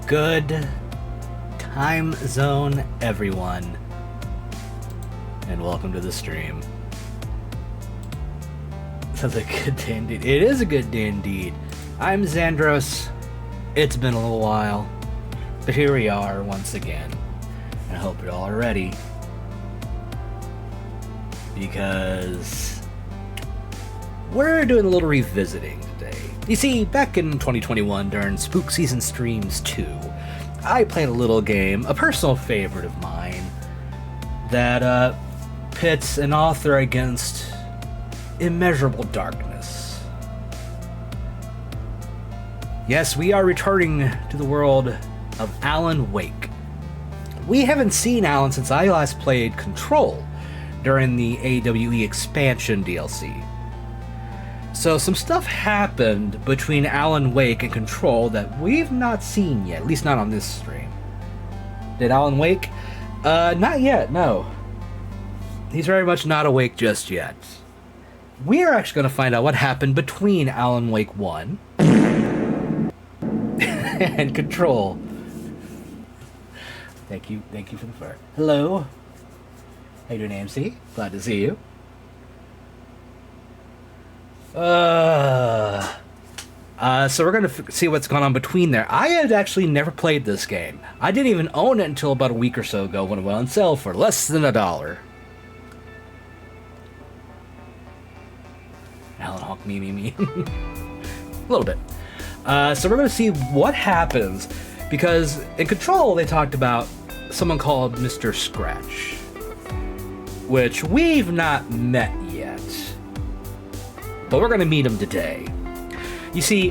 Good time zone, everyone, and welcome to the stream. Sounds like a good day indeed. It is a good day indeed. I'm Xandros. It's been a little while, but here we are once again. And I hope you're all ready, because we're doing a little revisiting today. You see, back in 2021 during Spook Season Streams 2, I played a little game, a personal favorite of mine, that pits an author against immeasurable darkness. Yes, we are returning to the world of Alan Wake. We haven't seen Alan since I last played Control during the AWE expansion DLC. So some stuff happened between Alan Wake and Control that we've not seen yet, at least not on this stream. Did Alan Wake? Not yet, no. He's very much not awake just yet. We are actually going to find out what happened between Alan Wake 1 and Control. Thank you for the fur. Hello. How you doing, AMC? Glad to see you. So we're going to see what's going on between there. I had actually never played this game. I didn't even own it until about a week or so ago when it went on sale for less than $1. Alan Hawk, me. A little bit. So we're going to see what happens, because in Control they talked about someone called Mr. Scratch, which we've not met yet. But we're going to meet him today. You see,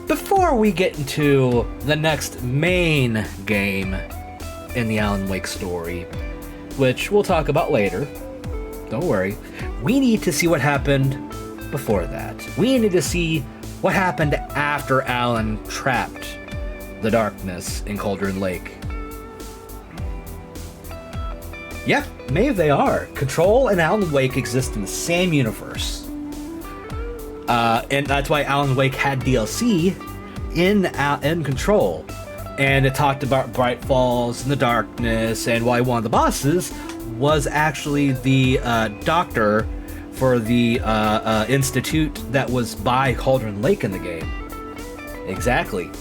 before we get into the next main game in the Alan Wake story, which we'll talk about later, don't worry, we need to see what happened before that. We need to see what happened after Alan trapped the darkness in Cauldron Lake. Yeah, maybe they are. Control and Alan Wake exist in the same universe. And that's why Alan Wake had DLC in Control. And it talked about Bright Falls and the darkness, and why one of the bosses was actually the doctor for the institute that was by Cauldron Lake in the game. Exactly.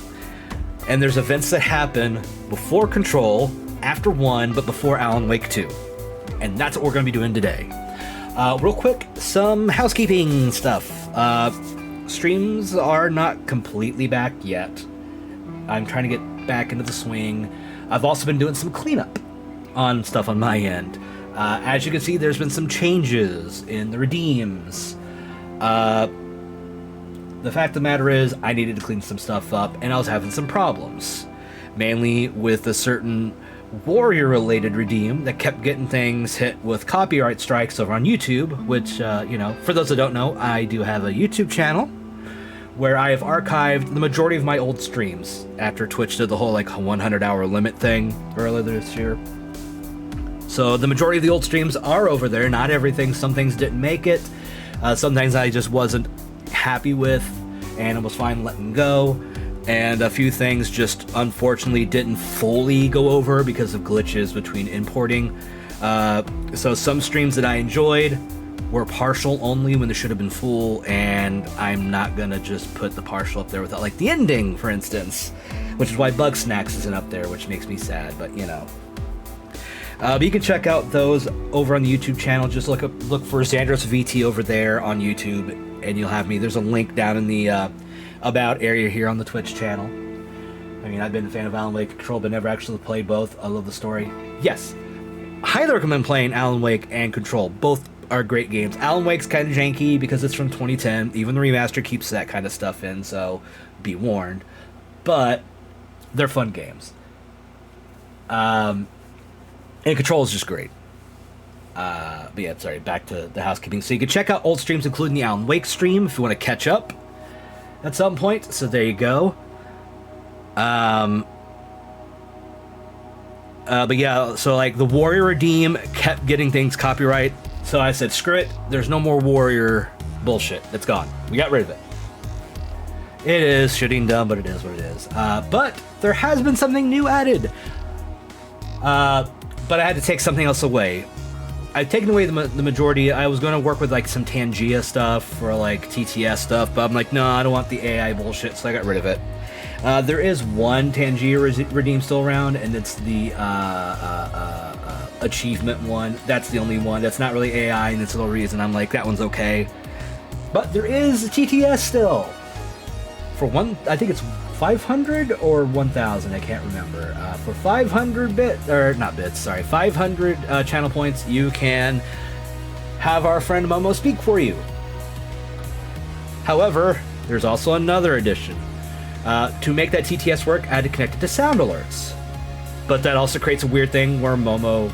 And there's events that happen before Control, after 1, but before Alan Wake 2. And that's what we're going to be doing today. Real quick, some housekeeping stuff. Streams are not completely back yet. I'm trying to get back into the swing. I've also been doing some cleanup on stuff on my end. As you can see, there's been some changes in the redeems. The fact of the matter is, I needed to clean some stuff up, and I was having some problems. Mainly with a certain warrior-related redeem that kept getting things hit with copyright strikes over on YouTube, which, for those that don't know, I do have a YouTube channel where I have archived the majority of my old streams after Twitch did the whole, 100-hour limit thing earlier this year. So the majority of the old streams are over there, not everything. Some things didn't make it. Some things I just wasn't happy with, and it was fine letting go. And a few things just unfortunately didn't fully go over because of glitches between importing. So some streams that I enjoyed were partial only when they should have been full, and I'm not gonna just put the partial up there without, the ending, for instance, which is why Bug Snacks isn't up there, which makes me sad, but but you can check out those over on the YouTube channel. Just look for Xandros VT over there on YouTube, and you'll have me. There's a link down in the About area here on the Twitch channel. I mean, I've been a fan of Alan Wake Control, but never actually played both. I love the story. Yes, highly recommend playing Alan Wake and Control. Both are great games. Alan Wake's kind of janky because it's from 2010. Even the remaster keeps that kind of stuff in, so be warned. But they're fun games. And Control is just great. But yeah, sorry, back to the housekeeping. So you can check out old streams, including the Alan Wake stream, if you want to catch up at some point. So there you go. But yeah, so the Warrior Redeem kept getting things copyright. So I said, screw it. There's no more Warrior bullshit. It's gone. We got rid of it. It is shitting dumb, but it is what it is. But there has been something new added. But I had to take something else away. I've taken away the majority. I was going to work with like some Tangia stuff or like TTS stuff, but I'm like, no, I don't want the AI bullshit, so I got rid of it. There is one Tangia redeem still around, and it's the achievement one. That's the only one. That's not really AI, and that's the reason I'm like, that one's okay. But there is a TTS still. For one, I think it's 500 or 1,000, I can't remember. For 500 500 channel points, you can have our friend Momo speak for you. However, there's also another addition. To make that TTS work, I had to connect it to sound alerts. But that also creates a weird thing where Momo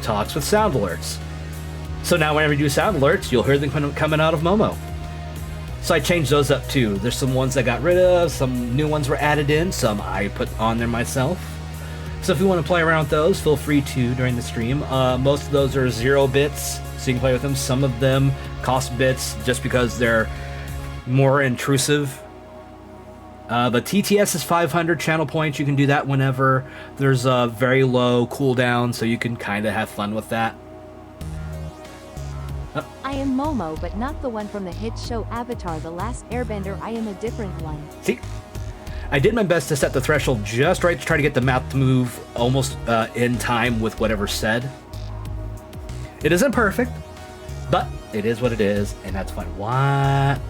talks with sound alerts. So now whenever you do sound alerts, you'll hear them coming out of Momo. So I changed those up too. There's some ones I got rid of, some new ones were added in, some I put on there myself. So if you want to play around with those, feel free to during the stream. Most of those are 0 bits, so you can play with them. Some of them cost bits just because they're more intrusive. But TTS is 500 channel points. You can do that whenever. There's a very low cooldown, so you can kind of have fun with that. I am Momo, but not the one from the hit show Avatar: The Last Airbender. I am a different one. See? I did my best to set the threshold just right to try to get the map to move almost in time with whatever's said. It isn't perfect, but it is what it is, and that's fine. What?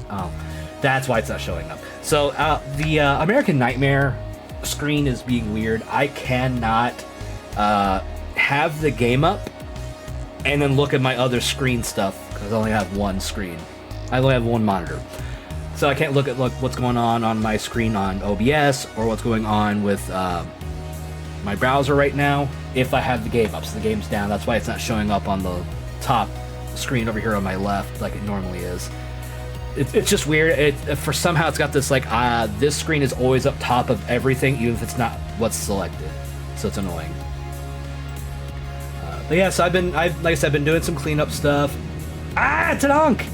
Oh, that's why it's not showing up. So the American Nightmare screen is being weird. I cannot have the game up and then look at my other screen stuff because I only have one screen. I only have one monitor. So I can't look at what's going on my screen on OBS or what's going on with my browser right now if I have the game up. So the game's down. That's why it's not showing up on the top screen over here on my left like it normally is. It's just weird. For somehow it's got this like this screen is always up top of everything, even if it's not what's selected. So it's annoying. But yeah, so I've been doing some cleanup stuff. Tadonk!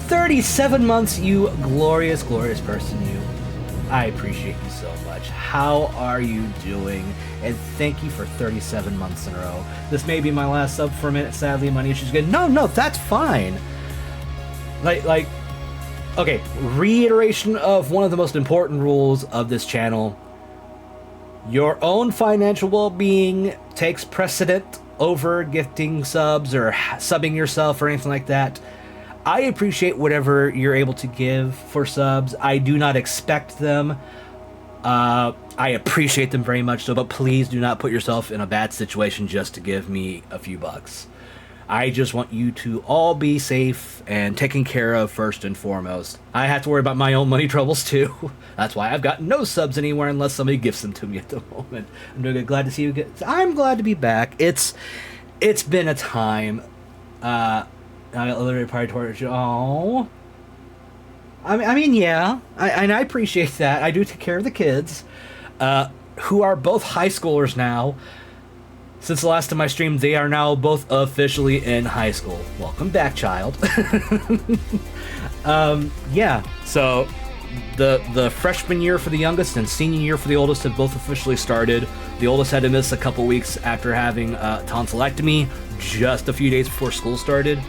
37 months, you glorious, glorious person, you. I appreciate you so much. How are you doing? And thank you for 37 months in a row. This may be my last sub for a minute. Sadly, money issues again. No, that's fine. Okay, reiteration of one of the most important rules of this channel. Your own financial well-being takes precedent over gifting subs or subbing yourself or anything like that. I appreciate whatever you're able to give for subs. I do not expect them. I appreciate them very much so, but please do not put yourself in a bad situation just to give me a few bucks. I just want you to all be safe and taken care of first and foremost. I have to worry about my own money troubles too. That's why I've got no subs anywhere unless somebody gifts them to me at the moment. I'm doing good. Glad to see you. I'm glad to be back. It's been a time. I literally probably told you. Oh. I mean, yeah. I appreciate that. I do take care of the kids, who are both high schoolers now. Since the last time I streamed, they are now both officially in high school. Welcome back, child. Yeah, so the freshman year for the youngest and senior year for the oldest have both officially started. The oldest had to miss a couple weeks after having tonsillectomy just a few days before school started.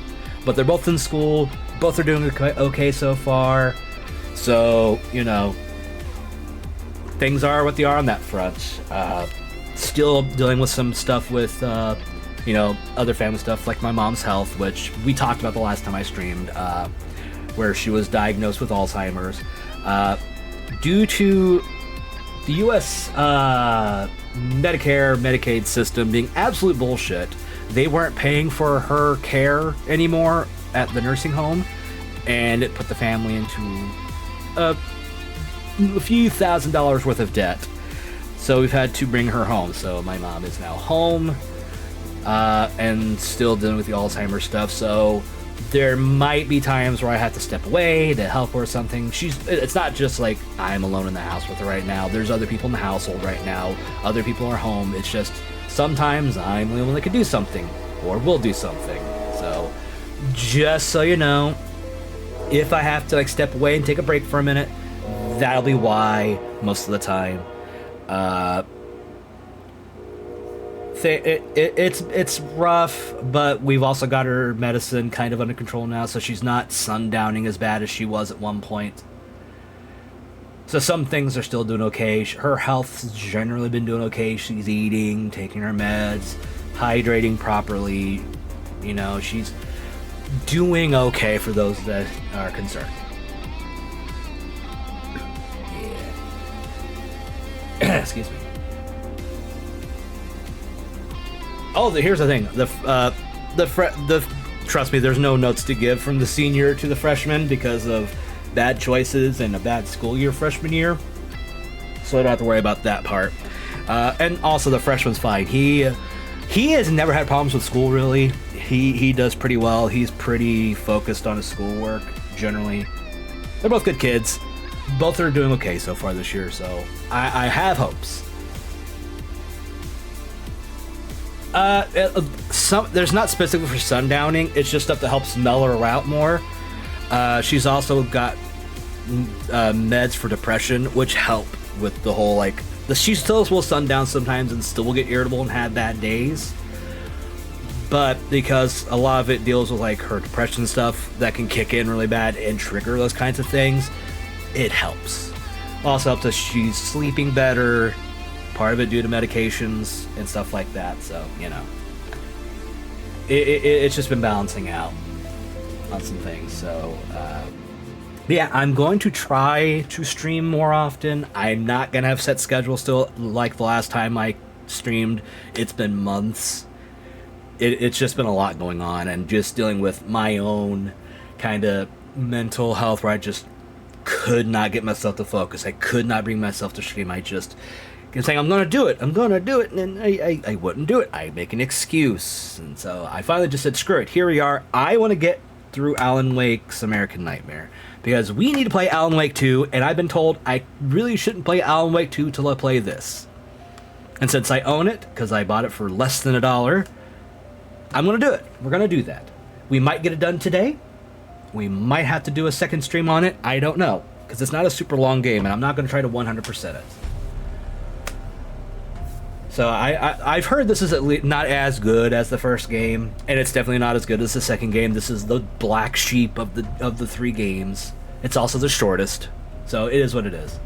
But they're both in school. Both are doing okay so far. So, you know, things are what they are on that front. Still dealing with some stuff with, you know, other family stuff like my mom's health, which we talked about the last time I streamed, where she was diagnosed with Alzheimer's. Due to the U.S. Medicare, Medicaid system being absolute bullshit, they weren't paying for her care anymore at the nursing home, and it put the family into a few $1,000s worth of debt. So we've had to bring her home. So my mom is now home and still dealing with the Alzheimer's stuff. So there might be times where I have to step away to help her or something. It's not just like I'm alone in the house with her right now. There's other people in the household right now. Other people are home. It's just sometimes I'm the only one that can do something or will do something. So just so you know, If I have to like step away and take a break for a minute, that'll be why most of the time. It's rough, but we've also got her medicine kind of under control now, so she's not sundowning as bad as she was at one point. So some things are still doing okay. Her health's generally been doing okay. She's eating, taking her meds, hydrating properly. You know, she's doing okay for those that are concerned. Yeah. Excuse me. Oh, here's the thing. Trust me, there's no notes to give from the senior to the freshman because of bad choices and a bad school year freshman year. So I don't have to worry about that part. And also the freshman's fine. He has never had problems with school, really. He does pretty well. He's pretty focused on his schoolwork, generally. They're both good kids. Both are doing okay so far this year, so I have hopes. There's not specific for sundowning. It's just stuff that helps mellow her out more. She's also got meds for depression, which help with the whole she still will sundown sometimes and still will get irritable and have bad days. But because a lot of it deals with like her depression stuff that can kick in really bad and trigger those kinds of things, it helps. Also helps us she's sleeping better. Part of it due to medications and stuff like that. So you know, it's just been balancing out on some things. So yeah, I'm going to try to stream more often. I'm not gonna have set schedule still like the last time I streamed. It's been months. It's just been a lot going on, and just dealing with my own kind of mental health where I just could not get myself to focus. I could not bring myself to stream. I just kept saying, I'm going to do it, and then I wouldn't do it. I'd make an excuse. And so I finally just said, screw it, here we are. I want to get through Alan Wake's American Nightmare, because we need to play Alan Wake 2, and I've been told I really shouldn't play Alan Wake 2 till I play this. And since I own it, because I bought it for less than $1, I'm going to do it. We're going to do that. We might get it done today. We might have to do a second stream on it. I don't know, because it's not a super long game, and I'm not going to try to 100% it. So I've heard this is at least not as good as the first game, and it's definitely not as good as the second game. This is the black sheep of the 3 games. It's also the shortest, so it is what it is.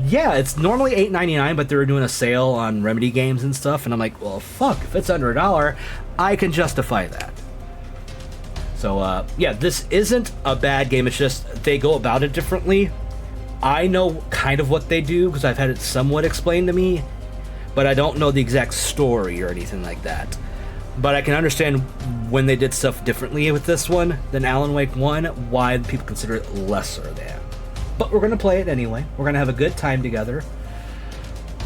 Yeah, it's normally $8.99, but they were doing a sale on Remedy games and stuff, and I'm like, well, fuck, if it's under $1, I can justify that. So, yeah, this isn't a bad game. It's just they go about it differently. I know kind of what they do because I've had it somewhat explained to me, but I don't know the exact story or anything like that. But I can understand when they did stuff differently with this one than Alan Wake 1, why people consider it lesser than. But we're going to play it anyway. We're going to have a good time together.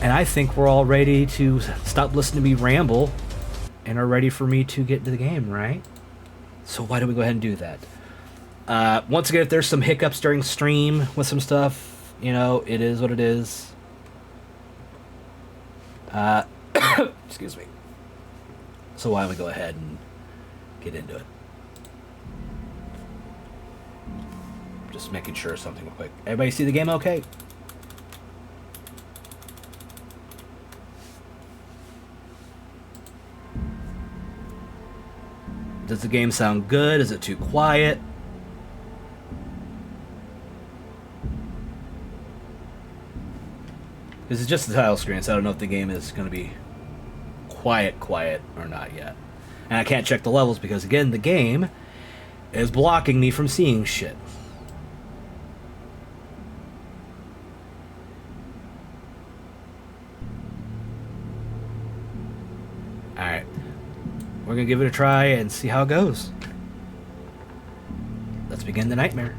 And I think we're all ready to stop listening to me ramble and are ready for me to get into the game, right? So why don't we go ahead and do that? Once again, if there's some hiccups during stream with some stuff, you know, it is what it is. Excuse me. So why don't we go ahead and get into it? Just making sure something real quick. Everybody see the game okay? Does the game sound good? Is it too quiet? This is just the title screen, so I don't know if the game is going to be quiet or not yet. And I can't check the levels because, again, the game is blocking me from seeing shit. Alright. We're going to give it a try and see how it goes. Let's begin the nightmare.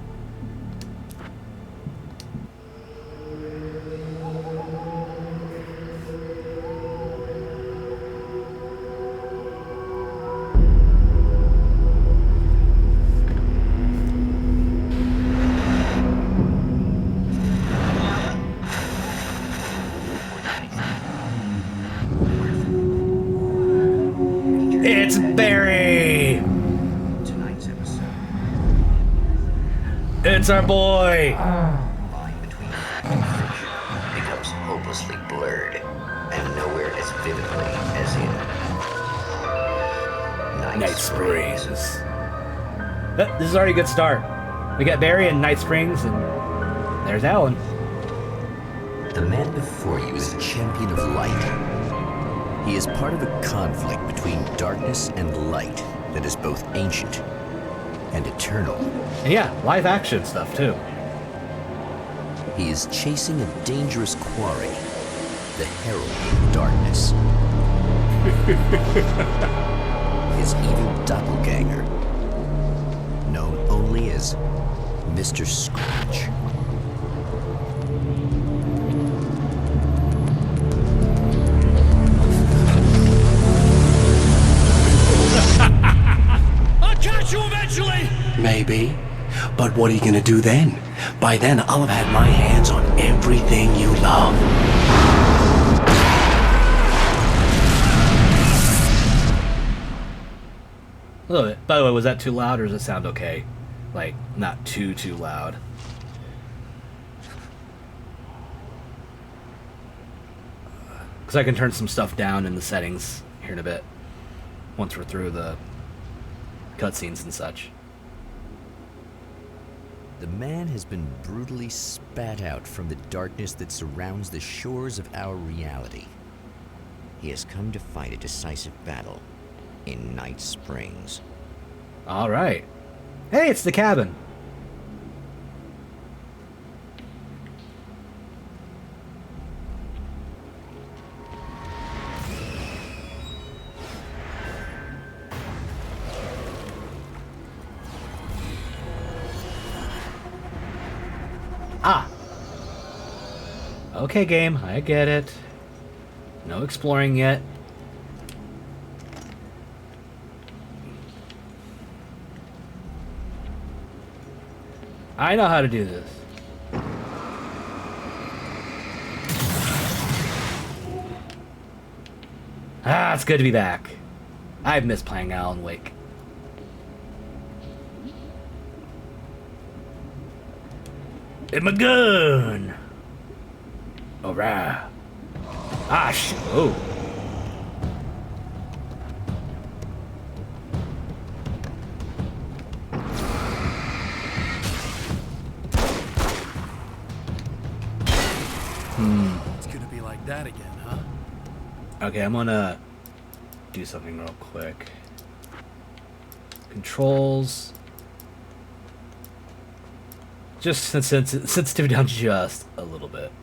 It's Barry! Tonight's episode. It's our boy! The line between fact and fiction becomes hopelessly blurred, and nowhere as vividly as in Night Springs. This is already a good start. We got Barry in Night Springs, and there's Alan. The man before you is a champion of light. He is part of a conflict between darkness and light that is both ancient and eternal. And yeah, live action stuff too. He is chasing a dangerous quarry, the Herald of Darkness. His evil doppelganger, known only as Mr. Scratch. I'll catch you eventually! Maybe. But what are you gonna do then? By then, I'll have had my hands on everything you love. A little bit. By the way, was that too loud or does it sound okay? Like, not too loud. Because I can turn some stuff down in the settings here in a bit. Once we're through the cutscenes and such. The man has been brutally spat out from the darkness that surrounds the shores of our reality. He has come to fight a decisive battle in Night Springs. Alright. Hey, it's the cabin. Ah. Okay, game. I get it. No exploring yet. I know how to do this. Ah, it's good to be back. I've missed playing Alan Wake. And my gun! Alright. Ah, oh. It's gonna be like that again, huh? Okay, I'm gonna do something real quick. Controls. Just sensitivity down just a little bit.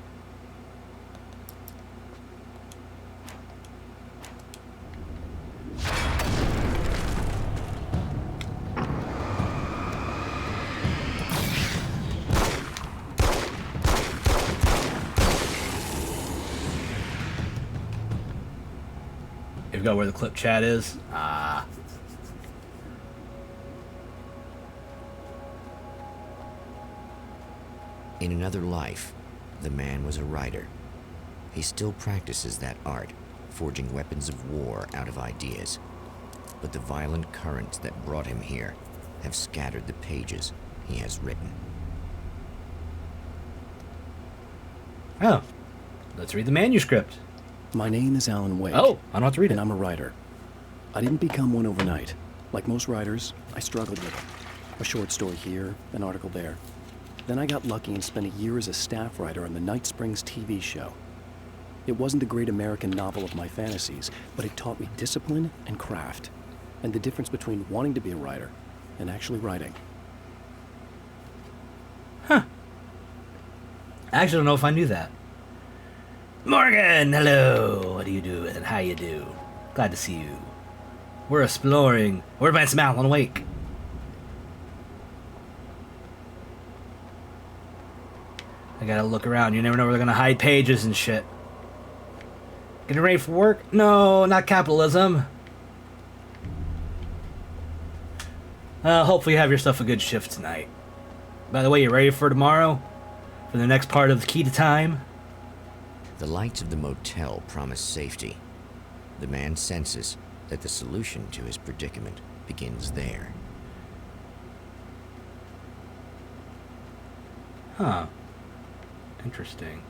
You've got where the clip chat is? Ah. In another life, the man was a writer. He still practices that art, forging weapons of war out of ideas. But the violent currents that brought him here have scattered the pages he has written. Oh. Let's read the manuscript. My name is Alan Wake. Oh, I don't have to read it. And I'm a writer. I didn't become one overnight. Like most writers, I struggled with it. A short story here, an article there. Then I got lucky and spent a year as a staff writer on the Night Springs TV show. It wasn't the great American novel of my fantasies, but it taught me discipline and craft, and the difference between wanting to be a writer and actually writing. Huh. I actually don't know if I knew that. Morgan, hello. What do you do and how you do? Glad to see you. We're exploring. We're by some Alan Wake. I gotta look around. You never know where they're gonna hide pages and shit. Getting ready for work? No, not capitalism. Hopefully you have yourself a good shift tonight. By the way, you ready for tomorrow? For the next part of the Key to Time? The lights of the motel promise safety. The man senses that the solution to his predicament begins there. Huh. Interesting.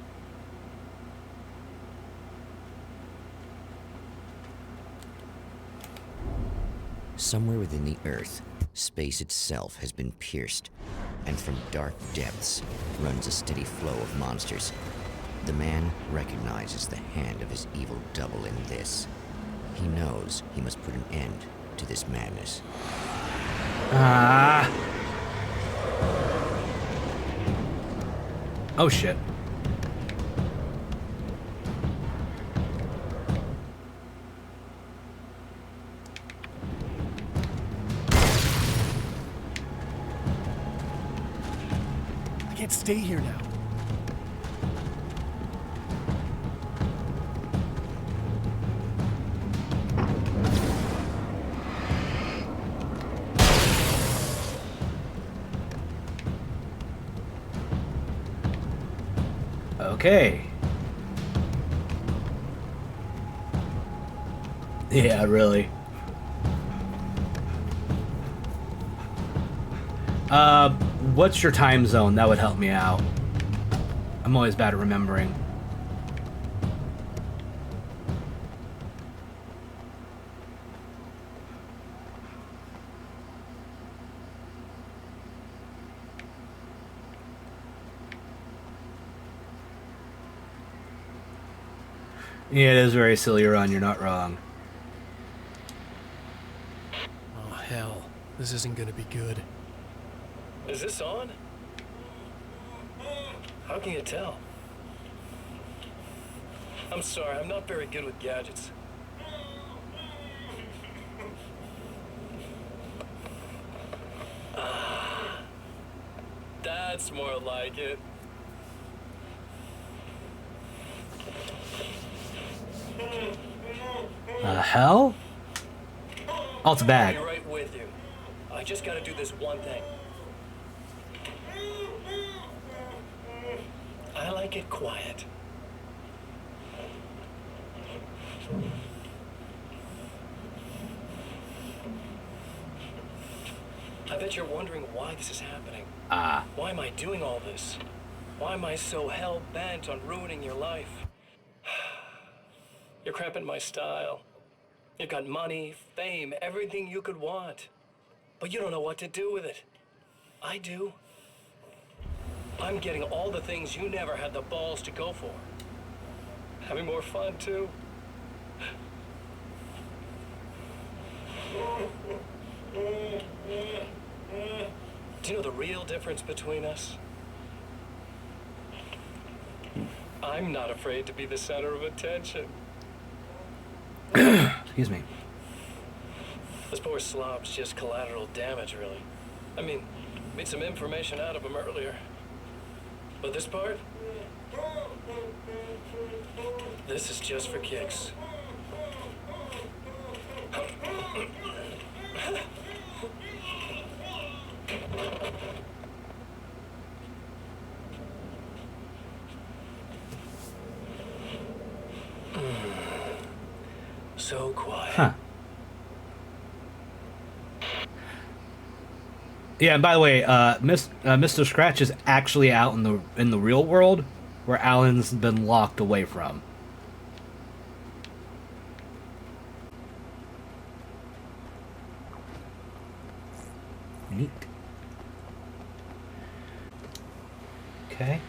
Somewhere within the Earth, space itself has been pierced, and from dark depths runs a steady flow of monsters. The man recognizes the hand of his evil double in this. He knows he must put an end to this madness. Ah. Oh shit. I can't stay here now. Okay. Yeah, really. What's your time zone? That would help me out. I'm always bad at remembering. Yeah, it is very silly, Ron. You're not wrong. Oh, hell. This isn't gonna be good. Is this on? How can you tell? I'm sorry, I'm not very good with gadgets. That's more like it. The hell? Oh, it's a I'll bag. be right with you. I just gotta do this one thing. I like it quiet. I bet you're wondering why this is happening. Ah. Why am I doing all this? Why am I so hell-bent on ruining your life? You're cramping my style. You've got money, fame, everything you could want. But you don't know what to do with it. I do. I'm getting all the things you never had the balls to go for. Having more fun, too. Do you know the real difference between us? I'm not afraid to be the center of attention. Excuse me. This poor slob's just collateral damage, really. I mean, made some information out of him earlier. But this part? This is just for kicks. So quiet. Huh. Yeah, and by the way, Mr. Scratch is actually out in the real world, where Alan's been locked away from. Neat. Okay.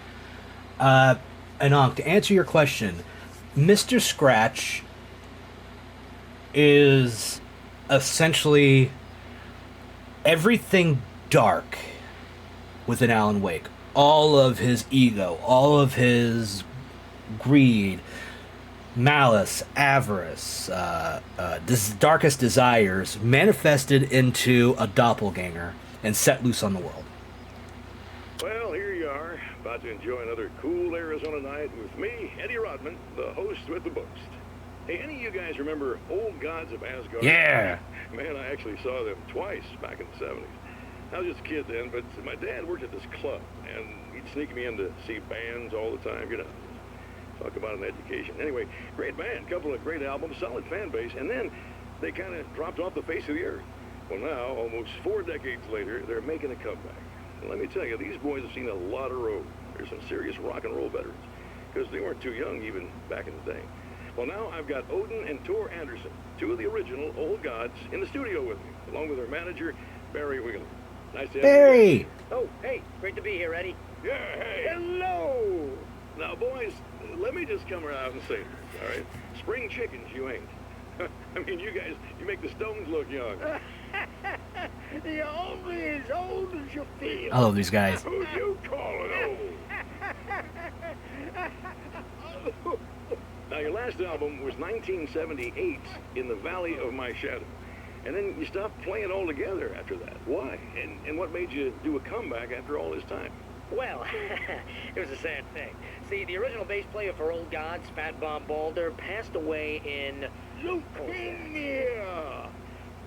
Anonk, to answer your question, Mr. Scratch is essentially everything dark within Alan Wake. All of his ego, all of his greed, malice, avarice, darkest desires manifested into a doppelganger and set loose on the world. Well, here you are, about to enjoy another cool Arizona night with me, Eddie Rodman, the host with the boast. Hey, any of you guys remember Old Gods of Asgard? Yeah. Man, I actually saw them twice back in the 70s. I was just a kid then, but my dad worked at this club, and he'd sneak me in to see bands all the time, you know. Talk about an education. Anyway, great band, couple of great albums, solid fan base, and then they kind of dropped off the face of the earth. Well, now, almost 4 decades later, they're making a comeback. And let me tell you, these boys have seen a lot of road. They're some serious rock and roll veterans, because they weren't too young even back in the day. Well, now I've got Odin and Tor Anderson, two of the original Old Gods, in the studio with me, along with their manager, Barry Wheeler. Nice to have you. Barry! Oh, hey, great to be here, Eddie. Yeah, hey. Hello! Now, boys, let me just come around and say this, all right? Spring chickens, you ain't. I mean, you guys, you make the Stones look young. You're only as old as you feel. I love these guys. Who you calling old? Now, your last album was 1978, In the Valley of My Shadow. And then you stopped playing altogether after that. Why? And what made you do a comeback after all this time? Well, it was a sad thing. See, the original bass player for Old Gods, Fat Bob Balder, passed away in... Leukemia!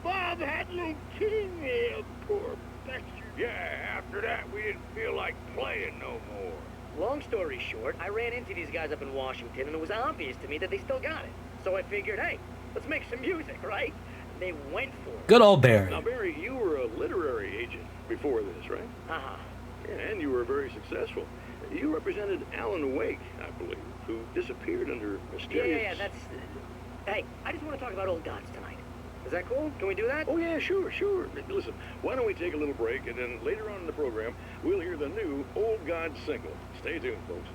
Bob had leukemia, poor bastard. Yeah, after that, we didn't feel like playing no more. Long story short, I ran into these guys up in Washington, and it was obvious to me that they still got it. So I figured, hey, let's make some music, right? They went for it. Good old Barry. Now, Barry, you were a literary agent before this, right? Uh-huh. Yeah, and you were very successful. You represented Alan Wake, I believe, who disappeared under mysterious... Yeah, that's... Hey, I just want to talk about Old Gods tonight. Is that cool? Can we do that? Oh, yeah, sure. Listen, why don't we take a little break, and then later on in the program, we'll hear the new Old Gods single. Stay tuned, folks.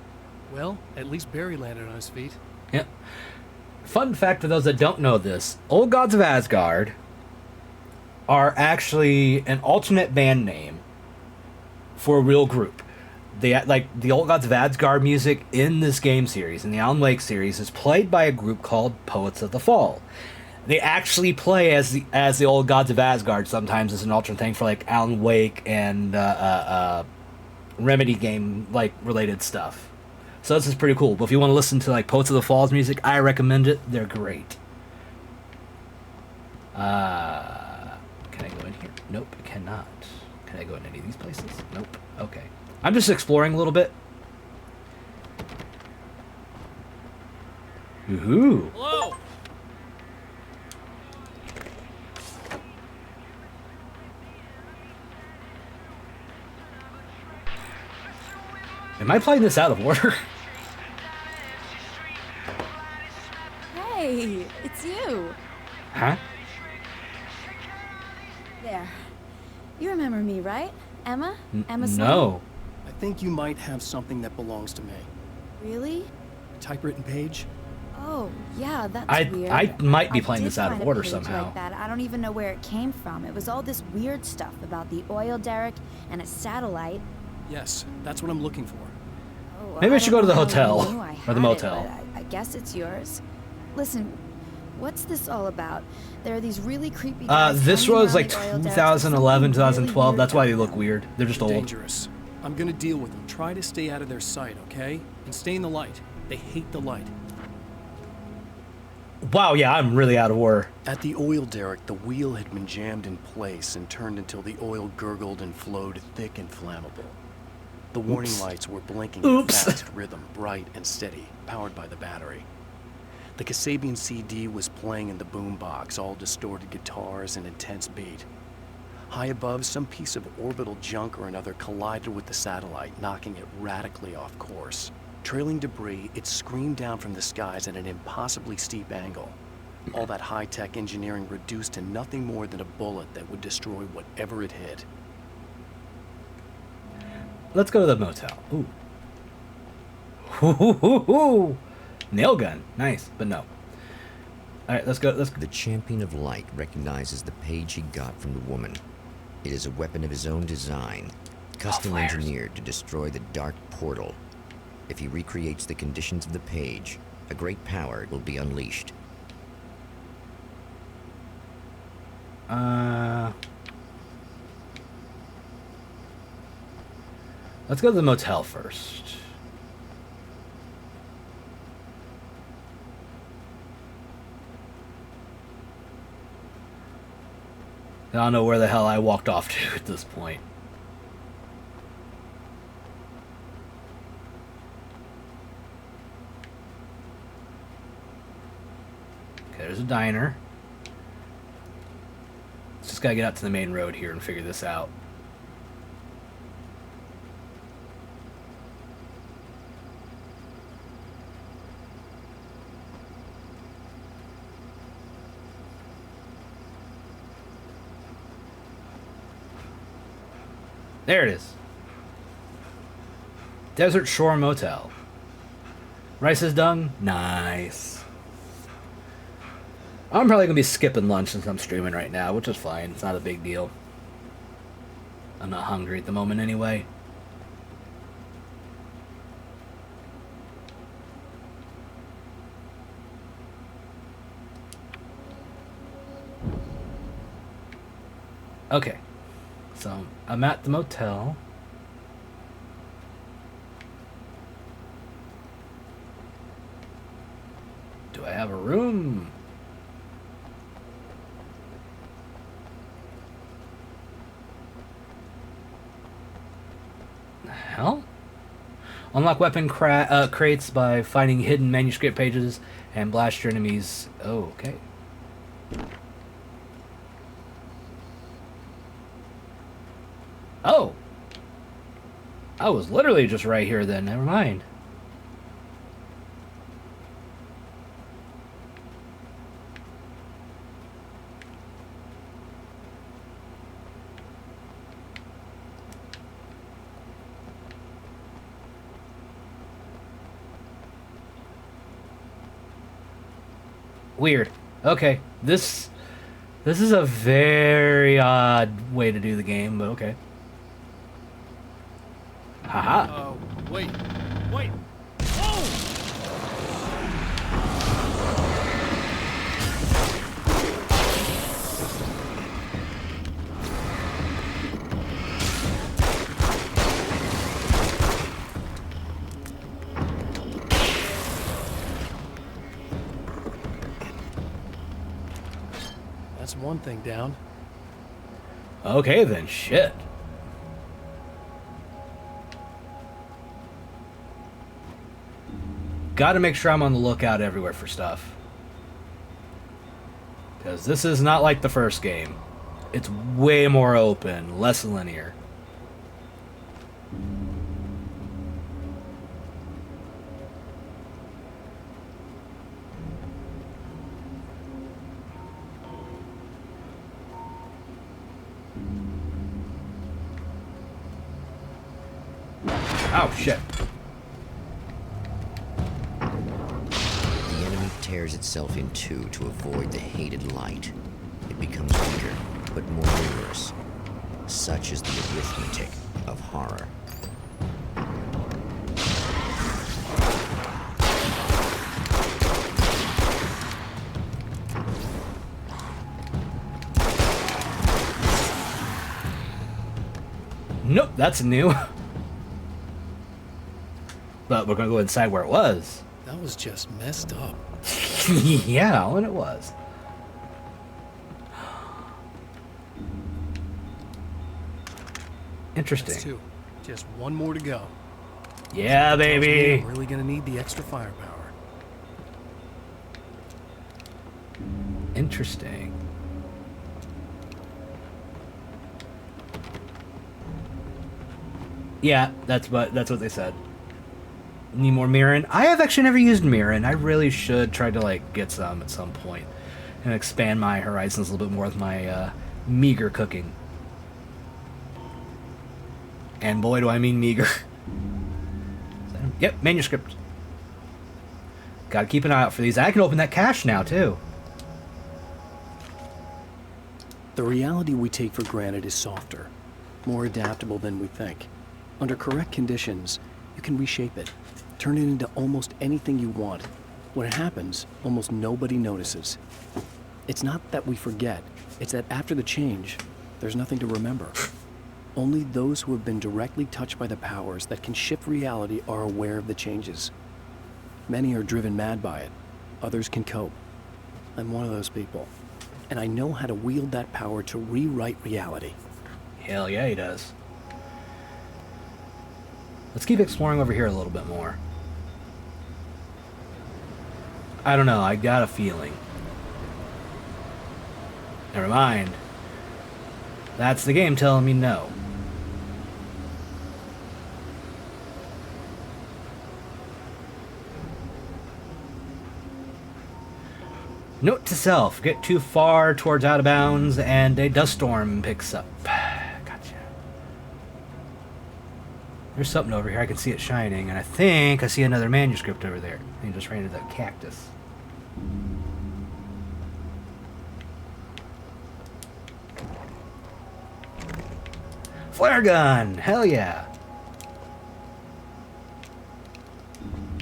Well, at least Barry landed on his feet. Yeah. Fun fact for those that don't know this, Old Gods of Asgard are actually an alternate band name for a real group. They, like, the Old Gods of Asgard music in this game series, in the Alan Wake series, is played by a group called Poets of the Fall. They actually play as the Old Gods of Asgard sometimes as an alternate thing for, like, Alan Wake and Remedy game, like, related stuff. So this is pretty cool. But if you want to listen to, like, Poets of the Fall's music, I recommend it. They're great. Can I go in here? Nope, I cannot. Can I go in any of these places? Nope. Okay. I'm just exploring a little bit. Woohoo! Hello! Am I playing this out of order? Hey, it's you. Huh? There. You remember me, right? Emma? Emma Sloan? No. I think you might have something that belongs to me. Really? Typewritten page? Oh, yeah, that's weird. I might be I playing did this out of find a order page somehow. Like that. I don't even know where it came from. It was all this weird stuff about the oil derrick and a satellite. Yes, that's what I'm looking for. Oh, Maybe I I should don't go to the know how hotel you knew I or the had it, motel. but I guess it's yours. Listen, what's this all about? There are these really creepy guys This hanging was around like the oil derricks. There's 2011, something really 2012. That's why they weird look about weird. They're just old. Dangerous. I'm gonna deal with them. Try to stay out of their sight, okay? And stay in the light. They hate the light. Wow, yeah, I'm really out of order. At the oil derrick, the wheel had been jammed in place and turned until the oil gurgled and flowed thick and flammable. The warning lights were blinking in a fast rhythm, bright and steady, powered by the battery. The Kasabian CD was playing in the boombox, all distorted guitars and intense beat. High above, some piece of orbital junk or another collided with the satellite, knocking it radically off course. Trailing debris, it screamed down from the skies at an impossibly steep angle. All that high-tech engineering reduced to nothing more than a bullet that would destroy whatever it hit. Let's go to the motel. Ooh. Hoo-hoo-hoo-hoo. Nail gun. Nice, but no. Alright, let's go. The Champion of Light recognizes the page he got from the woman. It is a weapon of his own design, custom engineered to destroy the dark portal. If he recreates the conditions of the page, a great power will be unleashed. Let's go to the motel first. I don't know where the hell I walked off to at this point. Okay, there's a diner. Just gotta get out to the main road here and figure this out. There it is. Desert Shore Motel. Rice is done? Nice. I'm probably going to be skipping lunch since I'm streaming right now, which is fine. It's not a big deal. I'm not hungry at the moment anyway. Okay. So, I'm at the motel. Do I have a room? The hell? Unlock weapon crates by finding hidden manuscript pages and blast your enemies. Oh, okay. Oh! I was literally just right here then. Never mind. Weird. Okay. This is a very odd way to do the game, but okay. Haha. Wait. Oh! That's one thing down. Okay then, shit. Gotta make sure I'm on the lookout everywhere for stuff. Because this is not like the first game. It's way more open, less linear. Oh, shit. The enemy tears itself in two to avoid the hated light. It becomes weaker, but more numerous. Such is the arithmetic of horror. Nope, that's new. But we're gonna go inside where it was. That was just messed up. Yeah, when it was. Interesting. That's two. Just one more to go. Yeah, Tells me baby. I'm really gonna need the extra firepower. Interesting. Yeah, that's what they said. Need more Mirren? I have actually never used Mirren. I really should try to like get some at some point and expand my horizons a little bit more with my meager cooking. And boy, do I mean meager. Yep, manuscript. Gotta keep an eye out for these. I can open that cache now too. The reality we take for granted is softer, more adaptable than we think. Under correct conditions, you can reshape it, turn it into almost anything you want. When it happens, almost nobody notices. It's not that we forget, it's that after the change, there's nothing to remember. Only those who have been directly touched by the powers that can shift reality are aware of the changes. Many are driven mad by it, others can cope. I'm one of those people, and I know how to wield that power to rewrite reality. Hell yeah, he does. Let's keep exploring over here a little bit more. I don't know, I got a feeling. Never mind. That's the game telling me no. Note to self, get too far towards out of bounds and a dust storm picks up. Gotcha. There's something over here. I can see it shining, and I think I see another manuscript over there. I just ran into that cactus. Flare gun! Hell yeah!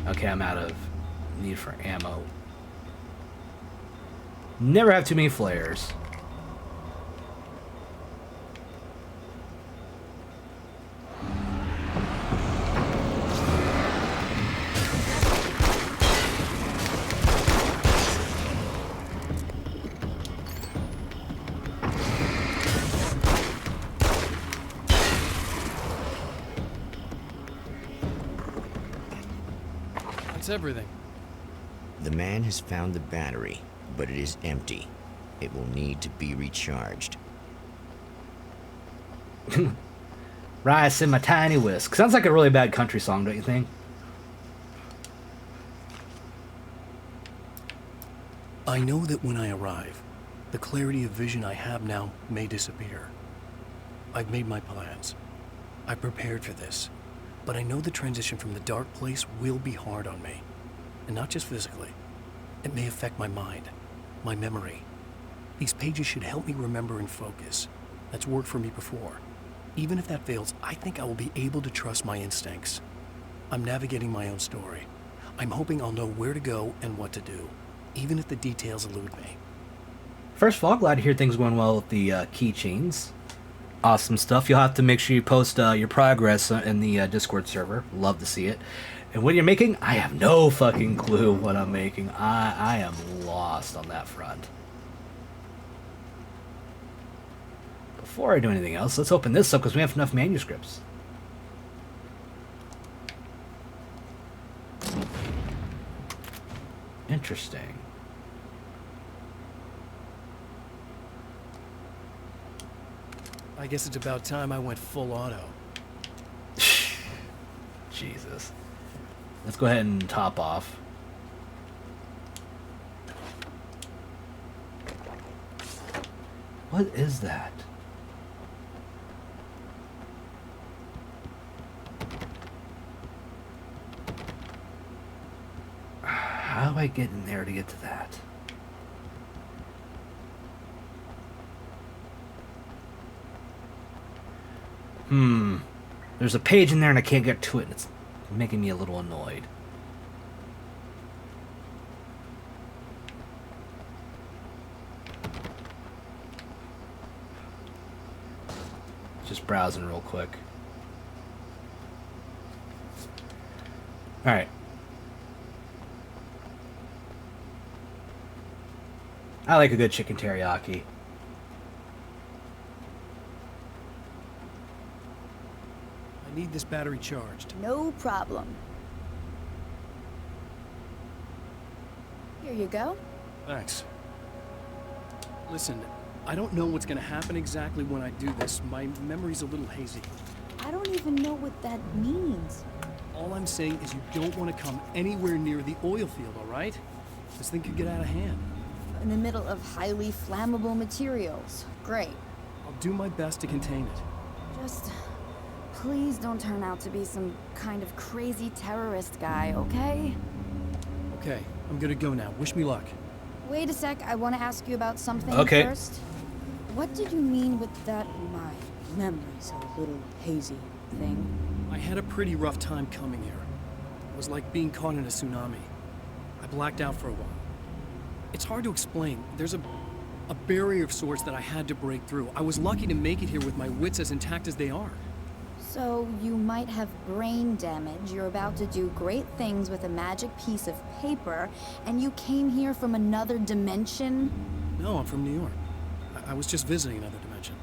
Okay, I'm out of need for ammo. Never have too many flares. That's everything. The man has found the battery, but it is empty. It will need to be recharged. Rice in my tiny whisk. Sounds like a really bad country song, don't you think? I know that when I arrive, the clarity of vision I have now may disappear. I've made my plans. I prepared for this. But I know the transition from the dark place will be hard on me. And not just physically. It may affect my mind, my memory. These pages should help me remember and focus. That's worked for me before. Even if that fails, I think I will be able to trust my instincts. I'm navigating my own story. I'm hoping I'll know where to go and what to do, even if the details elude me. First of all, glad to hear things going well with the keychains. Awesome stuff. You'll have to make sure you post your progress in the Discord server. Love to see it. And what you're making, I have no fucking clue what I'm making. I am lost on that front. Before I do anything else, let's open this up because we have enough manuscripts. Interesting. I guess it's about time I went full auto. Jesus. Let's go ahead and top off. What is that? How do I get in there to get to that? There's a page in there and I can't get to it, and it's making me a little annoyed. Just browsing real quick. Alright. I like a good chicken teriyaki. I need this battery charged. No problem. Here you go. Thanks. Listen, I don't know what's gonna happen exactly when I do this. My memory's a little hazy. I don't even know what that means. All I'm saying is you don't want to come anywhere near the oil field, all right? This thing could get out of hand. In the middle of highly flammable materials. Great. I'll do my best to contain it. Just please don't turn out to be some kind of crazy terrorist guy, okay? Okay, I'm gonna go now. Wish me luck. Wait a sec, I want to ask you about something Okay. first. What did you mean with that my memory's a little hazy thing? I had a pretty rough time coming here. It was like being caught in a tsunami. I blacked out for a while. It's hard to explain. There's a barrier of sorts that I had to break through. I was lucky to make it here with my wits as intact as they are. So you might have brain damage, you're about to do great things with a magic piece of paper, and you came here from another dimension? No, I'm from New York. I was just visiting another dimension.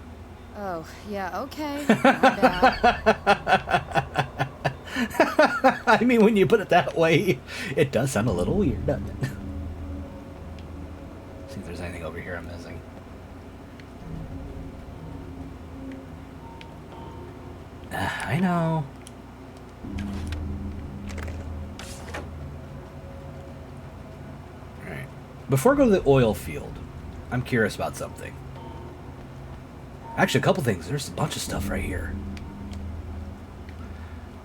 Oh, yeah, okay. My bad. I mean, when you put it that way, it does sound a little weird, doesn't it? See if there's anything over here I'm missing. I know. Alright. Before I go to the oil field, I'm curious about something. Actually, a couple things. There's a bunch of stuff right here.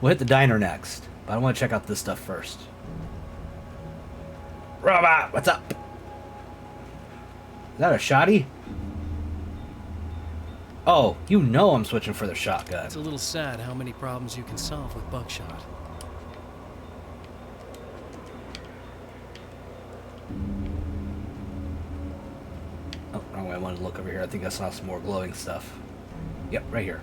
We'll hit the diner next, but I want to check out this stuff first. Robot, what's up? Is that a shotty? Oh, you know I'm switching for the shotgun. It's a little sad how many problems you can solve with buckshot. Oh, wrong way. I wanted to look over here. I think I saw some more glowing stuff. Yep, right here.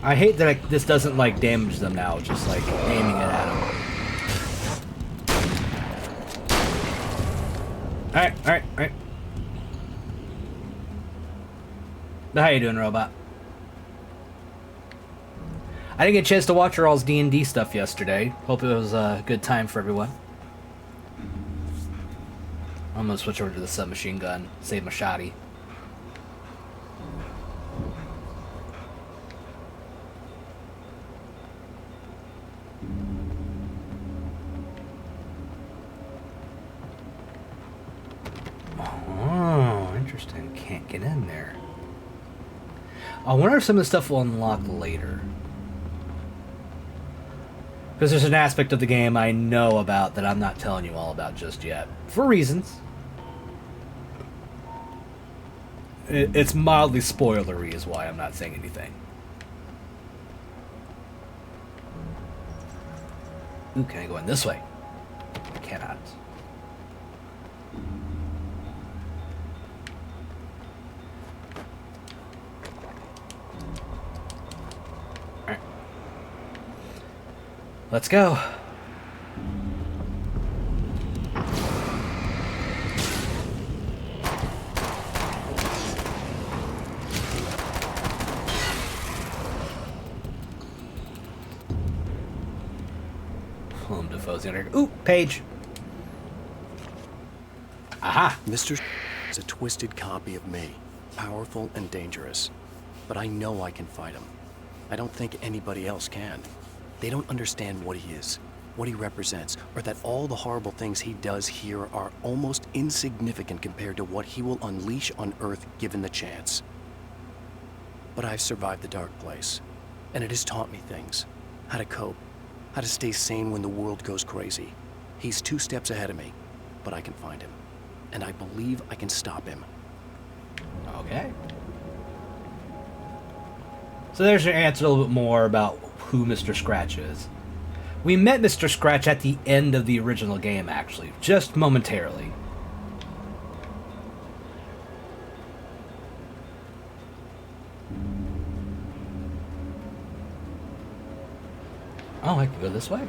I hate that this doesn't, like, damage them now, just, like, aiming it at them. Alright. How you doing, robot? I didn't get a chance to watch your all's D&D stuff yesterday. Hope it was a good time for everyone. I'm gonna switch over to the submachine gun, save my shotty. Interesting. Can't get in there. I wonder if some of the stuff will unlock later. Because there's an aspect of the game I know about that I'm not telling you all about just yet. For reasons. It's mildly spoilery is why I'm not saying anything. Ooh, can I go in this way? I cannot. Let's go. Willem Dafoe's in here. Ooh, page. Aha. Mr. is a twisted copy of me, powerful and dangerous. But I know I can fight him. I don't think anybody else can. They don't understand what he is, what he represents, or that all the horrible things he does here are almost insignificant compared to what he will unleash on Earth given the chance. But I've survived the dark place, and it has taught me things. How to cope, how to stay sane when the world goes crazy. He's 2 steps ahead of me, but I can find him. And I believe I can stop him. Okay. So there's your answer a little bit more about who Mr. Scratch is. We met Mr. Scratch at the end of the original game, actually, just momentarily. Oh, I can go this way.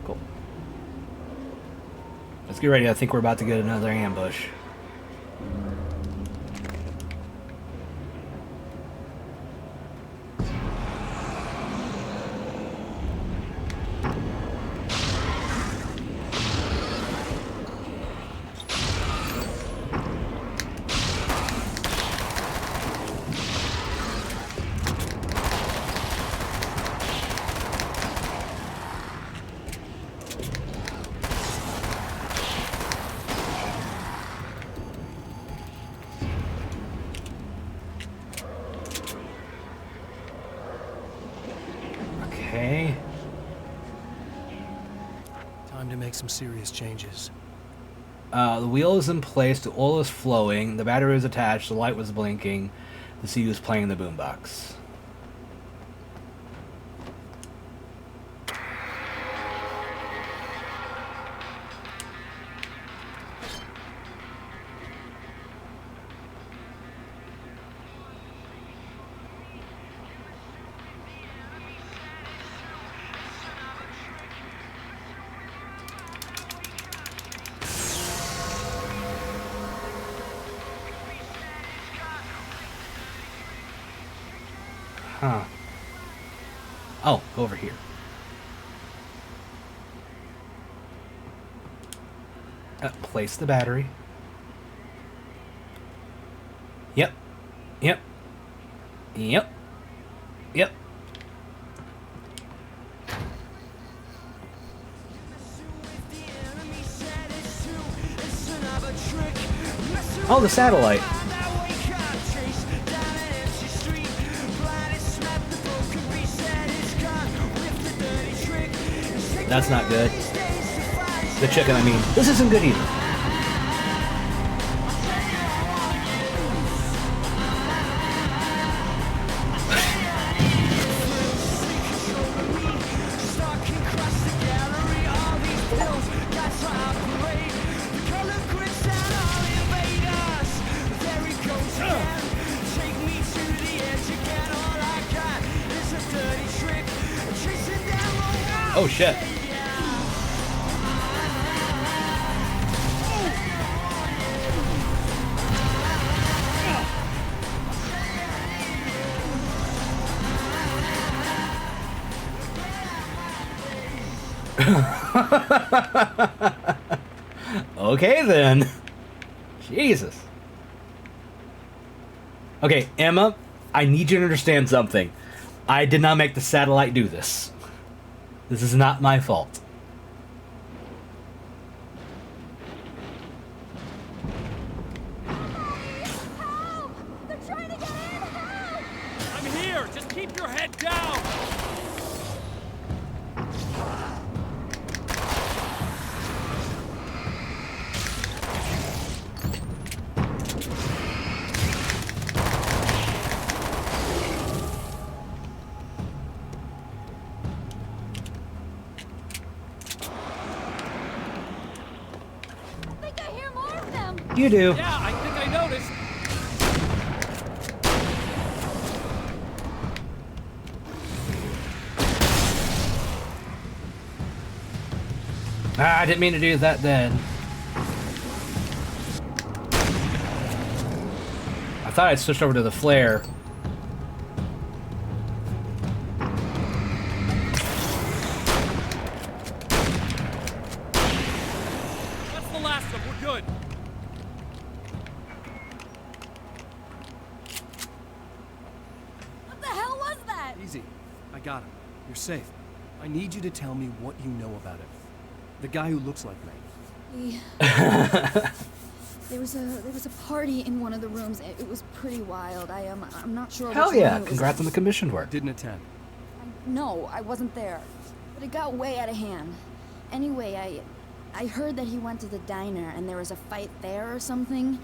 Cool. Let's get ready. I think we're about to get another ambush. Okay. Time to make some serious changes. The wheel is in place, the oil is flowing, the battery is attached, the light was blinking, the CD was playing the boombox. Huh. Oh, go over here. Place the battery. Yep. Yep. Yep. Yep. Oh, the satellite. That's not good. The chicken, I mean. This isn't good either. Oh shit. Okay then. Jesus. Okay, Emma, I need you to understand something. I did not make the satellite do this. This is not my fault. Help! They're trying to get in! Help! I'm here! Just keep your head down! I think I hear more of them! You do. Yeah, I think I noticed. Ah, I didn't mean to do that then. I thought I'd switched over to the flare. That's the last of them. We're good. What the hell was that? Easy. I got him. You're safe. I need you to tell me what you know about it. The guy who looks like me. There was a party in one of the rooms. It was pretty wild. I'm not sure. Hell which room yeah! it was Congrats on in. the commissioned work. Didn't attend. No, I wasn't there. But it got way out of hand. Anyway, I heard that he went to the diner and there was a fight there or something.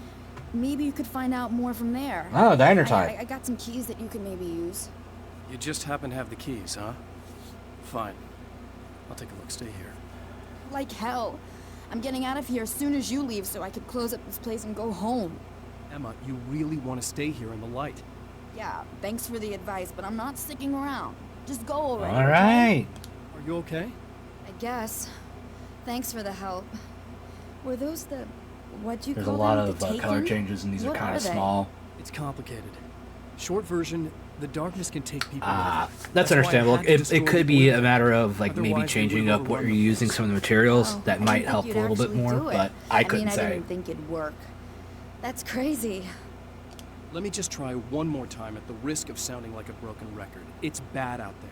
Maybe you could find out more from there. Oh, diner time. I got some keys that you could maybe use. You just happen to have the keys, huh? Fine. I'll take a look. Stay here. Like hell. I'm getting out of here as soon as you leave so I could close up this place and go home. Emma, you really want to stay here in the light. Yeah, thanks for the advice, but I'm not sticking around. Just go already. All okay? right. Are you okay? I guess. Thanks for the help. Were those the... what do you There's a call lot them? of The color Taken? changes, and these are What kind of they? small. It's complicated. Short version, the darkness can take people Ah, with it. that's why I understandable. had to destroy It could the be boiler. a matter of like maybe Otherwise, we changing would've up what you're overrun the using, place. some of the materials Oh, that I might didn't help think a you'd little bit actually more, do it. but I couldn't mean, I say. didn't think it'd work. That's crazy. Let me just try one more time at the risk of sounding like a broken record. It's bad out there.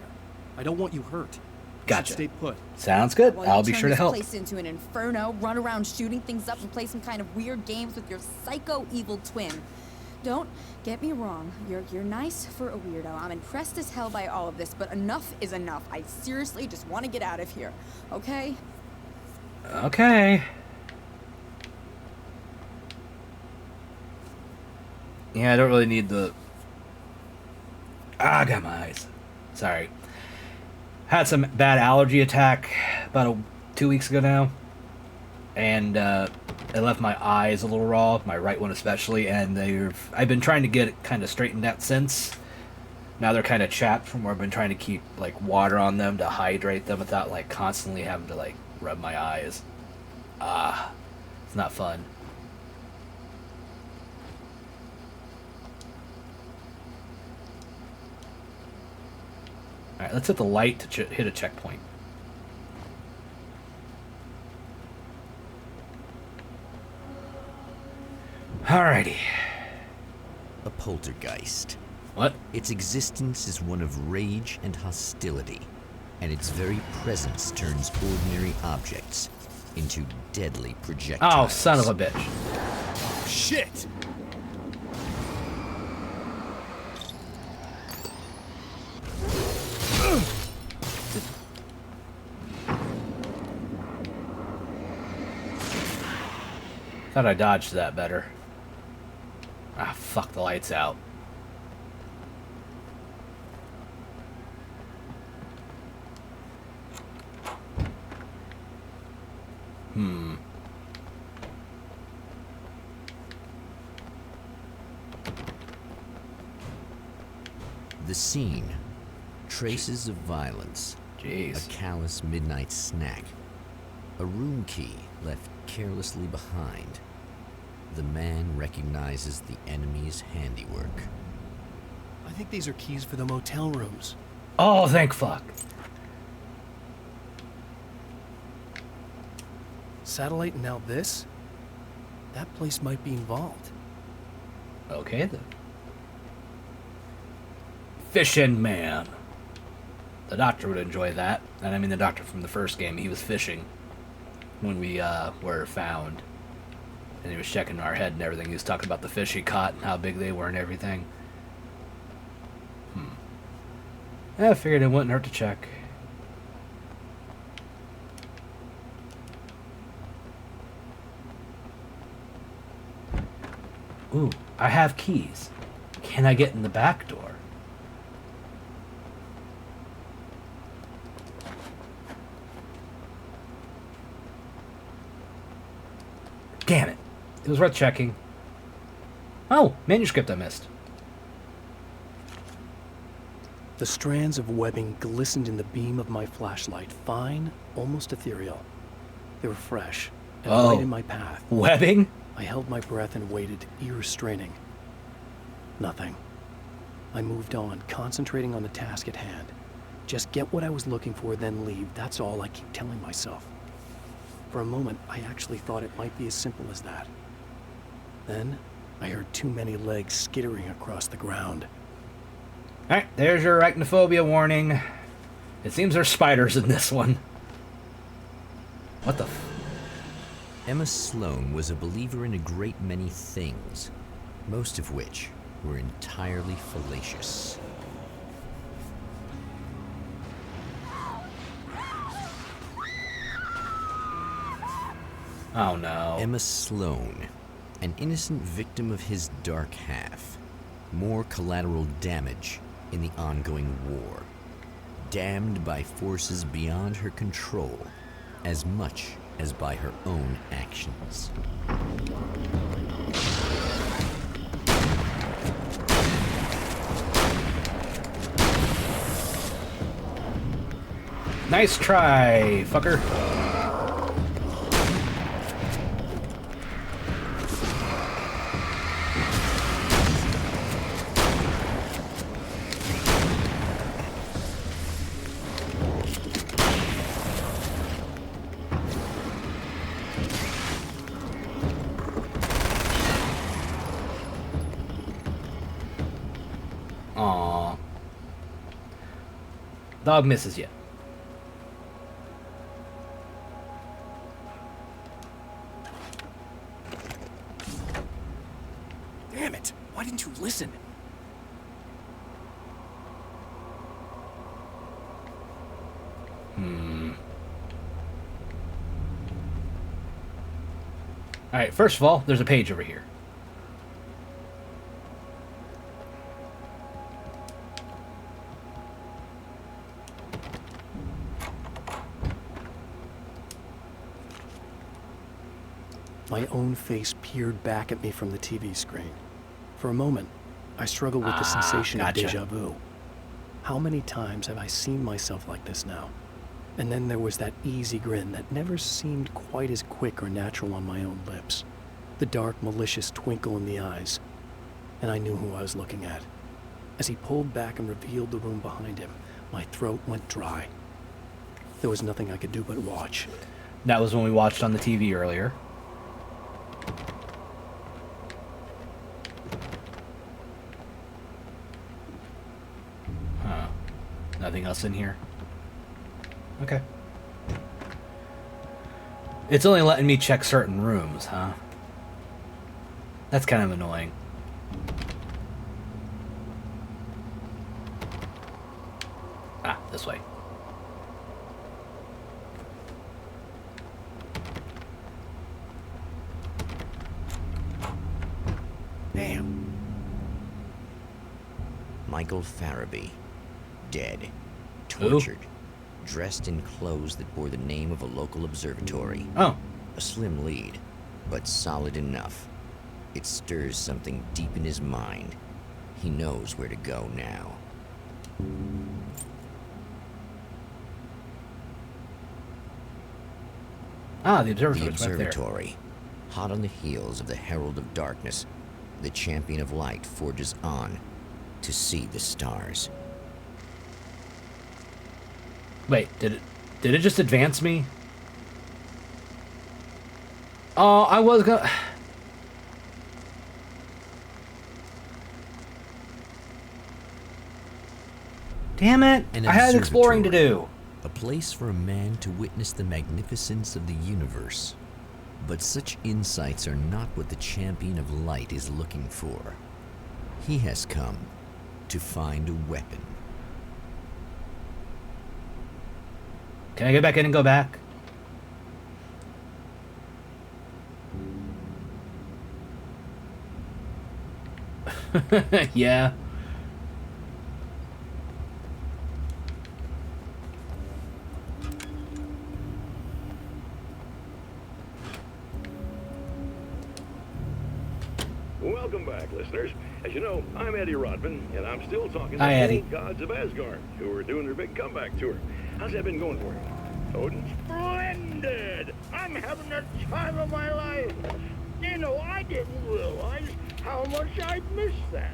I don't want you hurt. You should Gotcha. Stay put. Sounds good. While I'll you be turn sure to this help. place into an inferno, run around shooting things up, and play some kind of weird games with your psycho evil twin. Don't get me wrong. You're nice for a weirdo. I'm impressed as hell by all of this, but enough is enough. I seriously just want to get out of here. Okay? Okay. Yeah, I don't really need the... Ah, I got my eyes. Sorry. Had some bad allergy attack about 2 weeks ago now. And it left my eyes a little raw, my right one especially, and I've been trying to get it kind of straightened out since. Now they're kind of chapped from where I've been trying to keep like water on them to hydrate them without like constantly having to like rub my eyes. It's not fun. Alright, let's hit the light to hit a checkpoint. Alrighty. A poltergeist. What? Its existence is one of rage and hostility, and its very presence turns ordinary objects into deadly projectiles. Oh, son of a bitch. Shit! Thought I dodged that better. Ah, fuck, the lights out. The scene. Traces of violence. Jeez. A callous midnight snack. A room key left carelessly behind. The man recognizes the enemy's handiwork. I think these are keys for the motel rooms. Oh, thank fuck. Satellite and now this? That place might be involved. Okay, then. Fishing man. The doctor would enjoy that. And I mean the doctor from the first game. He was fishing when we were found. And he was checking our head and everything. He was talking about the fish he caught and how big they were and everything. I figured it wouldn't hurt to check. Ooh, I have keys. Can I get in the back door? Damn it. It was worth checking. Oh, manuscript I missed. The strands of webbing glistened in the beam of my flashlight, fine, almost ethereal. They were fresh and light in my path. Webbing? I held my breath and waited, ears straining. Nothing. I moved on, concentrating on the task at hand. Just get what I was looking for, then leave. That's all I keep telling myself. For a moment, I actually thought it might be as simple as that. Then, I heard too many legs skittering across the ground. Alright, there's your arachnophobia warning. It seems there's spiders in this one. What the f... Emma Sloan was a believer in a great many things, most of which were entirely fallacious. Oh no. Emma Sloan, an innocent victim of his dark half. More collateral damage in the ongoing war. Damned by forces beyond her control, as much as by her own actions. Nice try, fucker. Aww. Dog misses you. Damn it! Why didn't you listen? Alright, first of all, there's a page over here. My own face peered back at me from the TV screen. For a moment, I struggled with the sensation gotcha. of deja vu. How many times have I seen myself like this now? And then there was that easy grin that never seemed quite as quick or natural on my own lips. The dark, malicious twinkle in the eyes. And I knew who I was looking at. As he pulled back and revealed the room behind him, My throat went dry. There was nothing I could do but watch. That was when we watched on the TV earlier. Huh. Nothing else in here? Okay. It's only letting me check certain rooms, huh? That's kind of annoying. Ah, this way. Damn. Michael Farabee. Dead. Tortured. Dressed in clothes that bore the name of a local observatory. Oh. A slim lead, but solid enough. It stirs something deep in his mind. He knows where to go now. Ah, the The observatory. observatory. Hot on the heels of the Herald of Darkness, the champion of light forges on to see the stars. Wait, did it just advance me? Oh, I was gonna... Damn it! An I had exploring to observatory. do. A place for a man to witness the magnificence of the universe. But such insights are not what the champion of light is looking for. He has come to find a weapon. Can I get back in and go back? Yeah. Welcome back, listeners. As you know, I'm Eddie Rodman, and I'm still talking Hi, to Eddie. the gods of Asgard, who are doing their big comeback tour. How's that been going for you, Odin? Splendid! I'm having the time of my life. You know, I didn't realize how much I'd missed that.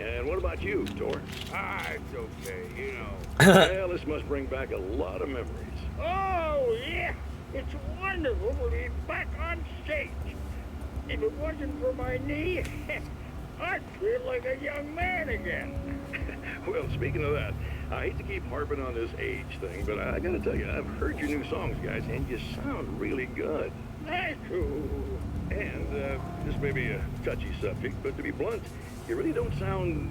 And what about you, Thor? Ah, it's okay, you know. Well, this must bring back a lot of memories. Oh, yeah. It's wonderful to be back on stage. If it wasn't for my knee, I'd feel like a young man again. Well, speaking of that, I hate to keep harping on this age thing, but I gotta tell you, I've heard your new songs, guys, and you sound really good. Thank you. And this may be a touchy subject, but to be blunt, you really don't sound,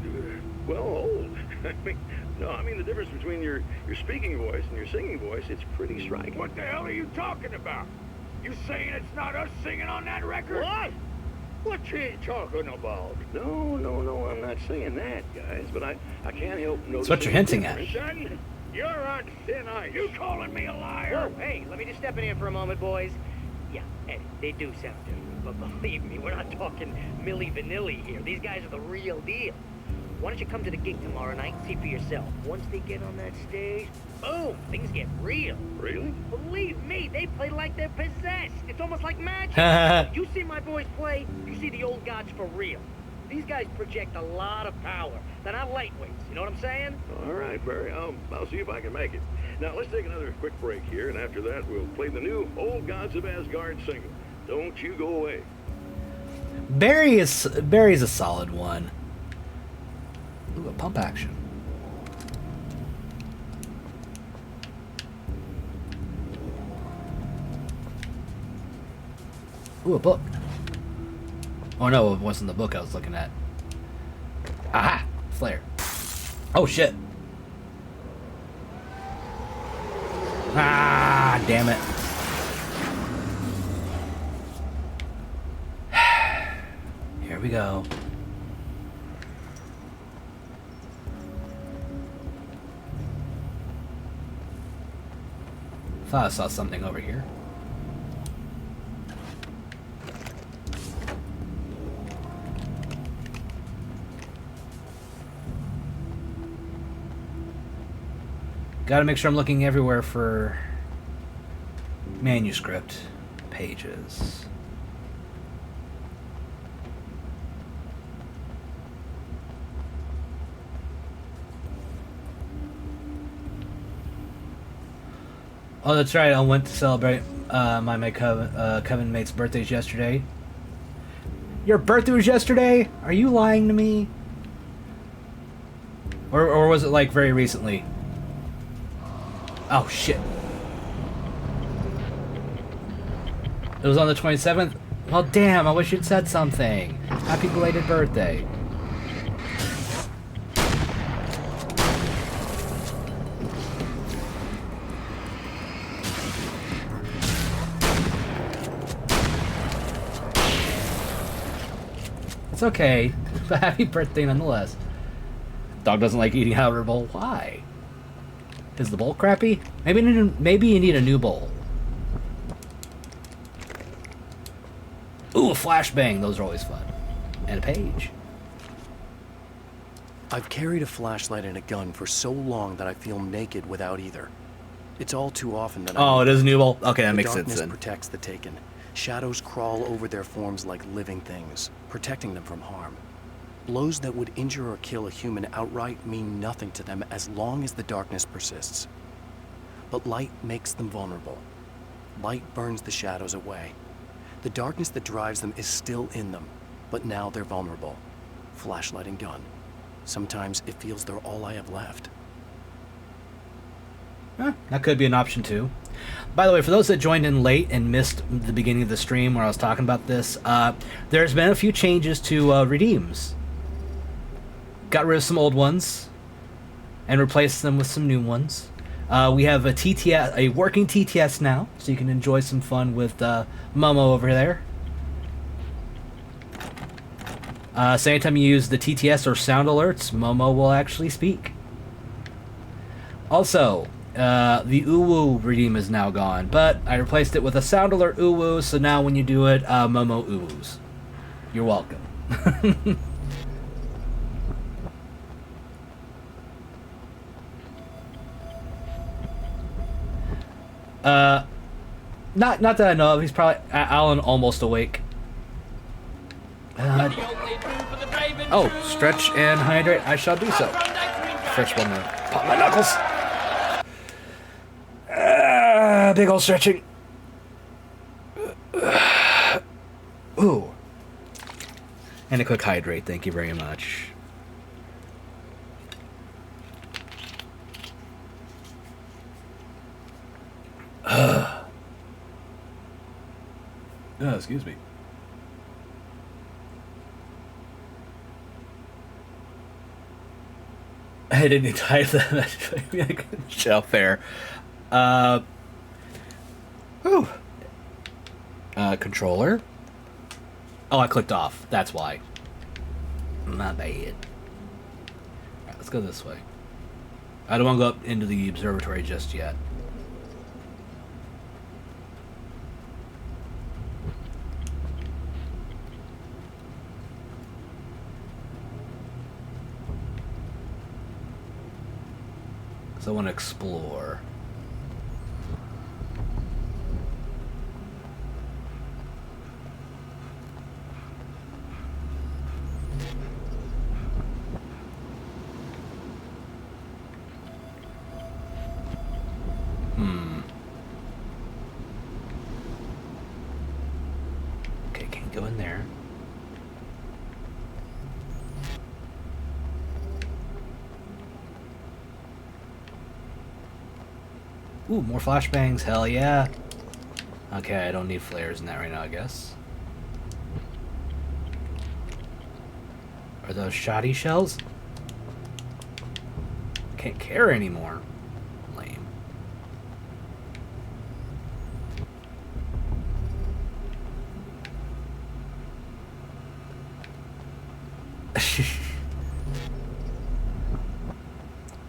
well, old. I mean the difference between your speaking voice and your singing voice, it's pretty striking. What the hell are you talking about? You saying it's not us singing on that record? What? What's he talking about? No, I'm not saying that, guys, but I can't help noticing. That's what you're hinting at. Son, you're on thin ice. You calling me a liar? Whoa, hey, let me just step in here for a moment, boys. Yeah, Eddie, they do sound different, but believe me, we're not talking Milli Vanilli here. These guys are the real deal. Why don't you come to the gig tomorrow night and see for yourself? Once they get on that stage, boom, things get real. Really? Believe me, they play like they're possessed. It's almost like magic. You see my boys play, you see the old gods for real. These guys project a lot of power. They're not lightweights, you know what I'm saying? All right, Barry, I'll see if I can make it. Now, let's take another quick break here, and after that, we'll play the new Old Gods of Asgard single. Don't you go away. Barry's a solid one. Ooh, a pump action. Ooh, a book. Oh no, it wasn't the book I was looking at. Aha! Flare. Oh shit. Ah, damn it. Here we go. Thought I saw something over here. Gotta make sure I'm looking everywhere for manuscript pages. Oh, that's right. I went to celebrate my Kevin mate's birthdays yesterday. Your birthday was yesterday? Are you lying to me? Or was it like very recently? Oh shit. It was on the 27th? Well, damn, I wish you'd said something. Happy belated birthday. It's okay, but happy birthday nonetheless. Dog doesn't like eating out of her bowl. Why? Is the bowl crappy? Maybe you need a new bowl. Ooh, a flashbang. Those are always fun. And a page. I've carried a flashlight and a gun for so long that I feel naked without either. It's all too often that Oh, it is a new bowl? Okay, that makes sense then. The then. darkness protects the taken. Shadows crawl over their forms like living things, protecting them from harm. Blows that would injure or kill a human outright mean nothing to them as long as the darkness persists. But light makes them vulnerable. Light burns the shadows away. The darkness that drives them is still in them, but now they're vulnerable. Flashlight and gun. Sometimes it feels they're all I have left. That could be an option too. By the way, for those that joined in late and missed the beginning of the stream where I was talking about this, there's been a few changes to redeems. Got rid of some old ones and replaced them with some new ones. We have a TTS, a working TTS now, so you can enjoy some fun with Momo over there. So anytime you use the TTS or sound alerts, Momo will actually speak. Also, the Uwu redeem is now gone, but I replaced it with a sound alert Uwu, so now when you do it, Momo Uwus. You're welcome. Not that I know of. He's probably Alan almost awake. Oh, stretch and hydrate. I shall do so. First one to pop my knuckles. Big old stretching. Ooh. And a quick hydrate. Thank you very much. Excuse me. I didn't type that. Shelf fair. Controller. Oh, I clicked off. That's why. My bad. Alright, let's go this way. I don't want to go up into the observatory just yet. So I want to explore. Okay, can't go in there. Ooh, more flashbangs, hell yeah. Okay, I don't need flares in that right now, I guess. Are those shoddy shells? I can't carry anymore. Lame.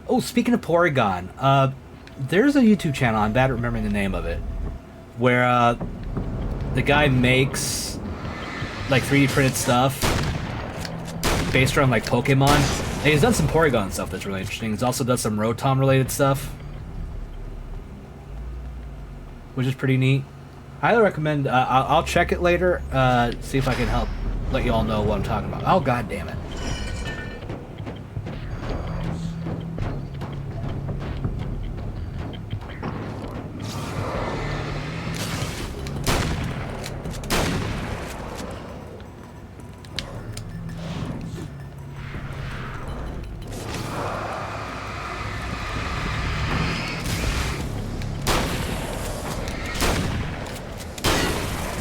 Oh, speaking of Porygon, there's a YouTube channel, I'm bad at remembering the name of it, where the guy makes like 3D printed stuff based around like Pokemon. And he's done some Porygon stuff that's really interesting. He's also done some Rotom related stuff, which is pretty neat. I highly recommend. I'll check it later, see if I can help let you all know what I'm talking about. Oh, god damn it.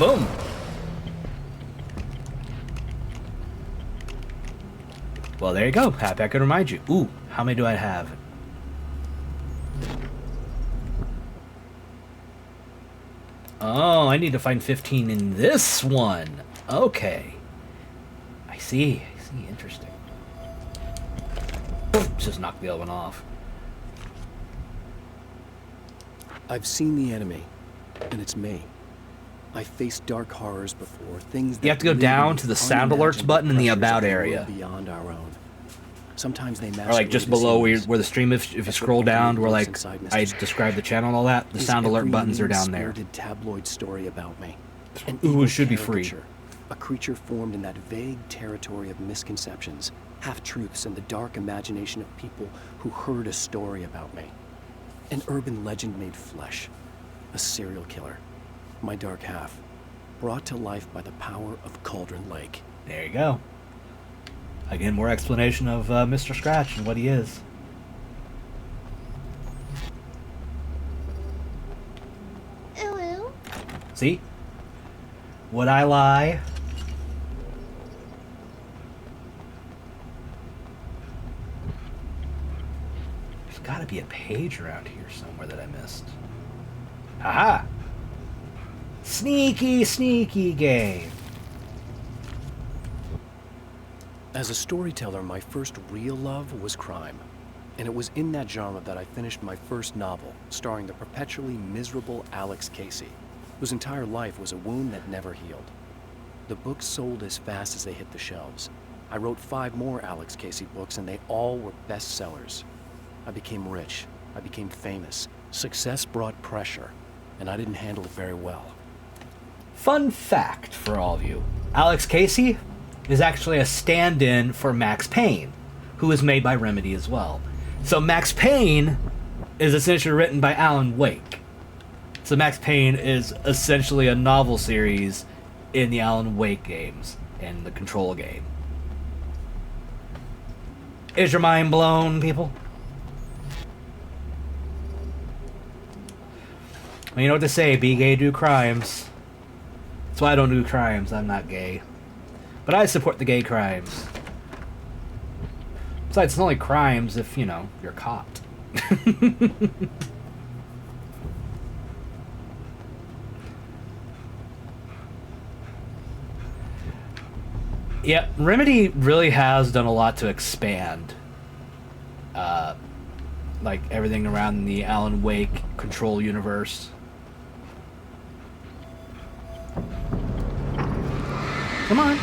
Boom. Well, there you go. Happy I could remind you. Ooh, how many do I have? Oh, I need to find 15 in this one. Okay. I see. Interesting. Just knock the other one off. I've seen the enemy, and it's me. I faced dark horrors before, things that You have to go down to the sound alerts button in the about area. Beyond our own. Sometimes they Or like just below where the stream, if you scroll down, where like I describe the channel and all that, the sound alert buttons are down there. Tabloid story about me. Ooh, it should be free. A creature formed in that vague territory of misconceptions, half-truths, and the dark imagination of people who heard a story about me. An urban legend made flesh. A serial killer. My dark half. Brought to life by the power of Cauldron Lake. There you go. Again, more explanation of Mr. Scratch and what he is. Ooh. See? Would I lie? There's gotta be a page around here somewhere that I missed. Haha! Sneaky, sneaky game. As a storyteller, my first real love was crime. And it was in that genre that I finished my first novel, starring the perpetually miserable Alex Casey, whose entire life was a wound that never healed. The books sold as fast as they hit the shelves. I wrote 5 more Alex Casey books, and they all were bestsellers. I became rich. I became famous. Success brought pressure, and I didn't handle it very well. Fun fact for all of you. Alex Casey is actually a stand-in for Max Payne, who is made by Remedy as well. So Max Payne is essentially written by Alan Wake. So Max Payne is essentially a novel series in the Alan Wake games and the Control game. Is your mind blown, people? Well, you know what to say, be gay, do crimes. That's why I don't do crimes, I'm not gay. But I support the gay crimes. Besides, it's only crimes if, you know, you're caught. Yeah, Remedy really has done a lot to expand, like, everything around the Alan Wake Control universe. Come on.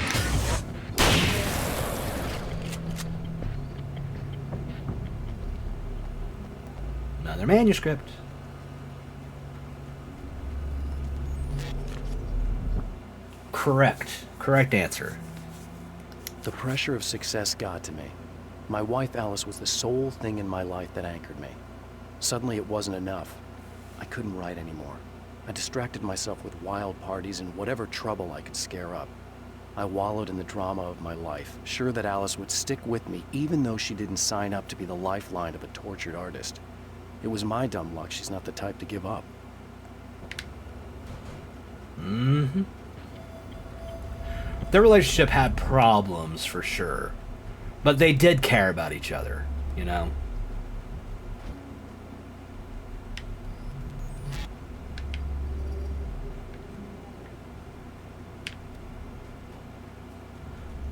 Another manuscript. Correct. Correct answer. The pressure of success got to me. My wife Alice was the sole thing in my life that anchored me. Suddenly it wasn't enough. I couldn't write anymore. I distracted myself with wild parties and whatever trouble I could scare up. I wallowed in the drama of my life, sure that Alice would stick with me even though she didn't sign up to be the lifeline of a tortured artist. It was my dumb luck she's not the type to give up. Mm-hmm. Their relationship had problems, for sure. But they did care about each other, you know?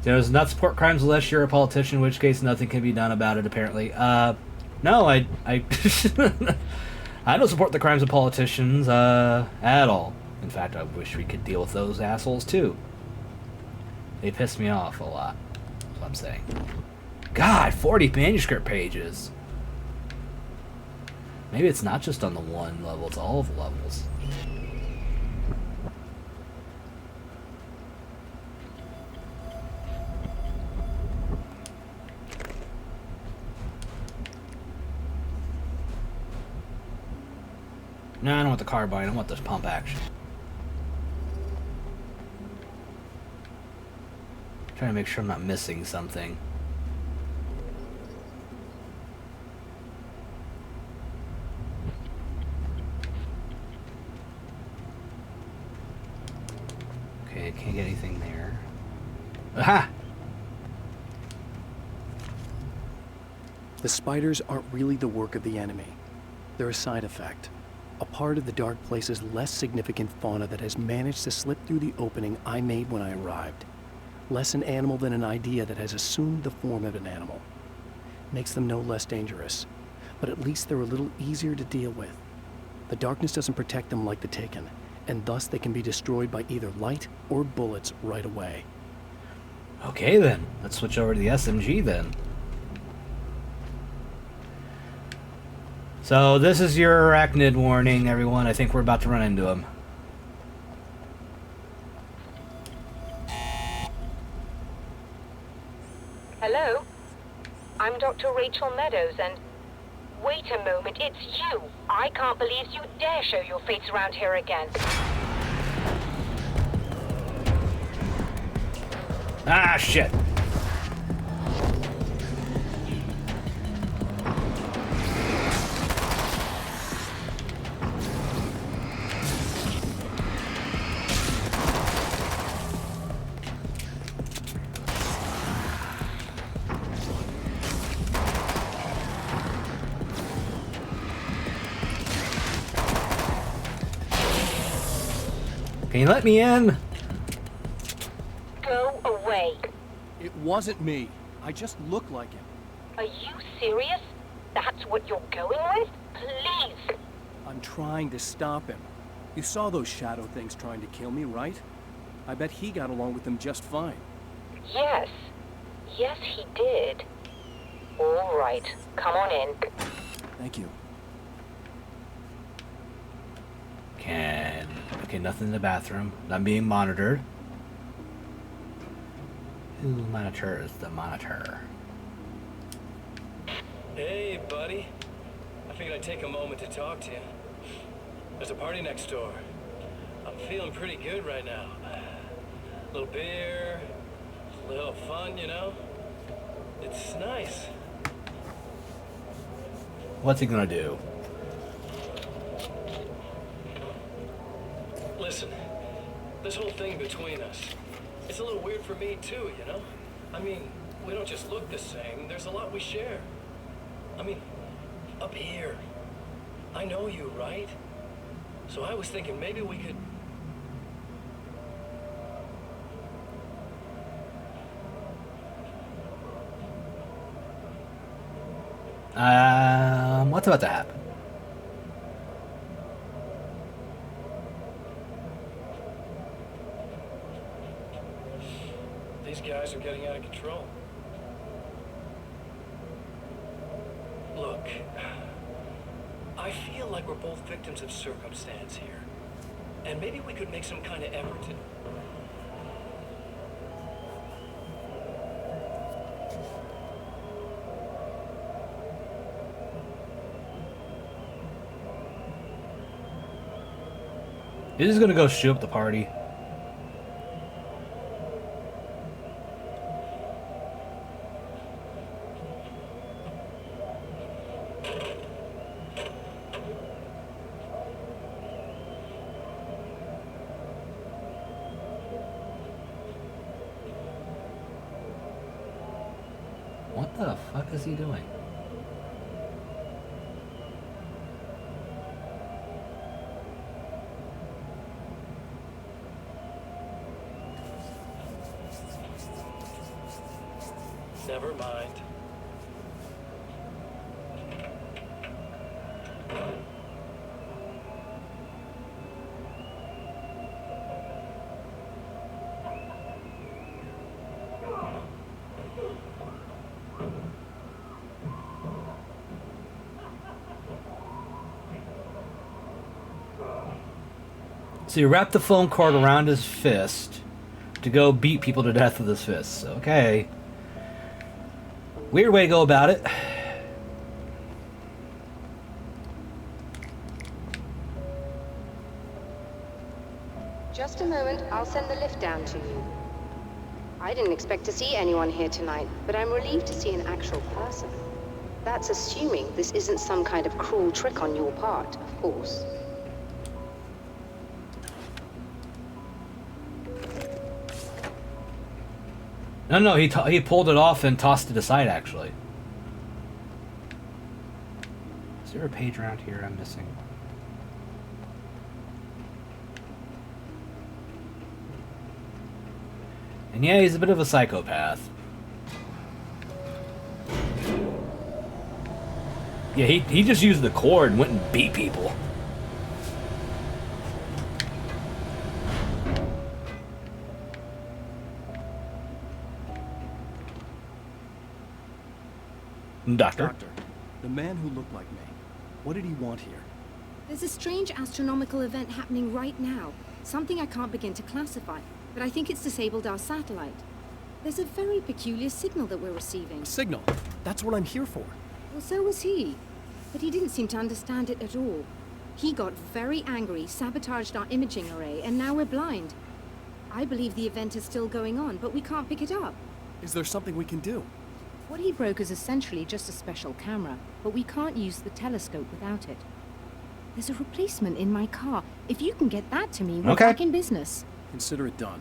Does not support crimes unless you're a politician, in which case nothing can be done about it, apparently. No, I I don't support the crimes of politicians, at all. In fact, I wish we could deal with those assholes, too. They piss me off a lot, that's what I'm saying. God, 40 manuscript pages. Maybe it's not just on the one level, it's all of the levels. No, I don't want the carbine, I want this pump action. Trying to make sure I'm not missing something. Can't get anything there. Aha! The spiders aren't really the work of the enemy. They're a side effect. A part of the dark place's less significant fauna that has managed to slip through the opening I made when I arrived. Less an animal than an idea that has assumed the form of an animal. Makes them no less dangerous, but at least they're a little easier to deal with. The darkness doesn't protect them like the Taken, and thus they can be destroyed by either light or bullets right away. Okay then, let's switch over to the SMG then. So this is your arachnid warning, everyone. I think we're about to run into him. Hello? I'm Dr. Rachel Meadows, and... Wait a moment, it's you! I can't believe you dare show your face around here again. Ah, shit! Can you let me in? Go away. It wasn't me. I just look like him. Are you serious? That's what you're going with? Please! I'm trying to stop him. You saw those shadow things trying to kill me, right? I bet he got along with them just fine. Yes. Yes, he did. All right. Come on in. Thank you. Okay, nothing in the bathroom. Not being monitored. Who monitors the monitor? Hey, buddy. I figured I'd take a moment to talk to you. There's a party next door. I'm feeling pretty good right now. A little beer, a little fun, you know? It's nice. What's he gonna do? Listen, this whole thing between us, it's a little weird for me too, you know? I mean, we don't just look the same, there's a lot we share. I mean, up here, I know you, right? So I was thinking maybe we could... What's about to happen? These guys are getting out of control. Look, I feel like we're both victims of circumstance here. And maybe we could make some kind of effort to... He's just gonna go shoot up the party. What the fuck is he doing? Never mind. So you wrap the phone cord around his fist to go beat people to death with his fists. Okay. Weird way to go about it. Just a moment, I'll send the lift down to you. I didn't expect to see anyone here tonight, but I'm relieved to see an actual person. That's assuming this isn't some kind of cruel trick on your part, of course. No, he pulled it off and tossed it aside, actually. Is there a page around here I'm missing? And yeah, he's a bit of a psychopath. Yeah, he just used the cord and went and beat people. Doctor, the man who looked like me, what did he want here? There's a strange astronomical event happening right now. Something I can't begin to classify, but I think it's disabled our satellite. There's a very peculiar signal that we're receiving. A signal? That's what I'm here for. Well, so was he. But he didn't seem to understand it at all. He got very angry, sabotaged our imaging array, and now we're blind. I believe the event is still going on, but we can't pick it up. Is there something we can do? What he broke is essentially just a special camera, but we can't use the telescope without it. There's a replacement in my car. If you can get that to me, we're back in business. Consider it done.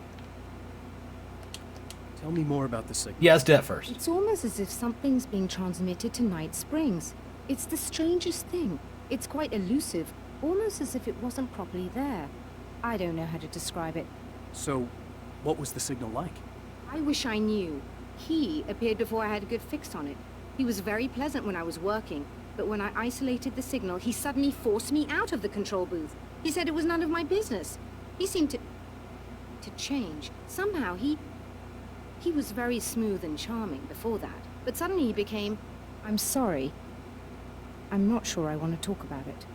Tell me more about the signal. yeah, let's do that first. It's almost as if something's being transmitted to Night Springs. It's the strangest thing. It's quite elusive, almost as if it wasn't properly there. I don't know how to describe it. So, what was the signal like? I wish I knew. He appeared before I had a good fix on it. He was very pleasant when I was working, but when I isolated the signal, he suddenly forced me out of the control booth. He said it was none of my business. He seemed to change. Somehow he was very smooth and charming before that, but suddenly he became... I'm sorry. I'm not sure I want to talk about it.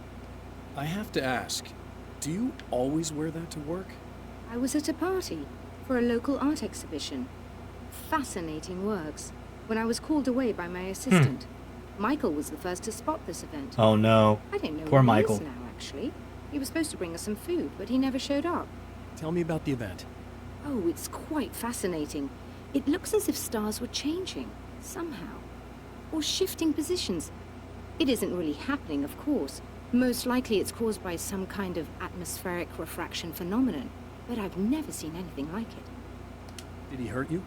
I have to ask, do you always wear that to work? I was at a party for a local art exhibition. Fascinating works. When I was called away by my assistant, Michael was the first to spot this event. Oh no. I don't know Poor where Michael. he is now, actually. He was supposed to bring us some food, but he never showed up. Tell me about the event. Oh, it's quite fascinating. It looks as if stars were changing, somehow. Or shifting positions. It isn't really happening, of course. Most likely it's caused by some kind of atmospheric refraction phenomenon. But I've never seen anything like it. Did he hurt you?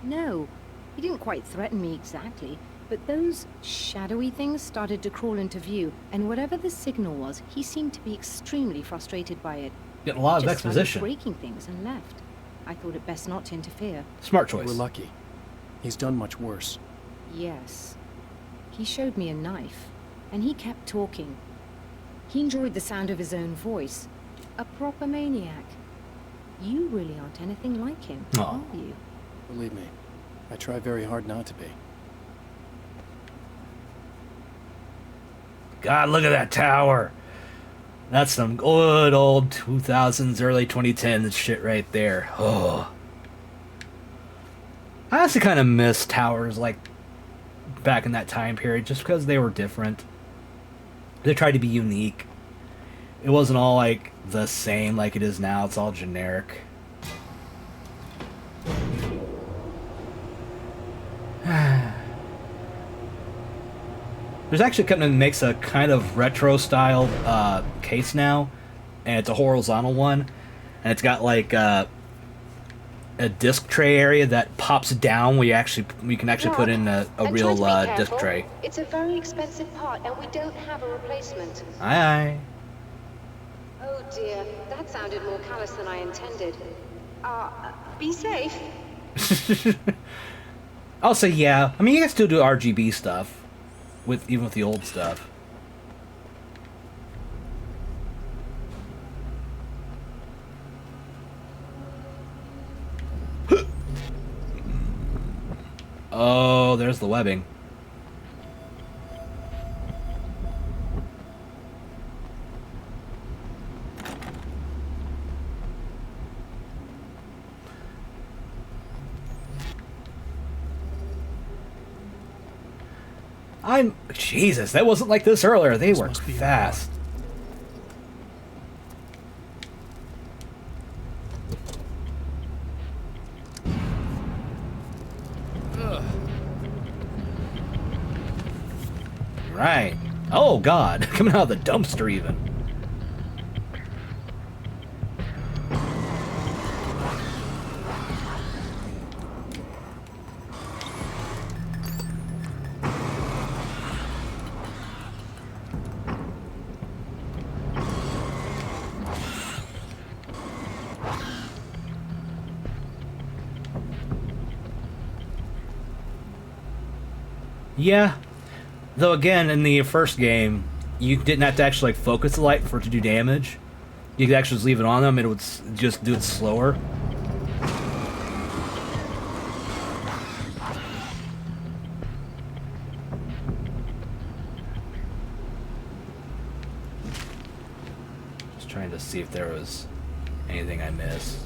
No, he didn't quite threaten me exactly, but those shadowy things started to crawl into view, and whatever the signal was, he seemed to be extremely frustrated by it. Getting a lot of He just started exposition. breaking things and left. I thought it best not to interfere. Smart choice. We're lucky. He's done much worse. Yes. He showed me a knife, and he kept talking. He enjoyed the sound of his own voice. A proper maniac. You really aren't anything like him, are you? Believe me, I try very hard not to be. God, look at that tower. That's some good old 2000s, early 2010s shit right there. Oh. I also kind of miss towers like back in that time period just because they were different. They tried to be unique. It wasn't all like the same like it is now. It's all generic. There's actually a company that makes a kind of retro style case now, and it's a horizontal one, and it's got like a disc tray area that pops down where you can actually put in a real disc tray. It's a very expensive part, and we don't have a replacement. Aye. Oh dear, that sounded more callous than I intended. Be safe. I'll say yeah. I mean, you can still do RGB stuff, even with the old stuff. Oh, there's the webbing. Jesus, that wasn't like this earlier. They worked fast. Right. Oh God, coming out of the dumpster even. Yeah. Though again, in the first game, you didn't have to actually like focus the light for it to do damage. You could actually just leave it on them and it would just do it slower. Just trying to see if there was anything I missed.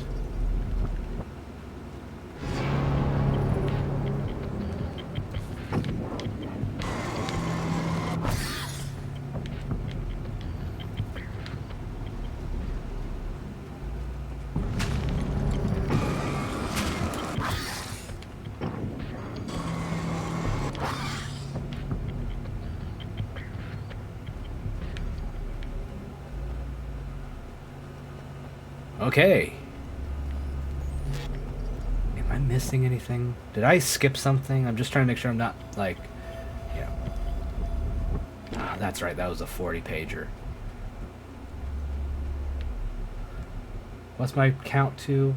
Okay. Am I missing anything? Did I skip something? I'm just trying to make sure I'm not, like, you know. Ah, that's right, that was a 40-pager. What's my count to?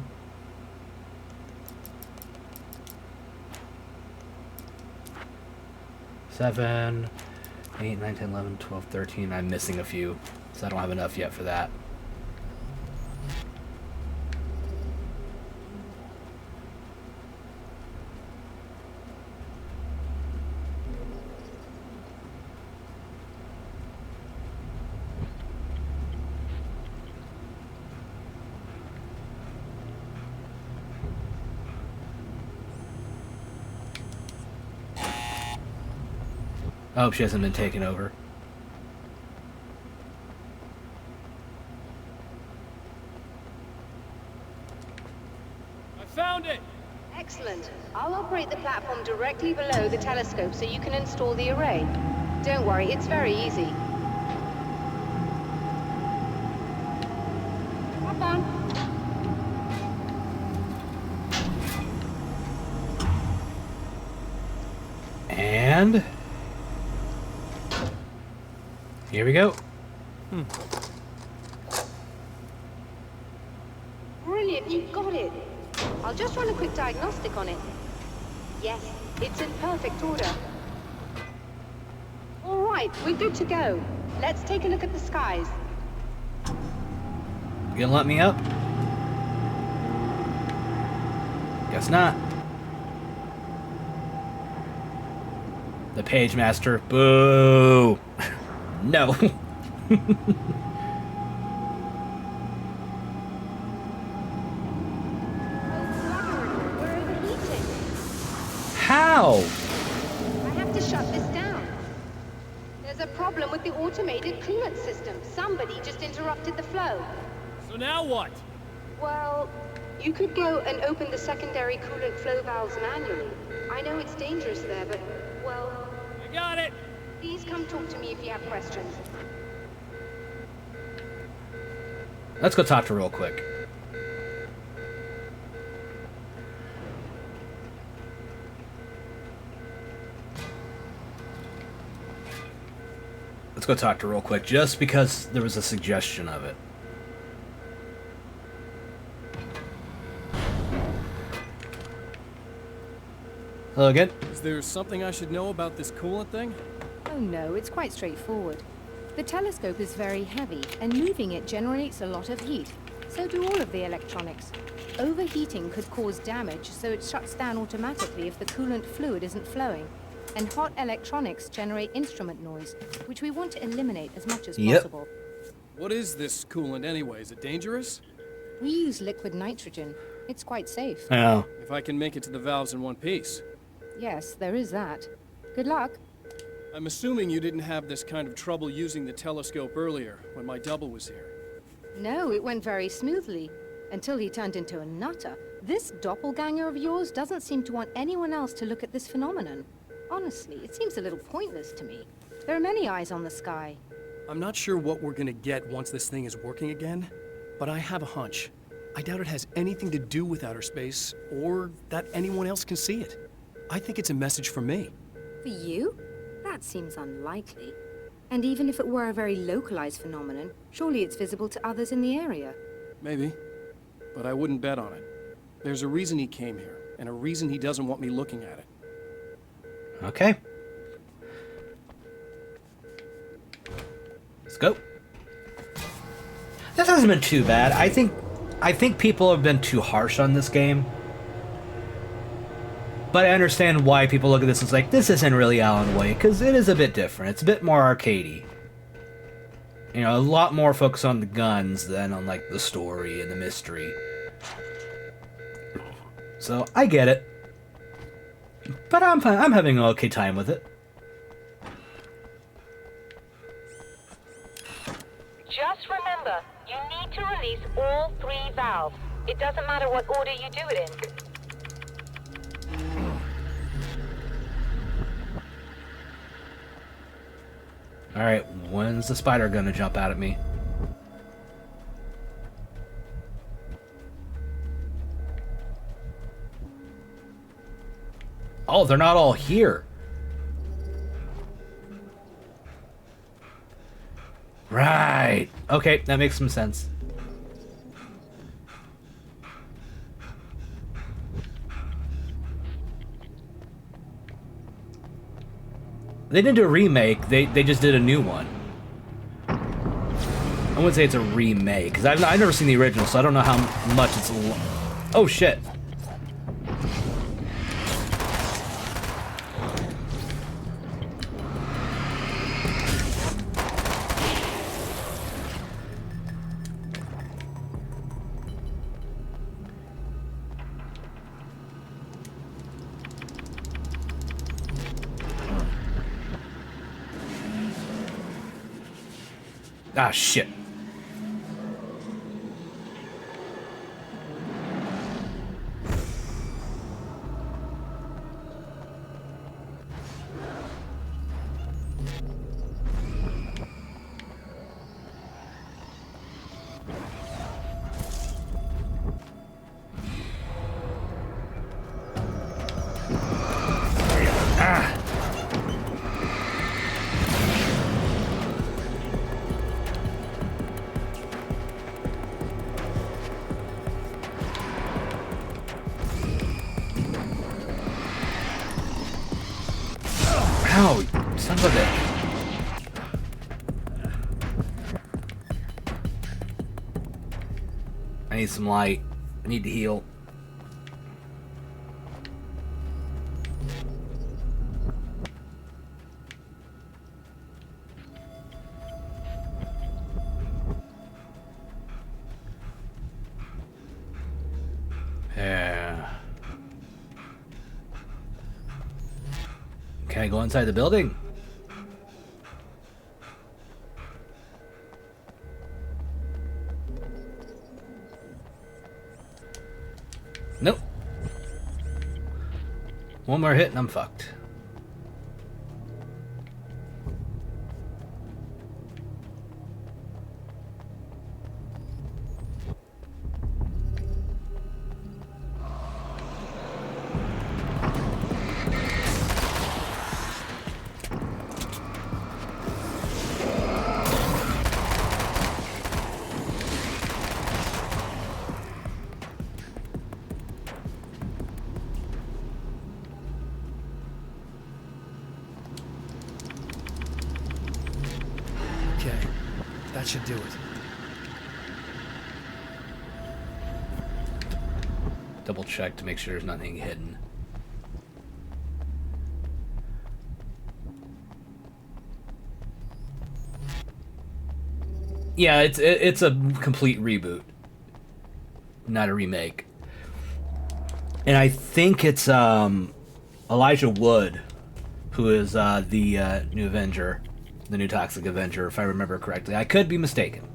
Seven, 8, 9, 10, 11, 12, 13. I'm missing a few, so I don't have enough yet for that. I hope she hasn't been taken over. I found it! Excellent. I'll operate the platform directly below the telescope so you can install the array. Don't worry, it's very easy. Hop on. And here we go. Brilliant, you got it. I'll just run a quick diagnostic on it. Yes, it's in perfect order. All right, we're good to go. Let's take a look at the skies. You gonna let me up? Guess not. The Page Master. Boo! No. We're overheating. How? I have to shut this down. There's a problem with the automated coolant system. Somebody just interrupted the flow. So now what? Well, you could go and open the secondary coolant flow valves manually. I know it's dangerous there, but, well... I got it! Please come talk to me if you have questions. Let's go talk to her real quick. Let's go talk to her real quick, just because there was a suggestion of it. Hello again. Is there something I should know about this coolant thing? Oh no, it's quite straightforward. The telescope is very heavy, and moving it generates a lot of heat. So do all of the electronics. Overheating could cause damage, so it shuts down automatically if the coolant fluid isn't flowing. And hot electronics generate instrument noise, which we want to eliminate as much as possible. What is this coolant anyway? Is it dangerous? We use liquid nitrogen. It's quite safe. Oh. If I can make it to the valves in one piece. Yes, there is that. Good luck. I'm assuming you didn't have this kind of trouble using the telescope earlier, when my double was here. No, it went very smoothly. Until he turned into a nutter. This doppelganger of yours doesn't seem to want anyone else to look at this phenomenon. Honestly, it seems a little pointless to me. There are many eyes on the sky. I'm not sure what we're gonna get once this thing is working again, but I have a hunch. I doubt it has anything to do with outer space, or that anyone else can see it. I think it's a message for me. For you? That seems unlikely. And even if it were a very localized phenomenon, surely it's visible to others in the area. Maybe. But I wouldn't bet on it. There's a reason he came here, and a reason he doesn't want me looking at it. Okay. go. This hasn't been too bad. I think people have been too harsh on this game. But I understand why people look at this and it's like, this isn't really Alan Wake, because it is a bit different. It's a bit more arcadey. You know, a lot more focus on the guns than on, like, the story and the mystery. So, I get it. But I'm having an okay time with it. Just remember, you need to release all 3 valves. It doesn't matter what order you do it in. Alright, when's the spider gonna jump out at me? Oh, they're not all here. Right. Okay, that makes some sense. They didn't do a remake, they just did a new one. I wouldn't say it's a remake, because I've never seen the original, so I don't know how much it's... Oh, shit. Ah, shit. Ow, son of a bitch. I need some light. I need to heal. Yeah. Can I go inside the building? Nope. One more hit and I'm fucked. Okay, that should do it. Double check to make sure there's nothing hidden. Yeah, it's a complete reboot, not a remake. And I think it's Elijah Wood, who is the new Avenger, the new Toxic Avenger, if I remember correctly. I could be mistaken.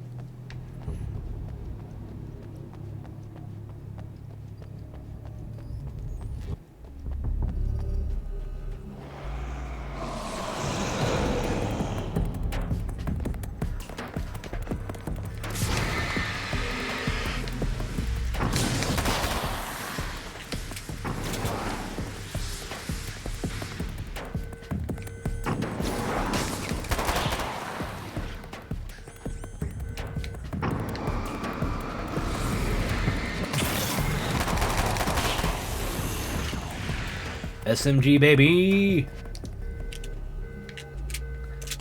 SMG, baby!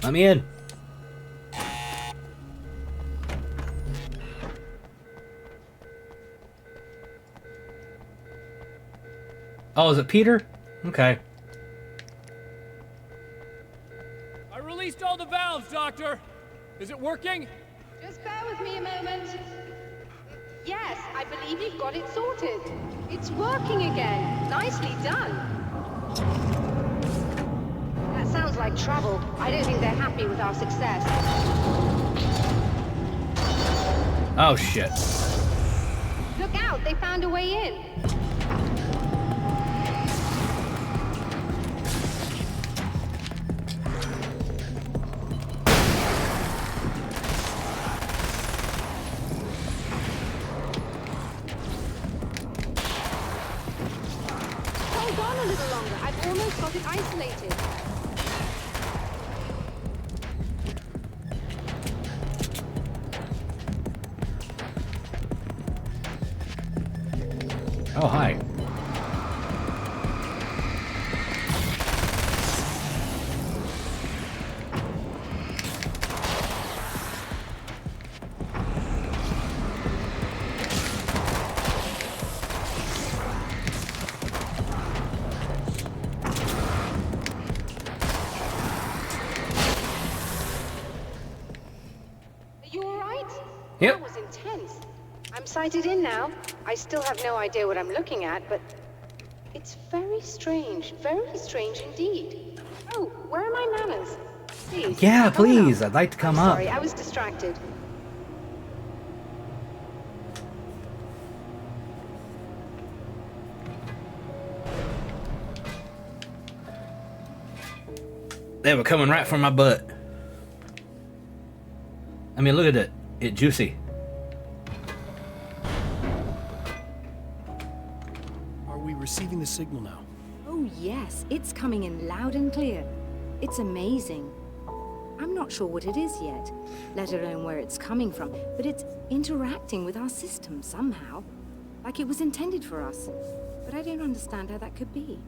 Let me in. Oh, is it Peter? Okay. I released all the valves, Doctor. Is it working? Just bear with me a moment. Yes, I believe you've got it sorted. It's working again. Nicely done. That sounds like trouble. I don't think they're happy with our success. Oh, shit. Look out, they found a way in. Hold on a little longer. I've almost got it isolated. Oh, hi. Are you all right? Yep. That was intense. I'm sighted in now. I still have no idea what I'm looking at, but it's very strange indeed. Oh, where are my manners? Please. Yeah, come on please. up. I'd like to come I'm up. sorry, I was distracted. They were coming right from my butt. I mean, look at it. It's juicy. Are we receiving the signal now? Oh, yes, it's coming in loud and clear. It's amazing. I'm not sure what it is yet, let alone where it's coming from, but it's interacting with our system somehow, like it was intended for us. But I don't understand how that could be.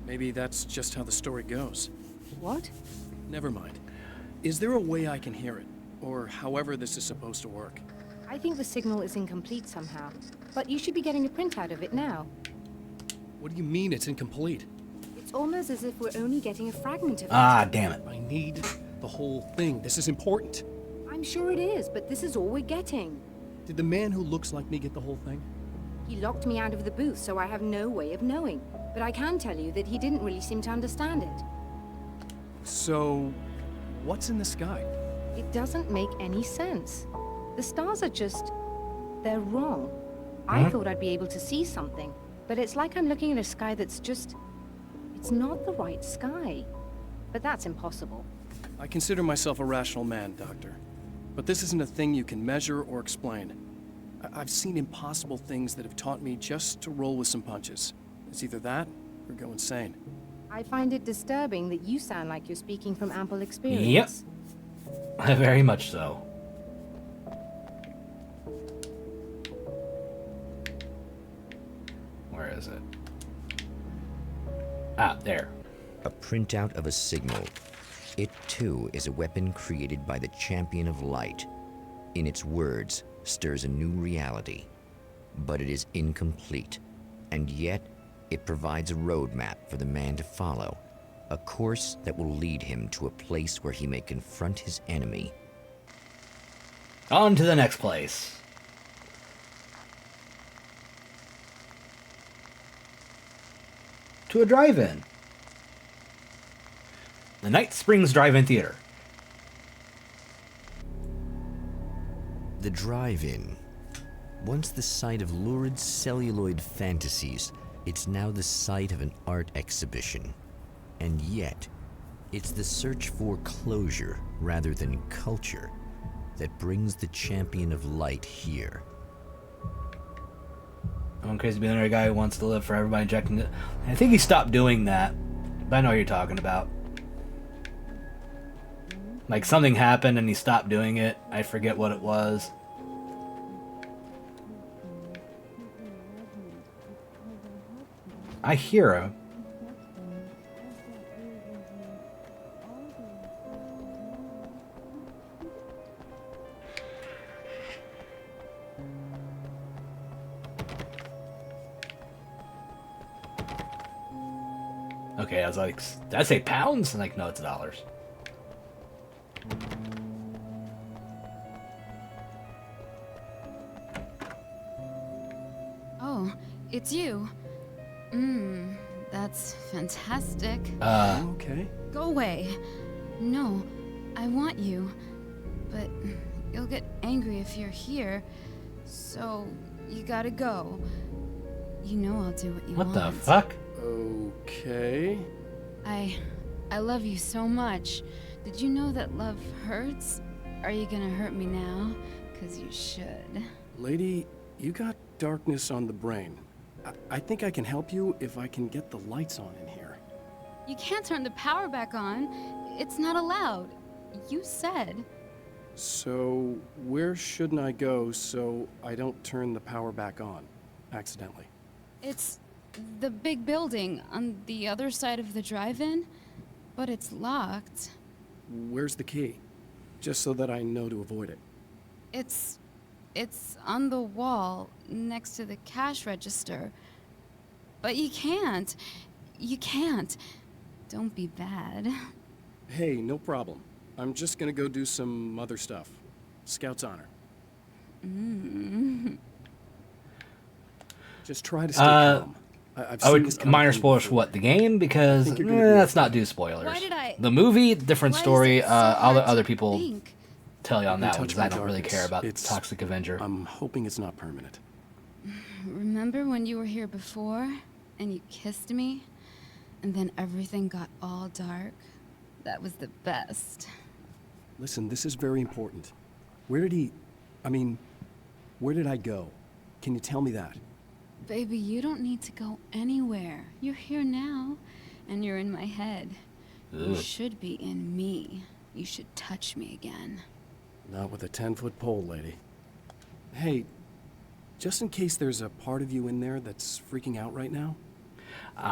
Maybe that's just how the story goes. What? Never mind. Is there a way I can hear it? Or however this is supposed to work? I think the signal is incomplete somehow, but you should be getting a printout of it now. What do you mean it's incomplete? It's almost as if we're only getting a fragment of it. Ah, damn it. I need the whole thing. This is important. I'm sure it is, but this is all we're getting. Did the man who looks like me get the whole thing? He locked me out of the booth, so I have no way of knowing. But I can tell you that he didn't really seem to understand it. So, what's in the sky? It doesn't make any sense. The stars are just... they're wrong. I thought I'd be able to see something, but it's like I'm looking at a sky that's just... it's not the right sky. But that's impossible. I consider myself a rational man, Doctor. But this isn't a thing you can measure or explain. I've seen impossible things that have taught me just to roll with some punches. It's either that or go insane. I find it disturbing that you sound like you're speaking from ample experience. Yep. Very much so. Where is it? Ah, there. A printout of a signal. It too is a weapon created by the Champion of Light. In its words, stirs a new reality. But it is incomplete, and yet it provides a roadmap for the man to follow. A course that will lead him to a place where he may confront his enemy. On to the next place. To a drive-in. The Night Springs Drive-In Theater. The drive-in. Once the site of lurid celluloid fantasies, it's now the site of an art exhibition. And yet, it's the search for closure rather than culture that brings the Champion of Light here. I'm crazy being a guy who wants to live forever by injecting it. I think he stopped doing that, but I know what you're talking about. Like something happened and he stopped doing it. I forget what it was. I hear him. okay. I was like, did I say pounds? And like, no, it's dollars. Oh, it's you. That's fantastic. Okay. Go away. No, I want you. But you'll get angry if you're here. So, you gotta go. You know I'll do what you want. What the fuck? Okay. I love you so much. Did you know that love hurts? Are you gonna hurt me now? 'Cause you should. Lady, you got darkness on the brain. I think I can help you if I can get the lights on in here. You can't turn the power back on. It's not allowed. You said. So, where shouldn't I go so I don't turn the power back on accidentally? It's the big building on the other side of the drive-in, but it's locked. Where's the key? Just so that I know to avoid it. It's on the wall next to the cash register. But you can't. You can't. Don't be bad. Hey, no problem. I'm just gonna go do some other stuff. Scout's honor. Just try to stay calm. I've I seen would this kind of minor thing spoilers for before. what the game because think you're gonna be let's okay. not do spoilers. Why did I- The movie, different Why is story. it so I'll let hard other to people think? tell you on I've that been one touched because I by don't really darkness. care about It's- Toxic Avenger. I'm hoping it's not permanent. Remember when you were here before and you kissed me? And then everything got all dark? That was the best. Listen, this is very important. Where did I go? Can you tell me that? Baby, you don't need to go anywhere. You're here now, and you're in my head. You Ugh. should be in me. You should touch me again. Not with a 10-foot pole, lady. Hey, just in case there's a part of you in there that's freaking out right now,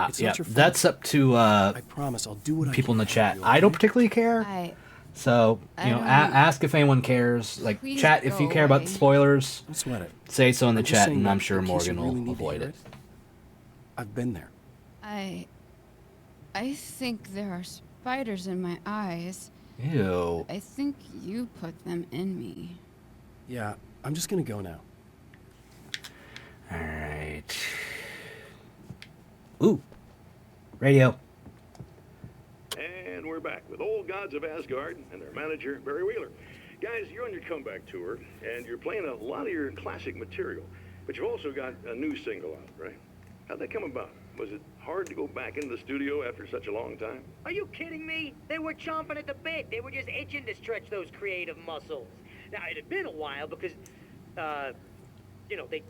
it's Yeah, not your fault. that's up to I promise I'll do what people in I the can chat. for you, I don't okay? particularly care. So, I you know, don't- ask if anyone cares. Like, Please chat, if go you care about the away. spoilers, Don't sweat it. say so in the I'm just chat, saying and I'm that sure in case Morgan you will really need to avoid hear it. I've been there. I think there are spiders in my eyes. Ew. I think you put them in me. Yeah, I'm just gonna go now. Alright. Ooh. Radio. And we're back with Old Gods of Asgard and their manager, Barry Wheeler. Guys, you're on your comeback tour, and you're playing a lot of your classic material, but you've also got a new single out, right? How'd that come about? Was it hard to go back into the studio after such a long time? Are you kidding me? They were chomping at the bit. They were just itching to stretch those creative muscles. Now, it had been a while because, you know, they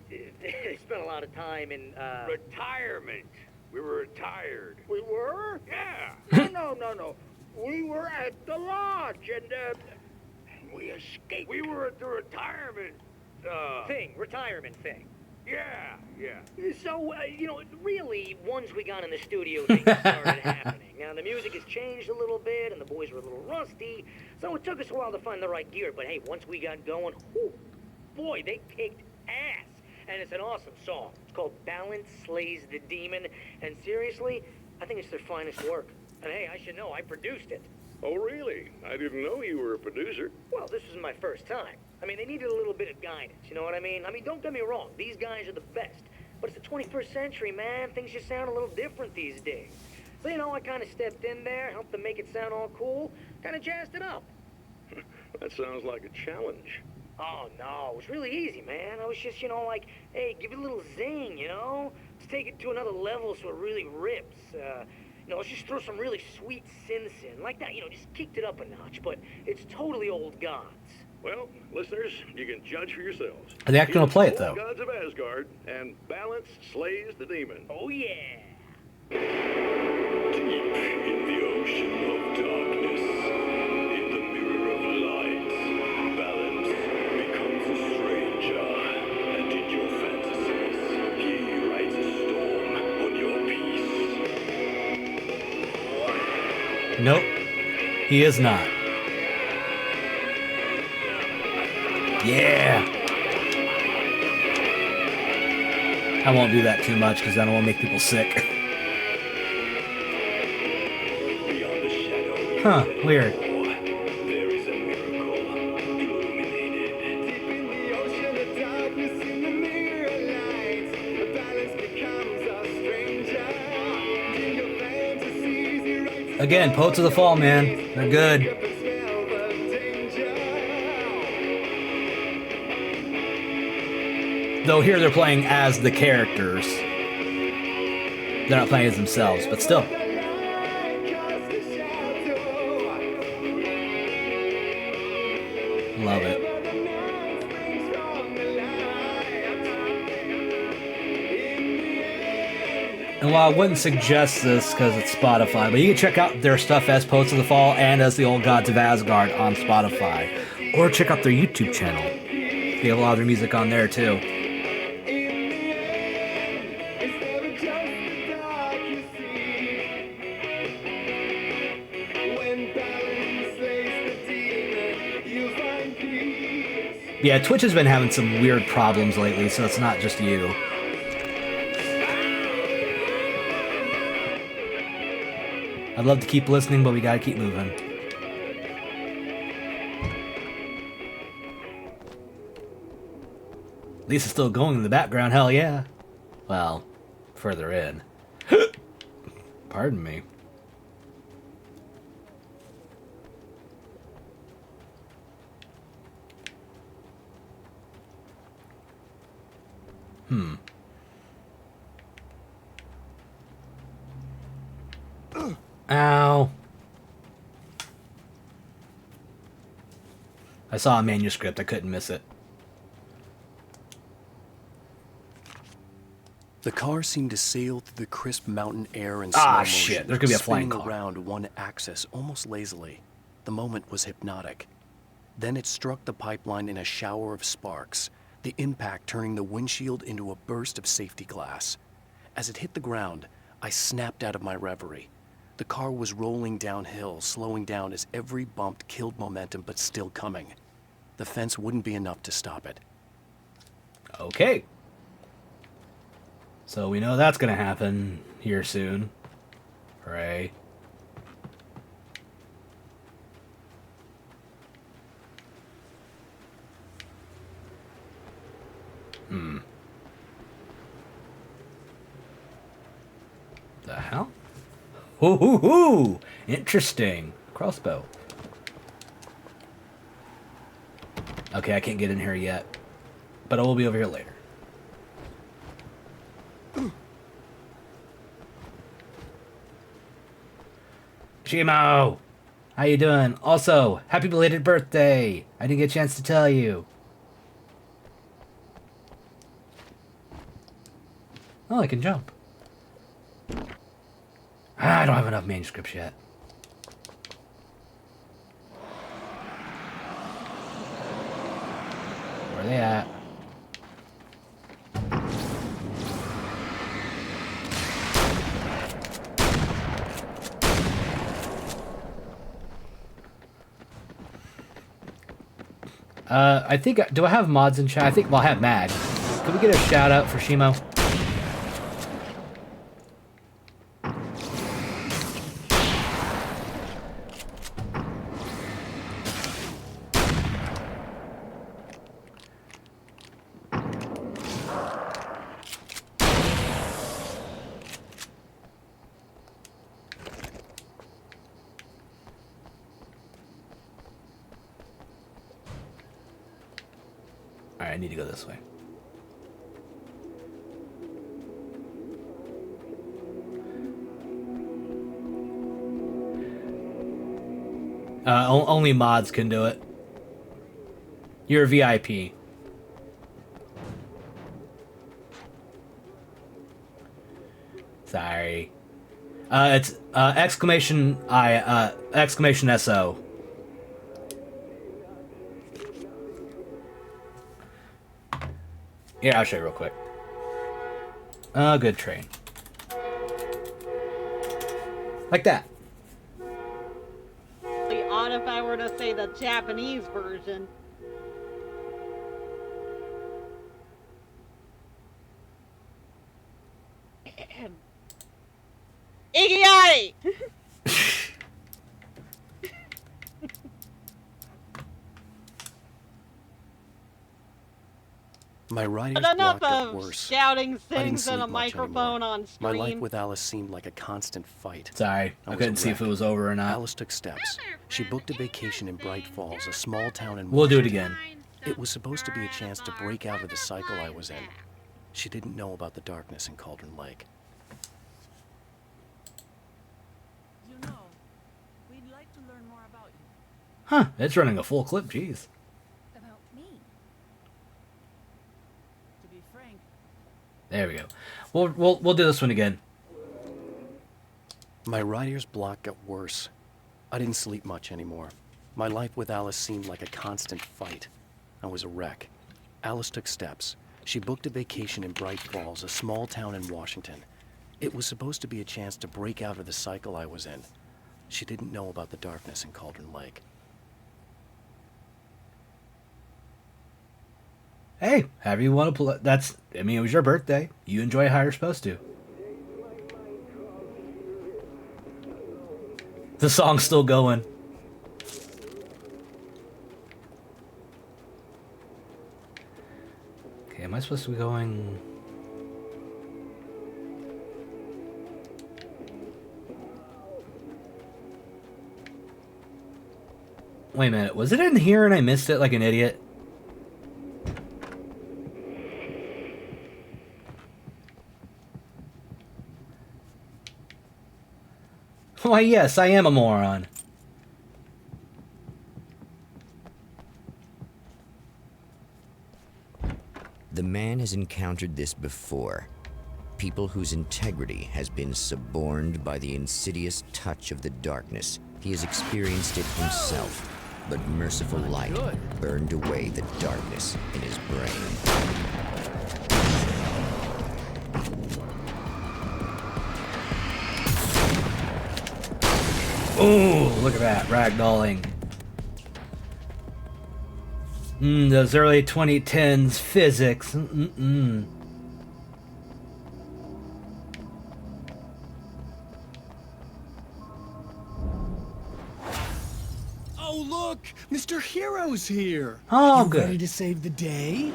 spent a lot of time in, Retirement. We were retired. We were? Yeah. No. We were at the lodge and we escaped. We were at the retirement. retirement thing. Yeah. So, you know, really, once we got in the studio, things started happening. Now, the music has changed a little bit, and the boys were a little rusty, so it took us a while to find the right gear. But hey, once we got going, whew, boy, they kicked ass. And it's an awesome song. It's called Balance Slays the Demon, and seriously, I think it's their finest work. And hey, I should know, I produced it. Oh, really? I didn't know you were a producer. Well, this was my first time. I mean, they needed a little bit of guidance, you know what I mean? I mean, don't get me wrong, these guys are the best. But it's the 21st century, man. Things just sound a little different these days. So, you know, I kind of stepped in there, helped them make it sound all cool, kind of jazzed it up. That sounds like a challenge. Oh, no, it was really easy, man. I was just, you know, like, hey, give it a little zing, you know? Let's take it to another level so it really rips. You know, let's just throw some really sweet synths in. Like that, you know, just kicked it up a notch, but it's totally old gods. Well, listeners, you can judge for yourselves. Are they actually gonna play it, Old though? Gods of Asgard and Balance Slays the Demon. Oh, yeah. Deep in the ocean of darkness, in the mirror of light, Balance becomes a stranger, and in your fantasies, he rides a storm on your peace. Nope. He is not. Yeah. I won't do that too much because I don't want to make people sick. Huh, weird. There is a miracle illuminated. Deep in the ocean of darkness, in the mirror light, the balance becomes a stranger. In your fantasies, you write Again, Poets of the Fall, man. They're good. up and smell the danger. Though here they're playing as the characters. They're not playing as themselves, but still. Love it. And while I wouldn't suggest this because it's Spotify, but you can check out their stuff as Poets of the Fall and as the Old Gods of Asgard on Spotify. Or check out their YouTube channel. They have a lot of their music on there too. Yeah, Twitch has been having some weird problems lately, so it's not just you. I'd love to keep listening, but we gotta keep moving. At least it's still going in the background, hell yeah. Well, further in. Pardon me. Ow. I saw a manuscript, I couldn't miss it. The car seemed to sail through the crisp mountain air in slow motion, shit, there's gonna be a flying spinning car. around one axis almost lazily. The moment was hypnotic. Then it struck the pipeline in a shower of sparks, the impact turning the windshield into a burst of safety glass. As it hit the ground, I snapped out of my reverie. The car was rolling downhill, slowing down as every bump killed momentum, but still coming. The fence wouldn't be enough to stop it. Okay. So we know that's gonna happen here soon. Hooray. The hell? Hoo hoo hoo! Interesting. Crossbow. Okay, I can't get in here yet. But I will be over here later. Shimo! How you doing? Also, happy belated birthday! I didn't get a chance to tell you. Oh, I can jump. I don't have enough manuscripts yet. Where are they at? I think, do I have mods in chat? I think, well, I have Mag. Can we get a shout out for Shimo? Alright, I need to go this way. Only mods can do it. You're a VIP. Sorry. It's exclamation SO. Here, I'll show you real quick. Good train. Like that. Be odd if I were to say the Japanese version. Iggy! My writer's But enough block got of worse. shouting I didn't things in sleep a much microphone anymore. on My life screen. with Alice seemed like a constant fight. Sorry, I was couldn't a see if it wreck. was over or not. Alice took steps. She booked a vacation in Bright Falls, a small town in We'll do it Washington. again. It was supposed to be a chance to break out of the cycle I was in. She didn't know about the darkness in Cauldron Lake. You know, we'd like to learn more about you. Huh, it's running a full clip, jeez. About me? To be frank, There we go. We'll do this one again. My writer's block got worse. I didn't sleep much anymore. My life with Alice seemed like a constant fight. I was a wreck. Alice took steps. She booked a vacation in Bright Falls, a small town in Washington. It was supposed to be a chance to break out of the cycle I was in. She didn't know about the darkness in Cauldron Lake. Hey, however you want to play. I mean, it was your birthday. You enjoy how you're supposed to. The song's still going. Okay, am I supposed to be going... Wait a minute, was it in here and I missed it like an idiot? Why, yes, I am a moron. The man has encountered this before. People whose integrity has been suborned by the insidious touch of the darkness. He has experienced it himself, but merciful light burned away the darkness in his brain. Oh, look at that, ragdolling. Those early 2010s physics. Oh, look! Mr. Hero's here! Oh, you good. ready to save the day?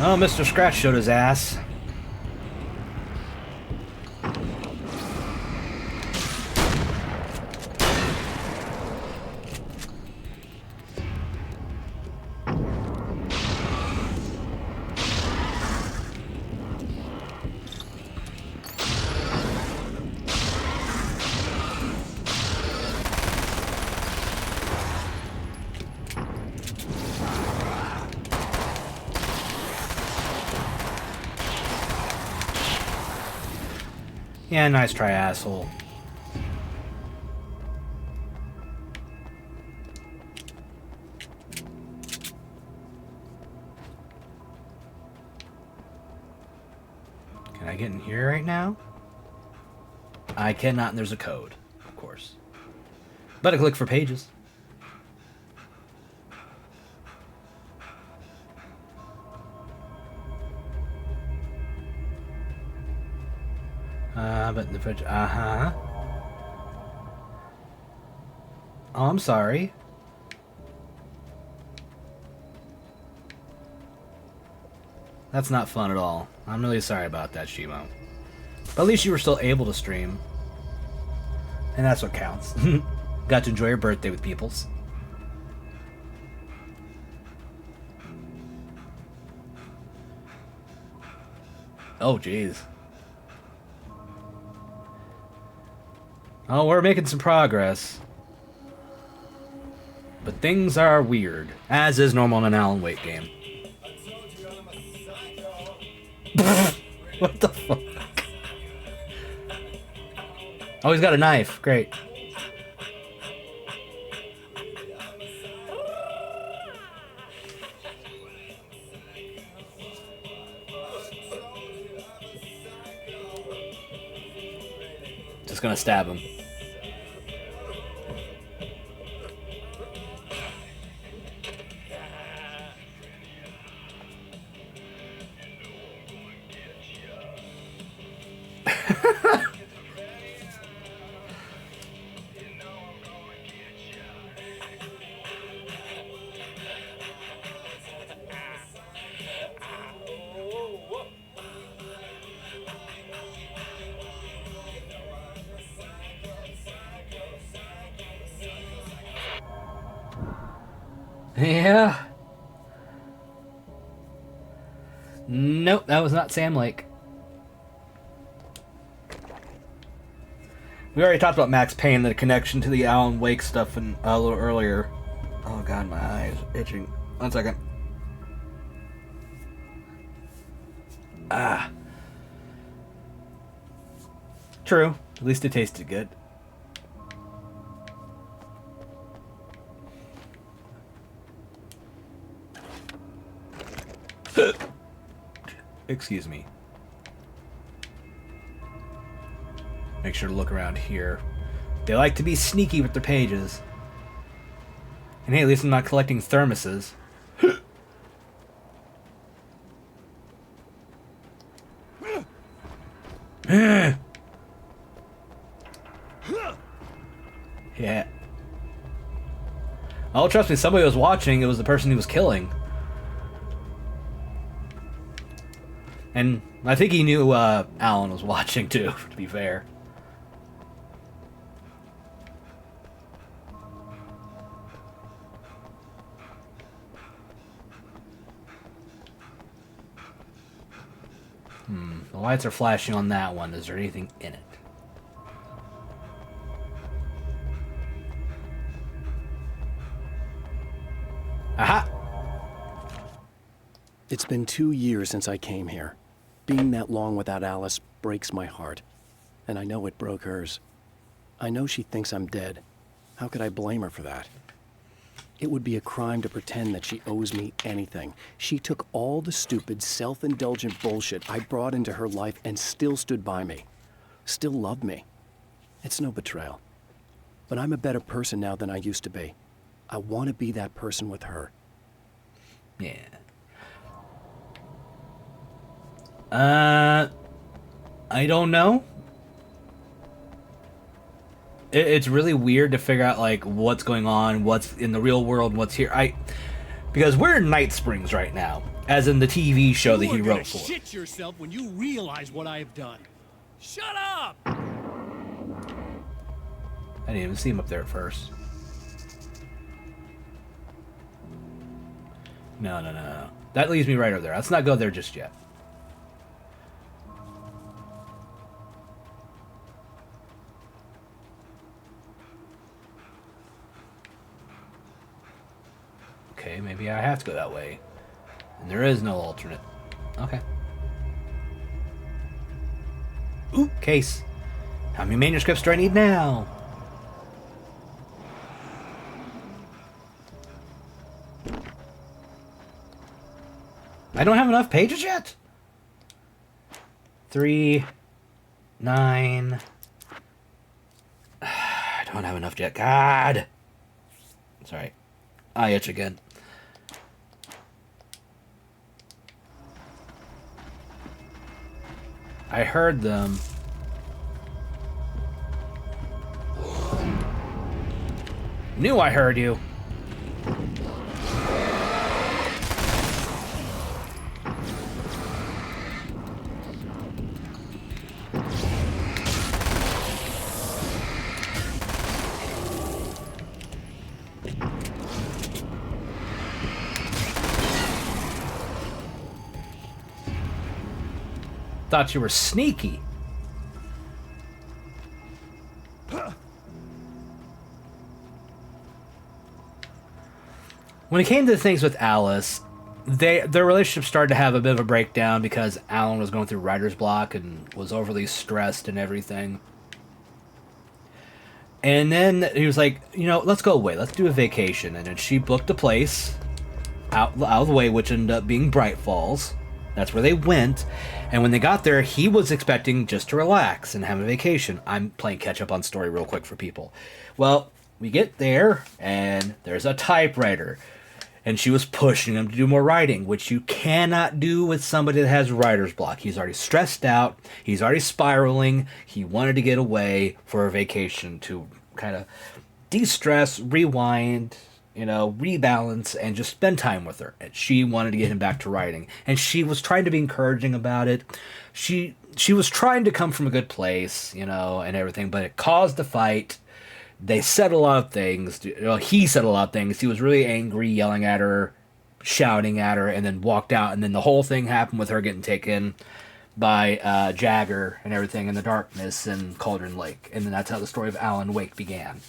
Oh, Mr. Scratch showed his ass. Yeah, nice try, asshole. Can I get in here right now? I cannot, and there's a code, of course. But I click for pages. But in the fridge, oh, I'm sorry. That's not fun at all. I'm really sorry about that, Shimo. But at least you were still able to stream. And that's what counts. Got to enjoy your birthday with peoples. Oh, jeez. Oh, we're making some progress. But things are weird, as is normal in an Alan Wake game. What the fuck? Oh, he's got a knife. Great. Just gonna stab him. Yeah. Nope, that was not Sam Lake. We already talked about Max Payne, the connection to the Alan Wake stuff a little earlier. Oh god, my eyes are itching. 1 second. Ah. True. At least it tasted good. Excuse me. Make sure to look around here. They like to be sneaky with their pages. And hey, at least I'm not collecting thermoses. Yeah. Oh, trust me, somebody was watching. It was the person he was killing. And I think he knew Alan was watching too, to be fair. The lights are flashing on that one. Is there anything in it? Aha! It's been 2 years since I came here. Being that long without Alice breaks my heart. And I know it broke hers. I know she thinks I'm dead. How could I blame her for that? It would be a crime to pretend that she owes me anything. She took all the stupid, self-indulgent bullshit I brought into her life and still stood by me. Still loved me. It's no betrayal. But I'm a better person now than I used to be. I want to be that person with her. Yeah. I don't know. It's really weird to figure out like what's going on, what's in the real world, what's here. Because we're in Night Springs right now, as in the TV show that he wrote for. Shit yourself when you realize what I have done. Shut up! I didn't even see him up there at first. No. That leaves me right over there. Let's not go there just yet. Okay, maybe I have to go that way. And there is no alternate. Okay. Ooh, case. How many manuscripts do I need now? I don't have enough pages yet? 3, 9. I don't have enough yet. God! Sorry. I itch again. I heard them. Knew I heard you. Thought you were sneaky. When it came to things with Alice, their relationship started to have a bit of a breakdown because Alan was going through writer's block and was overly stressed and everything. And then he was like, you know, let's go away. Let's do a vacation. And then she booked a place out of the way, which ended up being Bright Falls. That's where they went. And when they got there, he was expecting just to relax and have a vacation. I'm playing catch up on story real quick for people. Well, we get there, and there's a typewriter. And she was pushing him to do more writing, which you cannot do with somebody that has writer's block. He's already stressed out. He's already spiraling. He wanted to get away for a vacation to kind of de-stress, rewind, you know, rebalance, and just spend time with her. And she wanted to get him back to writing. And she was trying to be encouraging about it. She was trying to come from a good place, you know, and everything, but it caused a fight they said a lot of things. Well, he said a lot of things. He was really angry, yelling at her, shouting at her, and then walked out. And then the whole thing happened with her getting taken by Jagger and everything in the darkness in Cauldron Lake. And then that's how the story of Alan Wake began.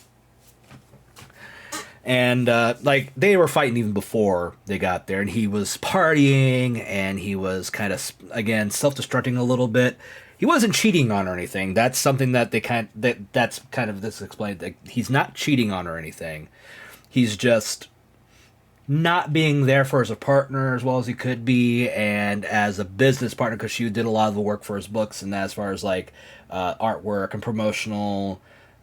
And, like, they were fighting even before they got there, and he was partying, and he was kind of, again, self-destructing a little bit. He wasn't cheating on her or anything. That's something that that's kind of this explained. Like, he's not cheating on her or anything. He's just not being there for her as a partner as well as he could be, and as a business partner, because she did a lot of the work for his books, and as far as, like, artwork and promotional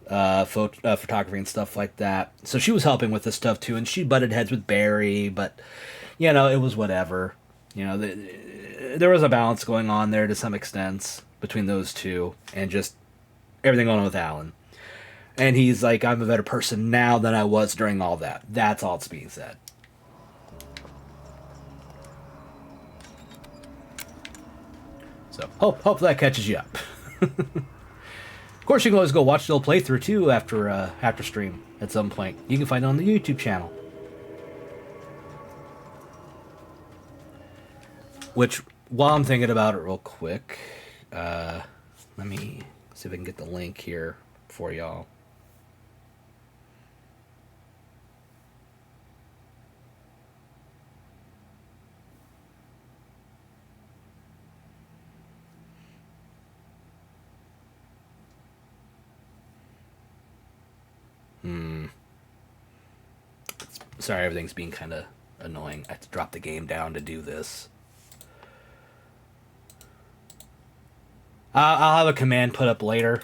photography and stuff like that. So she was helping with this stuff too, and she butted heads with Barry, but you know, it was whatever. You know, there was a balance going on there to some extent between those two, and just everything going on with Alan. And he's like, I'm a better person now than I was during all that. That's all that's being said. So hope that catches you up. Of course, you can always go watch the old playthrough too after stream at some point. You can find it on the YouTube channel. Which, while I'm thinking about it real quick, let me see if I can get the link here for y'all. Sorry, everything's being kind of annoying. I have to drop the game down to do this. I'll have a command put up later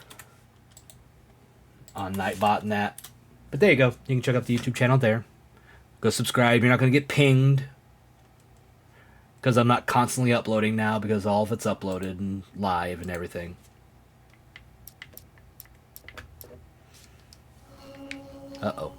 on Nightbot and that. But there you go. You can check out the YouTube channel there. Go subscribe. You're not going to get pinged, because I'm not constantly uploading now, because all of it's uploaded and live and everything. Uh-oh.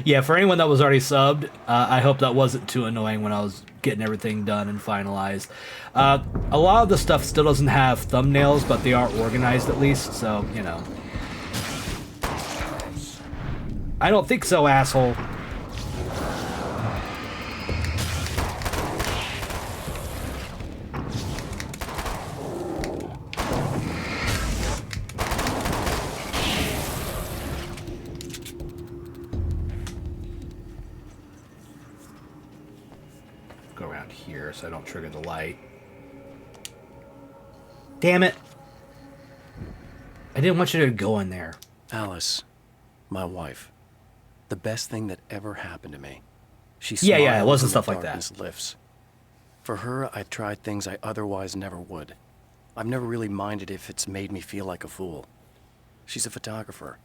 Yeah, for anyone that was already subbed, I hope that wasn't too annoying when I was getting everything done and finalized. A lot of the stuff still doesn't have thumbnails, but they are organized at least, so, you know. I don't think so, asshole. So I don't trigger the light. Damn it. I didn't want you to go in there. Alice, my wife. The best thing that ever happened to me. She yeah, it wasn't stuff like that. Lifts. For her, I've tried things I otherwise never would. I've never really minded if it's made me feel like a fool. She's a photographer,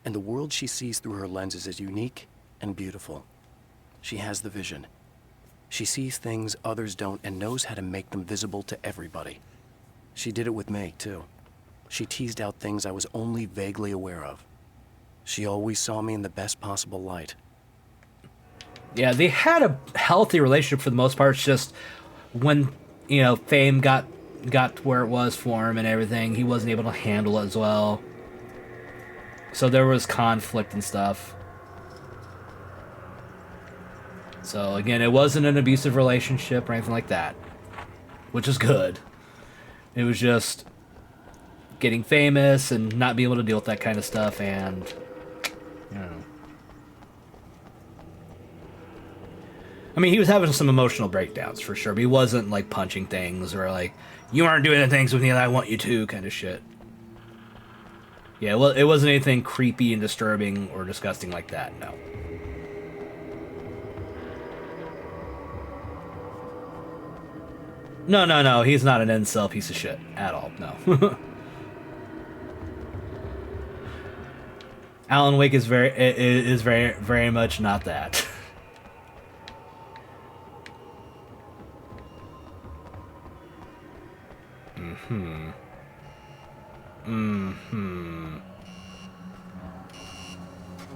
and the world she sees through her lenses is unique and beautiful. She has the vision. She sees things others don't and knows how to make them visible to everybody. She did it with me, too. She teased out things I was only vaguely aware of. She always saw me in the best possible light. Yeah, they had a healthy relationship for the most part. It's just when, you know, fame got to where it was for him and everything, he wasn't able to handle it as well. So there was conflict and stuff. So, again, it wasn't an abusive relationship or anything like that, which is good. It was just getting famous and not being able to deal with that kind of stuff, and, you know. I mean, he was having some emotional breakdowns, for sure, but he wasn't, like, punching things or, like, you aren't doing the things with me that I want you to kind of shit. Yeah, well, it wasn't anything creepy and disturbing or disgusting like that, no. No, he's not an incel piece of shit at all, no. Alan Wake is very much not that.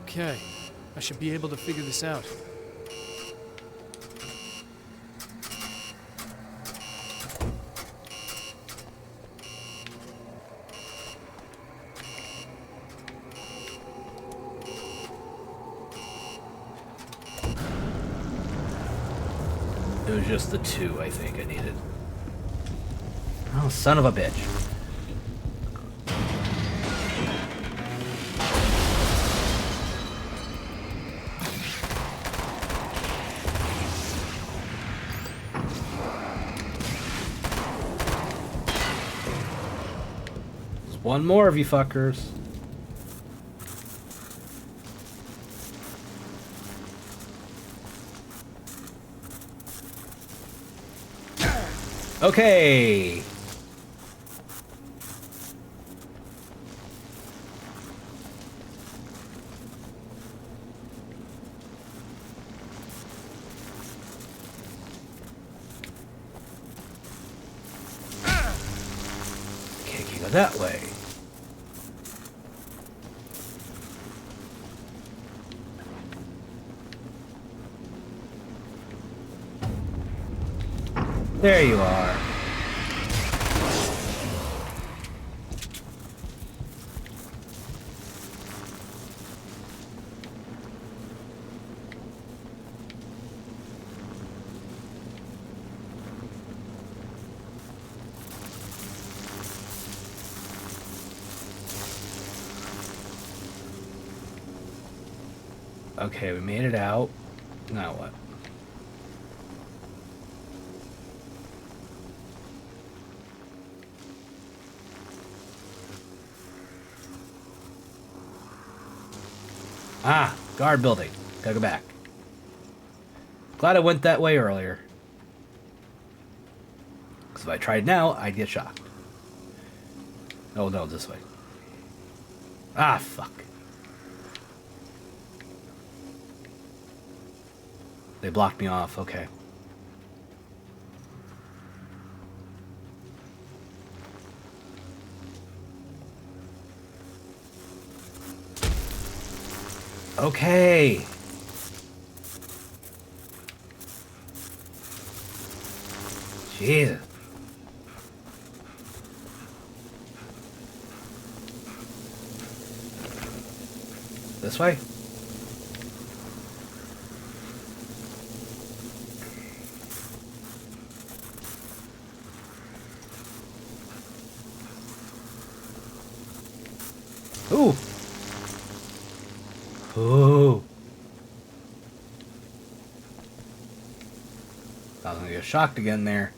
Okay, I should be able to figure this out. It was just the 2, I think, I needed. Oh, son of a bitch. There's one more of you fuckers. Okay. Can't go that way. There you are. Okay, we made it out. Now what? Ah, guard building. Gotta go back. Glad I went that way earlier. Because if I tried now, I'd get shocked. Oh no, this way. Ah, fuck. They blocked me off, okay. Okay. Jesus. This way? Ooh. Ooh. I was gonna get shocked again there.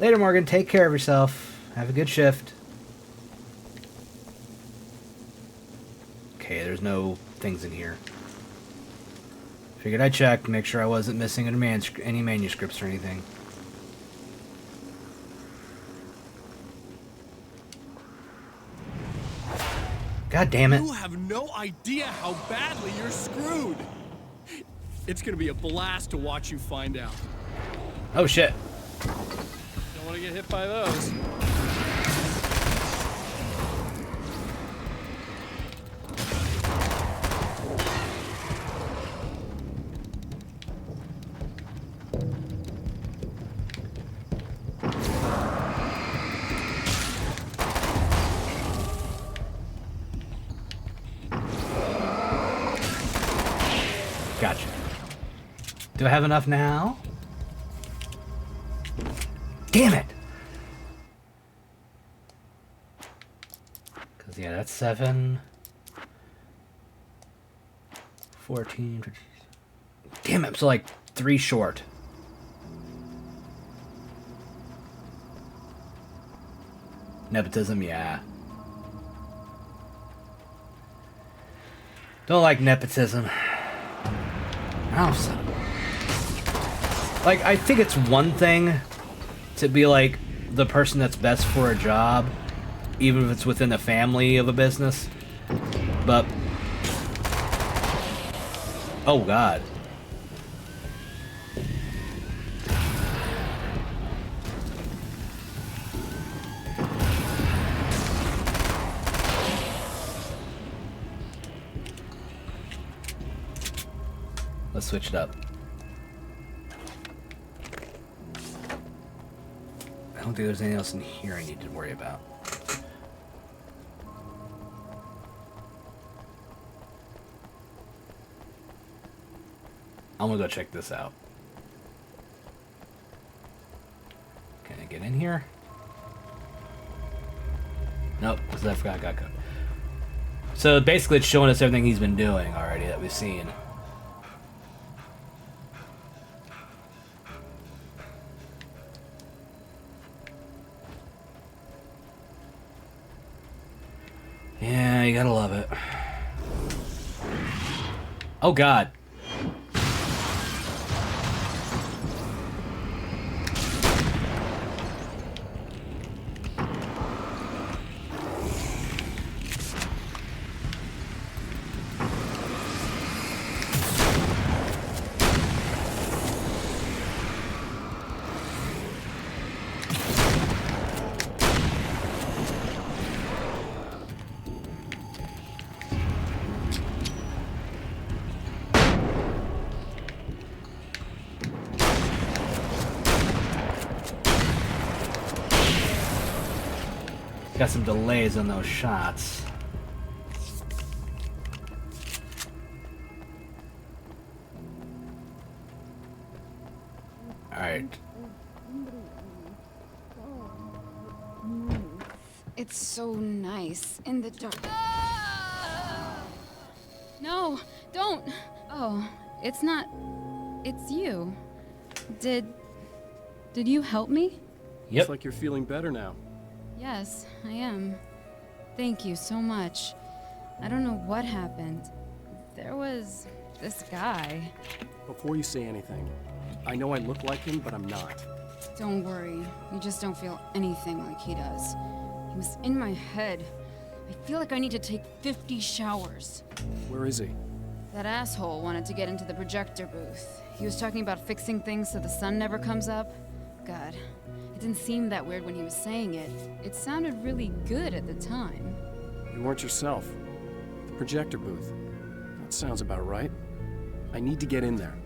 Later, Morgan. Take care of yourself. Have a good shift. Okay, there's no things in here. Figured I'd check, make sure I wasn't missing any manuscripts or anything. God damn it. You have no idea how badly you're screwed. It's gonna be a blast to watch you find out. Oh shit. Don't want to get hit by those. Gotcha. Do I have enough now? Damn it! Because, yeah, that's 7. 14. Damn it, I'm so like 3 short. Nepotism, yeah. Don't like nepotism. Oh, son. Like, I think it's one thing to be like the person that's best for a job, even if it's within the family of a business. But oh god. Let's switch it up. I don't think there's anything else in here I need to worry about. I'm gonna go check this out. Can I get in here? Nope, because I forgot I got code. So basically it's showing us everything he's been doing already that we've seen. Yeah, you gotta love it. Oh god. Got some delays on those shots. Alright. It's so nice in the dark. No, don't. Oh, it's not. It's you. Did you help me? Yep. Looks like you're feeling better now. Yes, I am. Thank you so much. I don't know what happened. There was this guy. Before you say anything, I know I look like him, but I'm not. Don't worry. You just don't feel anything like he does. He was in my head. I feel like I need to take 50 showers. Where is he? That asshole wanted to get into the projector booth. He was talking about fixing things so the sun never comes up. God, it didn't seem that weird when he was saying it. It sounded really good at the time. You weren't yourself. The projector booth. That sounds about right. I need to get in there.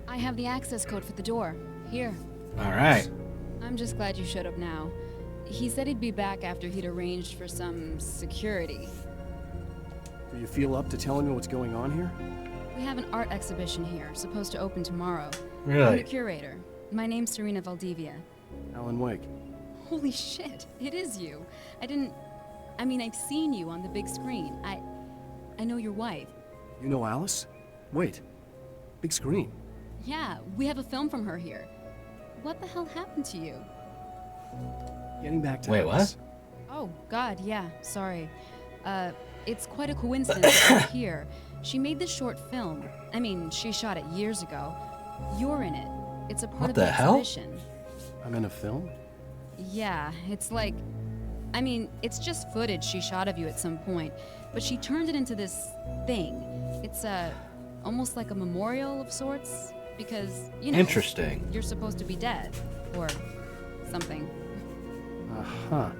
I have the access code for the door. Here. Alright. I'm just glad you showed up now. He said he'd be back after he'd arranged for some security. Do you feel up to telling me what's going on here? We have an art exhibition here, supposed to open tomorrow. Really? I'm the curator. My name's Serena Valdivia. Alan Wake. Holy shit, it is you. I mean, I've seen you on the big screen. I know your wife. You know Alice? Wait. Big screen. Yeah, we have a film from her here. What the hell happened to you? Getting back to Wait, Alice. what? Oh, God, yeah, sorry. It's quite a coincidence that you're here. She made this short film. I mean, she shot it years ago. You're in it. It's a part What of the the hell? exhibition. I'm in a film? Yeah, it's like... I mean, it's just footage she shot of you at some point, but she turned it into this thing. It's almost like a memorial of sorts, because, you know... Interesting. You're supposed to be dead, or something. Uh-huh.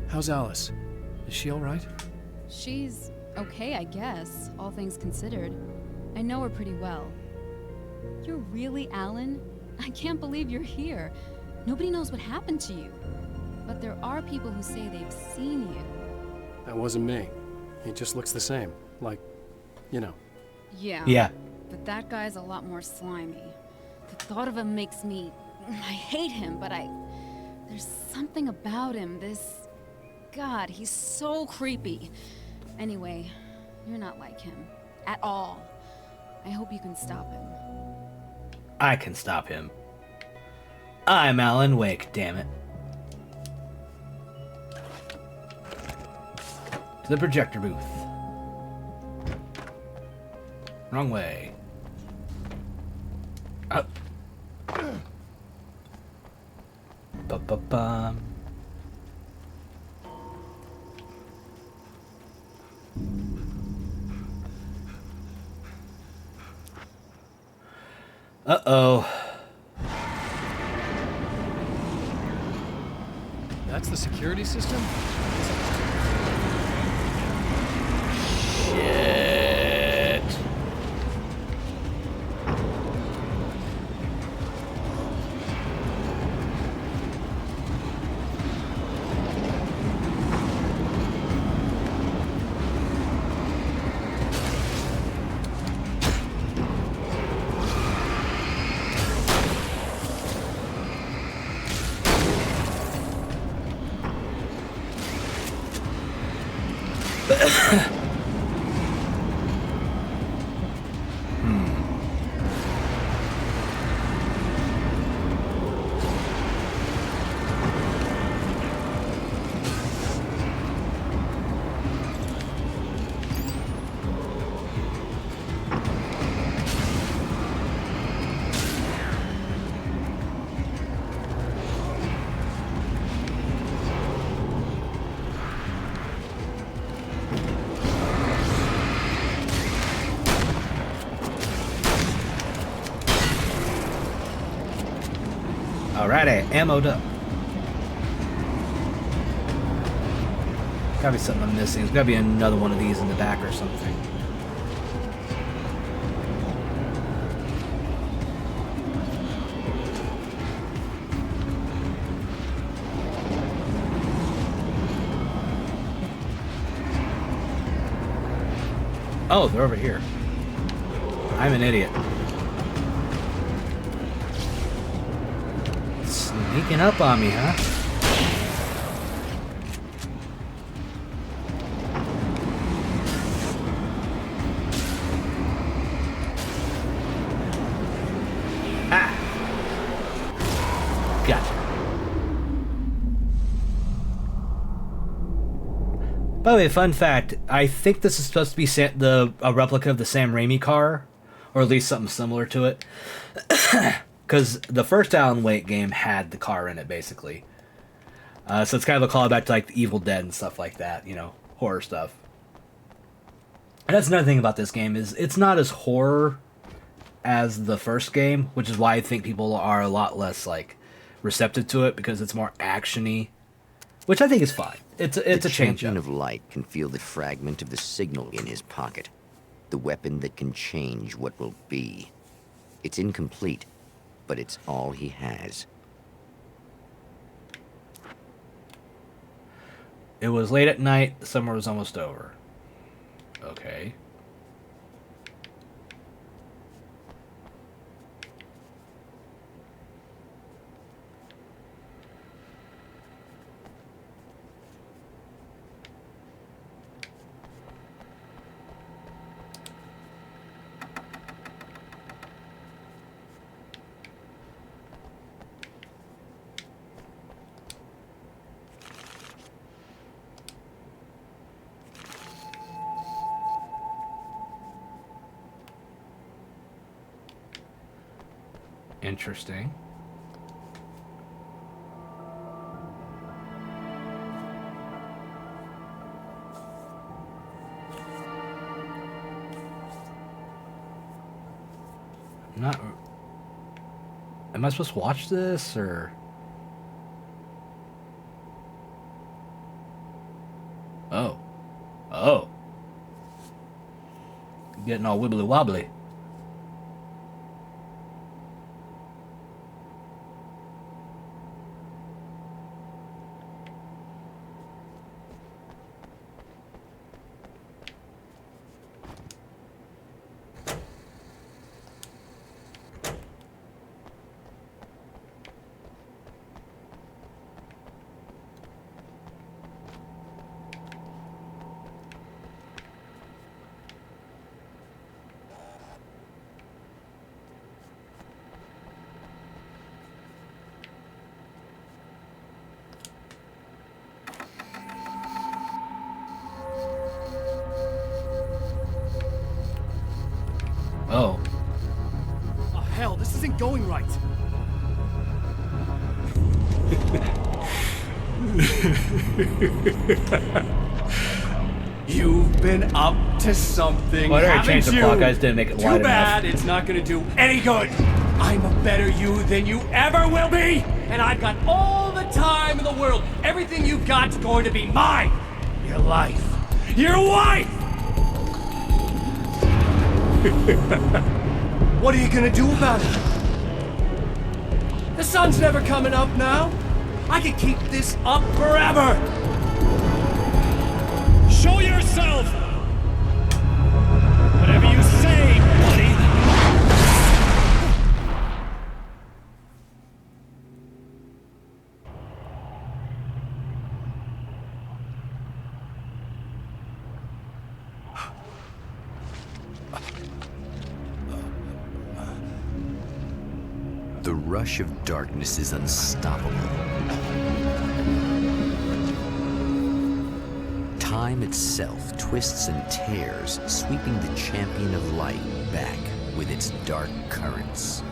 How's Alice? Is she all right? She's okay, I guess, all things considered. I know her pretty well. You're really Alan? I can't believe you're here. Nobody knows what happened to you. But there are people who say they've seen you. That wasn't me. He just looks the same. Like, you know. Yeah. Yeah. But that guy's a lot more slimy. The thought of him makes me... I hate him, but there's something about him, this... God, he's so creepy. Anyway, you're not like him. At all. I hope you can stop him. I can stop him. I'm Alan Wake, damn it. To the projector booth. Wrong way. Up. Ba-ba-bum. Uh-oh. That's the security system? Shit. Alrighty, ammoed up. Gotta be something I'm missing. There's gotta be another one of these in the back or something. Oh, they're over here. I'm an idiot. Sneaking up on me, huh? Ah! Gotcha. By the way, fun fact, I think this is supposed to be a replica of the Sam Raimi car, or at least something similar to it. Because the first Alan Wake game had the car in it, basically. So it's kind of a callback to like the Evil Dead and stuff like that, you know, horror stuff. And that's another thing about this game, is it's not as horror as the first game, which is why I think people are a lot less like receptive to it, because it's more action-y, which I think is fine. It's a change up. The champion of light can feel the fragment of the signal in his pocket, the weapon that can change what will be. It's incomplete, but it's all he has. It was late at night, the summer was almost over. Okay. Interesting. Not. Am I supposed to watch this, or? Oh. Oh. Getting all wibbly wobbly. Oh. Oh, hell, this isn't going right. You've been up to something, Well, I already haven't changed the you? clock, I just didn't make it Too wide bad, enough. it's not gonna do any good. I'm a better you than you ever will be, and I've got all the time in the world. Everything you've got's going to be mine. Your life. Your wife! What are you gonna do about it? The sun's never coming up now. I can keep this up forever. Show yourself! Whatever you say, buddy. The rush of darkness is unstoppable. Time itself twists and tears, sweeping the champion of light back with its dark currents.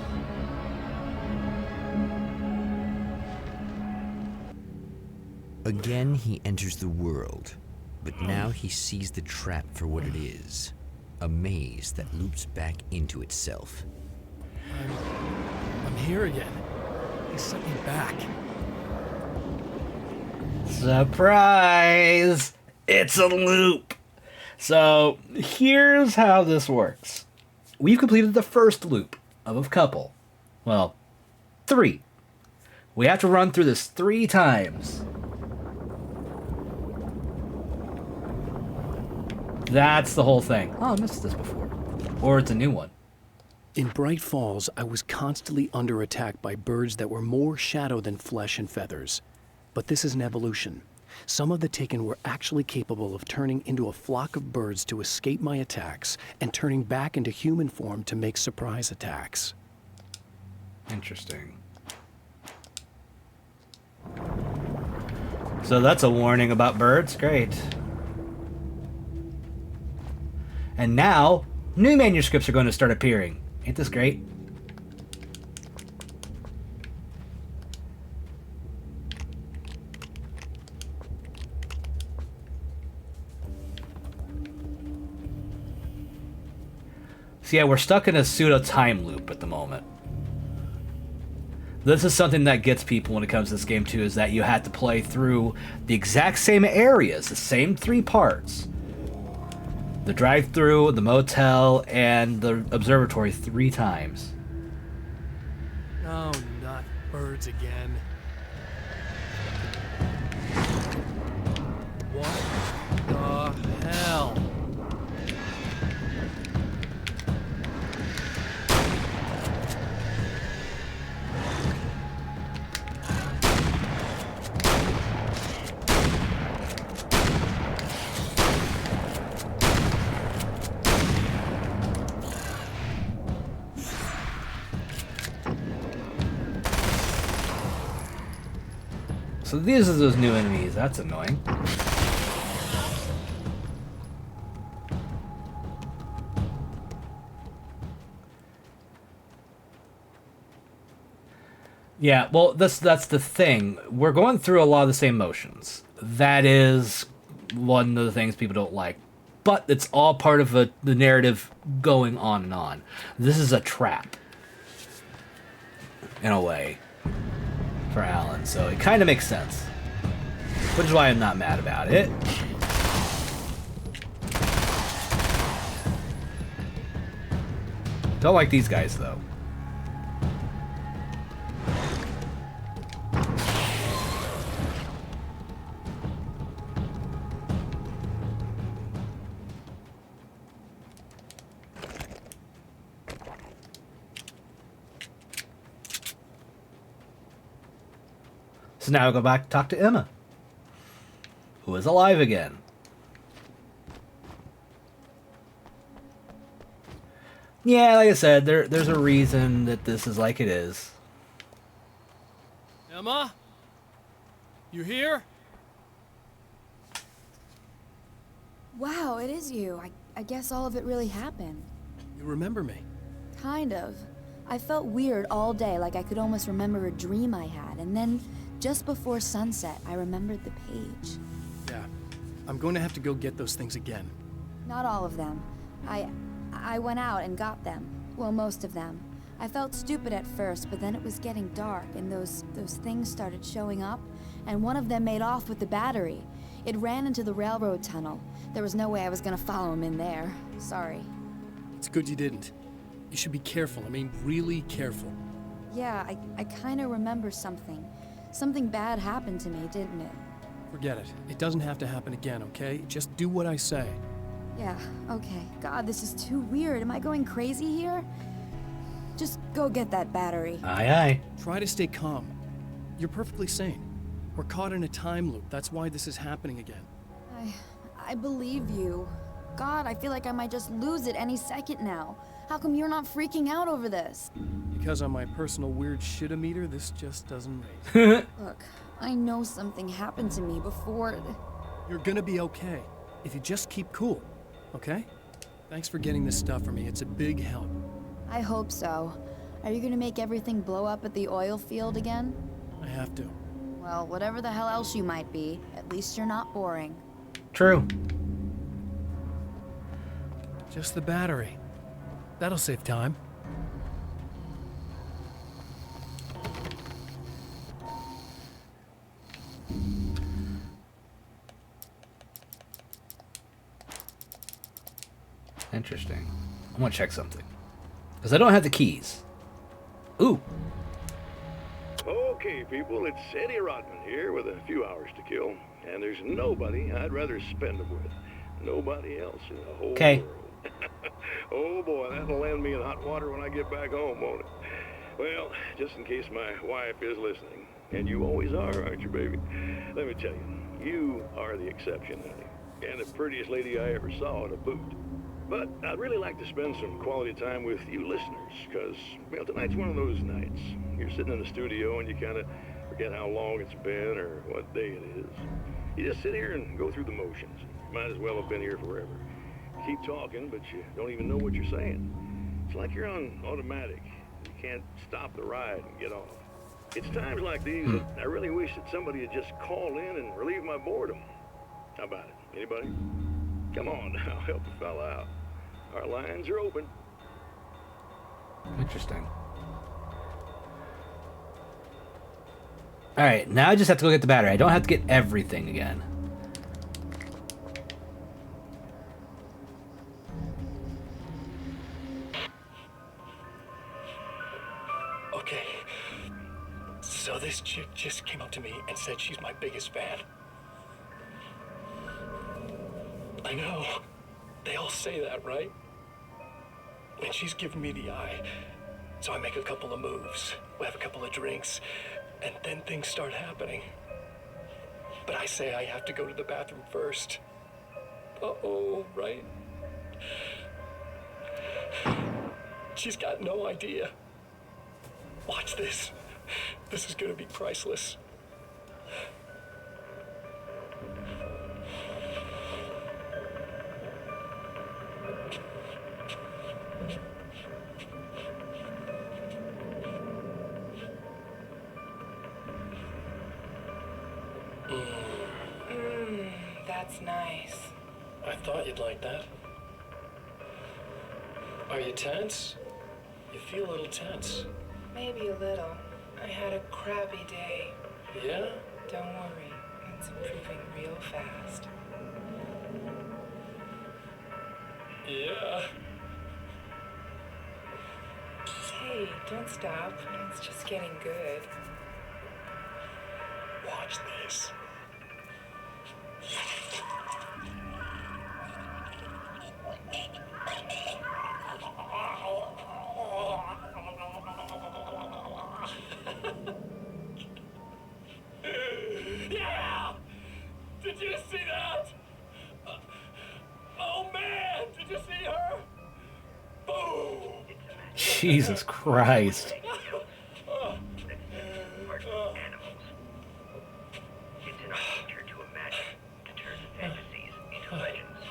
Again, he enters the world, but now he sees the trap for what it is, a maze that loops back into itself. I'm here again. He sent me back. Surprise! It's a loop! So, here's how this works. We've completed the first loop of a couple. Well, 3. We have to run through this 3 times. That's the whole thing. Oh, I missed this before. Or it's a new one. In Bright Falls, I was constantly under attack by birds that were more shadow than flesh and feathers. But this is an evolution. Some of the Taken were actually capable of turning into a flock of birds to escape my attacks and turning back into human form to make surprise attacks. Interesting. So that's a warning about birds. Great. And now, new manuscripts are going to start appearing. Ain't this great? So yeah, we're stuck in a pseudo time loop at the moment. This is something that gets people when it comes to this game too, is that you have to play through the exact same areas, the same 3 parts. The drive-thru, the motel, and the observatory 3 times. Oh, not birds again. What the hell? So these are those new enemies. That's annoying. Yeah, well, that's the thing. We're going through a lot of the same motions. That is one of the things people don't like. But it's all part of the narrative going on and on. This is a trap, in a way, for Alan. So it kind of makes sense. Which is why I'm not mad about it. Don't like these guys, though. So now I go back to talk to Emma, who is alive again. Yeah, like I said, there's a reason that this is like it is. Emma? You here? Wow, it is you. I guess all of it really happened. You remember me? Kind of. I felt weird all day, like I could almost remember a dream I had, and then just before sunset, I remembered the page. Yeah. I'm going to have to go get those things again. Not all of them. I went out and got them. Well, most of them. I felt stupid at first, but then it was getting dark, and those things started showing up, and one of them made off with the battery. It ran into the railroad tunnel. There was no way I was gonna follow him in there. Sorry. It's good you didn't. You should be careful. I mean, really careful. Yeah, I kinda remember something. Something bad happened to me, didn't it? Forget it. It doesn't have to happen again, okay? Just do what I say. Yeah, okay. God, this is too weird. Am I going crazy here? Just go get that battery. Aye, aye. Try to stay calm. You're perfectly sane. We're caught in a time loop. That's why this is happening again. I believe you. God, I feel like I might just lose it any second now. How come you're not freaking out over this? because on my personal weird shit-o-meter, this just doesn't rate. Look, I know something happened to me before. You're gonna be okay, if you just keep cool, okay? Thanks for getting this stuff for me. It's a big help. I hope so. Are you gonna make everything blow up at the oil field again? I have to. Well, whatever the hell else you might be, at least you're not boring. True. Just the battery. That'll save time. Interesting. I want to check something. Because I don't have the keys. Ooh. Okay, people, it's Eddie Rodman here with a few hours to kill. And there's nobody I'd rather spend them with. Nobody else in the whole world. Oh boy, that'll land me in hot water when I get back home, won't it? Well, just in case my wife is listening, and you always are, aren't you, baby? Let me tell you, you are the exception, honey. And the prettiest lady I ever saw to boot. But I'd really like to spend some quality time with you listeners, because, well, tonight's one of those nights. You're sitting in the studio and you kind of forget how long it's been or what day it is. You just sit here and go through the motions. You might as well have been here forever. Keep talking, but you don't even know what you're saying. It's like you're on automatic. You can't stop the ride and get off. It's times like these that I really wish that somebody would just call in and relieve my boredom. How about it? Anybody? Come on now, help a fella out. Our lines are open. Interesting. Alright, now I just have to go get the battery. I don't have to get everything again. Okay. So this chick just came up to me and said she's my biggest fan. I know. They all say that, right? And she's giving me the eye. So I make a couple of moves. We have a couple of drinks. And then things start happening. But I say I have to go to the bathroom first. Uh-oh, right? She's got no idea. Watch this. This is gonna be priceless. That's nice. I thought you'd like that. Are you tense? You feel a little tense. Maybe a little. I had a crappy day. Yeah? Don't worry. It's improving real fast. Yeah. Hey, don't stop. It's just getting good. Watch this. Yeah! Did you see that? Oh man, did you see her? Boom! Jesus Christ. It's in our nature to imagine, to turn fantasies into legends,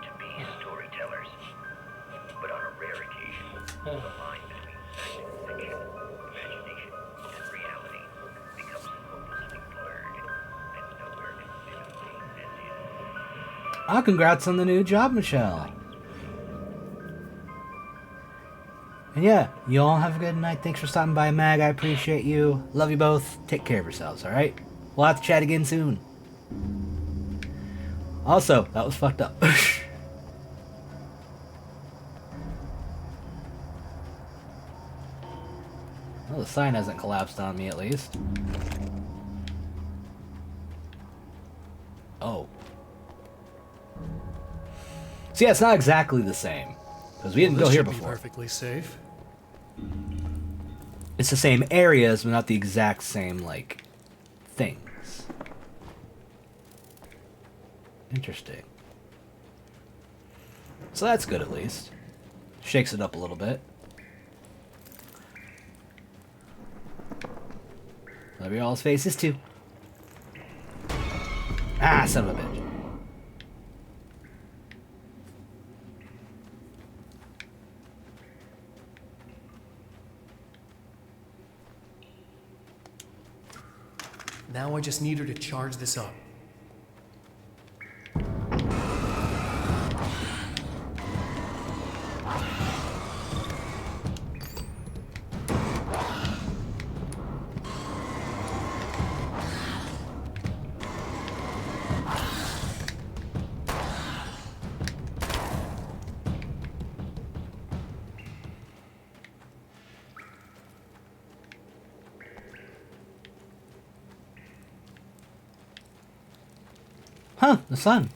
to be storytellers. But on a rare occasion, the line between fact and fiction, imagination and reality becomes hopelessly blurred, and nowhere convincingly as in. Ah, congrats on the new job, Michelle. And yeah, you all have a good night. Thanks for stopping by, Mag. I appreciate you. Love you both. Take care of yourselves, alright? We'll have to chat again soon. Also, that was fucked up. Well, the sign hasn't collapsed on me, at least. Oh. So yeah, it's not exactly the same. Because we didn't go here before. Perfectly safe. It's the same areas, but not the exact same, like, things. Interesting. So that's good, at least. Shakes it up a little bit. Love your all's faces too. Ah, son of a bitch. Now I just need her to charge this up. Huh, the sun.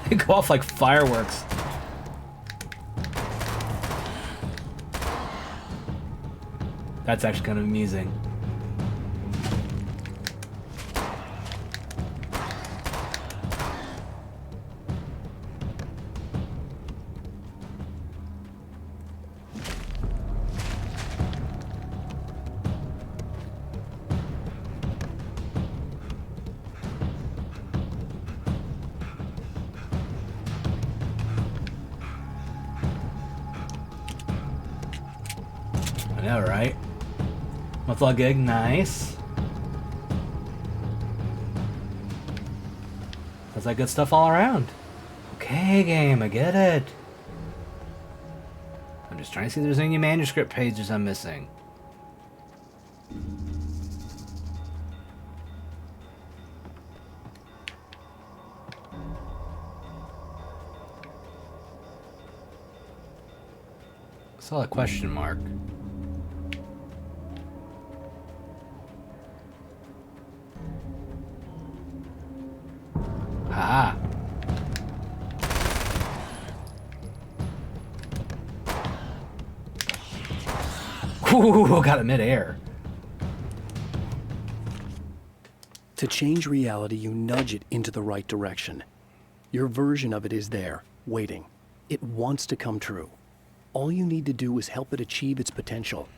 They go off like fireworks. That's actually kind of amusing. I know, right? What's all good? Nice. That's like good stuff all around. Okay, game, I get it. I'm just trying to see if there's any manuscript pages I'm missing. I saw a question mark. Ah. Ooh, got it midair. To change reality, you nudge it into the right direction. Your version of it is there, waiting. It wants to come true. All you need to do is help it achieve its potential.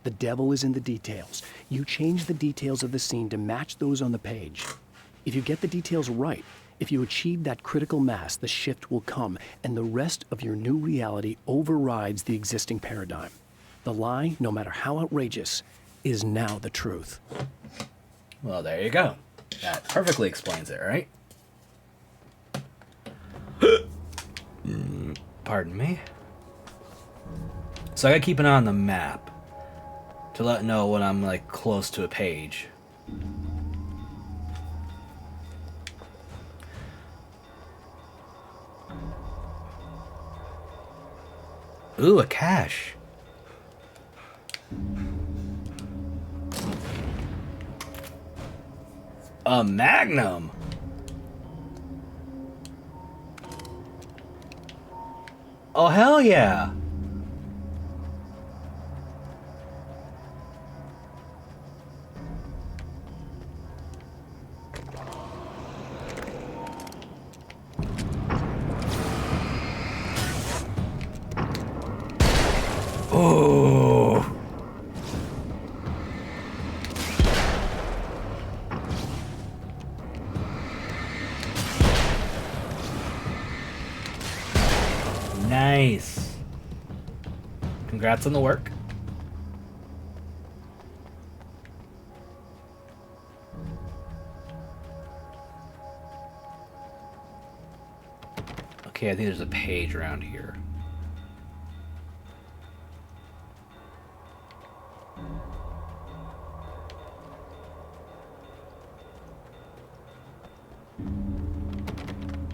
The devil is in the details. You change the details of the scene to match those on the page. If you get the details right, if you achieve that critical mass, the shift will come, and the rest of your new reality overrides the existing paradigm. The lie, no matter how outrageous, is now the truth. Well, there you go. That perfectly explains it, right? Pardon me. So I gotta keep an eye on the map to let know when I'm like close to a page. Ooh, a cache. A magnum. Oh, hell yeah. Oh. Nice. Congrats on the work. Okay, I think there's a page around here.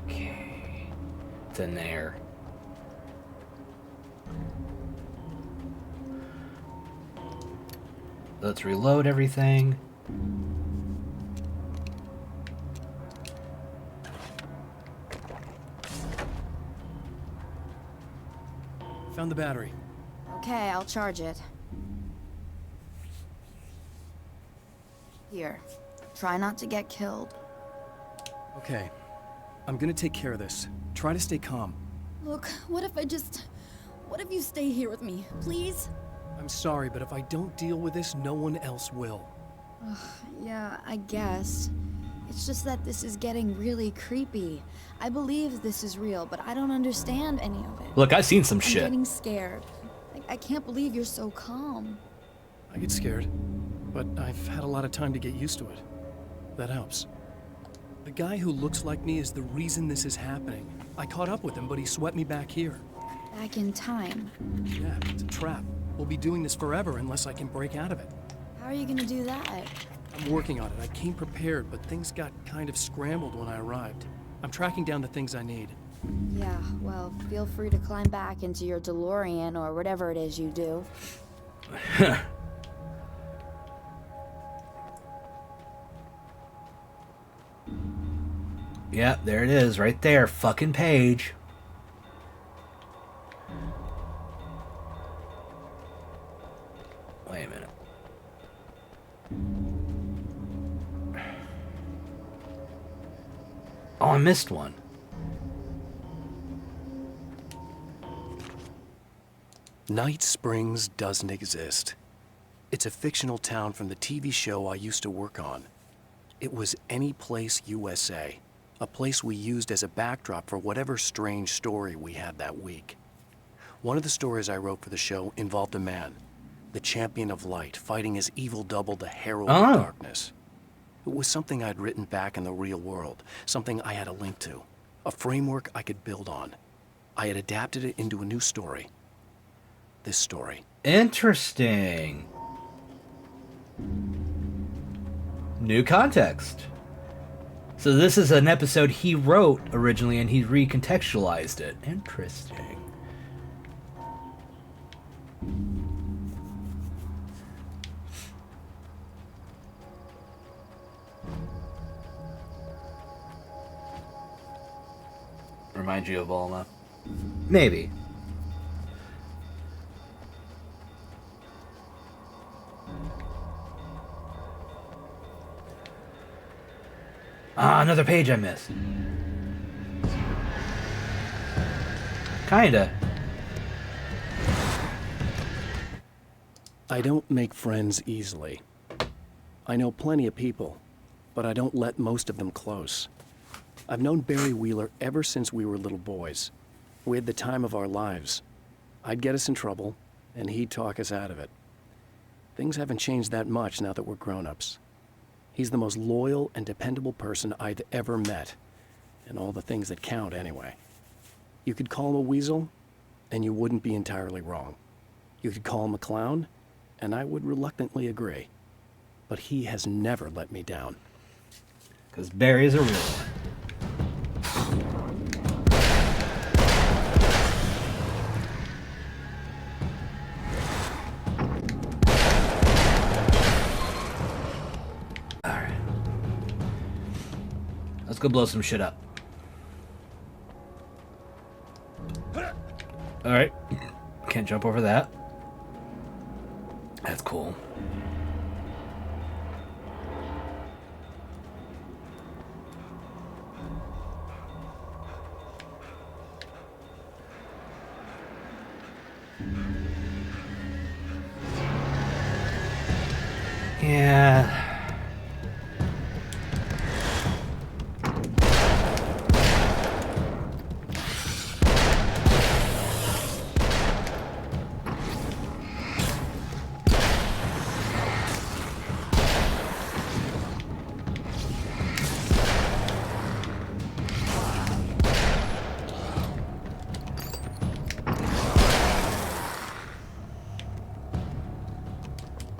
Okay. It's in there. Let's reload everything. Found the battery. Okay, I'll charge it. Here. Try not to get killed. Okay. I'm gonna take care of this. Try to stay calm. Look, what if you stay here with me, please? I'm sorry, but if I don't deal with this, no one else will. Yeah, I guess. It's just that this is getting really creepy. I believe this is real, but I don't understand any of it. Look, I've seen some I'm shit. getting scared. I can't believe you're so calm. I get scared, but I've had a lot of time to get used to it. That helps. The guy who looks like me is the reason this is happening. I caught up with him, but he swept me back here. Back in time. Yeah, it's a trap. We'll be doing this forever unless I can break out of it. How are you gonna do that? I'm working on it. I came prepared, but things got kind of scrambled when I arrived. I'm tracking down the things I need. Yeah, well, feel free to climb back into your DeLorean or whatever it is you do. Yeah, there it is, right there. Fucking page. Wait a minute. Oh, I missed one. Night Springs doesn't exist. It's a fictional town from the TV show I used to work on. It was Any Place USA, a place we used as a backdrop for whatever strange story we had that week. One of the stories I wrote for the show involved a man, the champion of light, fighting his evil double, the herald of darkness. It was something I'd written back in the real world, something I had a link to, a framework I could build on. I had adapted it into a new story. This story. Interesting. New context. So this is an episode he wrote originally and he recontextualized it. Interesting. Remind you of Volna? Maybe. Ah, another page I missed. Kinda. I don't make friends easily. I know plenty of people, but I don't let most of them close. I've known Barry Wheeler ever since we were little boys. We had the time of our lives. I'd get us in trouble, and he'd talk us out of it. Things haven't changed that much now that we're grown-ups. He's the most loyal and dependable person I'd ever met, and all the things that count anyway. You could call him a weasel, and you wouldn't be entirely wrong. You could call him a clown, and I would reluctantly agree. But he has never let me down. Because Barry's a real one. Let's go blow some shit up. Alright. Can't jump over that. That's cool. Yeah.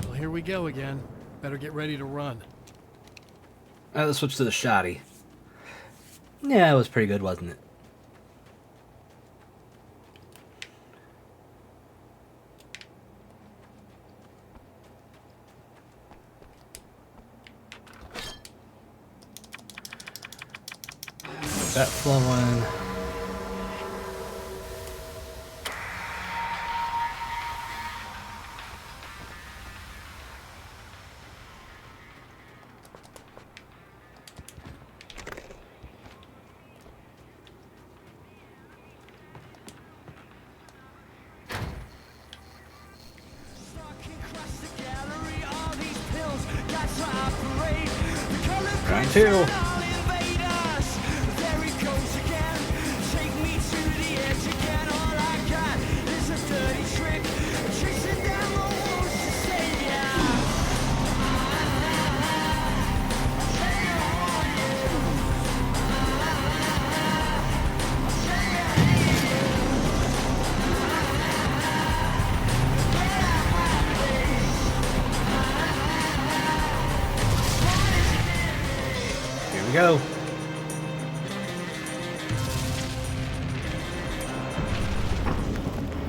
Well, here we go again. Better get ready to run. Let's switch to the shoddy. Yeah, it was pretty good, wasn't it? That flowing. too. Here we go.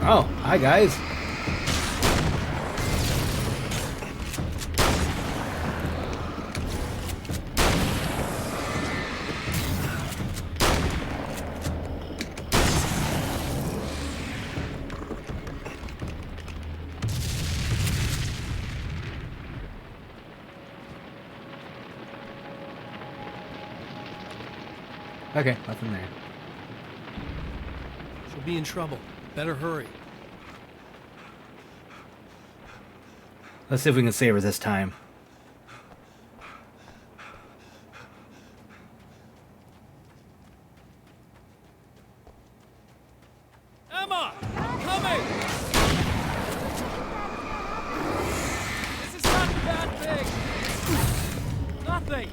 Oh, hi guys. Okay, nothing there. She'll be in trouble. Better hurry. Let's see if we can save her this time. Emma! I'm coming! This is not that big! Nothing!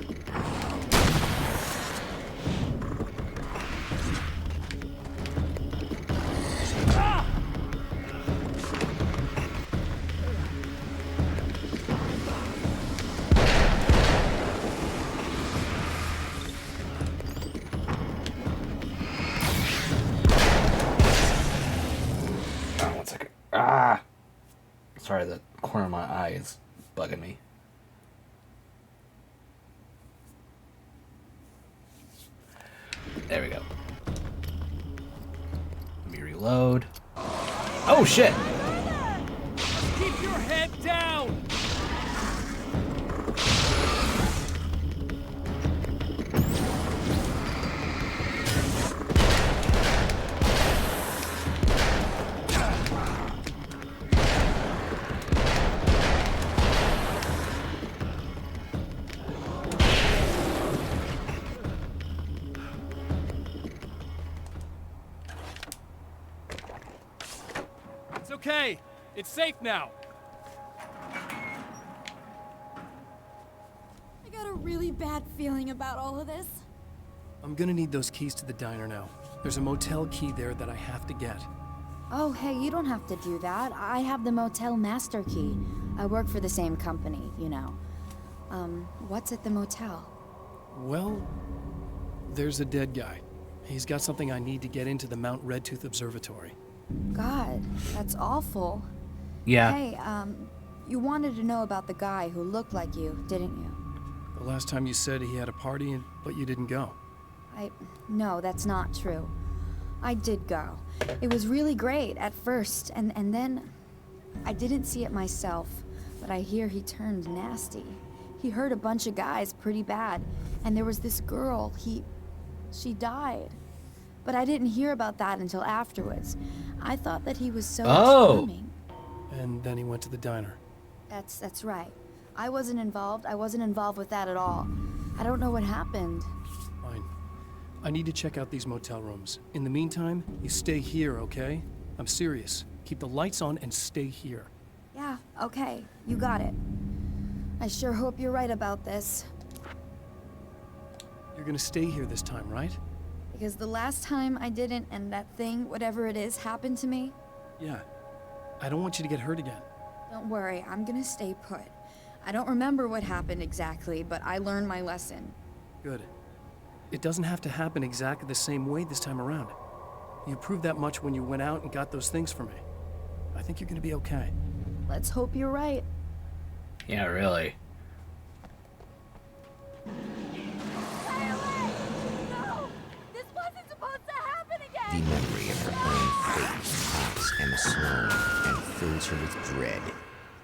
One second. Ah! Sorry, the corner of my eye is bugging me. There we go. Let me reload. Oh shit! Keep your head down! It's okay. It's safe now. I got a really bad feeling about all of this. I'm gonna need those keys to the diner now. There's a motel key there that I have to get. Oh, hey, you don't have to do that. I have the motel master key. I work for the same company, you know. What's at the motel? Well, there's a dead guy. He's got something I need to get into the Mount Redtooth Observatory. God, that's awful. Yeah. Hey, you wanted to know about the guy who looked like you, didn't you? The last time you said he had a party, but you didn't go. No, that's not true. I did go. It was really great at first, and then I didn't see it myself, but I hear he turned nasty. He hurt a bunch of guys pretty bad, and there was this girl, she died. But I didn't hear about that until afterwards. I thought that he was so charming. And then he went to the diner. That's right. I wasn't involved. I wasn't involved with that at all. I don't know what happened. Fine. I need to check out these motel rooms. In the meantime, you stay here, okay? I'm serious. Keep the lights on and stay here. Yeah, okay. You got it. I sure hope you're right about this. You're gonna stay here this time, right? Because the last time I didn't, and that thing, whatever it is, happened to me. Yeah. I don't want you to get hurt again. Don't worry, I'm gonna stay put. I don't remember what happened exactly, but I learned my lesson. Good. It doesn't have to happen exactly the same way this time around. You proved that much when you went out and got those things for me. I think you're gonna be okay. Let's hope you're right. Yeah, really. The memory of her own fate haunts Emma Sloan and fills her with dread.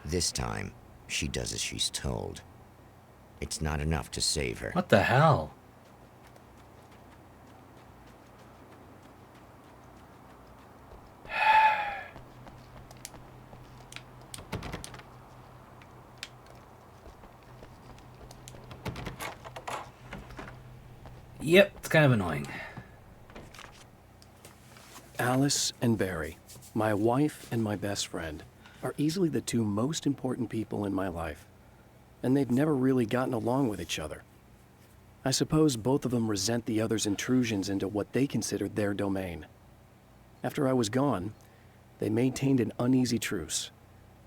This time, she does as she's told. It's not enough to save her. What the hell? Yep, it's kind of annoying. Alice and Barry, my wife and my best friend, are easily the two most important people in my life. And they've never really gotten along with each other. I suppose both of them resent the other's intrusions into what they considered their domain. After I was gone, they maintained an uneasy truce.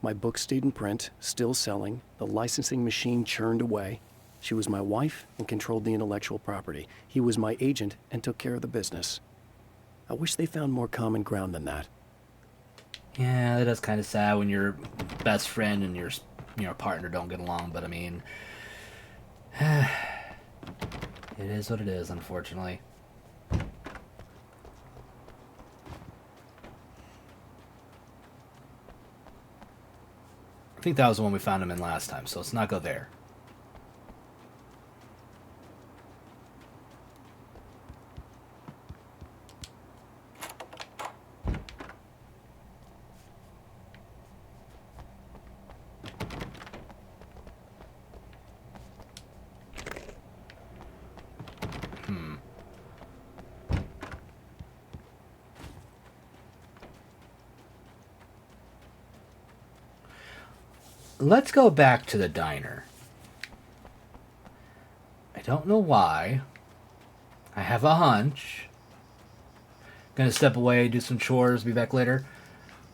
My book stayed in print, still selling, the licensing machine churned away. She was my wife and controlled the intellectual property. He was my agent and took care of the business. I wish they found more common ground than that. Yeah, that is kind of sad when your best friend and your partner don't get along, but I mean, it is what it is, unfortunately. I think that was the one we found him in last time, so let's not go there. Let's go back to the diner. I don't know why. I have a hunch. Gonna step away, do some chores, be back later.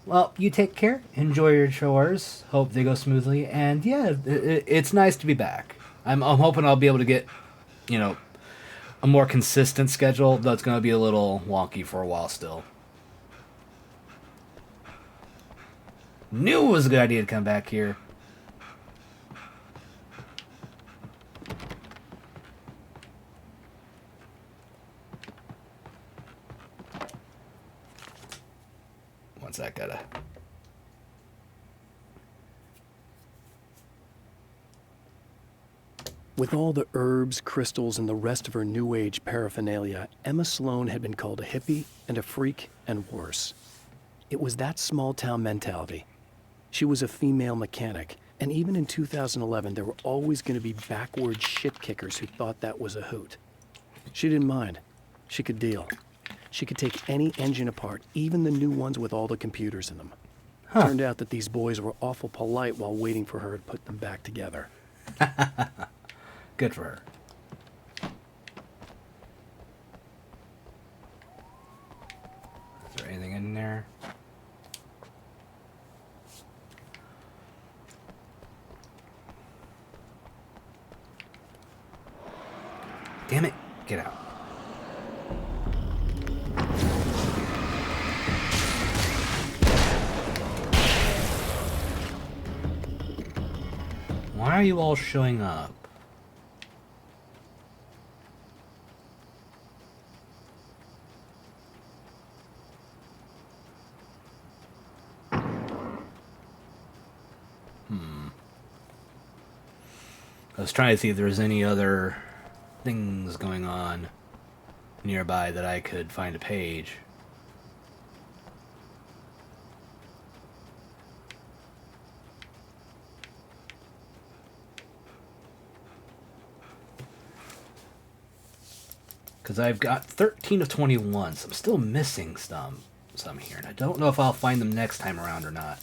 Well, you take care. Enjoy your chores. Hope they go smoothly. And yeah, it's nice to be back. I'm hoping I'll be able to get, a more consistent schedule, though it's gonna be a little wonky for a while still. Knew it was a good idea to come back here. Once that gotta... With all the herbs, crystals, and the rest of her New Age paraphernalia, Emma Sloan had been called a hippie and a freak and worse. It was that small-town mentality. She was a female mechanic, and even in 2011, there were always going to be backward shit-kickers who thought that was a hoot. She didn't mind. She could deal. She could take any engine apart, even the new ones with all the computers in them. Turned out that these boys were awful polite while waiting for her to put them back together. Good for her. Is there anything in there? Damn it. Get out. Why are you all showing up? I was trying to see if there was any other things going on nearby that I could find a page. Because I've got 13 of 21, so I'm still missing some here. And I don't know if I'll find them next time around or not.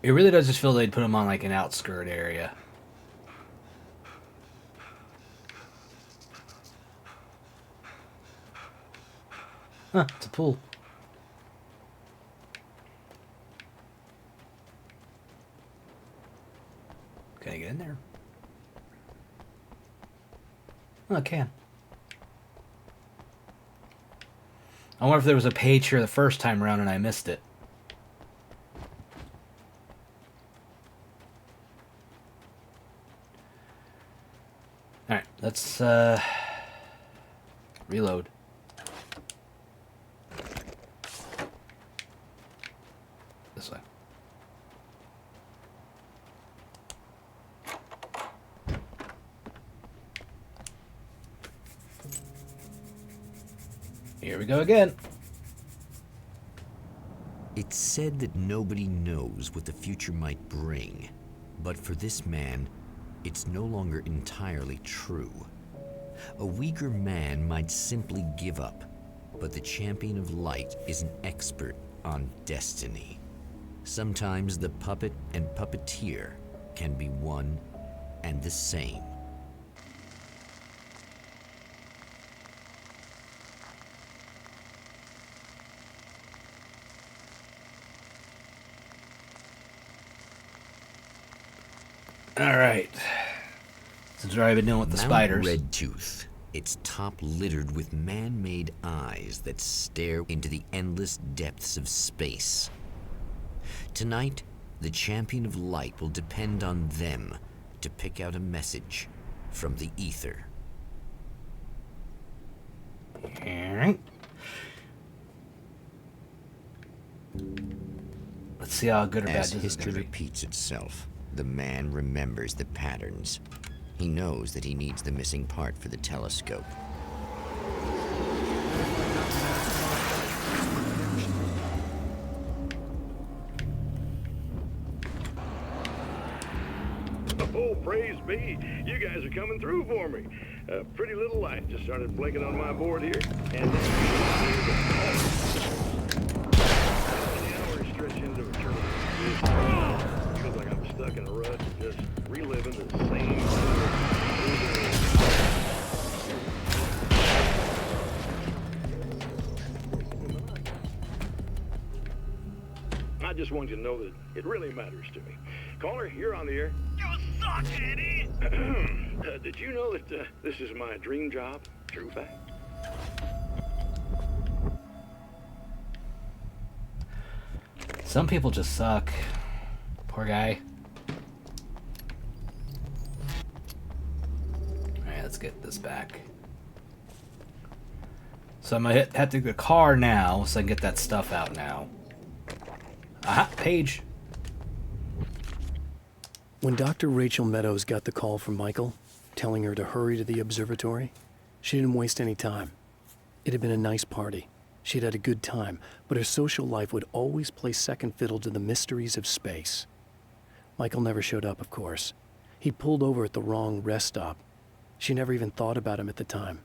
It really does just feel they'd put them on like an outskirt area. Huh, it's a pool. Can I get in there? Oh, I can. I wonder if there was a page here the first time around and I missed it. Alright, let's reload. This way. Here we go again. It's said that nobody knows what the future might bring, but for this man, it's no longer entirely true. A weaker man might simply give up, but the champion of light is an expert on destiny. Sometimes the puppet and puppeteer can be one and the same. All right. Since we're already dealing with the spiders. Red Tooth. Its top littered with man-made eyes that stare into the endless depths of space. Tonight, the champion of light will depend on them to pick out a message from the ether. All right. Let's see how good or bad As this is history going to be. repeats itself, the man remembers the patterns. He knows that he needs the missing part for the telescope. Oh, praise be. You guys are coming through for me. A pretty little light just started blinking on my board here. And then hours stretch into eternity. Feels like I'm stuck in a rut, just reliving the same I just want you to know that it really matters to me. Caller, you're on the air. You suck, Eddie! Did you know that this is my dream job? True fact. Some people just suck. Poor guy. Alright, let's get this back. So I'm gonna have to get the car now so I can get that stuff out now. Aha, page. When Dr. Rachel Meadows got the call from Michael, telling her to hurry to the observatory, she didn't waste any time. It had been a nice party. She'd had a good time, but her social life would always play second fiddle to the mysteries of space. Michael never showed up, of course. He pulled over at the wrong rest stop. She never even thought about him at the time.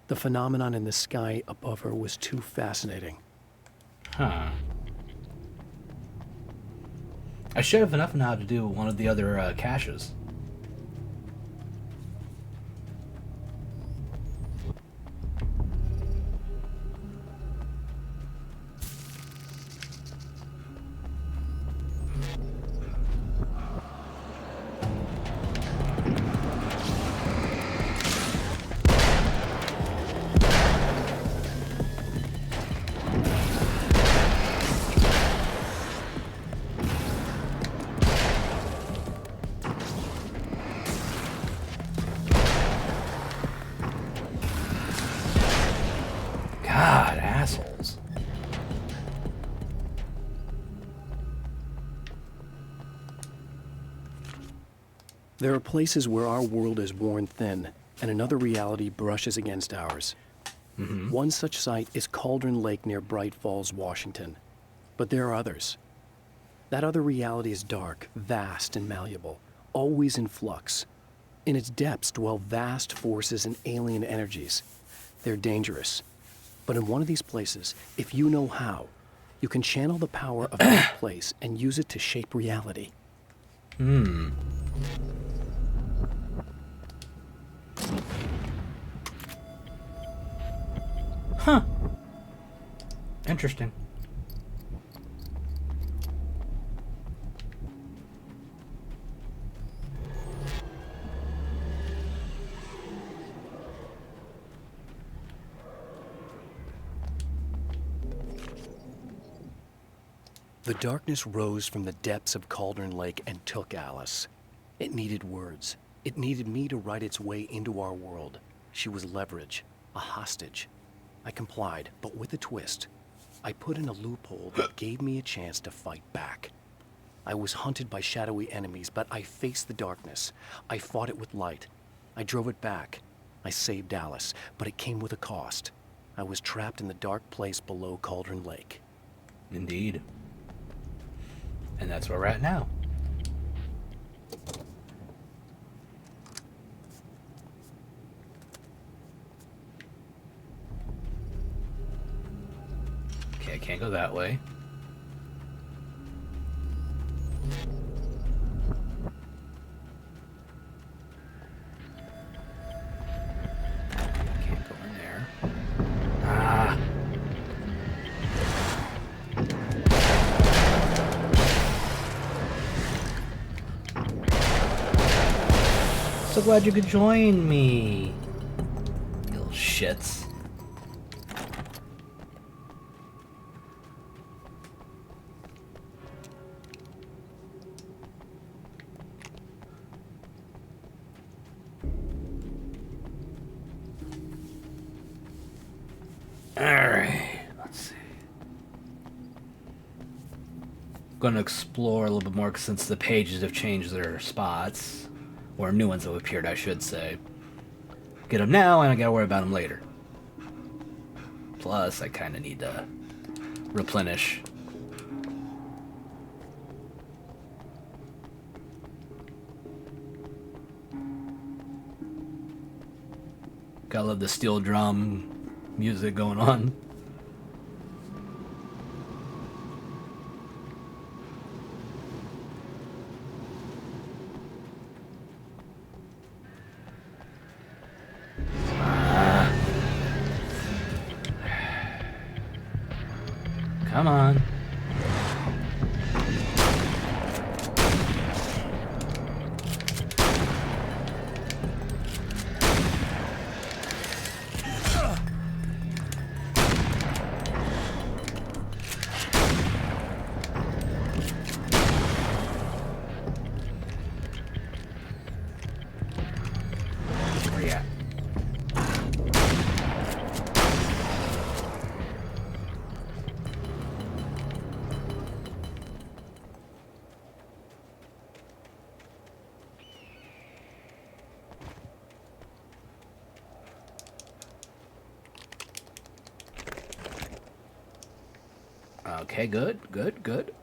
The phenomenon in the sky above her was too fascinating. Huh. I should have enough now to do one of the other caches. God, assholes. There are places where our world is worn thin, and another reality brushes against ours. One such site is Cauldron Lake near Bright Falls, Washington. But there are others. That other reality is dark, vast, and malleable, always in flux. In its depths dwell vast forces and alien energies. They're dangerous. But in one of these places, if you know how, you can channel the power of that place and use it to shape reality. Huh. Interesting. The darkness rose from the depths of Cauldron Lake and took Alice. It needed words. It needed me to write its way into our world. She was leverage, a hostage. I complied, but with a twist. I put in a loophole that gave me a chance to fight back. I was hunted by shadowy enemies, but I faced the darkness. I fought it with light. I drove it back. I saved Alice, but it came with a cost. I was trapped in the dark place below Cauldron Lake. Indeed. And that's where we're at now. Okay, I can't go that way. Can't go in there. Ah. So glad you could join me, you little shits. Alright, let's see. Gonna explore a little bit more since the pages have changed their spots. Or new ones have appeared, I should say. Get them now, and I gotta worry about them later. Plus, I kinda need to replenish. Gotta love the steel drum music going on. Come on. Where you at? Okay, good, good, good.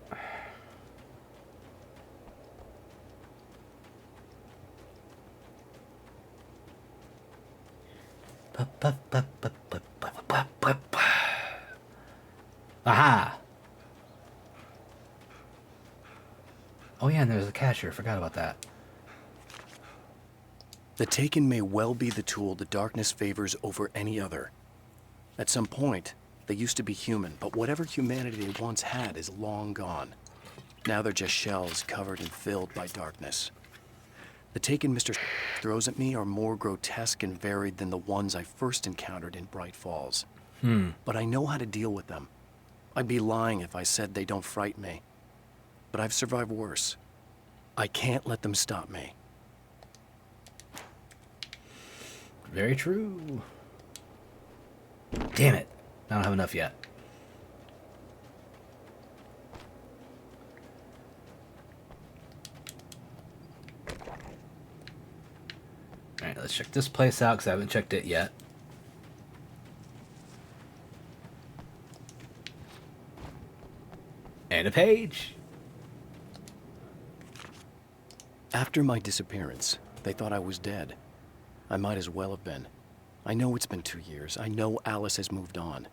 Aha! Oh yeah, and there's a cashier. Forgot about that. The Taken may well be the tool the darkness favors over any other. At some point, they used to be human, but whatever humanity they once had is long gone. Now they're just shells covered and filled by darkness. The Taken Mr. throws at me are more grotesque and varied than the ones I first encountered in Bright Falls. But I know how to deal with them. I'd be lying if I said they don't frighten me. But I've survived worse. I can't let them stop me. Very true. Damn it. I don't have enough yet. Alright, let's check this place out because I haven't checked it yet. And a page. After my disappearance, they thought I was dead. I might as well have been. I know it's been 2 years. I know Alice has moved on.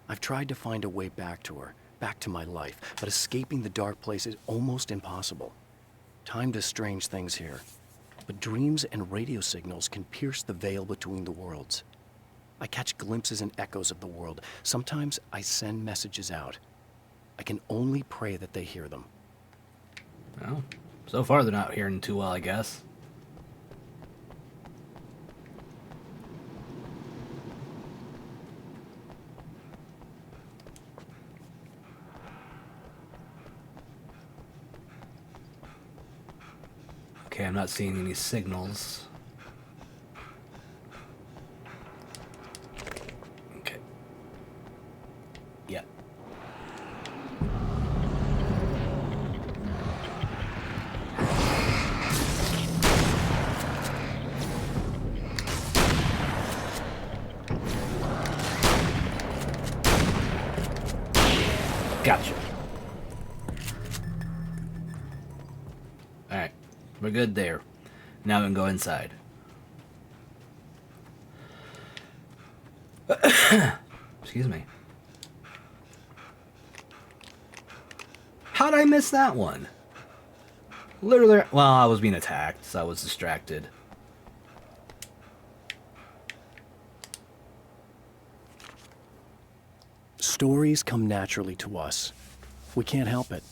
I've tried to find a way back to her, back to my life, but escaping the dark place is almost impossible. Time does strange things here, but dreams and radio signals can pierce the veil between the worlds. I catch glimpses and echoes of the world. Sometimes I send messages out. I can only pray that they hear them. Well, so far they're not hearing too well, I guess. Okay, I'm not seeing any signals. Okay. Yeah. Gotcha. Alright. We're good there. Now we can go inside. Excuse me. How'd I miss that one? Literally, well, I was being attacked, so I was distracted. Stories come naturally to us. We can't help it.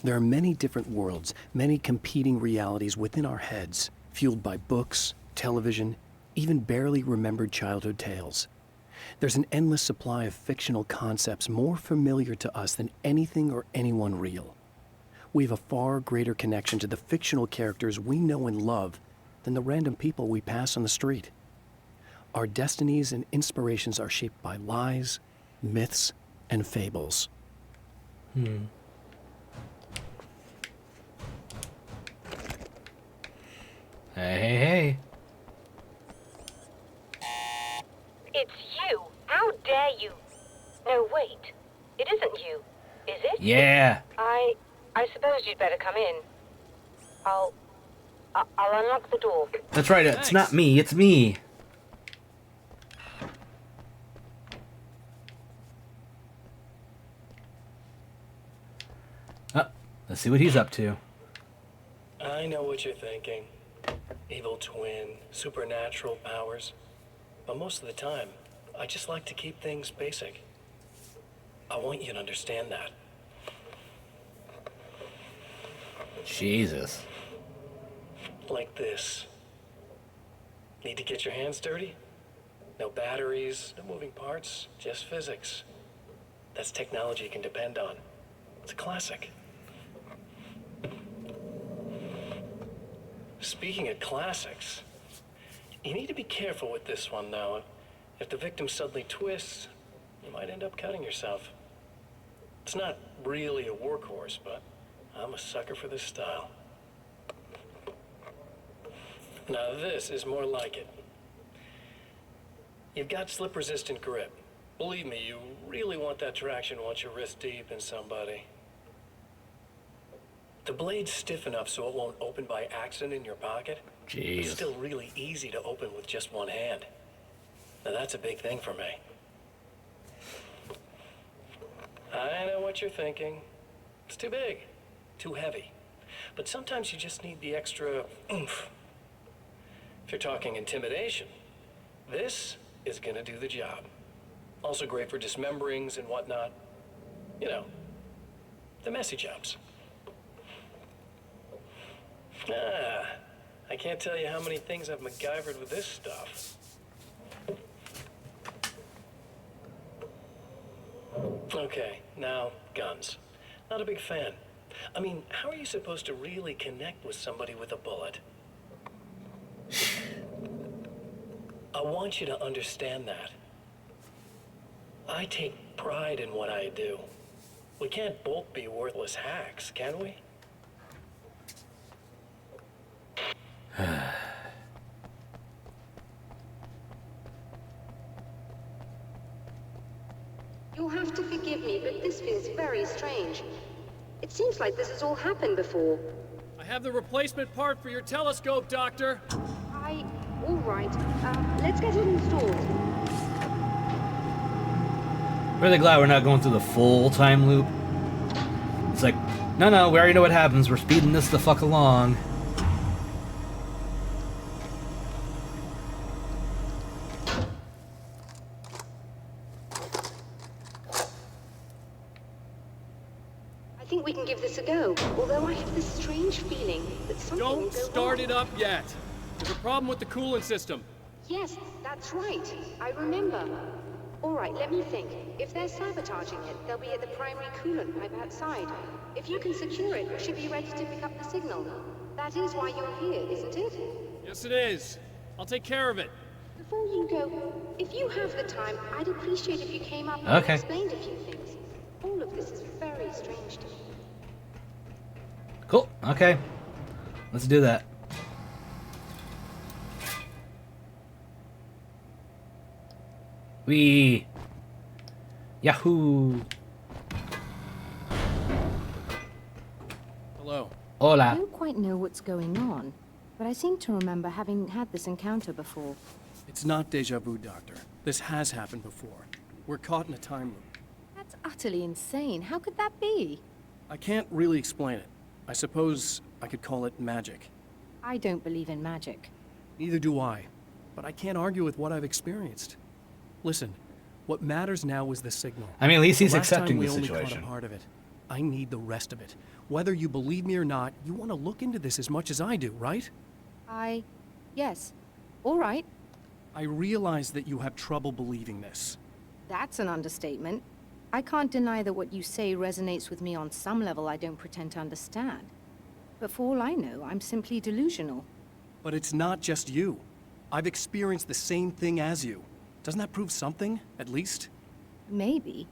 There are many different worlds, many competing realities within our heads, fueled by books, television, even barely remembered childhood tales. There's an endless supply of fictional concepts more familiar to us than anything or anyone real. We have a far greater connection to the fictional characters we know and love than the random people we pass on the street. Our destinies and inspirations are shaped by lies, myths, and fables. Hey. It's you. How dare you? No, wait. It isn't you. Is it? Yeah. I suppose you'd better come in. I'll unlock the door. That's right, it's not me, it's me. Let's see what he's up to. I know what you're thinking. Evil twin, supernatural powers. But most of the time, I just like to keep things basic. I want you to understand that. Jesus. Like this. Need to get your hands dirty? No batteries, no moving parts, just physics. That's technology you can depend on. It's a classic. Speaking of classics, you need to be careful with this one, though. If the victim suddenly twists, you might end up cutting yourself. It's not really a workhorse, but I'm a sucker for this style. Now this is more like it. You've got slip-resistant grip. Believe me, you really want that traction once you're wrist deep in somebody. The blade's stiff enough so it won't open by accident in your pocket. Jeez. It's still really easy to open with just one hand. Now that's a big thing for me. I know what you're thinking. It's too big, too heavy. But sometimes you just need the extra oomph. If you're talking intimidation, this is gonna do the job. Also great for dismemberings and whatnot. You know, the messy jobs. I can't tell you how many things I've MacGyvered with this stuff. Okay, now, guns. Not a big fan. I mean, how are you supposed to really connect with somebody with a bullet? I want you to understand that. I take pride in what I do. We can't both be worthless hacks, can we? You'll have to forgive me, but this feels very strange. It seems like this has all happened before. I have the replacement part for your telescope, Doctor. All right. Let's get it installed. Really glad we're not going through the full time loop. It's like, no, we already know what happens. We're speeding this the fuck along. I think we can give this a go, although I have this strange feeling that something will Don't go start wrong. it up yet. There's a problem with the coolant system. Yes, that's right. I remember. All right, let me think. If they're sabotaging it, they'll be at the primary coolant pipe outside. If you can secure it, we should be ready to pick up the signal. That is why you're here, isn't it? Yes, it is. I'll take care of it. Before you go, if you have the time, I'd appreciate if you came up and Okay. explained a few things. All of this is very strange to me. Cool. Okay. Let's do that. Wee. Yahoo. Hello. I Hola. don't quite know what's going on, but I seem to remember having had this encounter before. It's not deja vu, Doctor. This has happened before. We're caught in a time loop. That's utterly insane. How could that be? I can't really explain it. I suppose I could call it magic. I don't believe in magic. Neither do I. But I can't argue with what I've experienced. Listen, what matters now is the signal. I mean, at least he's The last time accepting we the only situation. caught a part of it. I need the rest of it. Whether you believe me or not, you want to look into this as much as I do, right? Yes. All right. I realize that you have trouble believing this. That's an understatement. I can't deny that what you say resonates with me on some level I don't pretend to understand. But for all I know, I'm simply delusional. But it's not just you. I've experienced the same thing as you. Doesn't that prove something, at least? Maybe.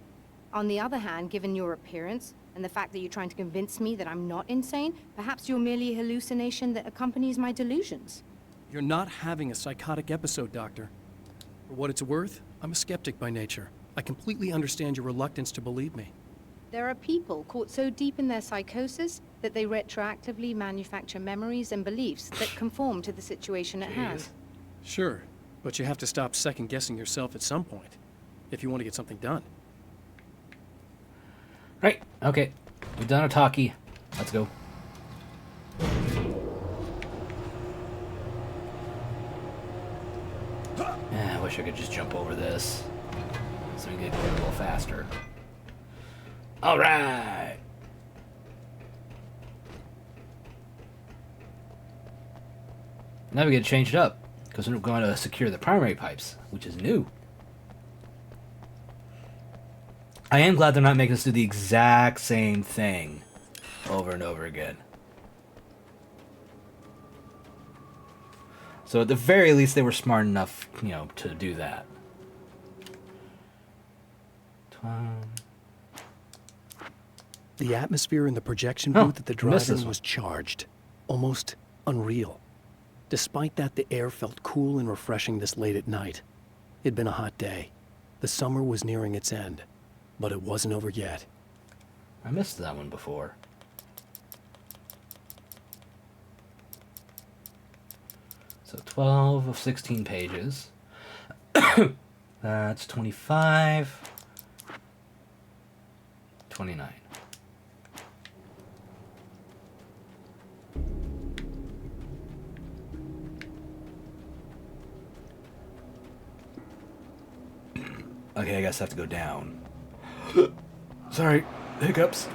On the other hand, given your appearance, and the fact that you're trying to convince me that I'm not insane, perhaps you're merely a hallucination that accompanies my delusions. You're not having a psychotic episode, Doctor. For what it's worth, I'm a skeptic by nature. I completely understand your reluctance to believe me. There are people caught so deep in their psychosis that they retroactively manufacture memories and beliefs that conform to the situation at hand. Sure, but you have to stop second-guessing yourself at some point, if you want to get something done. Right. Okay. We've done our talkie. Let's go. I wish I could just jump over this so we can get a little faster. All right. Now we get to change it up because we're going to secure the primary pipes, which is new. I am glad they're not making us do the exact same thing over and over again. So at the very least, they were smart enough, you know, to do that. The atmosphere in the projection Oh, booth at the I missed this drive-in one. was charged, almost unreal. Despite that, the air felt cool and refreshing this late at night. It'd been a hot day. The summer was nearing its end, but it wasn't over yet. I missed that one before. So 12 of 16 pages. That's 25. 29. Okay, I guess I have to go down. Sorry, hiccups.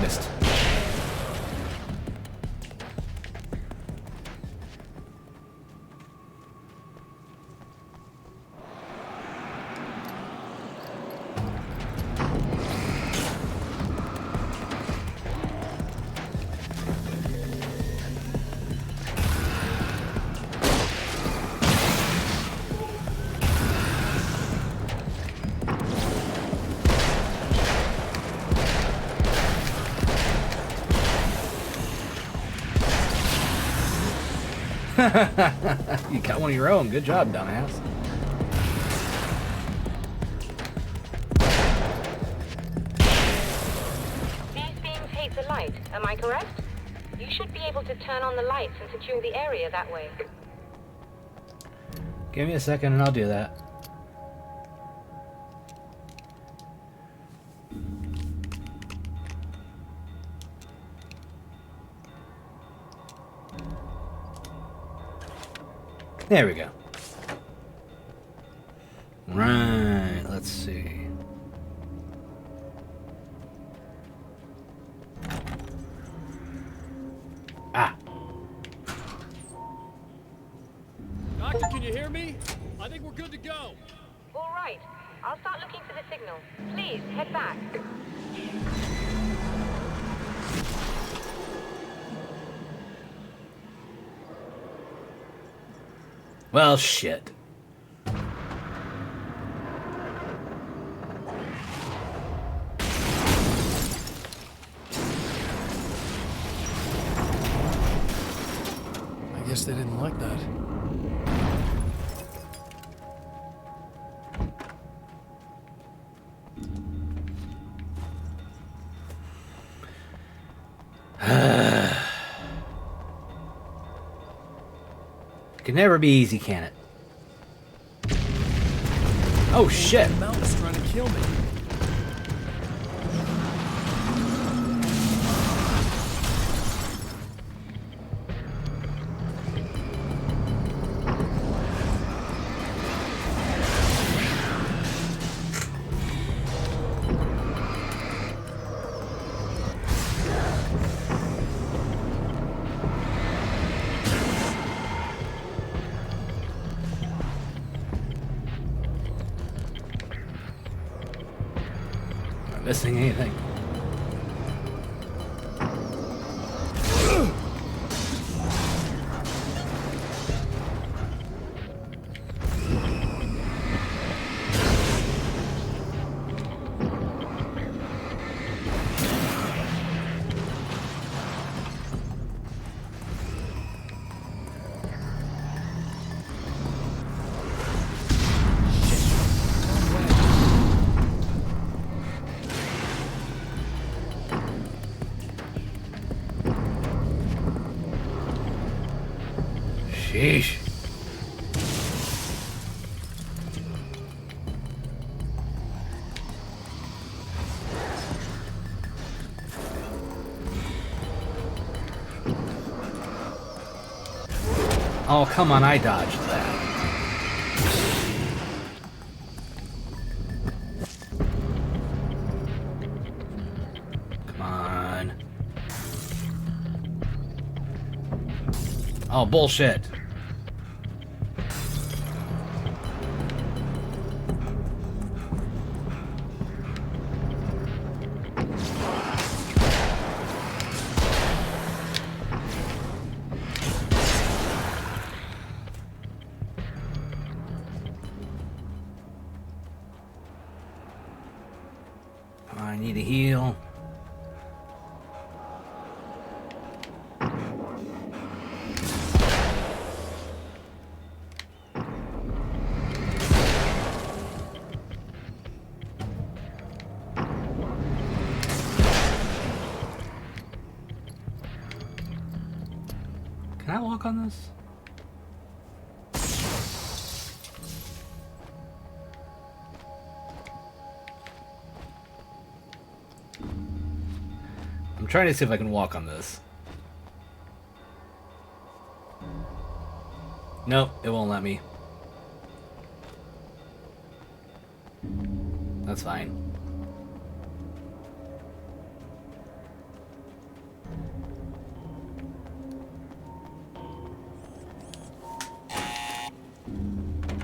Missed. You got one of your own. Good job, dumbass. These beams hate the light, am I correct? You should be able to turn on the lights and secure the area that way. Give me a second and I'll do that. There we go. Right, let's see. Ah. Doctor, can you hear me? I think we're good to go. All right. I'll start looking for the signal. Please, head back. Well, shit. I guess they didn't like that. Can never be easy, can it? Oh shit! The mountain's trying to kill me. Not missing anything. Sheesh. Oh, come on, I dodged that. Come on. Oh, bullshit. I need a heal. Can I walk on this? I'm trying to see if I can walk on this. Nope, it won't let me. That's fine.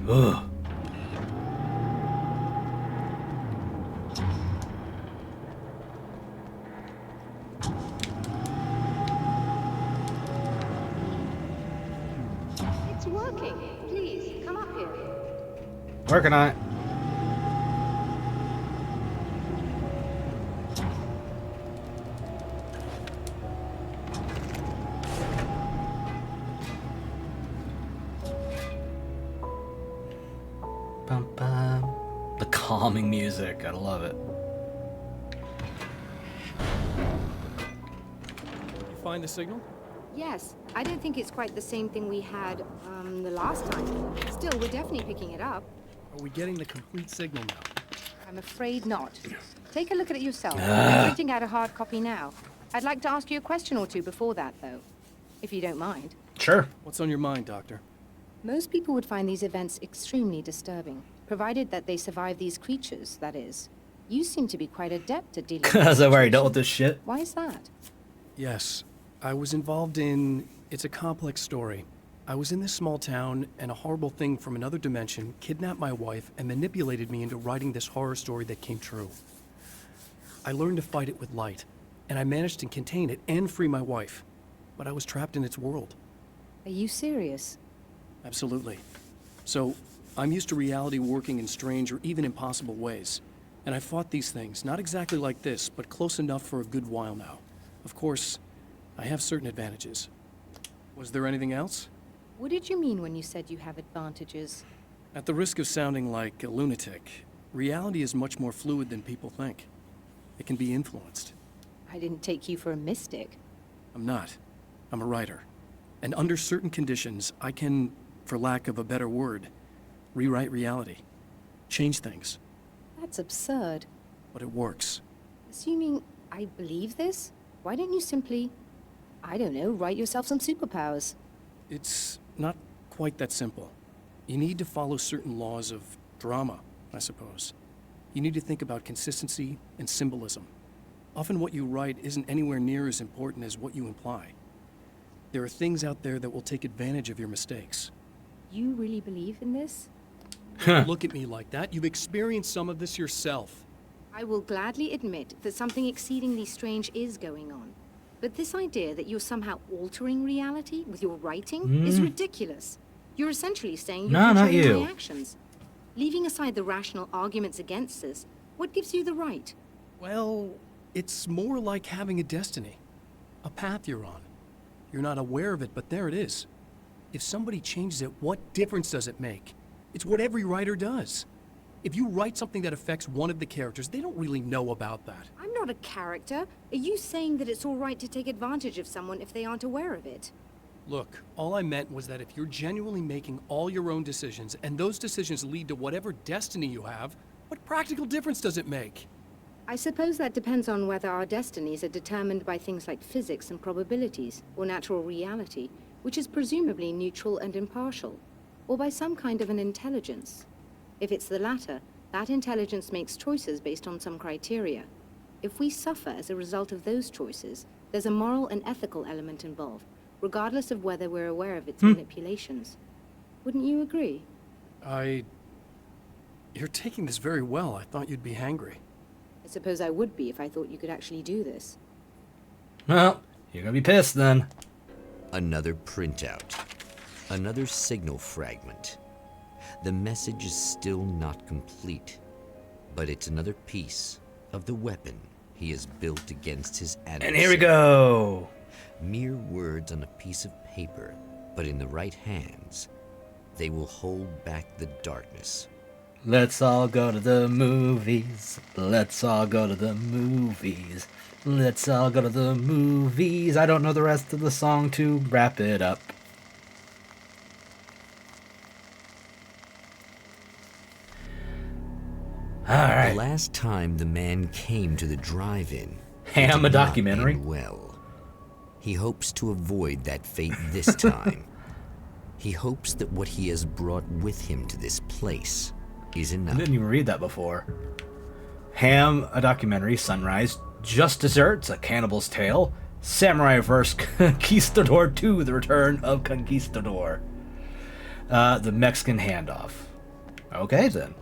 Ugh. It's working. Please, come up here. Working on it. Bum, bum. The calming music, gotta love it. You find the signal? Yes, I don't think it's quite the same thing we had the last time. Still, we're definitely picking it up. Are we getting the complete signal now? I'm afraid not. Take a look at it yourself. I'm printing out a hard copy now. I'd like to ask you a question or two before that, though, if you don't mind. Sure. What's on your mind, Doctor? Most people would find these events extremely disturbing, provided that they survive these creatures, that is. You seem to be quite adept at dealing with Because I've already dealt with situations. this shit. Why is that? Yes, I was involved in... It's a complex story. I was in this small town, and a horrible thing from another dimension kidnapped my wife and manipulated me into writing this horror story that came true. I learned to fight it with light, and I managed to contain it and free my wife. But I was trapped in its world. Are you serious? Absolutely. So, I'm used to reality working in strange or even impossible ways. And I fought these things, not exactly like this, but close enough for a good while now. Of course, I have certain advantages. Was there anything else? What did you mean when you said you have advantages? At the risk of sounding like a lunatic, reality is much more fluid than people think. It can be influenced. I didn't take you for a mystic. I'm not. I'm a writer. And under certain conditions, I can, for lack of a better word, rewrite reality. Change things. That's absurd. But it works. Assuming I believe this, why don't you simply, I don't know, write yourself some superpowers? It's not quite that simple. You need to follow certain laws of drama, I suppose. You need to think about consistency and symbolism. Often what you write isn't anywhere near as important as what you imply. There are things out there that will take advantage of your mistakes. You really believe in this? Don't look at me like that. You've experienced some of this yourself. I will gladly admit that something exceedingly strange is going on. But this idea that you're somehow altering reality with your writing is ridiculous. You're essentially saying you're controlling my actions. Leaving aside the rational arguments against this, what gives you the right? Well, it's more like having a destiny. A path you're on. You're not aware of it, but there it is. If somebody changes it, what difference does it make? It's what every writer does. If you write something that affects one of the characters, they don't really know about that. I'm not a character. Are you saying that it's all right to take advantage of someone if they aren't aware of it? Look, all I meant was that if you're genuinely making all your own decisions, and those decisions lead to whatever destiny you have, what practical difference does it make? I suppose that depends on whether our destinies are determined by things like physics and probabilities, or natural reality, which is presumably neutral and impartial, or by some kind of an intelligence. If it's the latter, that intelligence makes choices based on some criteria. If we suffer as a result of those choices, there's a moral and ethical element involved, regardless of whether we're aware of its manipulations. Wouldn't you agree? You're taking this very well. I thought you'd be hangry. I suppose I would be if I thought you could actually do this. Well, you're gonna be pissed then. Another printout. Another signal fragment. The message is still not complete, but it's another piece of the weapon he has built against his adversary. And here we go. Mere words on a piece of paper, but in the right hands, they will hold back the darkness. Let's all go to the movies. Let's all go to the movies. Let's all go to the movies. I don't know the rest of the song to wrap it up. Alright. The last time the man came to the drive-in, Ham, it did a not documentary? end well. He hopes to avoid that fate this time. He hopes that what he has brought with him to this place is I enough. didn't even read that before. Ham, a documentary. Sunrise. Just Desserts, A Cannibal's Tale. Samurai vs. Conquistador 2, The Return of Conquistador. The Mexican Handoff. Okay, then.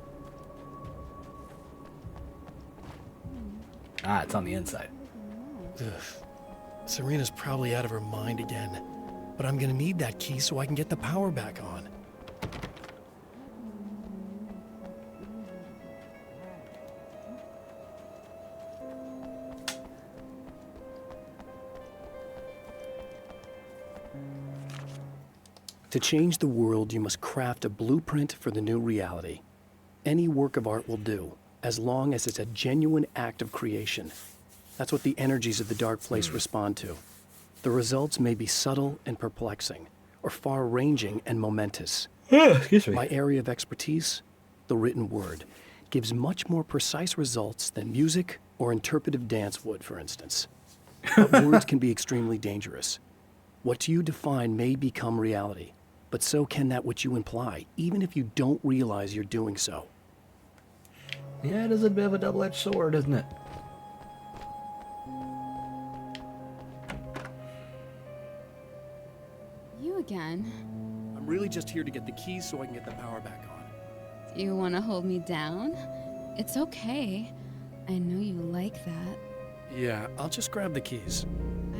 Ah, it's on the inside. Ugh. Serena's probably out of her mind again. But I'm gonna need that key so I can get the power back on. To change the world, you must craft a blueprint for the new reality. Any work of art will do, as long as it's a genuine act of creation. That's what the energies of the dark place respond to. The results may be subtle and perplexing, or far-ranging and momentous. Excuse me. My area of expertise, the written word, gives much more precise results than music or interpretive dance would, for instance. But words can be extremely dangerous. What you define may become reality. but so can that which you imply, even if you don't realize you're doing so. Yeah, it is a bit of a double-edged sword, isn't it? You again? I'm really just here to get the keys so I can get the power back on. You want to hold me down? It's okay. I know you like that. Yeah, I'll just grab the keys.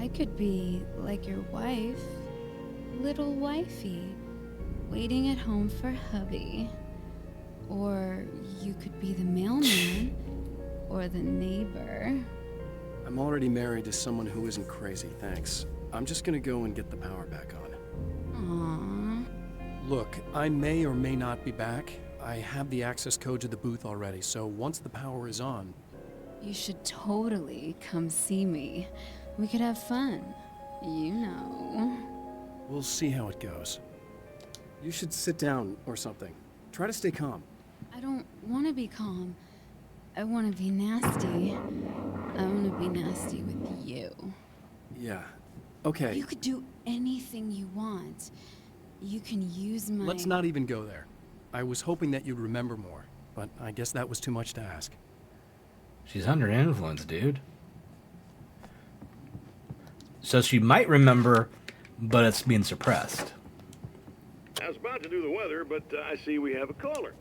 I could be like your wife, little wifey, waiting at home for hubby. Or you could be the mailman, or the neighbor. I'm already married to someone who isn't crazy, thanks. I'm just gonna go and get the power back on. Aww. Look, I may or may not be back. I have the access code to the booth already, so once the power is on... You should totally come see me. We could have fun. You know. We'll see how it goes. You should sit down or something. Try to stay calm. I don't want to be calm. I want to be nasty. I want to be nasty with you. Yeah. Okay. You could do anything you want. You can use my... Let's not even go there. I was hoping that you'd remember more, but I guess that was too much to ask. She's under influence, dude. So she might remember, but it's being suppressed. I was about to do the weather, but I see we have a caller.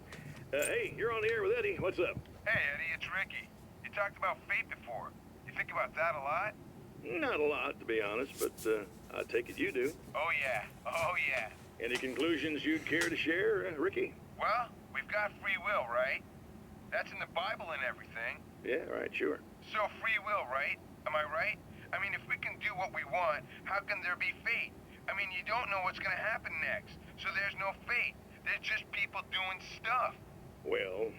Hey, you're on the air with Eddie. What's up? Hey, Eddie, it's Ricky. You talked about fate before. You think about that a lot? Not a lot, to be honest, but I take it you do. Oh, yeah. Oh, yeah. Any conclusions you'd care to share, Ricky? Well, we've got free will, right? That's in the Bible and everything. Yeah, right, sure. So free will, right? Am I right? I mean, if we can do what we want, how can there be fate? I mean, you don't know what's going to happen next, so there's no fate. There's just people doing stuff. Well,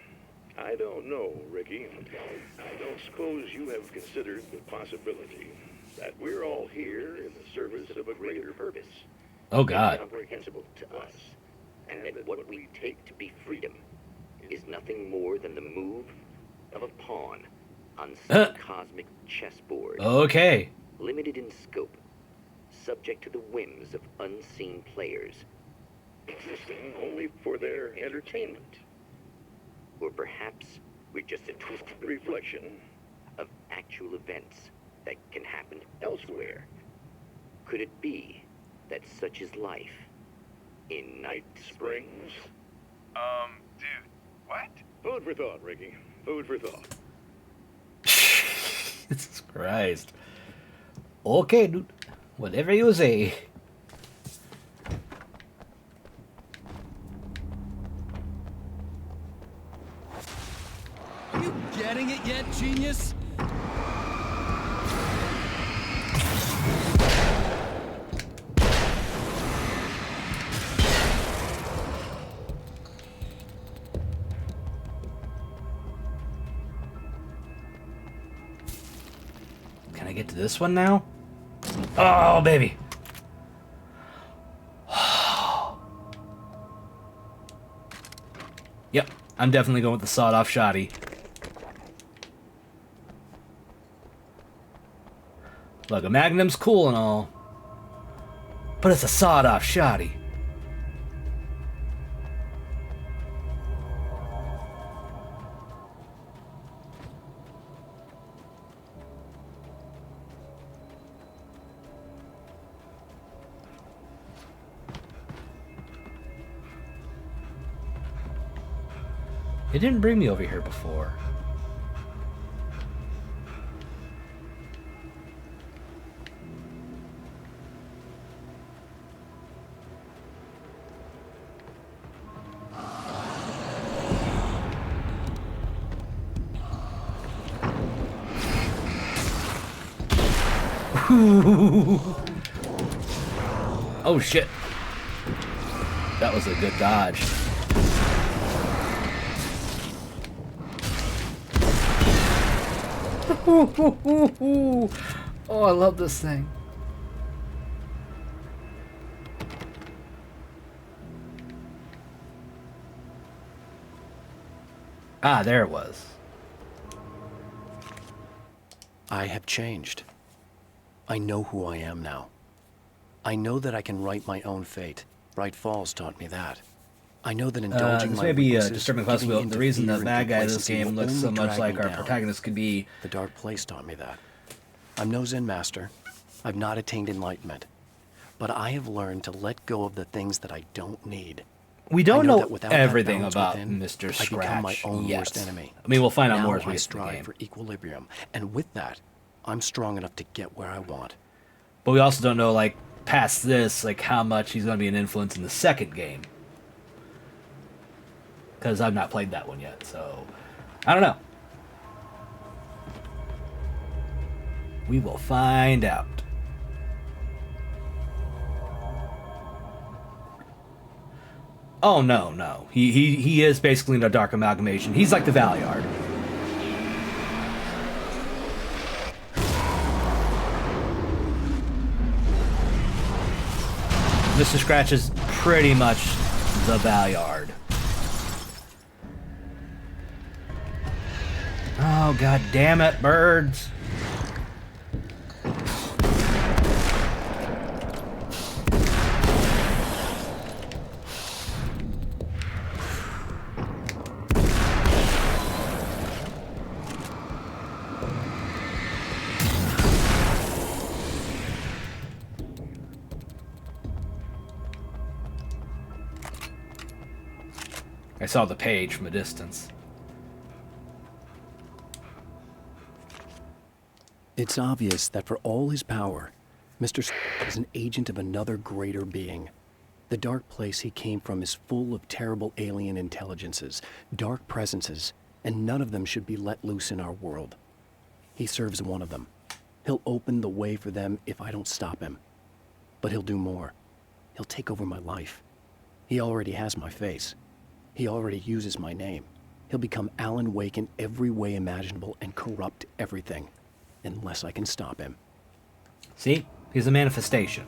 I don't know, Ricky. I don't suppose you have considered the possibility that we're all here in the service of a greater purpose. Oh, God. Incomprehensible to us, and that what we take to be freedom is nothing more than the move of a pawn on some cosmic chessboard. Okay. Limited in scope, subject to the whims of unseen players. Existing only for their entertainment. Or perhaps we're just a twisted reflection of actual events that can happen elsewhere. Could it be that such is life in Night Springs? Dude, what? Food for thought, Ricky. Food for thought. Jesus Christ. Okay, dude. Whatever you say. Are you getting it yet, genius? Can I get to this one now? Oh, baby. Yep, I'm definitely going with the sawed-off shotty. Look, a Magnum's cool and all, but it's a sawed-off shotty. It didn't bring me over here before. Oh shit. That was a good dodge. Oh, I love this thing. Ah, there it was. I have changed. I know who I am now. I know that I can write my own fate. Bright Falls taught me that. I know that indulging This my may be a weaknesses, disturbing giving possibility. into The reason fear the and bad guy in this complacency game will looks so only much drag like me our down. protagonist could be... The Dark Place taught me that. I'm no Zen master. I've not attained enlightenment. But I have learned to let go of the things that I don't need. We don't I know know that without that everything balance about within, Mr. I become my Scratch own yet. worst enemy. I mean, we'll find out Now more as we I get to the strive game. for equilibrium, and with that, I'm strong enough to get where I want. But we also don't know, like, past this, like, how much he's going to be an influence in the second game. Because I've not played that one yet, so... I don't know. We will find out. Oh, no. He is basically in a dark amalgamation. He's like the Valyard. Mr. Scratch is pretty much the Valyard. Oh, god damn it, birds. I saw the page from a distance. It's obvious that for all his power, Mr. is an agent of another greater being. The dark place he came from is full of terrible alien intelligences, dark presences, and none of them should be let loose in our world. He serves one of them. He'll open the way for them if I don't stop him. But he'll do more. He'll take over my life. He already has my face. He already uses my name. He'll become Alan Wake in every way imaginable and corrupt everything. Unless I can stop him. See? He's a manifestation.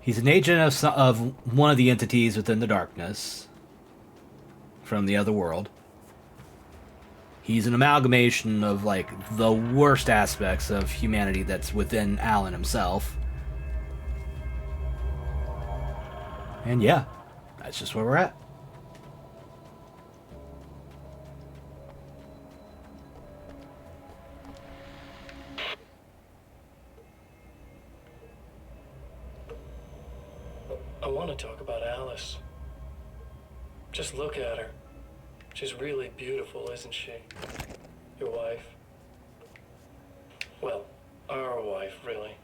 He's an agent of one of the entities within the darkness. From the other world. He's an amalgamation of, like, the worst aspects of humanity that's within Alan himself. And yeah, that's just where we're at. I want to talk about Alice. Just look at her. She's really beautiful, isn't she? Your wife. Well, our wife, really.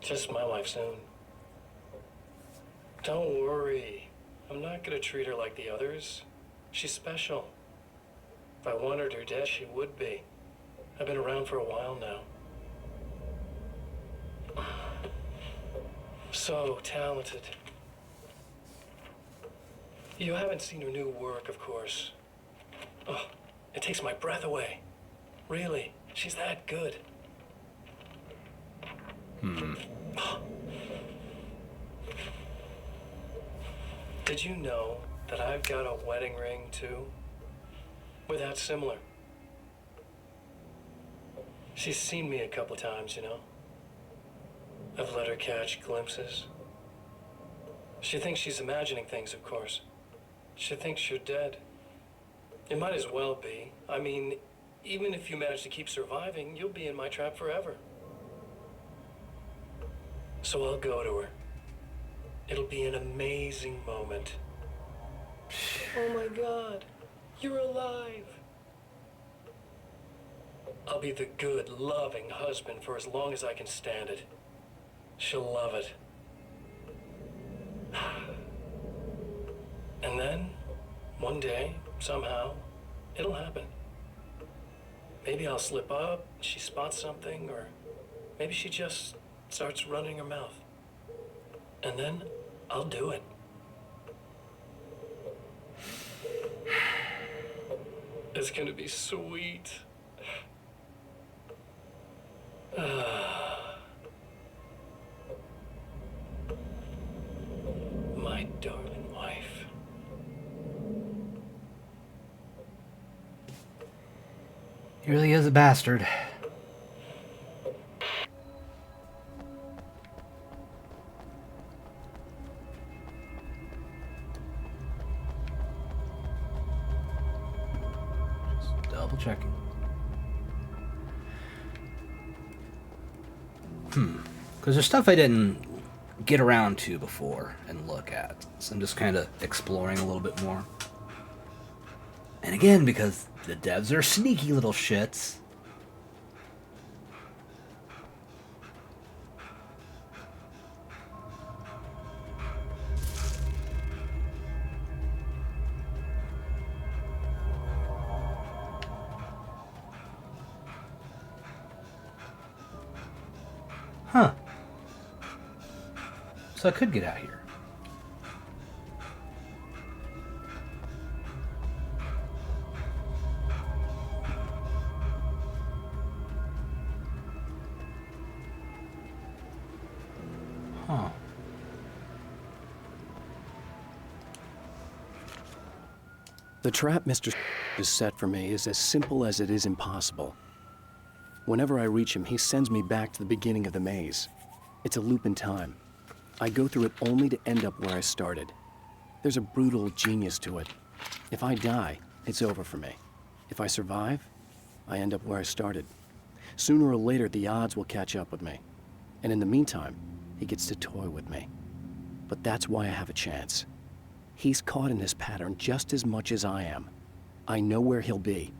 Just my wife soon. Don't worry. I'm not gonna treat her like the others. She's special. If I wanted her dead, she would be. I've been around for a while now. So talented. You haven't seen her new work, of course. Oh, it takes my breath away. Really, she's that good. Did you know that I've got a wedding ring, too? We're that similar. She's seen me a couple times, you know. I've let her catch glimpses. She thinks she's imagining things, of course. She thinks you're dead. It might as well be. I mean, even if you manage to keep surviving, you'll be in my trap forever. So I'll go to her. It'll be an amazing moment. Oh my God, you're alive. I'll be the good, loving husband for as long as I can stand it. She'll love it. And then, one day, somehow, it'll happen. Maybe I'll slip up, she spots something, or maybe she just starts running her mouth. And then, I'll do it. It's gonna be sweet. My darling wife. He really is a bastard. Because there's stuff I didn't get around to before and look at. So I'm just kind of exploring a little bit more. And again, because the devs are sneaky little shits. Huh. So I could get out here. Huh. The trap Mr. has set for me is as simple as it is impossible. Whenever I reach him, he sends me back to the beginning of the maze. It's a loop in time. I go through it only to end up where I started. There's a brutal genius to it. If I die, it's over for me. If I survive, I end up where I started. Sooner or later, the odds will catch up with me. And in the meantime, he gets to toy with me. But that's why I have a chance. He's caught in this pattern just as much as I am. I know where he'll be,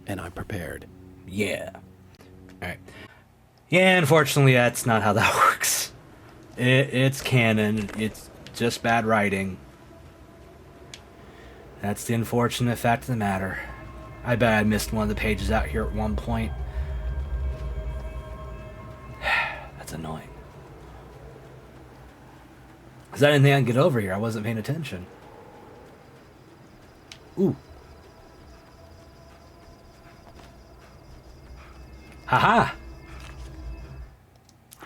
and I'm prepared. Yeah. Alright. Yeah, unfortunately, that's not how that works. It's canon. It's just bad writing. That's the unfortunate fact of the matter. I bet I missed one of the pages out here at one point. That's annoying. Because I didn't think I could get over here. I wasn't paying attention. Ooh. Haha!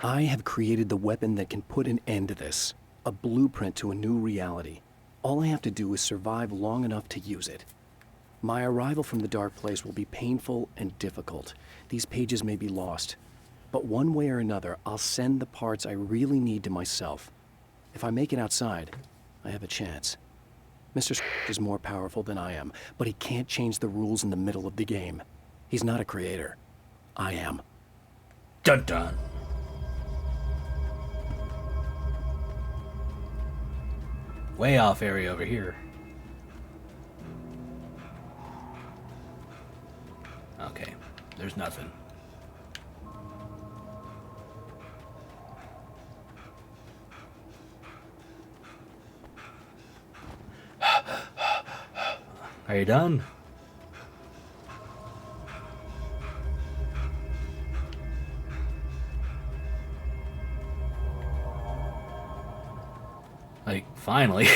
I have created the weapon that can put an end to this. A blueprint to a new reality. All I have to do is survive long enough to use it. My arrival from the dark place will be painful and difficult. These pages may be lost. But one way or another, I'll send the parts I really need to myself. If I make it outside, I have a chance. Mr. is more powerful than I am, but he can't change the rules in the middle of the game. He's not a creator. I am. Dun dun. Way off area over here. Okay, there's nothing. Are you done? Like, finally.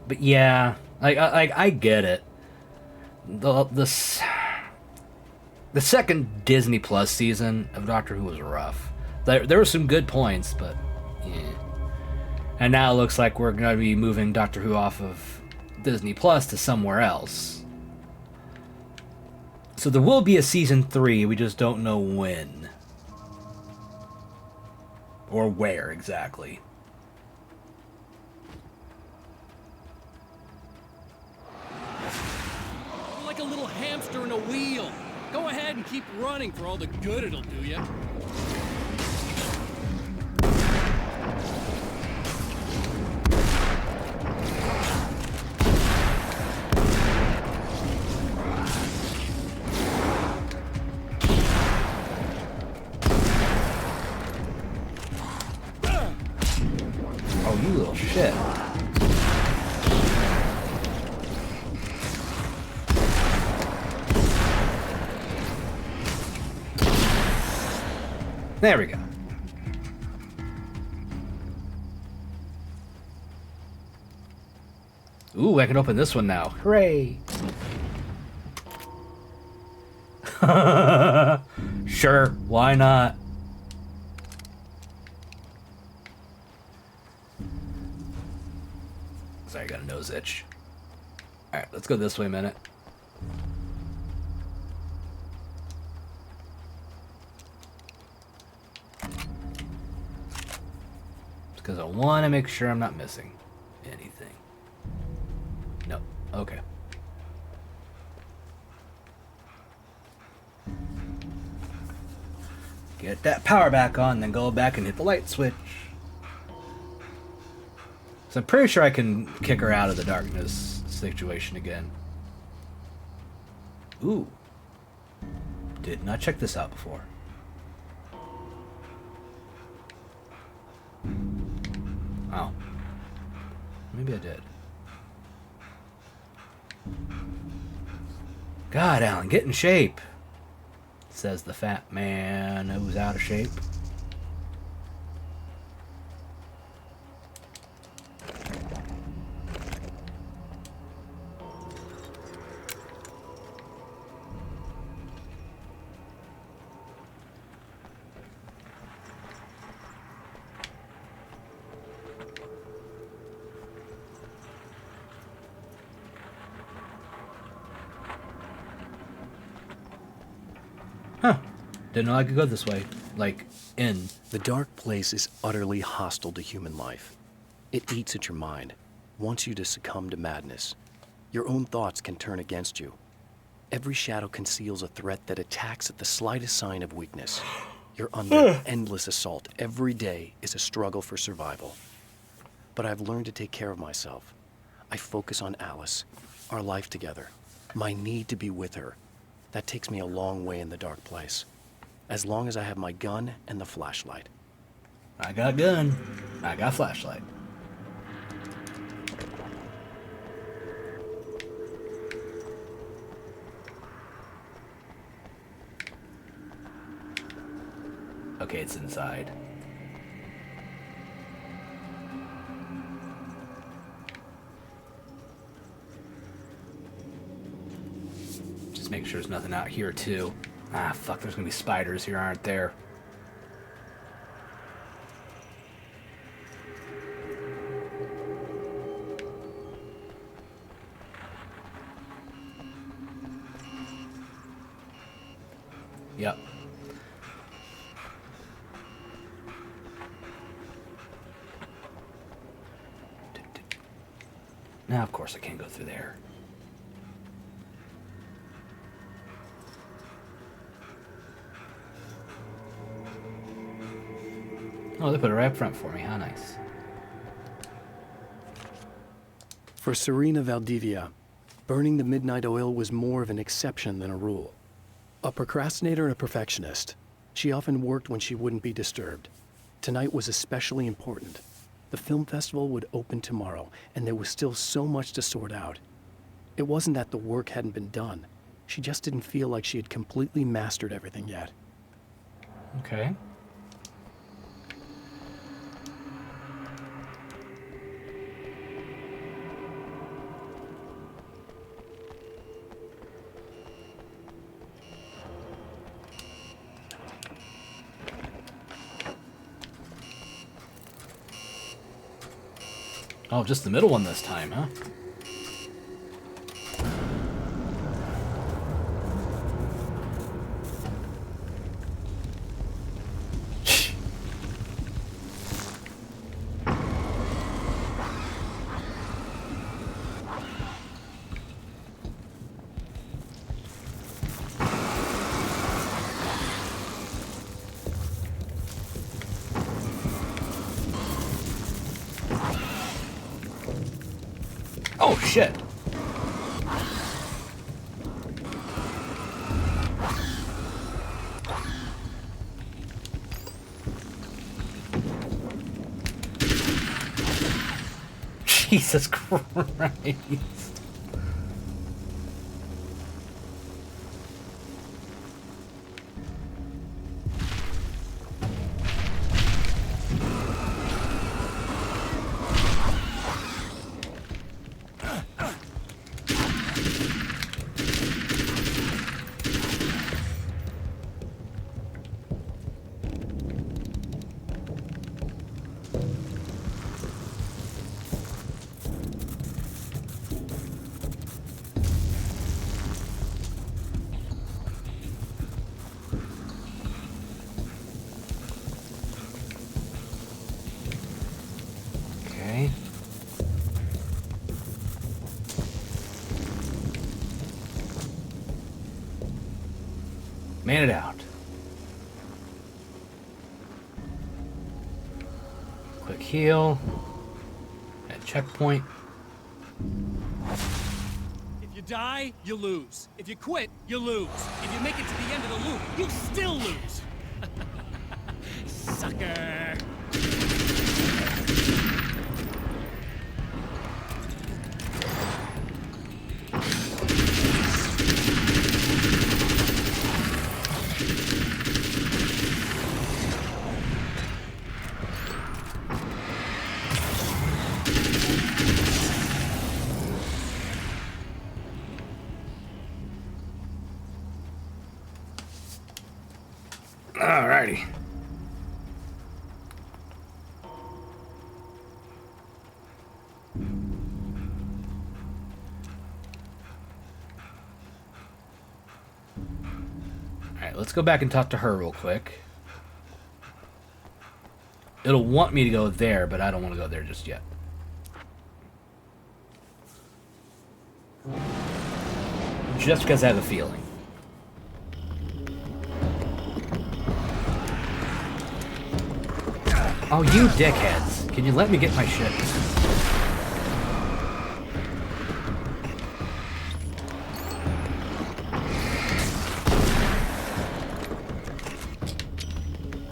But yeah, I get it. The second Disney Plus season of Doctor Who was rough. There were some good points, but yeah. And now it looks like we're going to be moving Doctor Who off of Disney Plus to somewhere else. So there will be a season 3, we just don't know when. Or where exactly. You're like a little hamster in a wheel. Go ahead and keep running for all the good it'll do you. Oh, you little shit. There we go. Ooh, I can open this one now. Hooray! Sure, why not? Sorry, I got a nose itch. Alright, let's go this way a minute. Because I want to make sure I'm not missing anything. No. Okay. Get that power back on, then go back and hit the light switch. So I'm pretty sure I can kick her out of the darkness situation again. Ooh. Did not check this out before. Oh. Maybe I did. God, Alan, get in shape, says the fat man who's out of shape. Huh. Didn't know I could go this way. Like, in. The dark place is utterly hostile to human life. It eats at your mind, wants you to succumb to madness. Your own thoughts can turn against you. Every shadow conceals a threat that attacks at the slightest sign of weakness. You're under endless assault. Every day is a struggle for survival. But I've learned to take care of myself. I focus on Alice, our life together, my need to be with her. That takes me a long way in the dark place. As long as I have my gun and the flashlight. I got gun. I got flashlight. Okay, it's inside. Just make sure there's nothing out here, too. Ah, fuck, there's gonna be spiders here, aren't there? Yep. Now, of course, I can't go through there. Oh, they put it right up front for me. How nice. For Serena Valdivia, burning the midnight oil was more of an exception than a rule. A procrastinator and a perfectionist, she often worked when she wouldn't be disturbed. Tonight was especially important. The film festival would open tomorrow, and there was still so much to sort out. It wasn't that the work hadn't been done. She just didn't feel like she had completely mastered everything yet. Okay. Oh, just the middle one this time, huh? Oh, shit. Jesus Christ. Okay. Made it out. Quick heal. At checkpoint. If you die, you lose. If you quit, you lose. If you make it to the end of the loop, you still lose. Sucker. Alrighty. Alright, let's go back and talk to her real quick. It'll want me to go there, but I don't want to go there just yet. Just because I have a feeling. Oh, you dickheads. Can you let me get my shit?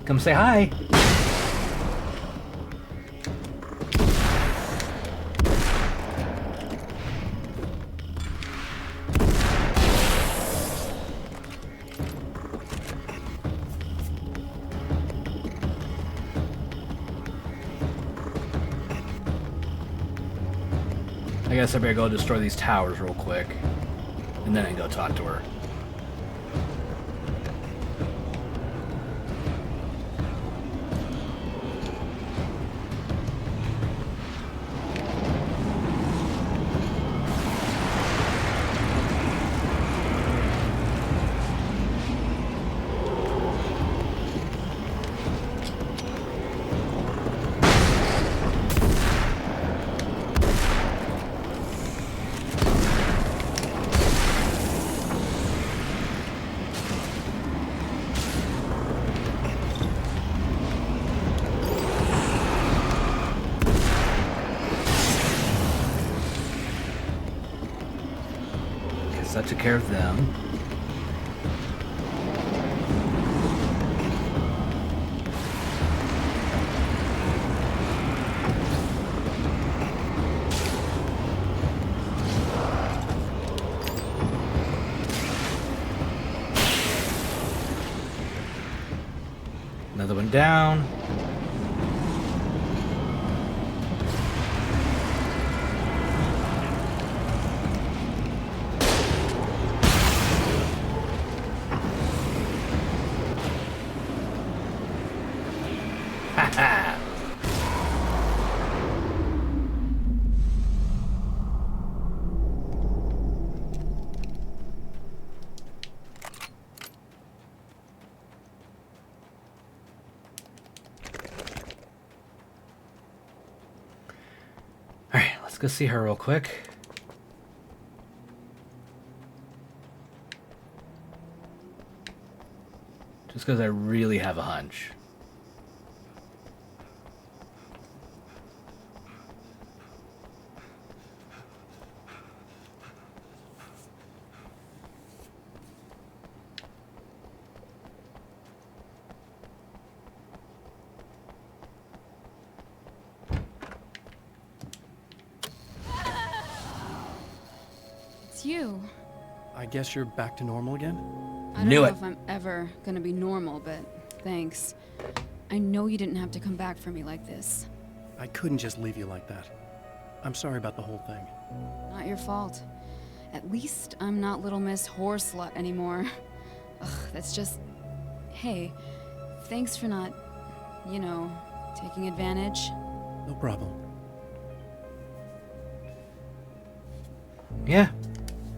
Come say hi. I guess I better go destroy these towers real quick. And then I can go talk to her. That took care of them. Another one down. Let's go see her real quick. Just because I really have a hunch. You. I guess you're back to normal again? I don't know if I'm ever gonna be normal, but thanks. I know you didn't have to come back for me like this. I couldn't just leave you like that. I'm sorry about the whole thing. Not your fault. At least I'm not Little Miss Whoreslut anymore. Ugh, that's just... Hey, thanks for not, you know, taking advantage. No problem. Yeah.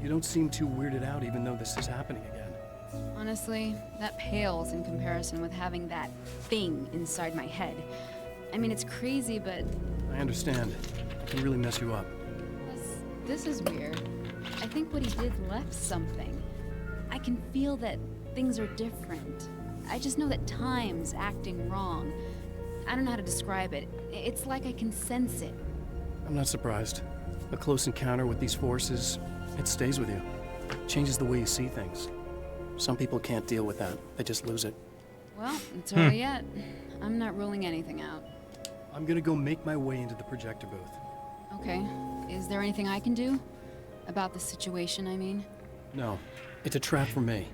You don't seem too weirded out even though this is happening again. Honestly, that pales in comparison with having that thing inside my head. I mean, it's crazy, but... I understand. It can really mess you up. This is weird. I think what he did left something. I can feel that things are different. I just know that time's acting wrong. I don't know how to describe it. It's like I can sense it. I'm not surprised. A close encounter with these forces, it stays with you. Changes the way you see things. Some people can't deal with that. They just lose it. Well, it's early yet. I'm not ruling anything out. I'm gonna go make my way into the projector booth. Okay. Is there anything I can do? About the situation, I mean? No, it's a trap for me.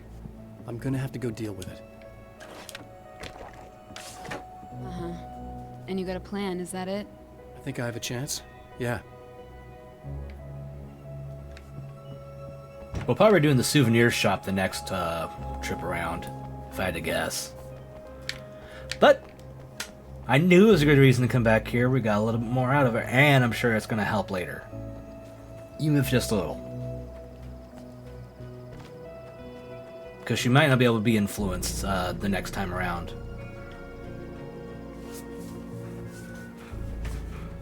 I'm gonna have to go deal with it. Uh-huh. And you got a plan, is that it? I think I have a chance. Yeah. We'll probably be doing the souvenir shop the next trip around, if I had to guess. But I knew it was a good reason to come back here. We got a little bit more out of it, and I'm sure it's going to help later. Even if just a little. Because she might not be able to be influenced the next time around.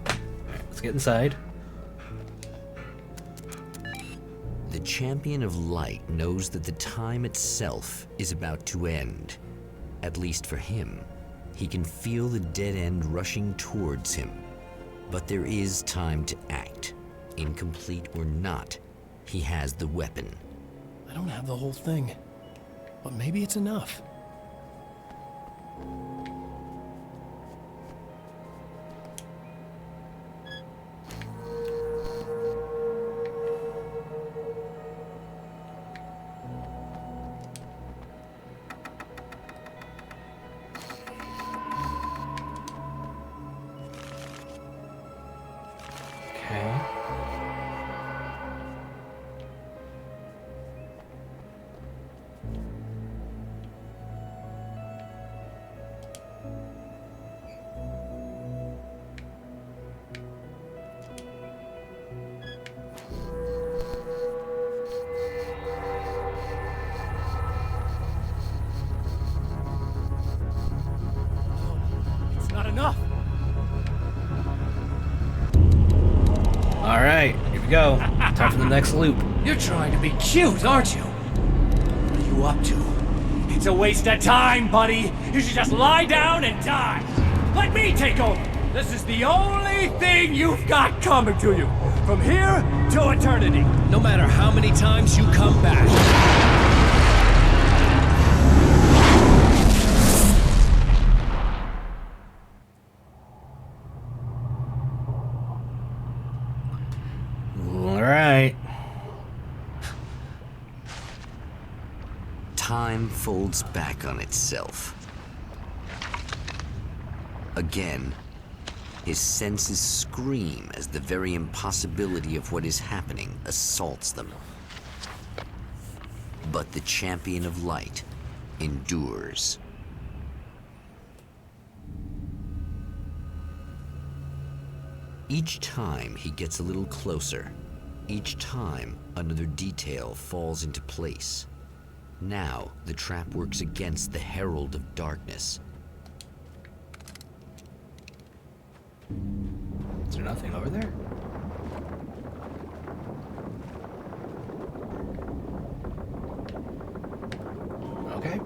Alright, let's get inside. The Champion of Light knows that the time itself is about to end. At least for him. He can feel the dead end rushing towards him. But there is time to act. Incomplete or not, he has the weapon. I don't have the whole thing, but maybe it's enough. Not enough. Alright, here we go. Time for the next loop. You're trying to be cute, aren't you? What are you up to? It's a waste of time, buddy. You should just lie down and die. Let me take over. This is the only thing you've got coming to you. From here to eternity. No matter how many times you come back. Alright. Time folds back on itself. Again, his senses scream as the very impossibility of what is happening assaults them. But the Champion of Light endures. Each time he gets a little closer, each time another detail falls into place. Now the trap works against the Herald of Darkness. Is there nothing over there? Okay.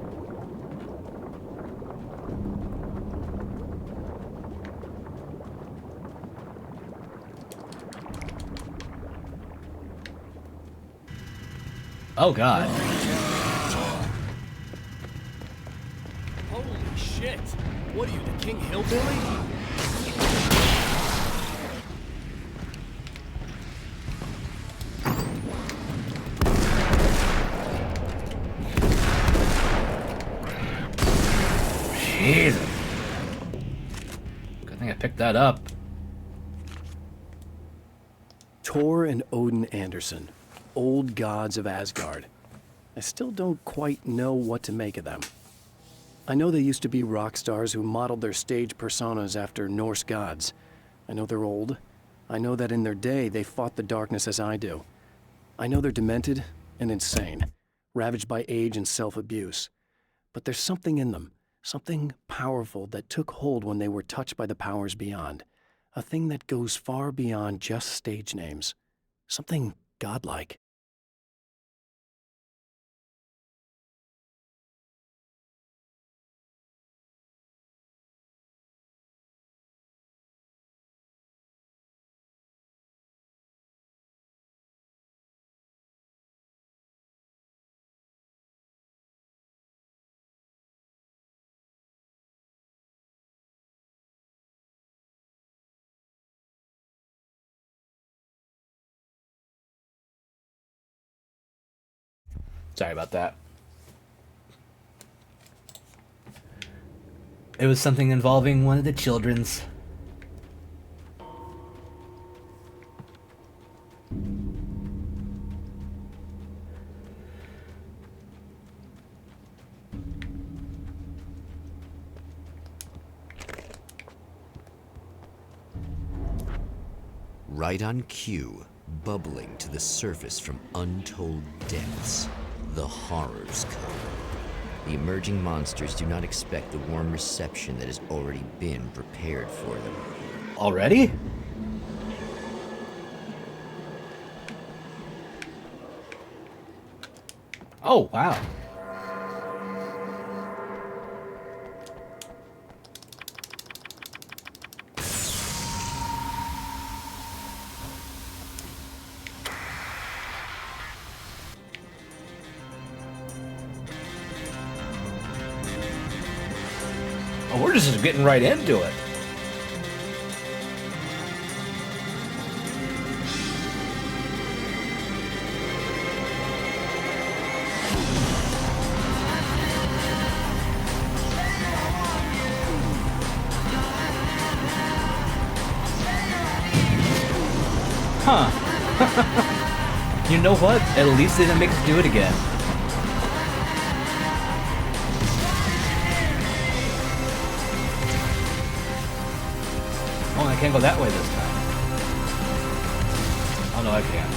Oh God. Holy shit! What are you, the King Hillbilly? Jesus. Good thing I picked that up. Thor and Odin Anderson, old gods of Asgard. I still don't quite know what to make of them. I know they used to be rock stars who modeled their stage personas after Norse gods. I know they're old. I know that in their day they fought the darkness as I do. I know they're demented and insane, ravaged by age and self-abuse. But there's something in them, something powerful that took hold when they were touched by the powers beyond. A thing that goes far beyond just stage names. Something godlike. Sorry about that. It was something involving one of the children's. Right on cue, bubbling to the surface from untold depths, the horrors come. The emerging monsters do not expect the warm reception that has already been prepared for them. Already? Oh, wow. Oh, we're just getting right into it. Huh. You know what? At least they didn't make us do it again. Oh, I can't go that way this time. Oh no, I can't.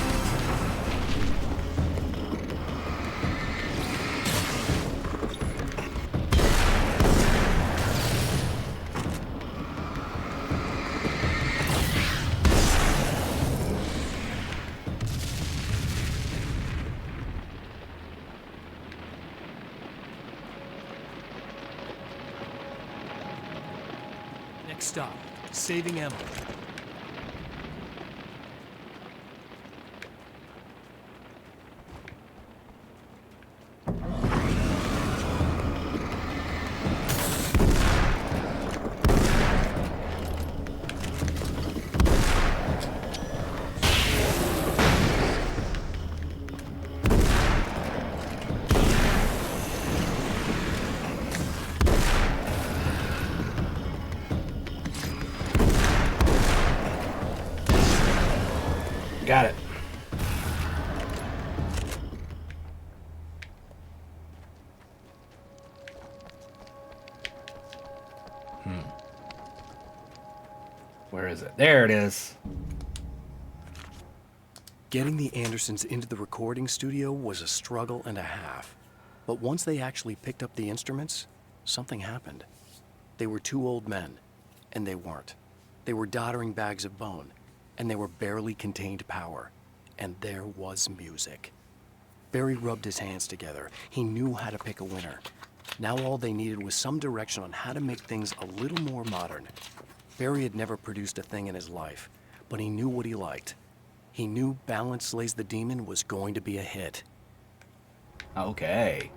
Next stop, saving Emma. Got it. Where is it? There it is. Getting the Andersons into the recording studio was a struggle and a half. But once they actually picked up the instruments, something happened. They were two old men, and they weren't. They were doddering bags of bone, and they were barely contained power. And there was music. Barry rubbed his hands together. He knew how to pick a winner. Now all they needed was some direction on how to make things a little more modern. Barry had never produced a thing in his life, but he knew what he liked. He knew Balance Slays the Demon was going to be a hit. Okay.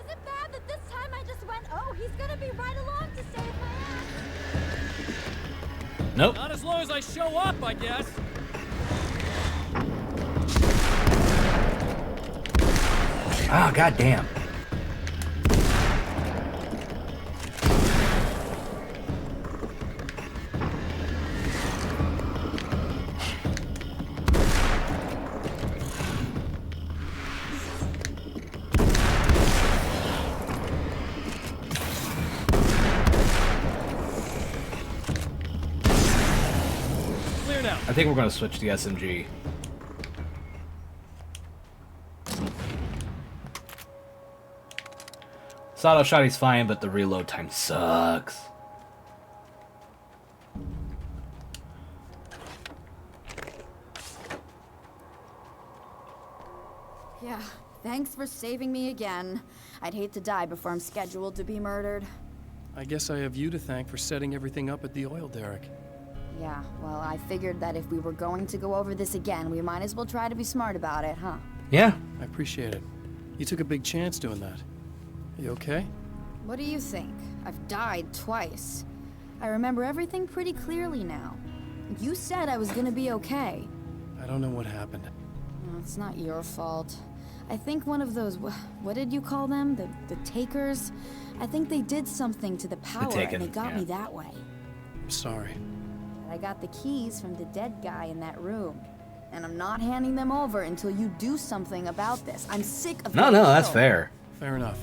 Is it bad that this time I just went, oh, he's gonna be right along to save my ass? Nope. Not as long as I show up, I guess. Ah, goddamn. Clear now. I think we're going to switch to the SMG. Auto shotty's fine, but the reload time sucks. Yeah, thanks for saving me again. I'd hate to die before I'm scheduled to be murdered. I guess I have you to thank for setting everything up at the oil derrick. Yeah, well, I figured that if we were going to go over this again, we might as well try to be smart about it, huh? Yeah. I appreciate it. You took a big chance doing that. You okay? What do you think? I've died twice. I remember everything pretty clearly now. You said I was gonna be okay. I don't know what happened. No, it's not your fault. I think one of those, what did you call them? The takers? I think they did something to the power and they got me that way. I'm sorry. But I got the keys from the dead guy in that room. And I'm not handing them over until you do something about this. I'm sick of No, that's fair. Fair enough.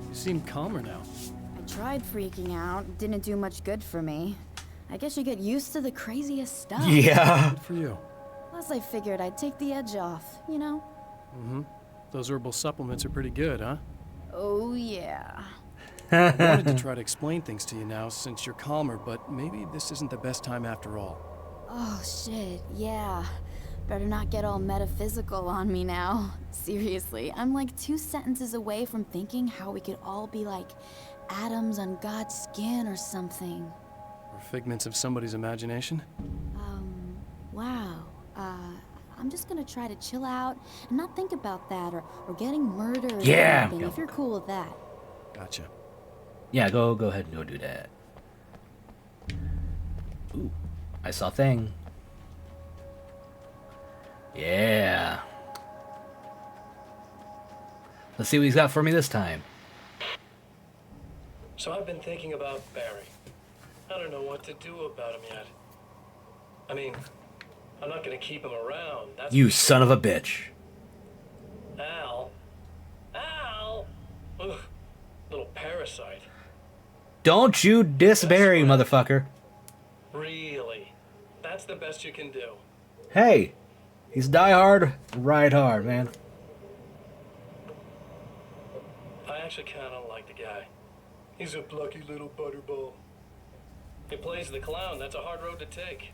You seem calmer now. I tried freaking out. Didn't do much good for me. I guess you get used to the craziest stuff. Yeah. Good for you. Plus I figured I'd take the edge off, you know? Mm-hmm. Those herbal supplements are pretty good, huh? Oh, yeah. I wanted to try to explain things to you now since you're calmer, but maybe this isn't the best time after all. Oh, shit, yeah. Better not get all metaphysical on me now. Seriously, I'm like 2 sentences away from thinking how we could all be like atoms on God's skin or something. Or figments of somebody's imagination? Wow. I'm just gonna try to chill out and not think about that or getting murdered or anything, if you're cool with that. Gotcha. Yeah, go ahead and go do that. Ooh, I saw a thing. Yeah. Let's see what he's got for me this time. So I've been thinking about Barry. I don't know what to do about him yet. I mean, I'm not gonna keep him around. That's You son of a bitch. Al. Ugh. Little parasite. Don't you diss Barry, motherfucker. Really? That's the best you can do. Hey, he's die hard, ride hard, man. I actually kind of like the guy. He's a plucky little butterball. He plays the clown. That's a hard road to take.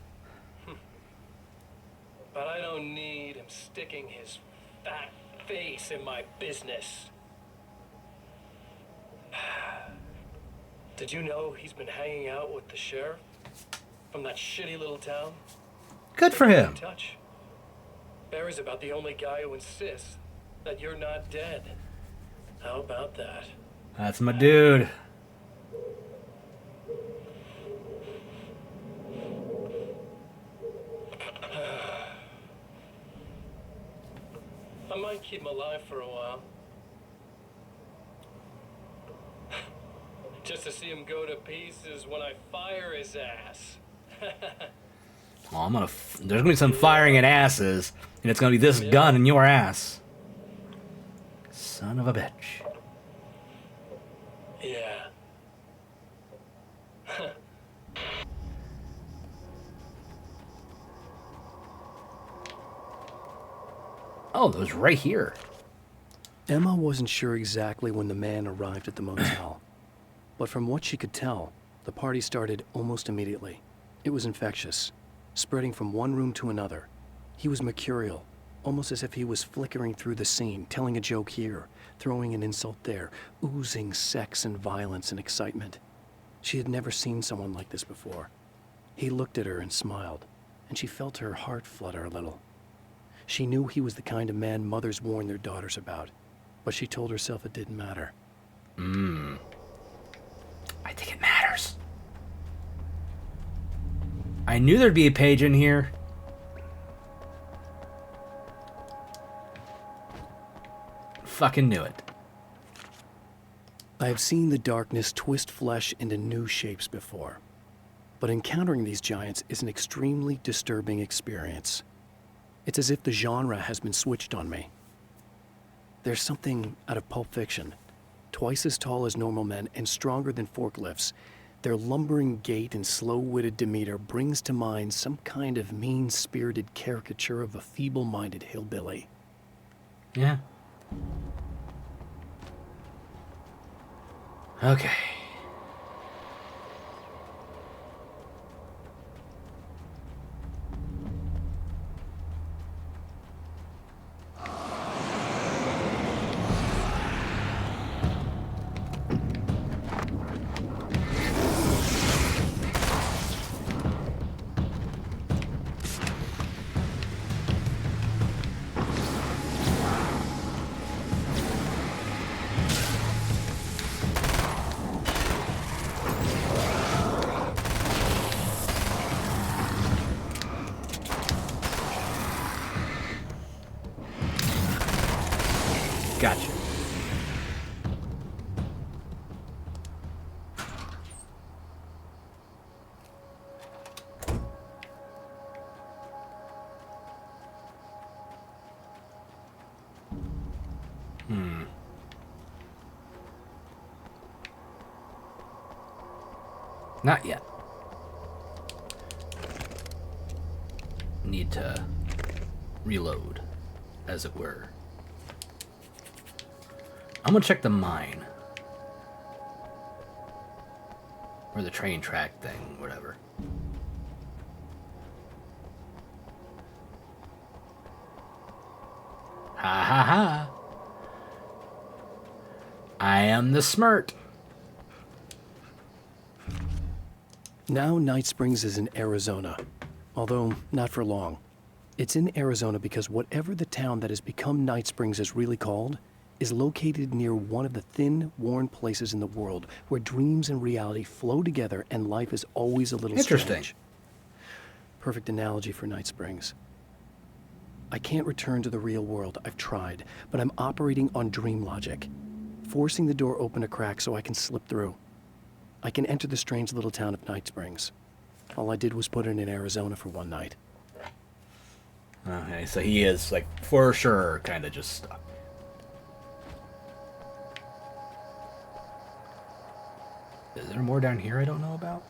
But I don't need him sticking his fat face in my business. Did you know he's been hanging out with the sheriff from that shitty little town? Good for him. In touch. Barry's about the only guy who insists that you're not dead. How about that? That's my dude. I might keep him alive for a while. Just to see him go to pieces when I fire his ass. Oh, there's gonna be some firing at asses, and it's gonna be this gun in your ass. Son of a bitch. Yeah. Oh, it was right here. Emma wasn't sure exactly when the man arrived at the motel. But from what she could tell, the party started almost immediately. It was infectious, spreading from one room to another. He was mercurial, almost as if he was flickering through the scene, telling a joke here, throwing an insult there, oozing sex and violence and excitement. She had never seen someone like this before. He looked at her and smiled, and she felt her heart flutter a little. She knew he was the kind of man mothers warn their daughters about, but she told herself it didn't matter. I think it matters. I knew there'd be a page in here. Fucking knew it. I have seen the darkness twist flesh into new shapes before, but encountering these giants is an extremely disturbing experience. It's as if the genre has been switched on me. There's something out of Pulp Fiction. Twice as tall as normal men and stronger than forklifts, their lumbering gait and slow-witted demeanor brings to mind some kind of mean-spirited caricature of a feeble-minded hillbilly. Yeah. Okay. Gotcha. Not yet. Need to reload, as it were. I'm gonna check the mine. Or the train track thing, whatever. Ha ha ha. I am the smart. Now Night Springs is in Arizona, although not for long. It's in Arizona because whatever the town that has become Night Springs is really called is located near one of the thin, worn places in the world where dreams and reality flow together and life is always a little strange. Perfect analogy for Night Springs. I can't return to the real world. I've tried, but I'm operating on dream logic, forcing the door open a crack so I can slip through. I can enter the strange little town of Night Springs. All I did was put it in Arizona for one night. Okay, so he is, like, for sure, kind of just stuck. Is there more down here I don't know about?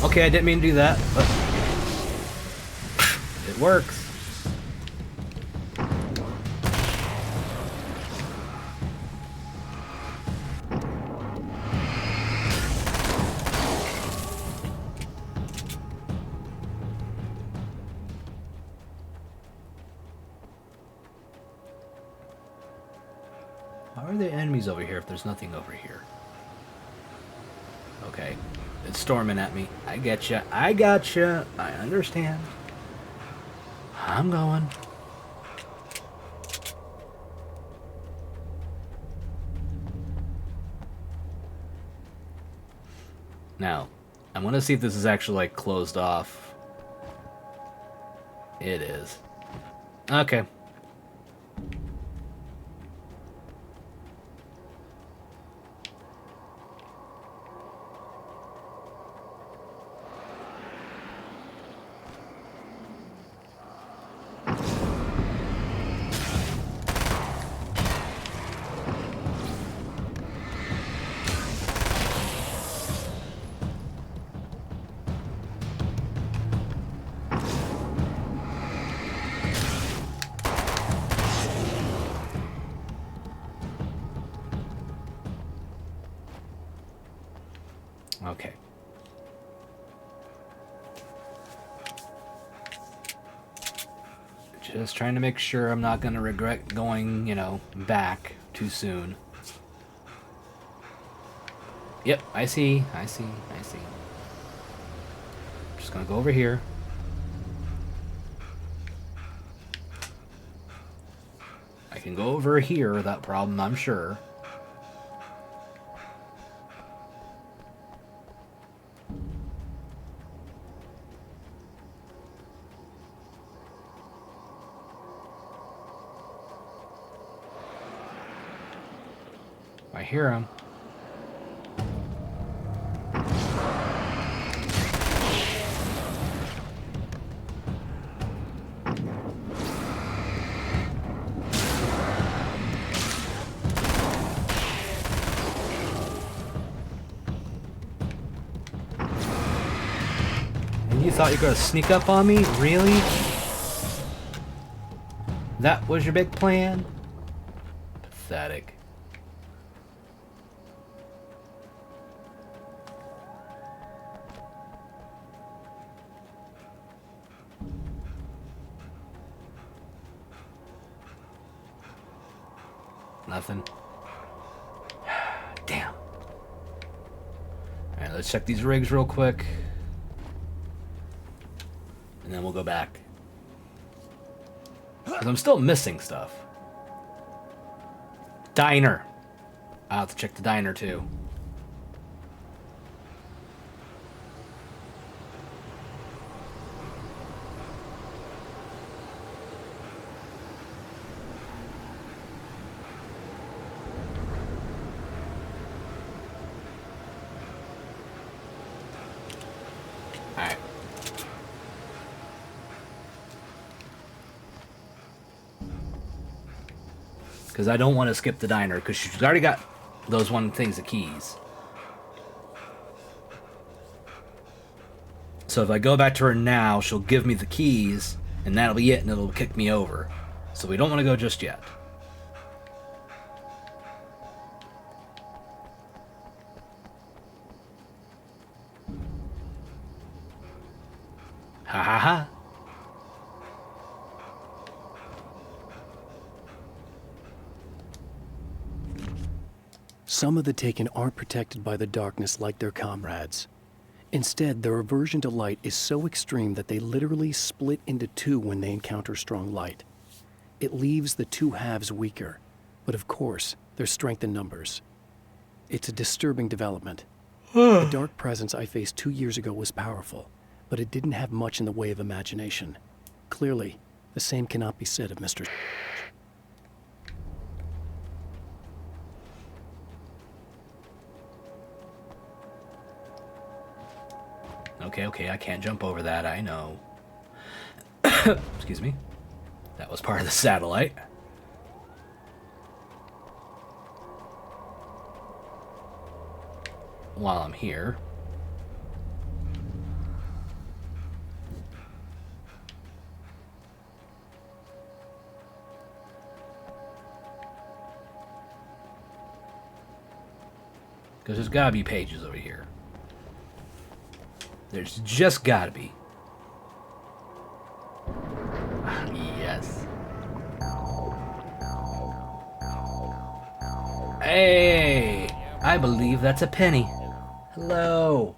Okay, I didn't mean to do that, but it works. How are there enemies over here if there's nothing over here? Okay. It's storming at me. I getcha. I gotcha. I understand. I'm going. Now, I want to see if this is actually, like, closed off. It is. Okay. Okay. Just trying to make sure I'm not going to regret going, you know, back too soon. Yep, I see. Just going to go over here. I can go over here without problem, I'm sure. I hear him. And you thought you were gonna sneak up on me? Really? That was your big plan? Pathetic. Nothing. Damn. Alright, let's check these rigs real quick. And then we'll go back. Because I'm still missing stuff. Diner. I'll have to check the diner too. Because I don't want to skip the diner, because she's already got those one things, the keys. So if I go back to her now, she'll give me the keys, and that'll be it, and it'll kick me over. So we don't want to go just yet. Ha ha ha. Some of the Taken aren't protected by the darkness like their comrades. Instead, their aversion to light is so extreme that they literally split into two when they encounter strong light. It leaves the two halves weaker, but of course, there's strength in numbers. It's a disturbing development. The dark presence I faced 2 years ago was powerful, but it didn't have much in the way of imagination. Clearly, the same cannot be said of Mr. Okay, I can't jump over that, I know. Excuse me. That was part of the satellite. While I'm here. Because there's gotta be pages over here. There's just gotta be. Yes. Hey! I believe that's a penny. Hello.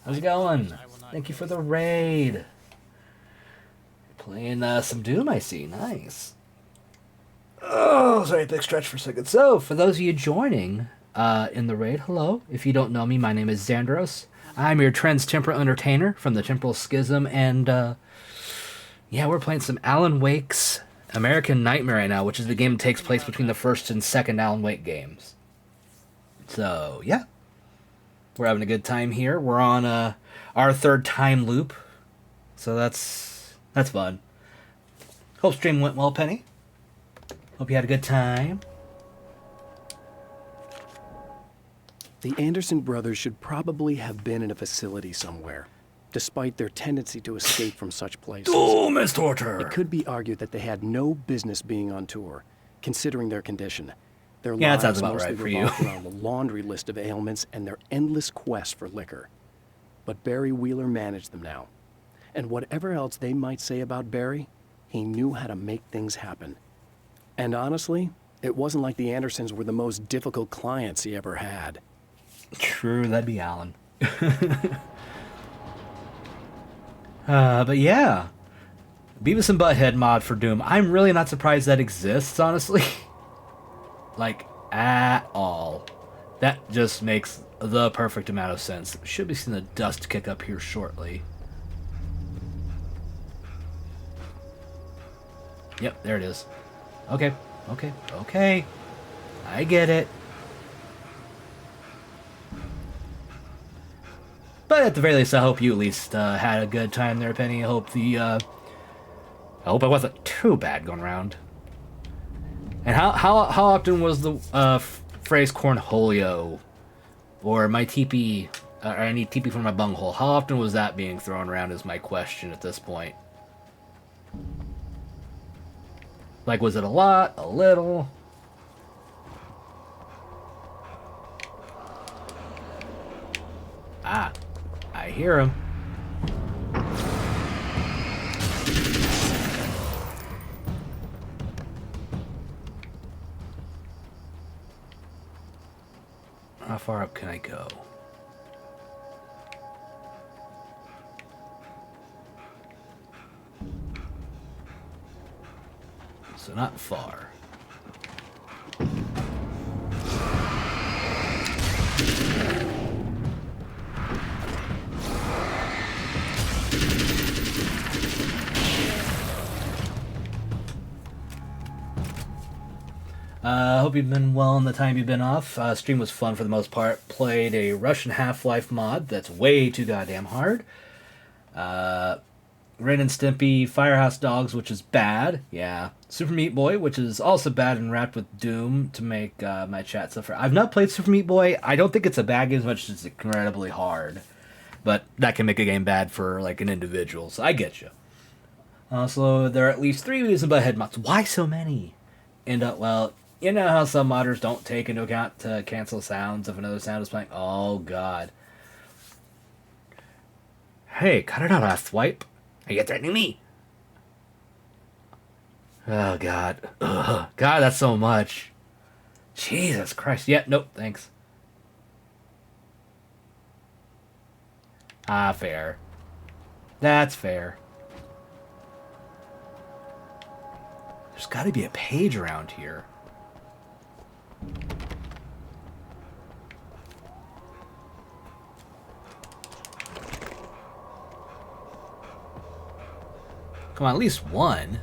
How's it going? Thank you for the raid. Playing some Doom, I see. Nice. Oh, sorry, big stretch for a second. So, for those of you joining in the raid, hello. If you don't know me, my name is Xandros. I'm your Trends Temporal Entertainer from the Temporal Schism, and yeah, we're playing some Alan Wake's American Nightmare right now, which is the game that takes place between the first and second Alan Wake games. So, yeah. We're having a good time here. We're on our third time loop, so that's fun. Hope stream went well, Penny. Hope you had a good time. The Anderson brothers should probably have been in a facility somewhere, despite their tendency to escape from such places. Oh, Miss Torture! It could be argued that they had no business being on tour, considering their condition. Their Yeah, that sounds lives about mostly right for you. revolved around the laundry list of ailments and their endless quest for liquor. But Barry Wheeler managed them now. And whatever else they might say about Barry, he knew how to make things happen. And honestly, it wasn't like the Andersons were the most difficult clients he ever had. True, that'd be Alan. But yeah. Beavis and Butthead mod for Doom. I'm really not surprised that exists, honestly. Like, at all. That just makes the perfect amount of sense. Should be seeing the dust kick up here shortly. Yep, there it is. Okay. I get it. But at the very least, I hope you at least had a good time there, Penny. I hope I hope it wasn't too bad going around. And how often was the phrase cornholio or my teepee, or I need teepee for my bunghole? How often was that being thrown around is my question at this point. Like, was it a lot, a little? Ah, I hear him. How far up can I go? So not far. Hope you've been well in the time you've been off. Stream was fun for the most part. Played a Russian Half-Life mod that's way too goddamn hard. Ren and Stimpy, Firehouse Dogs, which is bad. Yeah. Super Meat Boy, which is also bad and wrapped with Doom to make my chat suffer. I've not played Super Meat Boy. I don't think it's a bad game as much as it's incredibly hard. But that can make a game bad for like an individual, so I get you. So there are at least 3 reasons about head mods. Why so many? And well, you know how some modders don't take into account to cancel sounds if another sound is playing? Oh god. Hey, cut it out, asswipe. Are you threatening me? Oh god. Ugh. God, that's so much. Jesus Christ. Yeah, nope, thanks. Ah, fair. That's fair. There's got to be a page around here. Come on, at least one.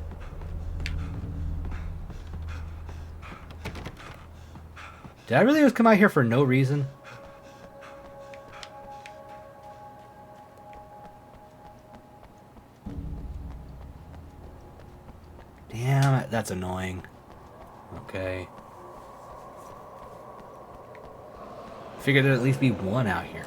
Did I really just come out here for no reason? Damn it, that's annoying. Okay. Figured there'd at least be one out here.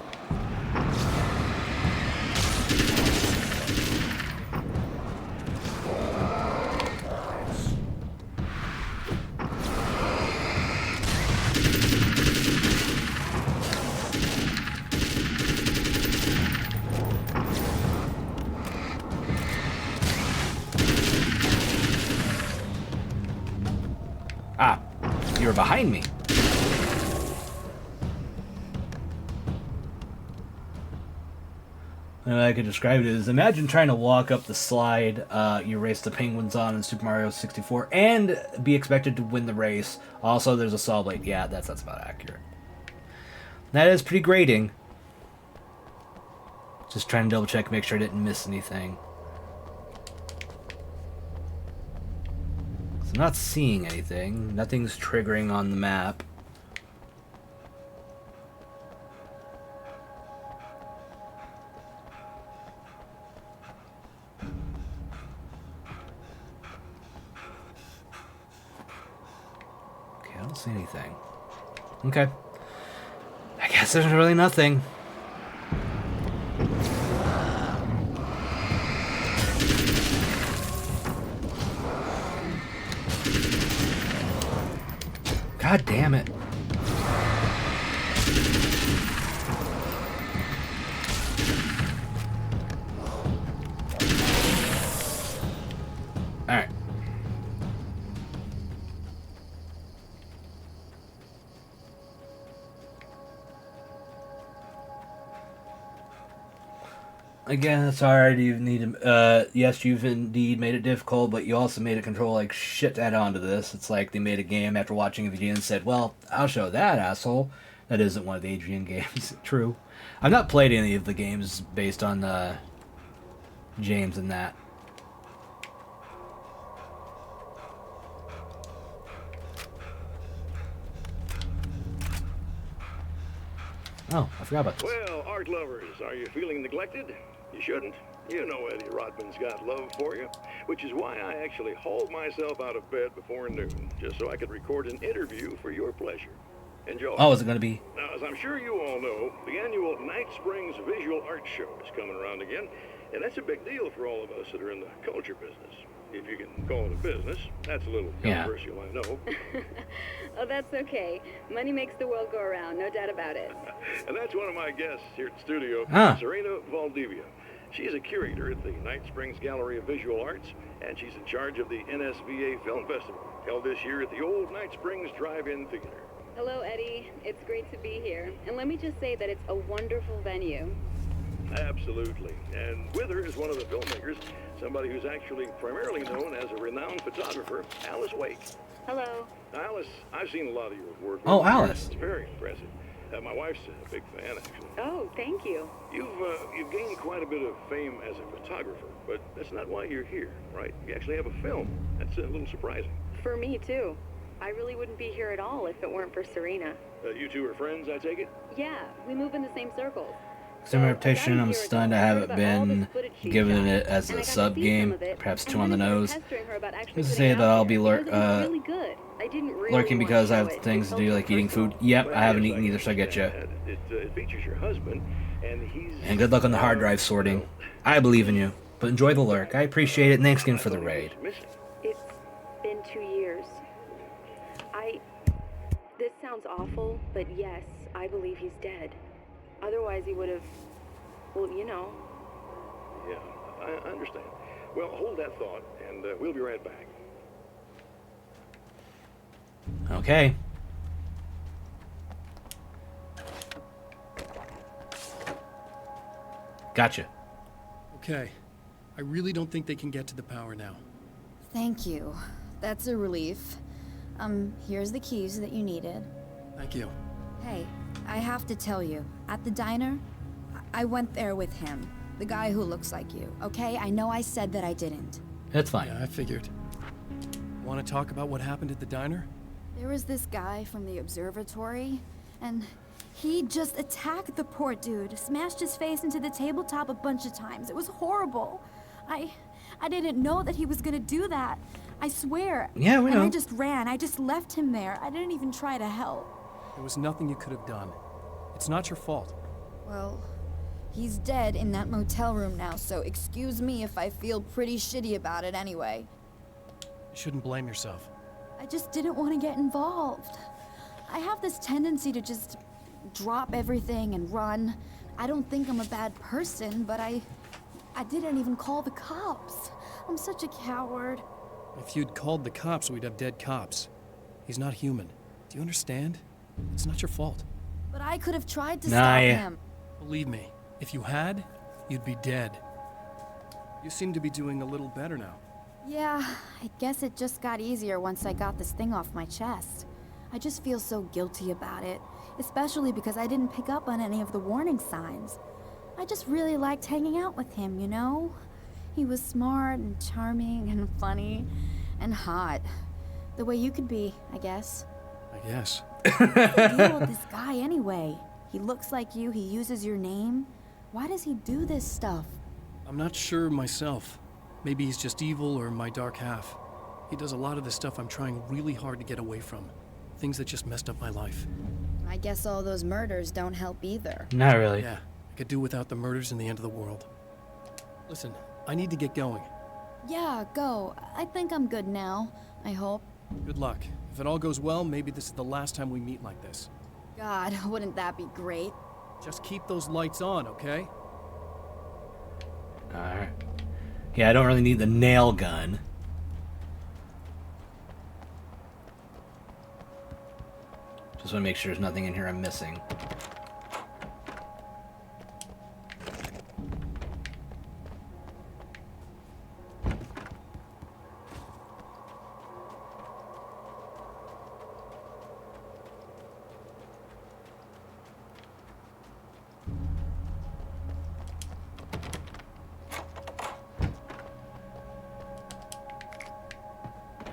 Ah, you were behind me. I could describe it as, imagine trying to walk up the slide you race the penguins on in Super Mario 64 and be expected to win the race. Also, there's a saw blade. Yeah, that's about accurate. That is pretty grating. Just trying to double check, make sure I didn't miss anything. I'm not seeing anything. Nothing's triggering on the map. Okay, I don't see anything. Okay. I guess there's really nothing. God damn it. Alright. Again, it's hard. You need yes, you've indeed made it difficult, but you also made it control like shit to add on to this. It's like they made a game after watching a video and said, well, I'll show that asshole. That isn't one of the Adrian games. True. I've not played any of the games based on James and that. Oh, I forgot about this. Well, art lovers, are you feeling neglected? You shouldn't. You know Eddie Rodman's got love for you, which is why I actually hauled myself out of bed before noon, just so I could record an interview for your pleasure. Enjoy. Oh, is it going to be? Now, as I'm sure you all know, the annual Night Springs Visual Art Show is coming around again, and that's a big deal for all of us that are in the culture business. If you can call it a business. That's a little controversial, I know. Oh, that's okay. Money makes the world go around, no doubt about it. And that's one of my guests here at the studio, Serena Valdivia. She's a curator at the Night Springs Gallery of Visual Arts, and she's in charge of the NSVA Film Festival, held this year at the old Night Springs Drive-In Theater. Hello, Eddie. It's great to be here. And let me just say that it's a wonderful venue. Absolutely. And with her is one of the filmmakers, somebody who's actually primarily known as a renowned photographer, Alice Wake. Hello. Alice, I've seen a lot of your work. Oh, Alice. It's very impressive. My wife's a big fan, actually. Oh, thank you. You've gained quite a bit of fame as a photographer, but that's not why you're here, right? You actually have a film. That's a little surprising. For me, too. I really wouldn't be here at all if it weren't for Serena. You two are friends, I take it? Yeah, we move in the same circles. Consumer reputation, I'm stunned I haven't been given it as a sub game. Perhaps too on the nose. Who's to say that I'll be lurking because I have things to do like eating food? Yep, I haven't eaten either, so I get you. It features your husband, and he's... And good luck on the hard drive sorting. I believe in you, but enjoy the lurk. I appreciate it, and thanks again for the raid. It's been 2 years. This sounds awful, but yes, I believe he's dead. Otherwise he would have... Well, you know. Yeah, I understand. Well, hold that thought, and we'll be right back. Okay. Gotcha. Okay. I really don't think they can get to the power now. Thank you. That's a relief. Here's the keys that you needed. Thank you. Hey, I have to tell you, at the diner, I went there with him. The guy who looks like you, okay? I know I said that I didn't. That's fine. Yeah, I figured. Want to talk about what happened at the diner? There was this guy from the observatory, and he just attacked the poor dude, smashed his face into the tabletop a bunch of times. It was horrible. I didn't know that he was gonna do that. I swear. Yeah, we know. And I just ran. I just left him there. I didn't even try to help. There was nothing you could have done. It's not your fault. Well, he's dead in that motel room now, so excuse me if I feel pretty shitty about it anyway. You shouldn't blame yourself. I just didn't want to get involved. I have this tendency to just drop everything and run. I don't think I'm a bad person, but I didn't even call the cops. I'm such a coward. If you'd called the cops, we'd have dead cops. He's not human. Do you understand? It's not your fault. But I could have tried to stop him. Believe me, if you had, you'd be dead. You seem to be doing a little better now. Yeah, I guess it just got easier once I got this thing off my chest. I just feel so guilty about it, especially because I didn't pick up on any of the warning signs. I just really liked hanging out with him, you know? He was smart and charming and funny and hot. The way you could be, I guess. I guess. What's the deal with this guy anyway? He looks like you, he uses your name. Why does he do this stuff? I'm not sure myself. Maybe he's just evil or my dark half. He does a lot of the stuff I'm trying really hard to get away from. Things that just messed up my life. I guess all those murders don't help either. Not really. Yeah, I could do without the murders and the end of the world. Listen, I need to get going. Yeah, go. I think I'm good now, I hope. Good luck. If it all goes well, maybe this is the last time we meet like this. God, wouldn't that be great? Just keep those lights on, okay? Alright. Yeah, I don't really need the nail gun. Just want to make sure there's nothing in here I'm missing.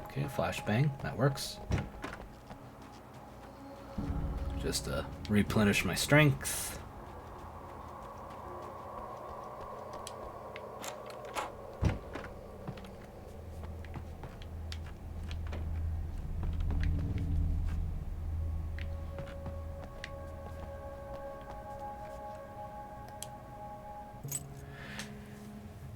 Okay, flashbang. That works. Just to replenish my strength.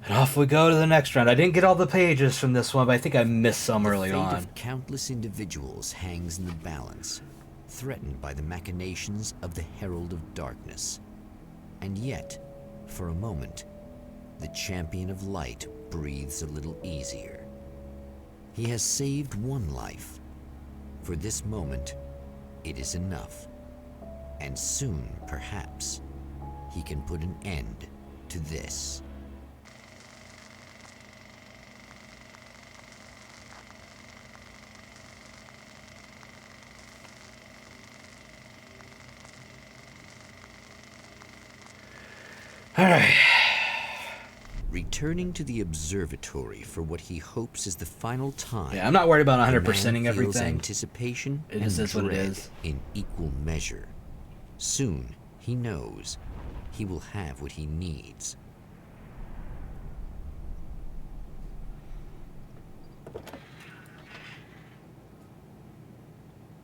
And off we go to the next round. I didn't get all the pages from this one, but I think I missed some early on. The fate of countless individuals hangs in the balance, threatened by the machinations of the Herald of Darkness. And yet, for a moment, the Champion of Light breathes a little easier. He has saved one life. For this moment, it is enough. And soon, perhaps, he can put an end to this. Alright. Returning to the observatory for what he hopes is the final time. Yeah, I'm not worried about 100%ing feels everything. Anticipation It and is what it dread is. in equal measure. Soon, he knows, he will have what he needs.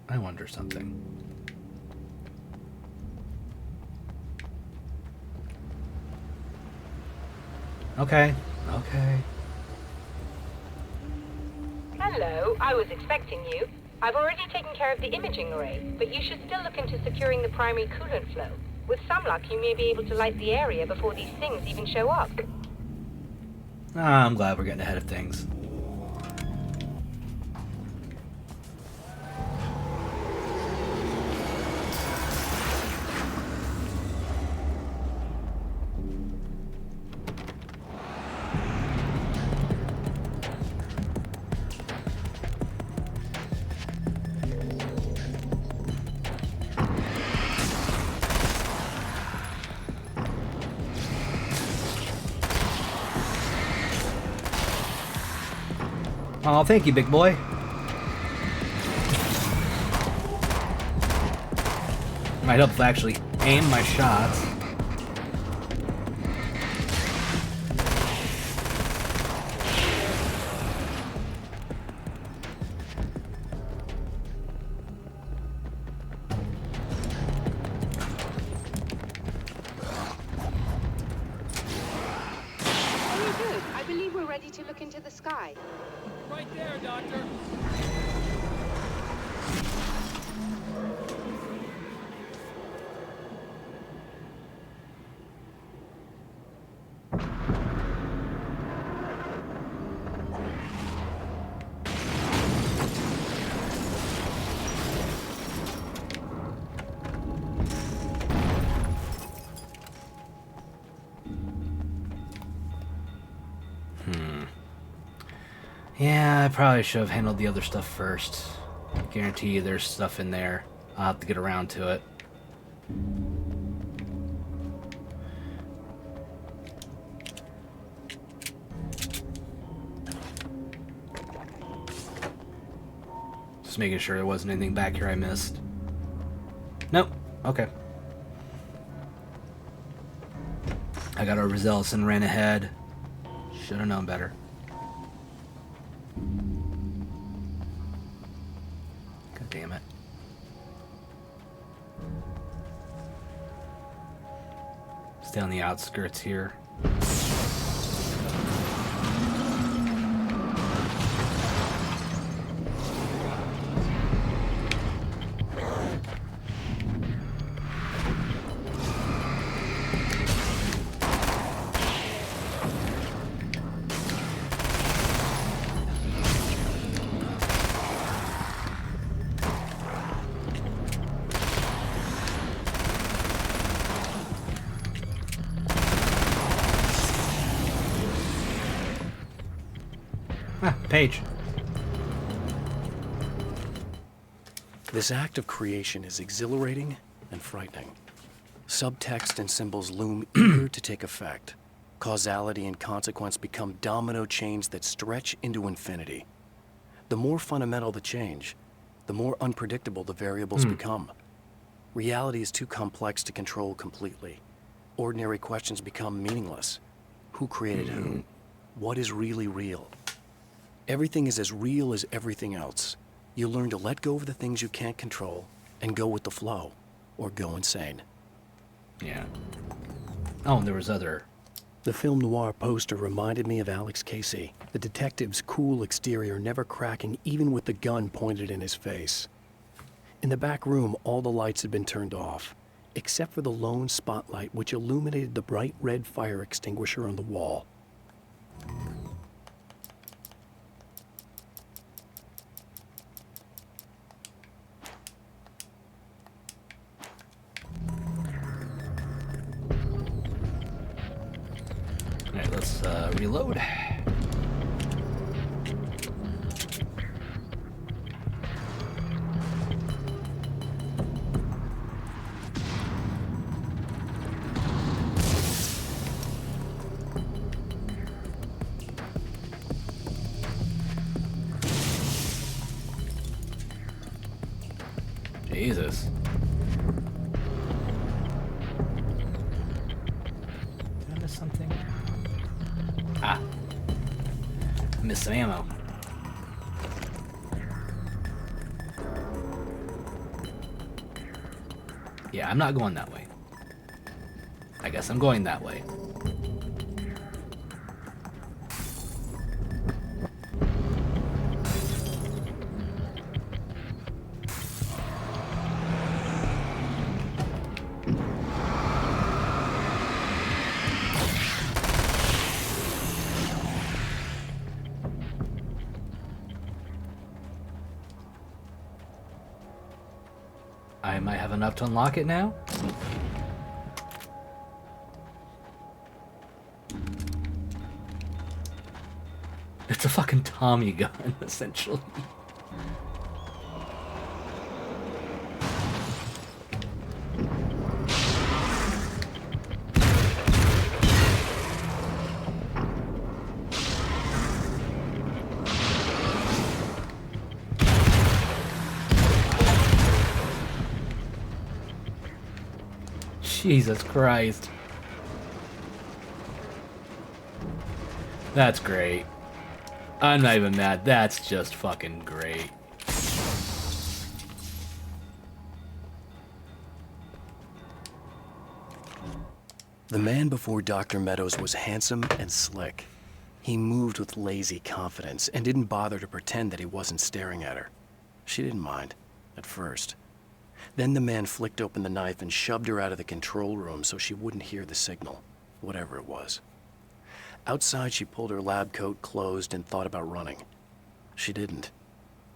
I wonder something. Okay. Hello, I was expecting you. I've already taken care of the imaging array, but you should still look into securing the primary coolant flow. With some luck, you may be able to light the area before these things even show up. I'm glad we're getting ahead of things. Oh, thank you, big boy. Might help if I actually aim my shots. Very good. I believe we're ready to look into the sky. Right there, Doctor. Yeah, I probably should have handled the other stuff first. I guarantee you there's stuff in there. I'll have to get around to it. Just making sure there wasn't anything back here I missed. Nope. Okay. I got overzealous and ran ahead. Should have known better. God damn it. Stay on the outskirts here. Page. This act of creation is exhilarating and frightening. Subtext and symbols loom eager to take effect. Causality and consequence become domino chains that stretch into infinity. The more fundamental the change, the more unpredictable the variables become. Reality is too complex to control completely. Ordinary questions become meaningless. Who created who? What is really real? Everything is as real as everything else. You learn to let go of the things you can't control and go with the flow, or go insane. Yeah. Oh, and there was other. The film noir poster reminded me of Alex Casey, the detective's cool exterior never cracking even with the gun pointed in his face. In the back room, all the lights had been turned off, except for the lone spotlight which illuminated the bright red fire extinguisher on the wall. Alright, let's reload. Jesus. something? Ah. Missed some ammo. Yeah, I'm not going that way. I guess I'm going that way. I might have enough to unlock it now. It's a fucking Tommy gun, essentially. Jesus Christ. That's great. I'm not even mad. That's just fucking great. The man before Dr. Meadows was handsome and slick. He moved with lazy confidence and didn't bother to pretend that he wasn't staring at her. She didn't mind, at first. Then the man flicked open the knife and shoved her out of the control room so she wouldn't hear the signal, whatever it was. Outside, she pulled her lab coat closed and thought about running. She didn't.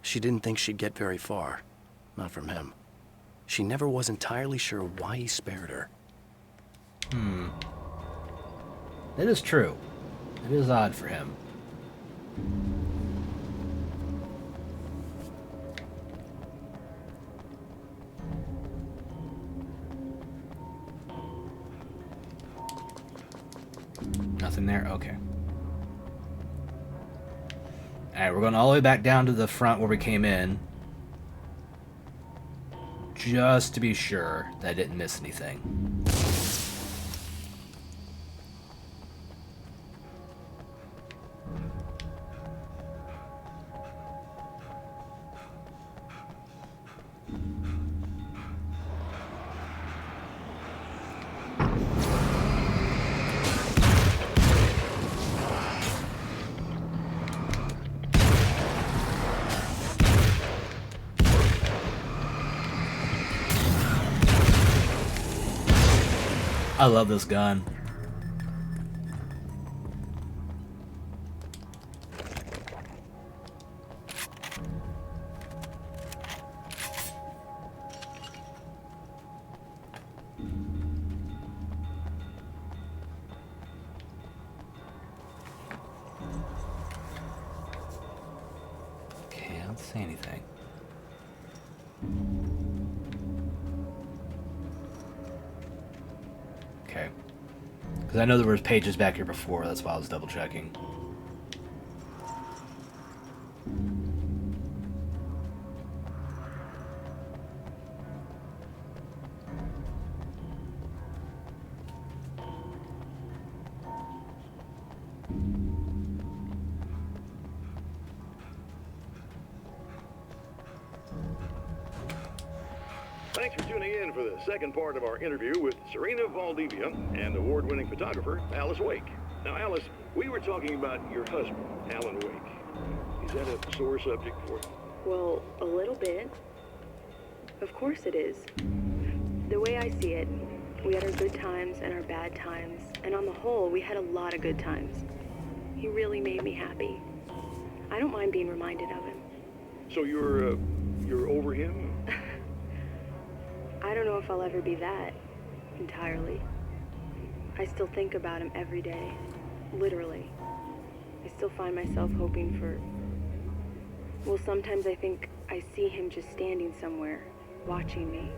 She didn't think she'd get very far. Not from him. She never was entirely sure why he spared her. It is true. It is odd for him. Nothing there? Okay. Alright, we're going all the way back down to the front where we came in. Just to be sure that I didn't miss anything. I love this gun. Can't say anything. Okay. Because I know there was pages back here before, that's why I was double checking. Thanks for tuning in for the second part of our interview with Serena Valdivia and award-winning photographer Alice Wake. Now, Alice, we were talking about your husband, Alan Wake. Is that a sore subject for you? Well, a little bit. Of course it is. The way I see it, we had our good times and our bad times, and on the whole, we had a lot of good times. He really made me happy. I don't mind being reminded of him. So you're over him? I don't know if I'll ever be that, entirely. I still think about him every day, literally. I still find myself hoping for... Well, sometimes I think I see him just standing somewhere, watching me.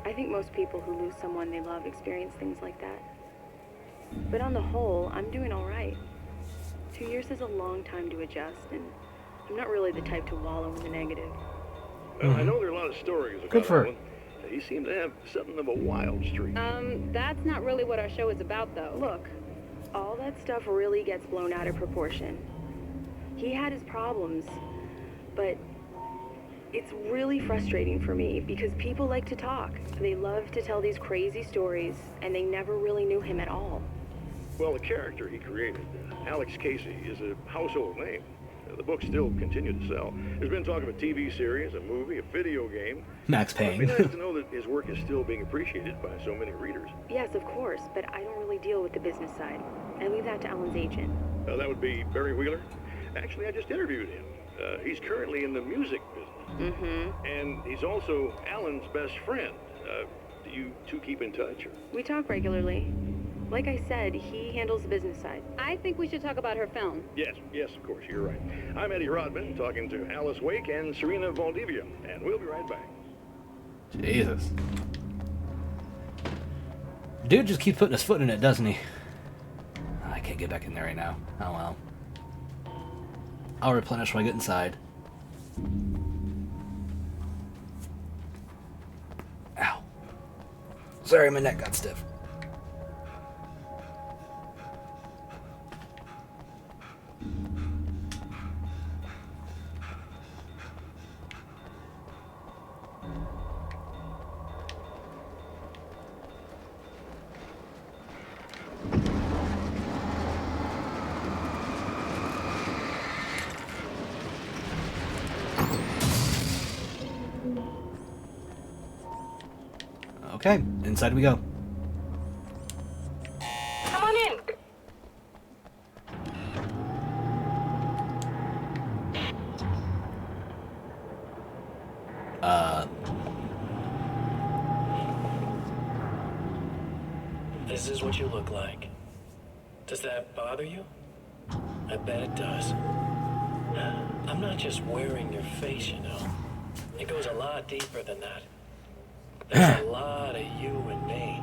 I think most people who lose someone they love experience things like that. But on the whole, I'm doing all right. 2 years is a long time to adjust, and I'm not really the type to wallow in the negative. Well, I know there are a lot of stories about Good for her. Alan. he seemed to have something of a wild streak. That's not really what our show is about, though. Look, all that stuff really gets blown out of proportion. He had his problems, but it's really frustrating for me because people like to talk. They love to tell these crazy stories, and they never really knew him at all. Well, the character he created, Alex Casey, is a household name. The books still continue to sell. There's been talk of a TV series, a movie, a video game. Max It'd Payne. be nice to know that his work is still being appreciated by so many readers. Yes, of course, but I don't really deal with the business side. I leave that to Alan's agent. That would be Barry Wheeler. Actually, I just interviewed him. He's currently in the music business. Mm-hmm. And he's also Alan's best friend. Do you two keep in touch? Or? We talk regularly. Like I said, he handles the business side. I think we should talk about her film. Yes, of course, you're right. I'm Eddie Rodman, talking to Alice Wake and Serena Valdivia, and we'll be right back. Jesus. Dude just keeps putting his foot in it, doesn't he? I can't get back in there right now. Oh well. I'll replenish when I get inside. Ow. Sorry, my neck got stiff. Okay, inside we go. Come on in. This is what you look like. Does that bother you? I bet it does. I'm not just wearing your face, you know. It goes a lot deeper than that. There's a lot of you and me.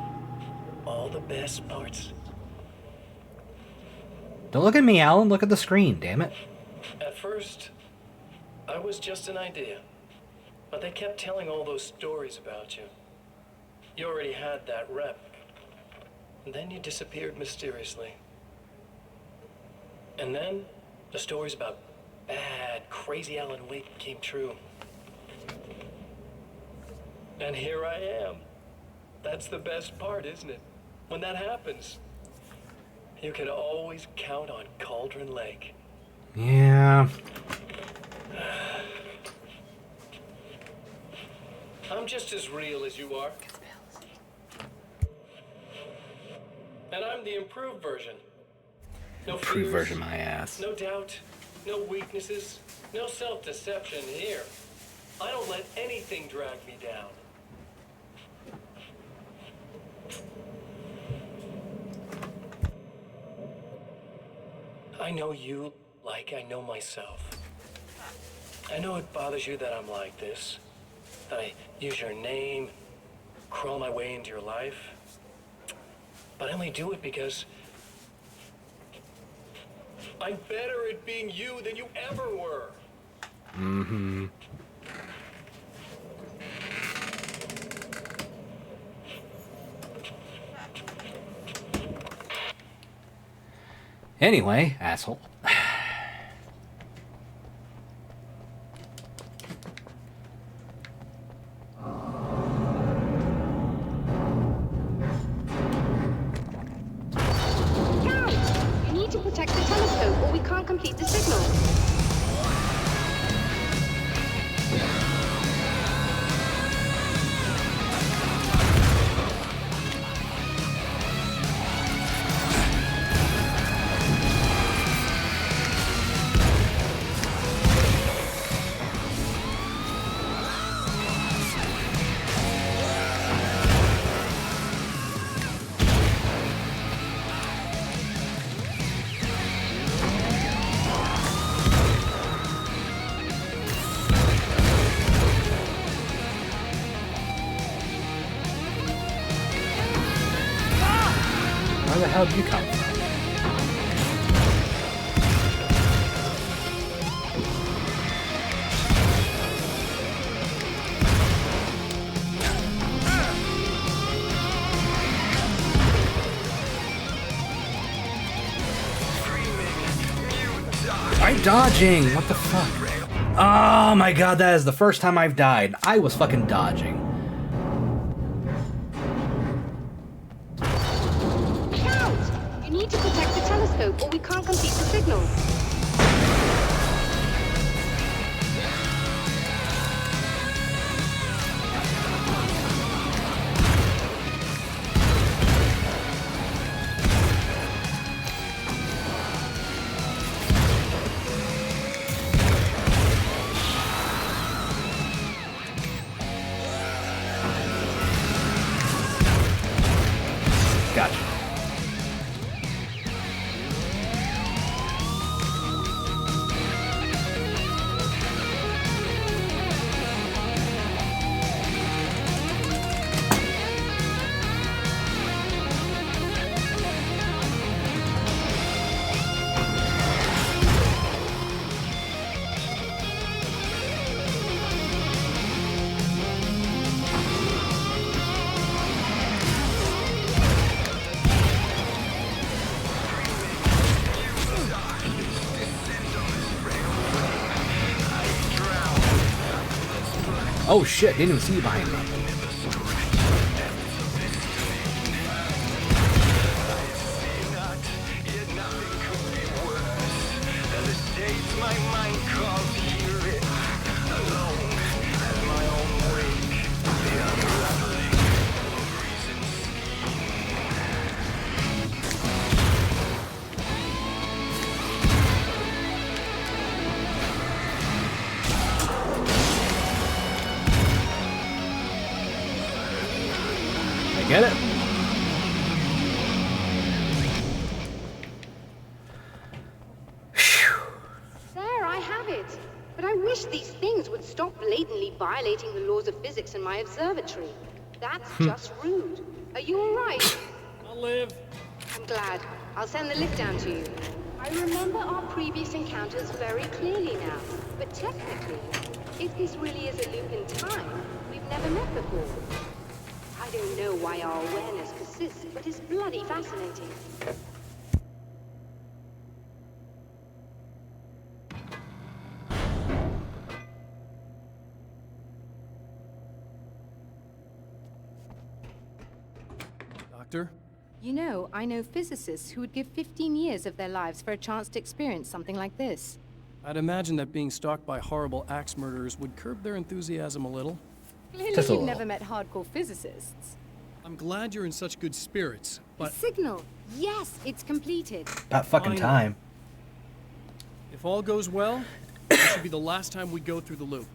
All the best parts. Don't look at me, Alan. Look at the screen, damn it. At first, I was just an idea. But they kept telling all those stories about you. You already had that rep. And then you disappeared mysteriously. And then, the stories about bad, crazy Alan Wake came true. And here I am. That's the best part, isn't it? When that happens, you can always count on Cauldron Lake. Yeah. I'm just as real as you are. And I'm the improved version. No Improved fears, version, my ass. no doubt, no weaknesses, no self-deception here. I don't let anything drag me down. I know you like I know myself. I know it bothers you that I'm like this, that I use your name, crawl my way into your life. But I only do it because I'm better at being you than you ever were. Mm-hmm. Anyway, asshole. You need to protect the telescope or we can't complete the signal. Where the hell did you come from? keep dodging. What the fuck? Oh my god, that is the first time I've died. I was fucking dodging. Shout! You need to protect the telescope or we can't complete the signal. Gotcha. Oh shit, didn't even see you behind me. Get it? There, I have it. But I wish these things would stop blatantly violating the laws of physics in my observatory. That's just rude. Are you all right? I'll live. I'm glad. I'll send the lift down to you. I remember our previous encounters very clearly now. But technically, if this really is a loop in time, we've never met before. I don't know why our awareness persists, but it's bloody fascinating. Doctor? You know, I know physicists who would give 15 years of their lives for a chance to experience something like this. I'd imagine that being stalked by horrible axe murderers would curb their enthusiasm a little. Clearly Just a you've little. never met hardcore physicists. I'm glad you're in such good spirits, but The signal! Yes, it's completed. About fucking Fine. time. if all goes well, this should be the last time we go through the loop.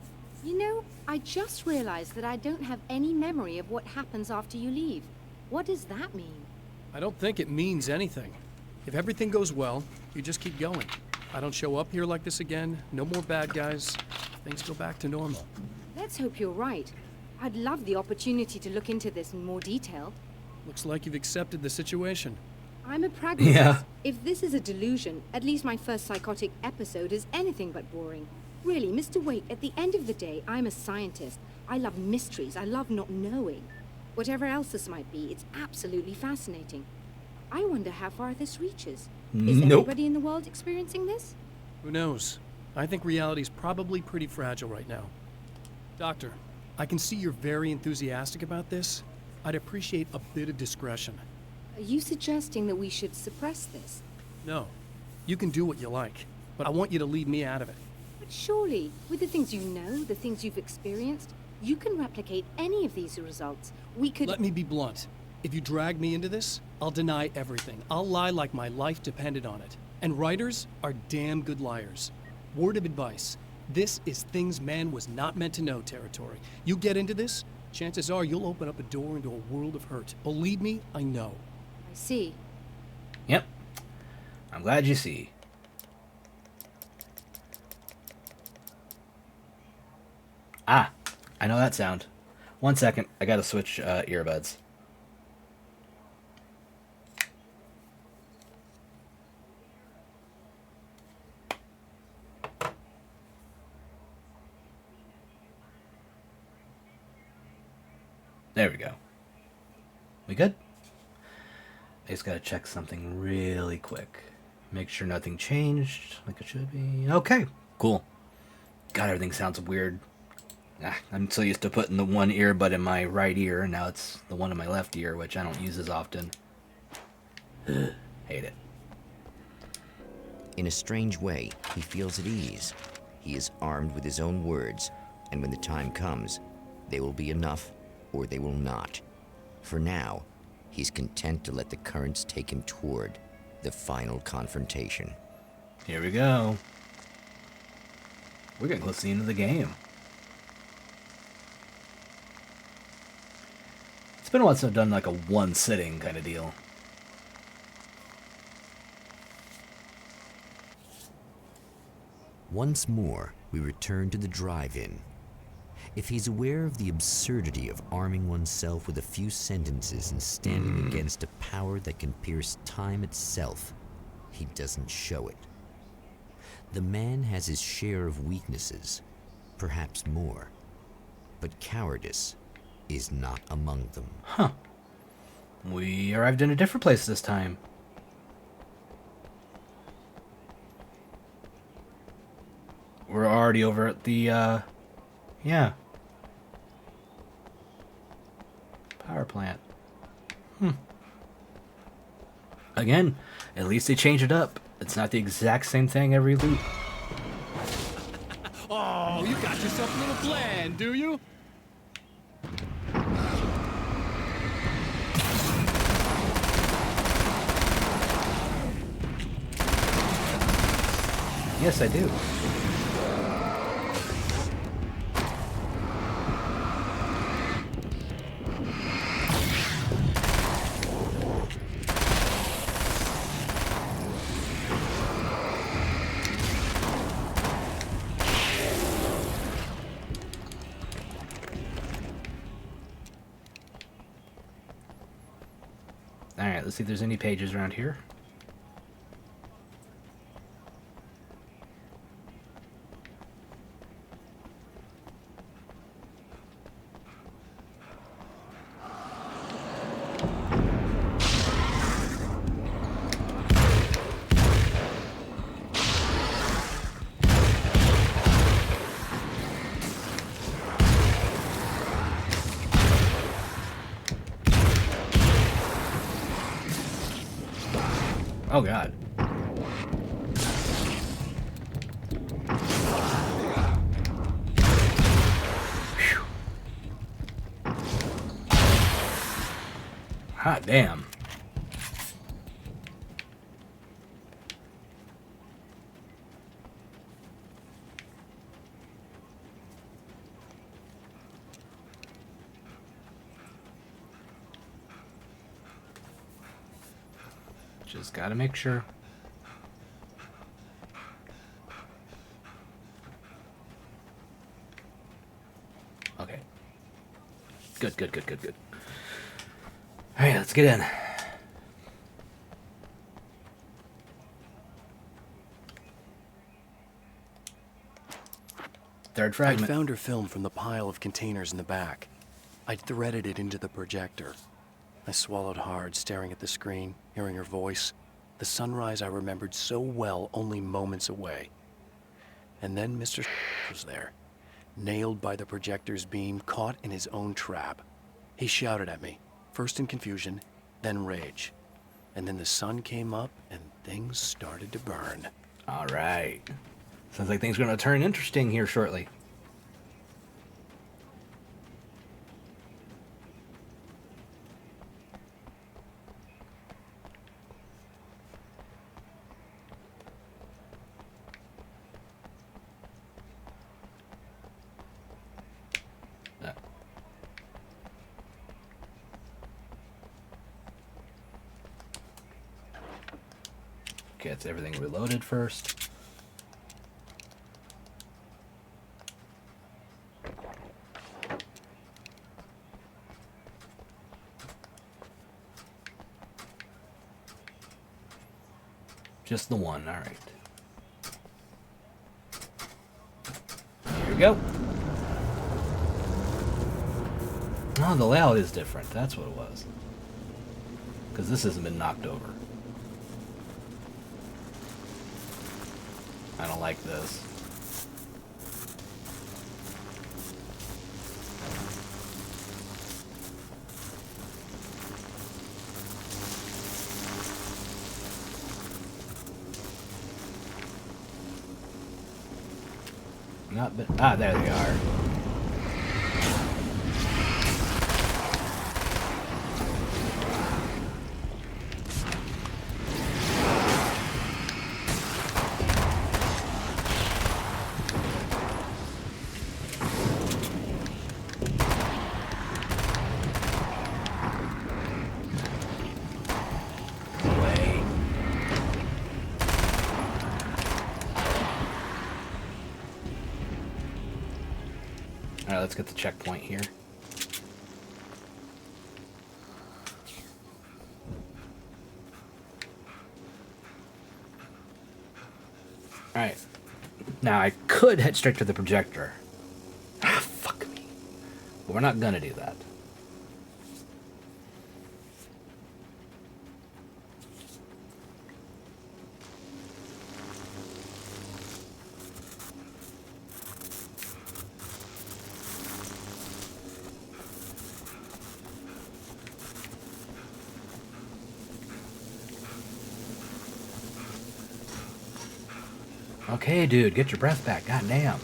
You know, I just realized that I don't have any memory of what happens after you leave. What does that mean? I don't think it means anything. If everything goes well, you just keep going. I don't show up here like this again, no more bad guys. Things go back to normal. Let's hope you're right. I'd love the opportunity to look into this in more detail. Looks like you've accepted the situation. I'm a pragmatist. Yeah. If this is a delusion, at least my first psychotic episode is anything but boring. Really, Mr. Wake, at the end of the day, I'm a scientist. I love mysteries. I love not knowing. Whatever else this might be, it's absolutely fascinating. I wonder how far this reaches. Is Nope. everybody in the world experiencing this? Who knows? I think reality's probably pretty fragile right now. Doctor, I can see you're very enthusiastic about this. I'd appreciate a bit of discretion. Are you suggesting that we should suppress this? No, you can do what you like, but I want you to leave me out of it. But surely, with the things you know, the things you've experienced, you can replicate any of these results. We could— Let me be blunt. If you drag me into this, I'll deny everything. I'll lie like my life depended on it. And writers are damn good liars. Word of advice. This is things man was not meant to know territory. You get into this, chances are you'll open up a door into a world of hurt. Believe me, I know. I see. Yep. I'm glad you see. Ah, I know that sound. 1 second, I gotta switch earbuds. There we go. We good? I just gotta check something really quick. Make sure nothing changed like it should be. Okay, cool. God, everything sounds weird. I'm so used to putting the one earbud in my right ear, and now it's the one in my left ear, which I don't use as often. Hate it. In a strange way, he feels at ease. He is armed with his own words, and when the time comes, they will be enough or they will not. For now, he's content to let the currents take him toward the final confrontation. Here we go. We're getting close to the end of the game. It's been a while since I've done like a one sitting kind of deal. Once more, we return to the drive-in. If he's aware of the absurdity of arming oneself with a few sentences and standing against a power that can pierce time itself, he doesn't show it. The man has his share of weaknesses, perhaps more, but cowardice is not among them. Huh. We arrived in a different place this time. We're already over at the, yeah. Power plant. Again, at least they changed it up. It's not the exact same thing every loop. Oh, you got yourself a little plan, do you? Yes, I do. Alright, let's see if there's any pages around here. Oh god. Whew. Hot damn. Just gotta make sure. Okay. Good, good, good, good, good. Alright, let's get in. Third fragment. I found her film from the pile of containers in the back. I threaded it into the projector. I swallowed hard, staring at the screen, hearing her voice. The sunrise I remembered so well only moments away. And then Mr. was there, nailed by the projector's beam, caught in his own trap. He shouted at me, first in confusion, then rage. And then the sun came up and things started to burn. All right. Sounds like things are going to turn interesting here shortly. Gets everything reloaded first. Just the one, all right. Here we go. Oh, the layout is different. That's what it was. Because this hasn't been knocked over. I don't like this. Not been, there they are. Alright, let's get the checkpoint here. Alright. Now I could head straight to the projector. Ah, fuck me. But we're not gonna do that. Okay, dude, get your breath back. Goddamn.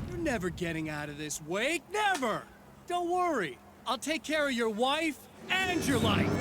You're never getting out of this, Wake. Never! Don't worry. I'll take care of your wife and your life.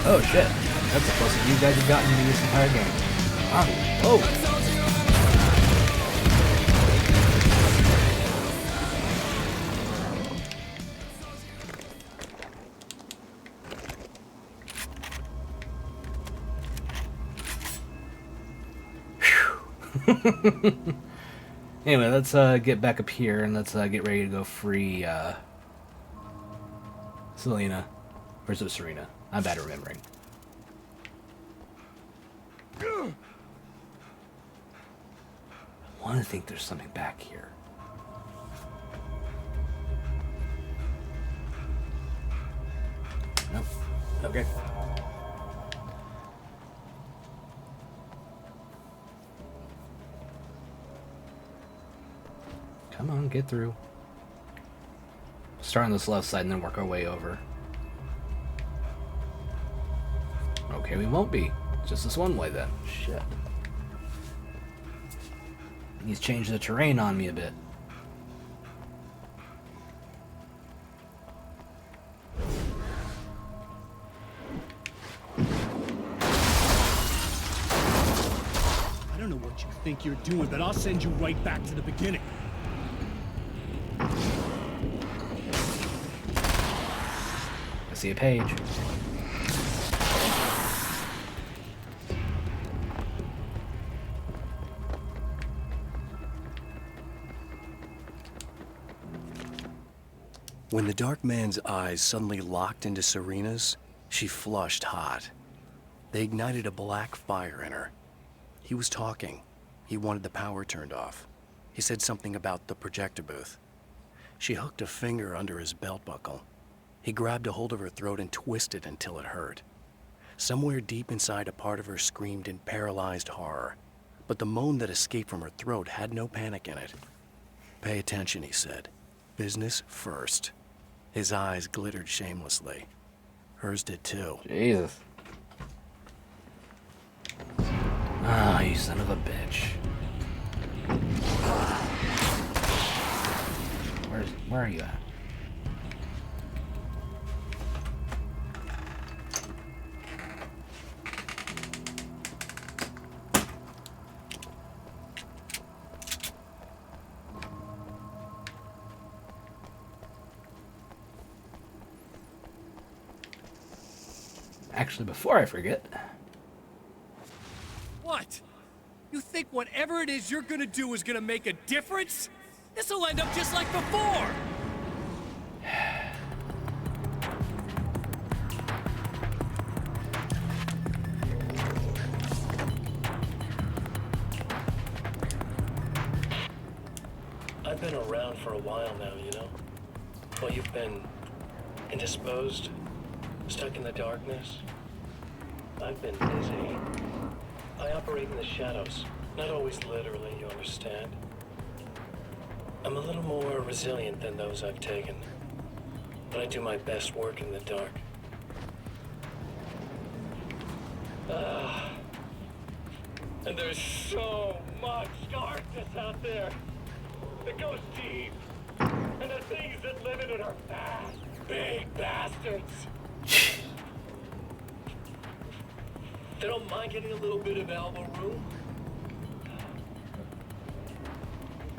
Oh shit. That's the closest you guys have gotten to this entire game. Oh. Anyway, let's get back up here and let's get ready to go free Selena. Or is it Serena? I'm bad at remembering. I want to think there's something back here. Nope. Okay. Come on, get through. Start on this left side and then work our way over. Okay, we won't be. Just this one way then. Shit. He's changed the terrain on me a bit. I don't know what you think you're doing, but I'll send you right back to the beginning. I see a page. When the dark man's eyes suddenly locked into Serena's, she flushed hot. They ignited a black fire in her. He was talking. He wanted the power turned off. He said something about the projector booth. She hooked a finger under his belt buckle. He grabbed a hold of her throat and twisted until it hurt. Somewhere deep inside, a part of her screamed in paralyzed horror, but the moan that escaped from her throat had no panic in it. "Pay attention," he said. "Business first." His eyes glittered shamelessly. Hers did too. Jesus. Ah, you son of a bitch. Where are you at? actually, before I forget, What? You think whatever it is you're gonna do is gonna make a difference? This'll end up just like before! I've been around for a while now, you know? Well, you've been indisposed, stuck in the darkness. I've been busy. I operate in the shadows, not always literally, you understand? I'm a little more resilient than those I've taken, but I do my best work in the dark. And there's so much darkness out there that goes deep, and the things that live in it are bad, big bastards. They don't mind getting a little bit of elbow room.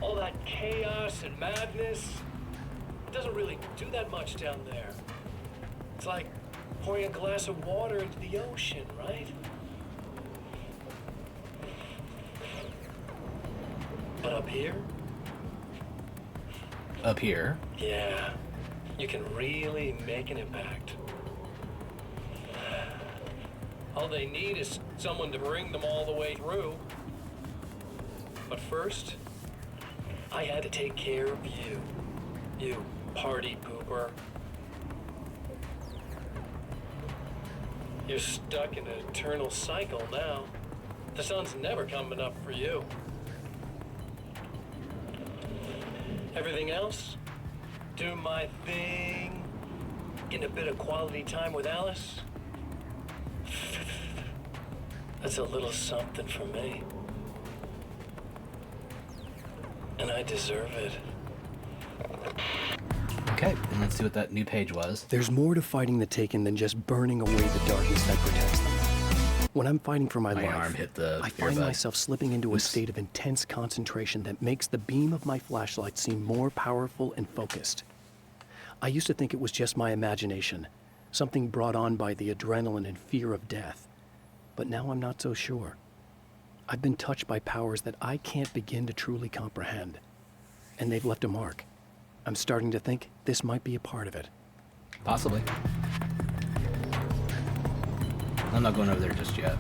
All that chaos and madness, it doesn't really do that much down there. It's like pouring a glass of water into the ocean, right? But up here? Up here? Yeah, you can really make an impact. All they need is someone to bring them all the way through. But first, I had to take care of you. You party pooper. You're stuck in an eternal cycle now. The sun's never coming up for you. Everything else, do my thing, get a bit of quality time with Alice. That's a little something for me. And I deserve it. Okay, and let's see what that new page was. There's more to fighting the Taken than just burning away the darkness that protects them. When I'm fighting for my life, arm hit the I find earbud. myself slipping into a state of intense concentration that makes the beam of my flashlight seem more powerful and focused. I used to think it was just my imagination, something brought on by the adrenaline and fear of death. But now I'm not so sure. I've been touched by powers that I can't begin to truly comprehend. And they've left a mark. I'm starting to think this might be a part of it. Possibly. I'm not going over there just yet.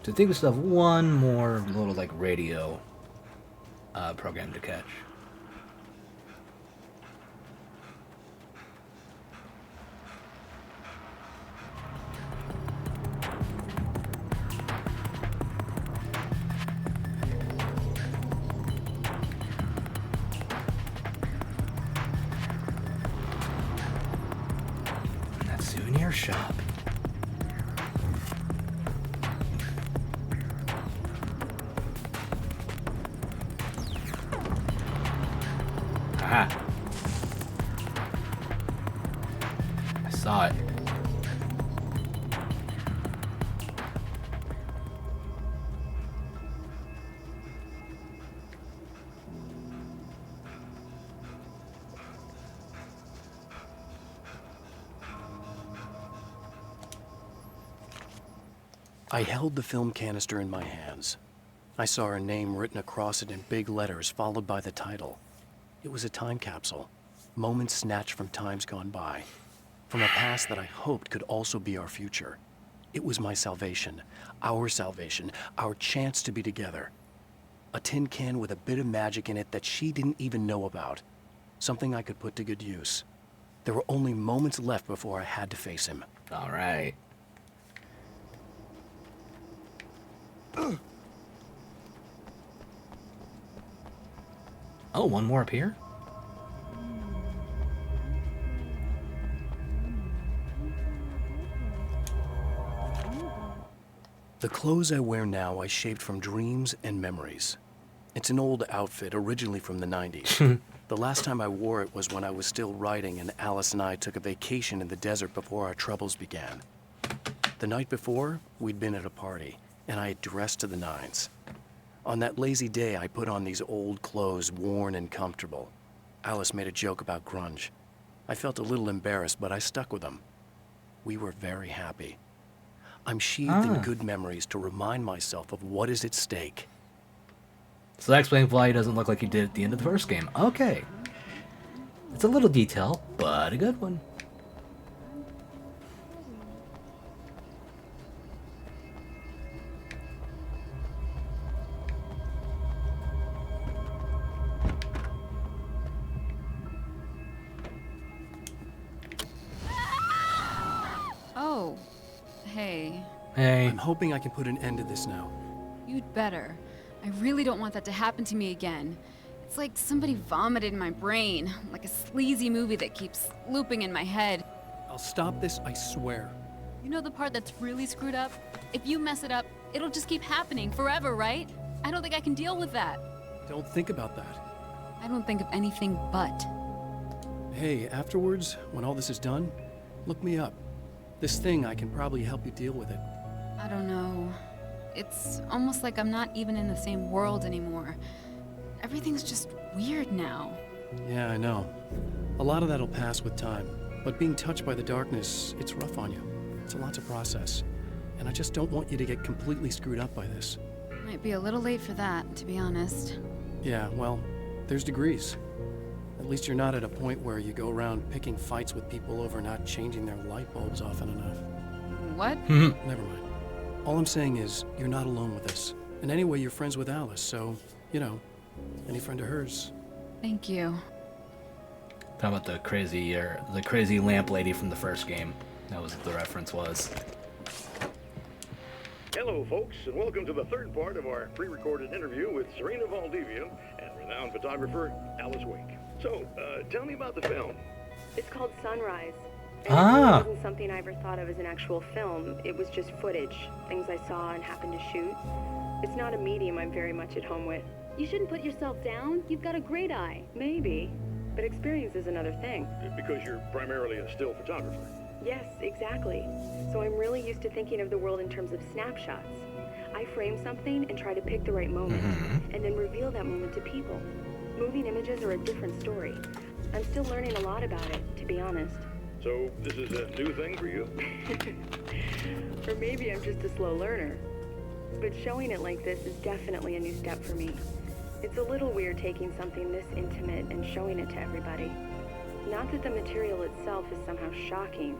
So I think we still have one more little like radio program to catch. That souvenir shop. Aha. I saw it. I held the film canister in my hands. I saw her name written across it in big letters, followed by the title. It was a time capsule, moments snatched from times gone by, from a past that I hoped could also be our future. It was my salvation, our chance to be together. A tin can with a bit of magic in it that she didn't even know about. Something I could put to good use. There were only moments left before I had to face him. All right. Oh, one more up here? The clothes I wear now I shaped from dreams and memories. It's an old outfit, originally from the 90s. The last time I wore it was when I was still writing and Alice and I took a vacation in the desert before our troubles began. The night before, we'd been at a party, and I had dressed to the nines. On that lazy day, I put on these old clothes, worn and comfortable. Alice made a joke about grunge. I felt a little embarrassed, but I stuck with them. We were very happy. I'm sheathed in good memories to remind myself of what is at stake. So that explains why he doesn't look like he did at the end of the first game. Okay. It's a little detail, but a good one. Oh, hey. Hey. I'm hoping I can put an end to this now. You'd better. I really don't want that to happen to me again. It's like somebody vomited in my brain, like a sleazy movie that keeps looping in my head. I'll stop this, I swear. You know the part that's really screwed up? If you mess it up, it'll just keep happening forever, right? I don't think I can deal with that. Don't think about that. I don't think of anything but. Hey, afterwards, when all this is done, look me up. This thing, I can probably help you deal with it. I don't know. It's almost like I'm not even in the same world anymore. Everything's just weird now. Yeah, I know. A lot of that'll pass with time. But being touched by the darkness, it's rough on you. It's a lot to process. And I just don't want you to get completely screwed up by this. Might be a little late for that, to be honest. Yeah, well, there's degrees. At least you're not at a point where you go around picking fights with people over not changing their light bulbs often enough. What? Never mind. All I'm saying is, you're not alone with this. And anyway, you're friends with Alice, so, you know, any friend of hers. Thank you. Talking about the crazy lamp lady from the first game. That was what the reference was. Hello, folks, and welcome to the third part of our pre-recorded interview with Serena Valdivia and renowned photographer Alice Wake. So, tell me about the film. It's called Sunrise. And Ah. it wasn't something I ever thought of as an actual film. It was just footage, things I saw and happened to shoot. It's not a medium I'm very much at home with. You shouldn't put yourself down. You've got a great eye. Maybe, but experience is another thing. Because you're primarily a still photographer. Yes, exactly. So I'm really used to thinking of the world in terms of snapshots. I frame something and try to pick the right moment, and then reveal that moment to people. Moving images are a different story. I'm still learning a lot about it, to be honest. So, this is a new thing for you? Or maybe I'm just a slow learner. But showing it like this is definitely a new step for me. It's a little weird taking something this intimate and showing it to everybody. Not that the material itself is somehow shocking.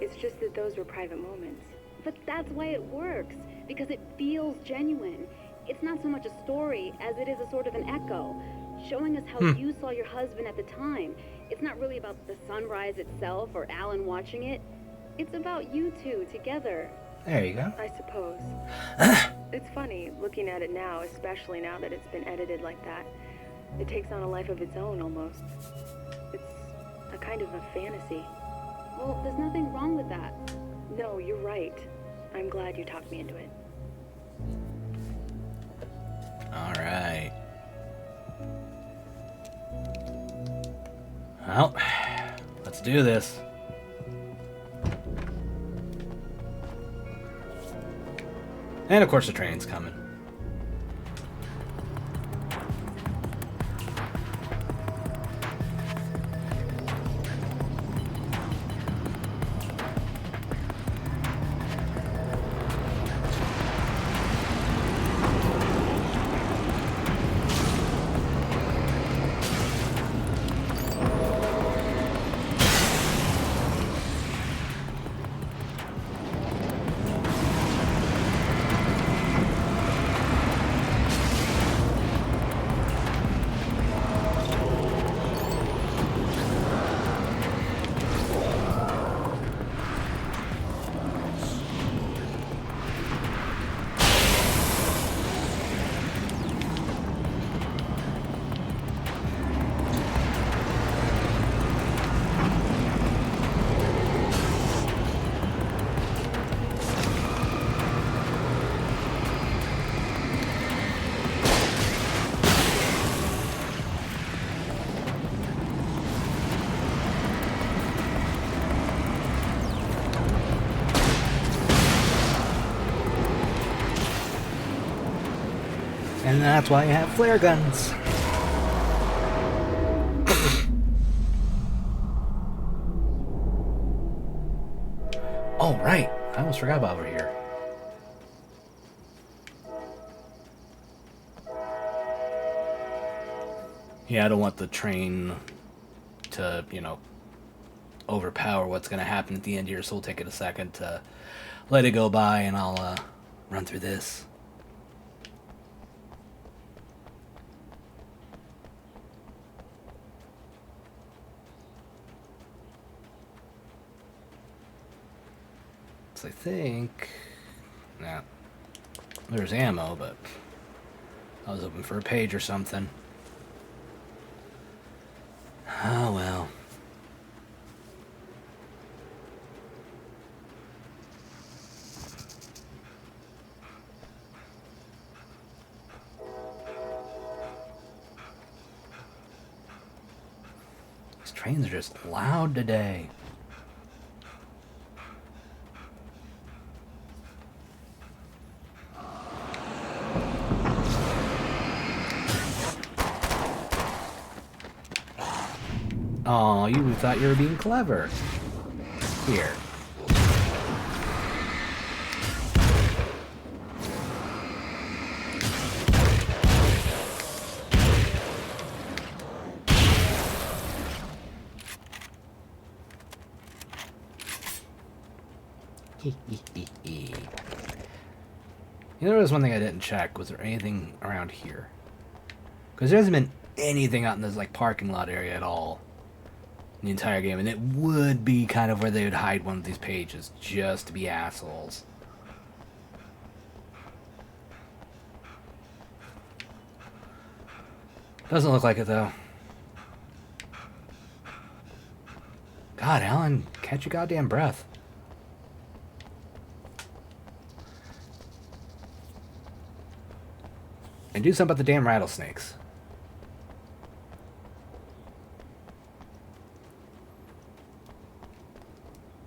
It's just that those were private moments. But that's why it works, because it feels genuine. It's not so much a story as it is a sort of an echo, showing us how you saw your husband at the time. It's not really about the sunrise itself or Alan watching it. It's about you two together. There you go. I suppose. It's funny, looking at it now, especially now that it's been edited like that. It takes on a life of its own, almost. It's a kind of a fantasy. Well, there's nothing wrong with that. No, you're right. I'm glad you talked me into it. All right. Well, let's do this. And of course the train's coming. And that's why I have flare guns. Oh, right. I almost forgot about over here. Yeah, I don't want the train to, you know, overpower what's going to happen at the end here, so we'll take it a second to let it go by, and I'll run through this. So I think... Nah. There's ammo, but I was hoping for a page or something. Oh well. These trains are just loud today. Aw, you thought you were being clever. Here. You know, there was one thing I didn't check. Was there anything around here? Because there hasn't been anything out in this like parking lot area at all in the entire game, and it would be kind of where they would hide one of these pages just to be assholes. Doesn't look like it though. God, Alan, catch your goddamn breath. And do something about the damn rattlesnakes.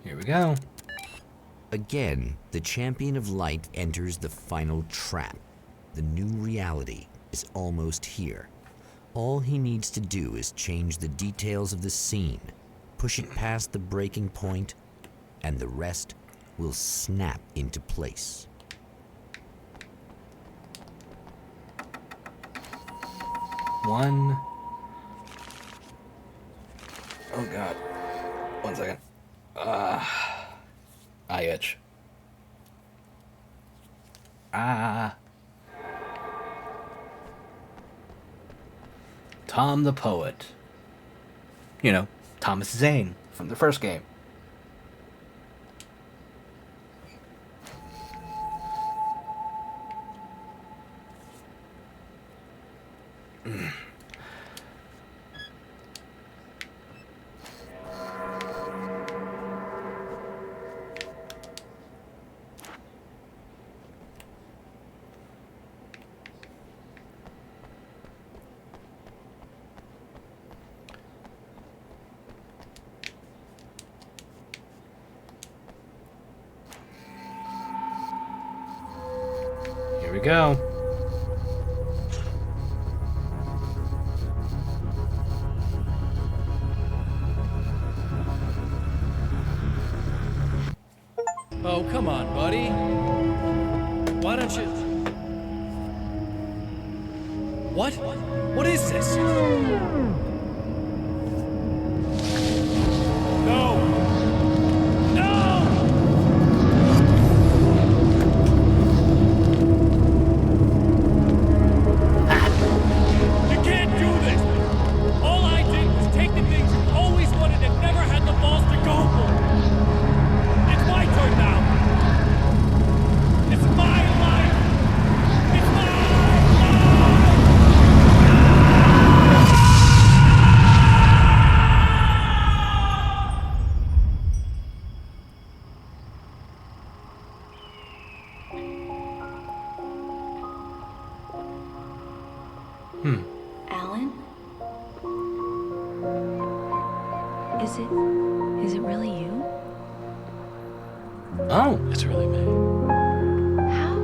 Here we go. Again, the champion of light enters the final trap. The new reality is almost here. All he needs to do is change the details of the scene, push it past the breaking point, and the rest will snap into place. One. Oh god. 1 second. I itch. Tom the Poet. You know, Thomas Zane from the first game. Here we go. Oh, come on, buddy. Why don't you... What? What is this? No! No! You can't do this! All I did was take the things you always wanted and never had the balls to go for. It's my turn now. It's my life. It's my life. Alan? Is it really you? Oh. It's really me. How?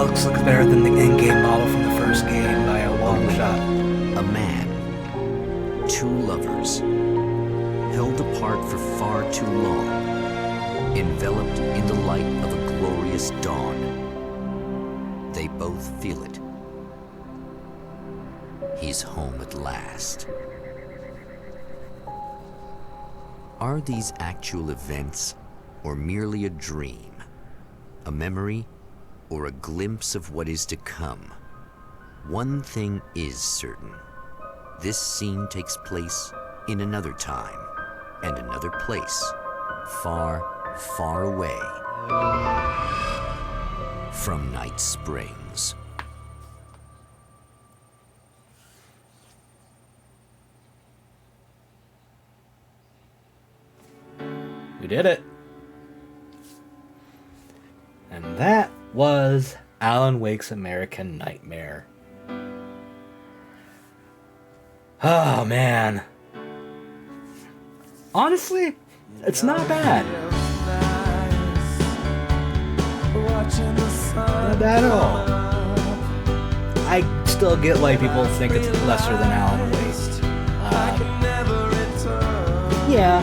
Oh, this looks better than the in-game model from the first game by a long shot. A man, two lovers, held apart for far too long, enveloped in the light of a glorious dawn. They both feel it. He's home at last. Are these actual events, or merely a dream? A memory, or a glimpse of what is to come? One thing is certain. This scene takes place in another time and another place, far, far away from Night Springs. We did it. And that was Alan Wake's American Nightmare. Oh, man. Honestly, it's not bad. Not bad at all. I still get why people think it's lesser than Alan Wake. Yeah.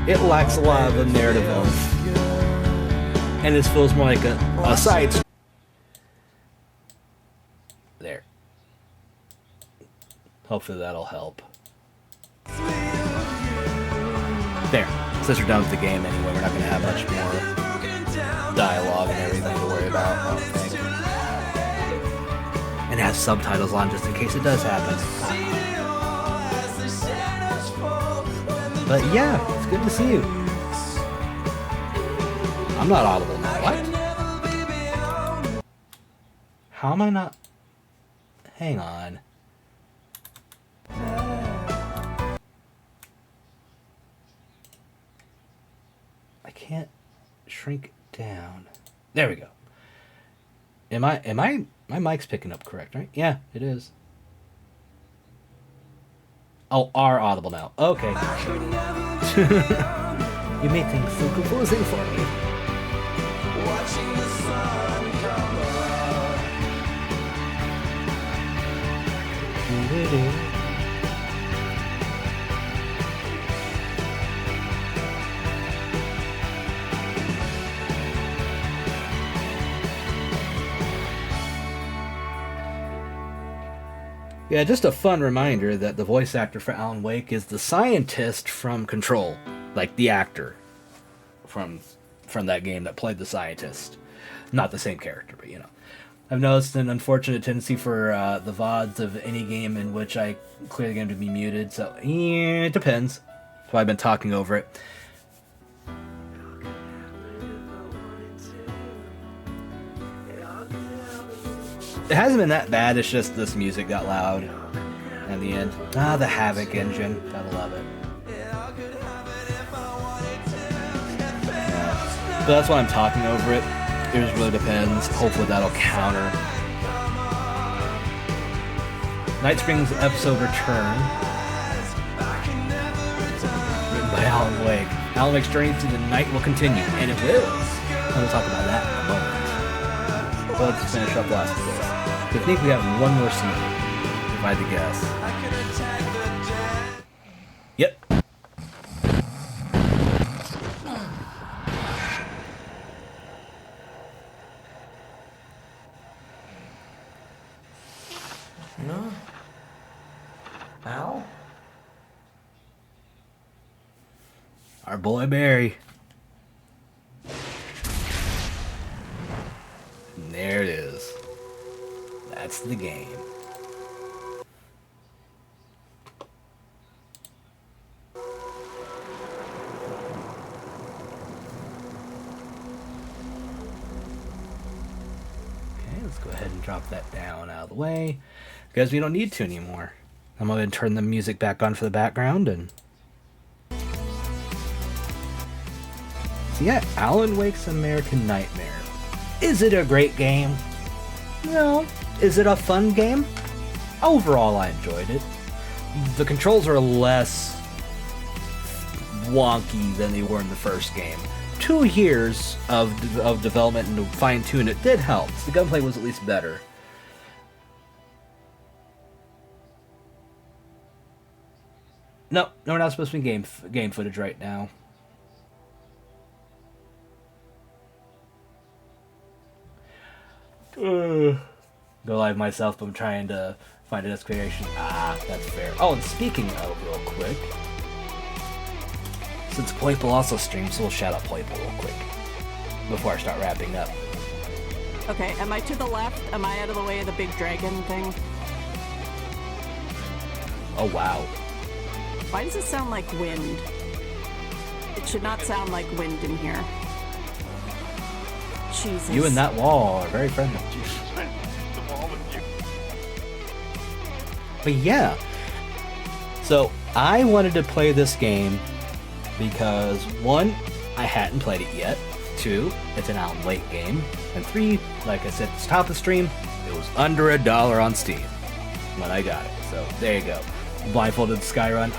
It lacks a lot of the narrative oomph. And this feels more like a side. There. Hopefully that'll help. There. Since we're done with the game anyway, we're not going to have much more dialogue and everything to worry about, I don't think. And it has subtitles on just in case it does happen. But yeah, it's good to see you. I'm not audible now. What? How am I not? Hang on. I can't shrink down. There we go. My mic's picking up correct, right? Yeah, it is. Oh, are audible now. Okay. You made things so confusing for me. Watching the sun come up. Yeah, just a fun reminder that the voice actor for Alan Wake is the scientist from Control, like the actor from that game that played the scientist. Not the same character, but you know. I've noticed an unfortunate tendency for the VODs of any game in which I clear the game to be muted, so yeah, it depends. So I've been talking over it. It hasn't been that bad, it's just this music got loud at the end. Ah, the Havoc engine. Gotta love it. Yeah. But that's why I'm talking over it. It just really depends. Hopefully that'll counter. Night Springs episode return. Written by Alan Wake. Alan Wake's journey through the night will continue, and it will. And we'll talk about that in a moment. But let's finish up Last of Us. I think we have one more season, if I had to guess. Yep. No. Al? Our boy Barry. And there it is. That's the game. Okay, let's go ahead and drop that down out of the way because we don't need to anymore. I'm going to turn the music back on for the background and so yeah, Alan Wake's American Nightmare. Is it a great game? No. Is it a fun game? Overall, I enjoyed it. The controls are less wonky than they were in the first game. 2 years of development and to fine tune it did help. The gunplay was at least better. No, we're not supposed to be game footage right now. Go live myself, but I'm trying to find a exclamation. That's fair. Oh, and speaking of, real quick, since Playpool also streams, so we'll shout out Playpool real quick before I start wrapping up. Okay, am I to the left? Am I out of the way of the big dragon thing? Oh, wow. Why does it sound like wind? It should not sound like wind in here. Jesus. You and that wall are very friendly. But yeah. So, I wanted to play this game because, 1, I hadn't played it yet. 2, it's an Alan Wake game. And 3, like I said at the top of the stream, it was under $1 on Steam when I got it. So, there you go. Blindfolded Skyrun.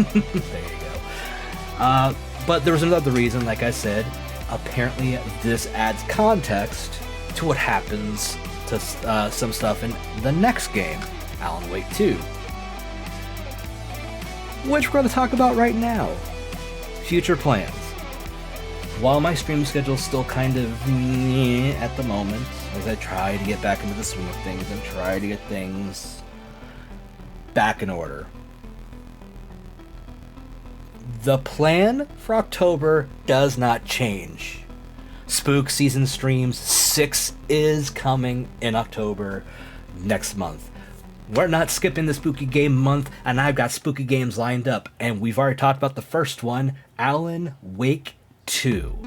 There you go. But there was another reason, like I said. Apparently, this adds context to what happens to some stuff in the next game, Alan Wake 2. Which we're going to talk about right now. Future plans. While my stream schedule is still kind of at the moment, as I try to get back into the swing of things and try to get things back in order. The plan for October does not change. Spook Season Streams 6 is coming in October next month. We're not skipping the spooky game month, and I've got spooky games lined up. And we've already talked about the first one, Alan Wake 2,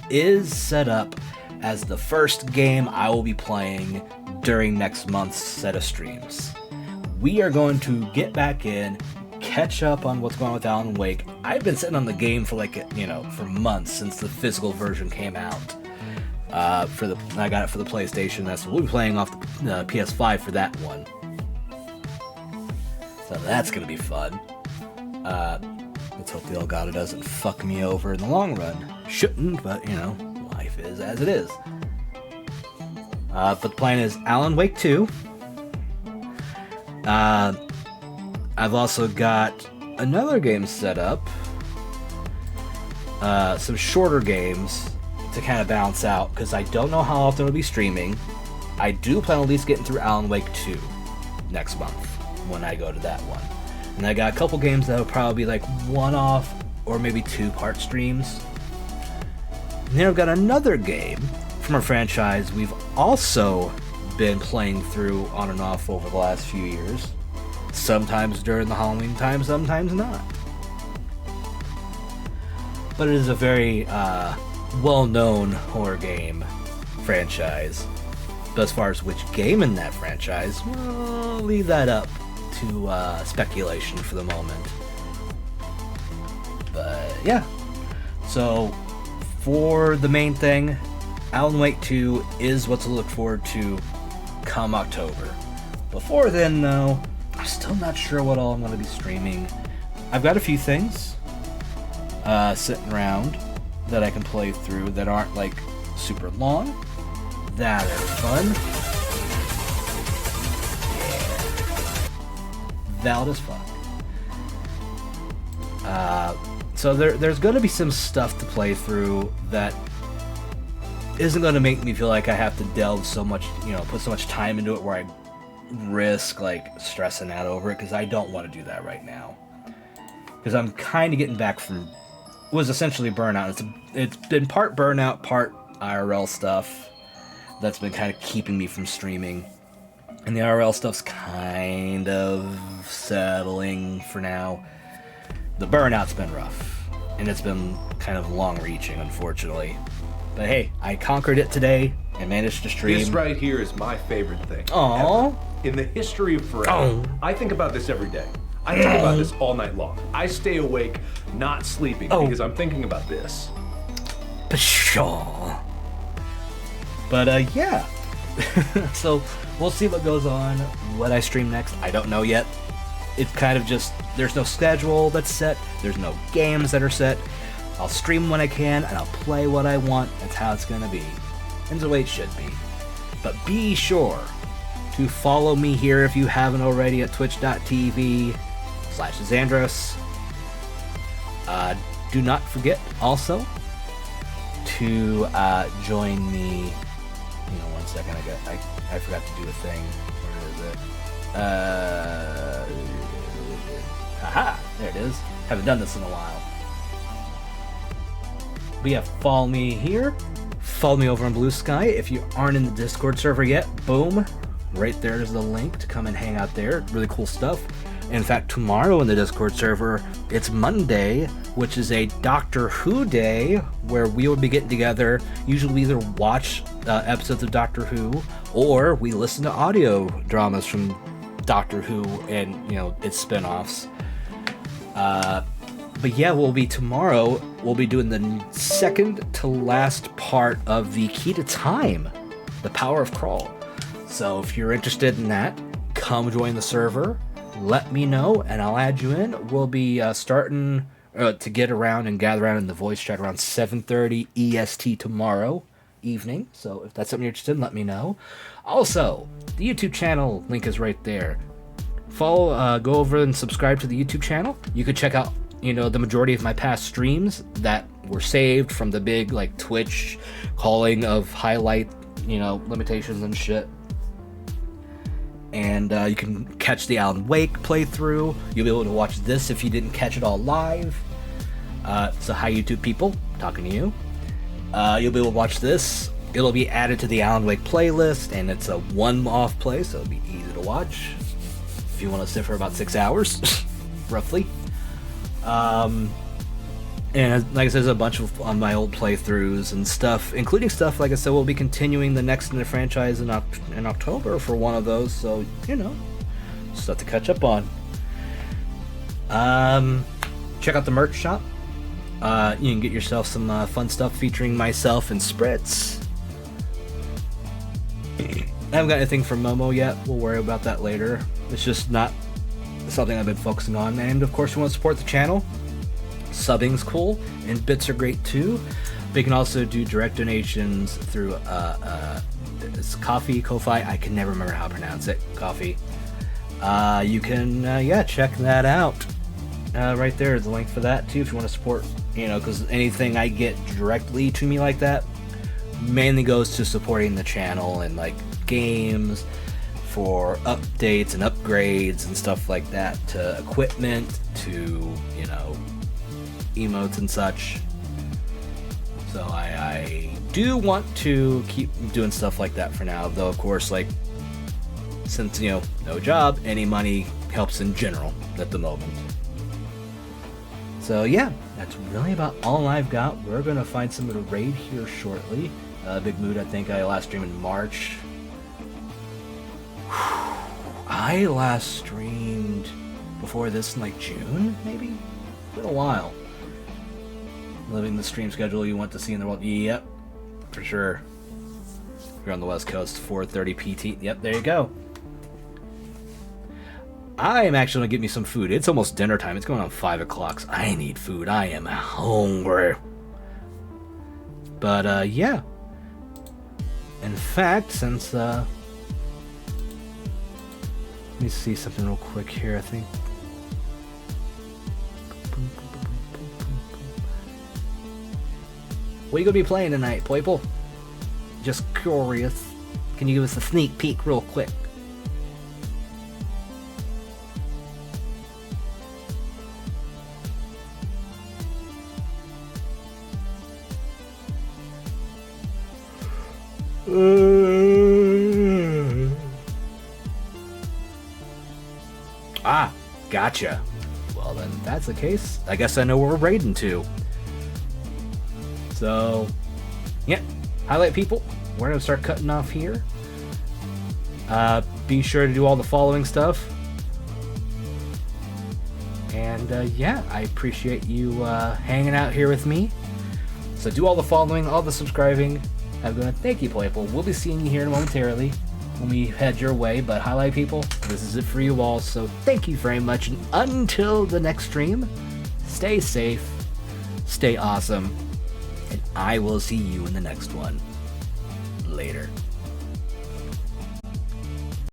is set up as the first game I will be playing during next month's set of streams. We are going to get back in, catch up on what's going on with Alan Wake. I've been sitting on the game for for months since the physical version came out. I got it for the PlayStation. We'll be playing off the PS5 for that one. So that's gonna be fun. Let's hope the Elgato doesn't fuck me over in the long run. Shouldn't, but life is as it is. But the plan is Alan Wake 2. I've also got another game set up. Some shorter games to kind of balance out, because I don't know how often I'll be streaming. I do plan on at least getting through Alan Wake 2 next month when I go to that one. And I got a couple games that will probably be like one-off or maybe 2-part streams. And then I've got another game from a franchise we've also been playing through on and off over the last few years. Sometimes during the Halloween time, sometimes not. But it is a very well-known horror game franchise. But as far as which game in that franchise, we'll leave that up to speculation for the moment. But yeah. So, for the main thing, Alan Wake 2 is what to look forward to come October. Before then, though, I'm still not sure what all I'm going to be streaming. I've got a few things sitting around that I can play through that aren't like super long, that are fun. Yeah. Valid as fuck. So there's going to be some stuff to play through that isn't going to make me feel like I have to delve so much, put so much time into it where I risk like stressing out over it, because I don't want to do that right now. Because I'm kind of getting back from was essentially burnout. It's been part burnout, part IRL stuff that's been kind of keeping me from streaming. And the IRL stuff's kind of settling for now. The burnout's been rough, and it's been kind of long-reaching, unfortunately. But hey, I conquered it today and managed to stream. This right here is my favorite thing. Aww. Ever. In the history of forever. I think about this every day. I think about this all night long. I stay awake, not sleeping, because I'm thinking about this. Pshaw. But yeah. So we'll see what goes on, what I stream next. I don't know yet. It's kind of just, there's no schedule that's set. There's no games that are set. I'll stream when I can, and I'll play what I want. That's how it's gonna be. And the way it should be. But be sure to follow me here if you haven't already at twitch.tv/Xandros. Do not forget also to join me. You know, 1 second. I forgot to do a thing. Where is it? Aha! There it is. Haven't done this in a while. But yeah, follow me here. Follow me over on Blue Sky. If you aren't in the Discord server yet, boom. Right there's the link to come and hang out there. Really cool stuff. In fact, tomorrow in the Discord server, it's Monday, which is a Doctor Who day, where we will be getting together. Usually we either watch episodes of Doctor Who, or we listen to audio dramas from Doctor Who and, you know, its spin-offs. But yeah, we'll be doing the second to last part of the Key to Time, The Power of Crawl. So if you're interested in that, come join the server. Let me know, and I'll add you in. We'll be starting to get around and gather around in the voice chat around 7:30 EST tomorrow evening. So if that's something you're interested in, let me know. Also, the YouTube channel link is right there. Go over and subscribe to the YouTube channel. You could check out, you know, the majority of my past streams that were saved from the big, like, Twitch calling of highlight, you know, limitations and shit. And you can catch the Alan Wake playthrough. You'll be able to watch this if you didn't catch it all live. So hi YouTube people, talking to you. You'll be able to watch this. It'll be added to the Alan Wake playlist, and it's a one-off play, so it'll be easy to watch if you want to sit for about 6 hours, roughly. And like I said, there's a bunch of on my old playthroughs and stuff, including stuff, like I said, we'll be continuing the next in the franchise in October for one of those, so, you know, stuff to catch up on. Check out the merch shop. You can get yourself some fun stuff featuring myself and Spritz. I haven't got anything from Momo yet. We'll worry about that later. It's just not something I've been focusing on. And of course, you want to support the channel. Subbing's cool, and bits are great too. But you can also do direct donations through it's Ko-Fi. I can never remember how to pronounce it. Coffee. You can check that out. Right there is the link for that too, if you want to support. You know, because anything I get directly to me like that mainly goes to supporting the channel and like games for updates and upgrades and stuff like that, to equipment, to, you know, emotes and such. So I do want to keep doing stuff like that for now, though of course, like, since, you know, no job, any money helps in general at the moment. So yeah, that's really about all I've got. We're gonna find some of the raid here shortly. Big Mood, I think I last streamed in March. I last streamed before this in like June, maybe? It's been a while. Living the stream schedule you want to see in the world. Yep, for sure. If you're on the West Coast, 4:30 PT. Yep, there you go. I am actually gonna get me some food. It's almost dinner time. It's going on 5 o'clock. So I need food. I am hungry. But yeah. In fact, since let me see something real quick here. I think. What are you gonna be playing tonight, Poiple? Just curious. Can you give us a sneak peek real quick? Ah, gotcha. Well then, if that's the case, I guess I know where we're raiding to. So, yeah, highlight people. We're gonna start cutting off here. Be sure to do all the following stuff. And yeah, I appreciate you hanging out here with me. So do all the following, all the subscribing. I'm gonna thank you, Playful. We'll be seeing you here momentarily when we head your way. But highlight people, this is it for you all. So thank you very much, and until the next stream, stay safe, stay awesome, and I will see you in the next one. Later.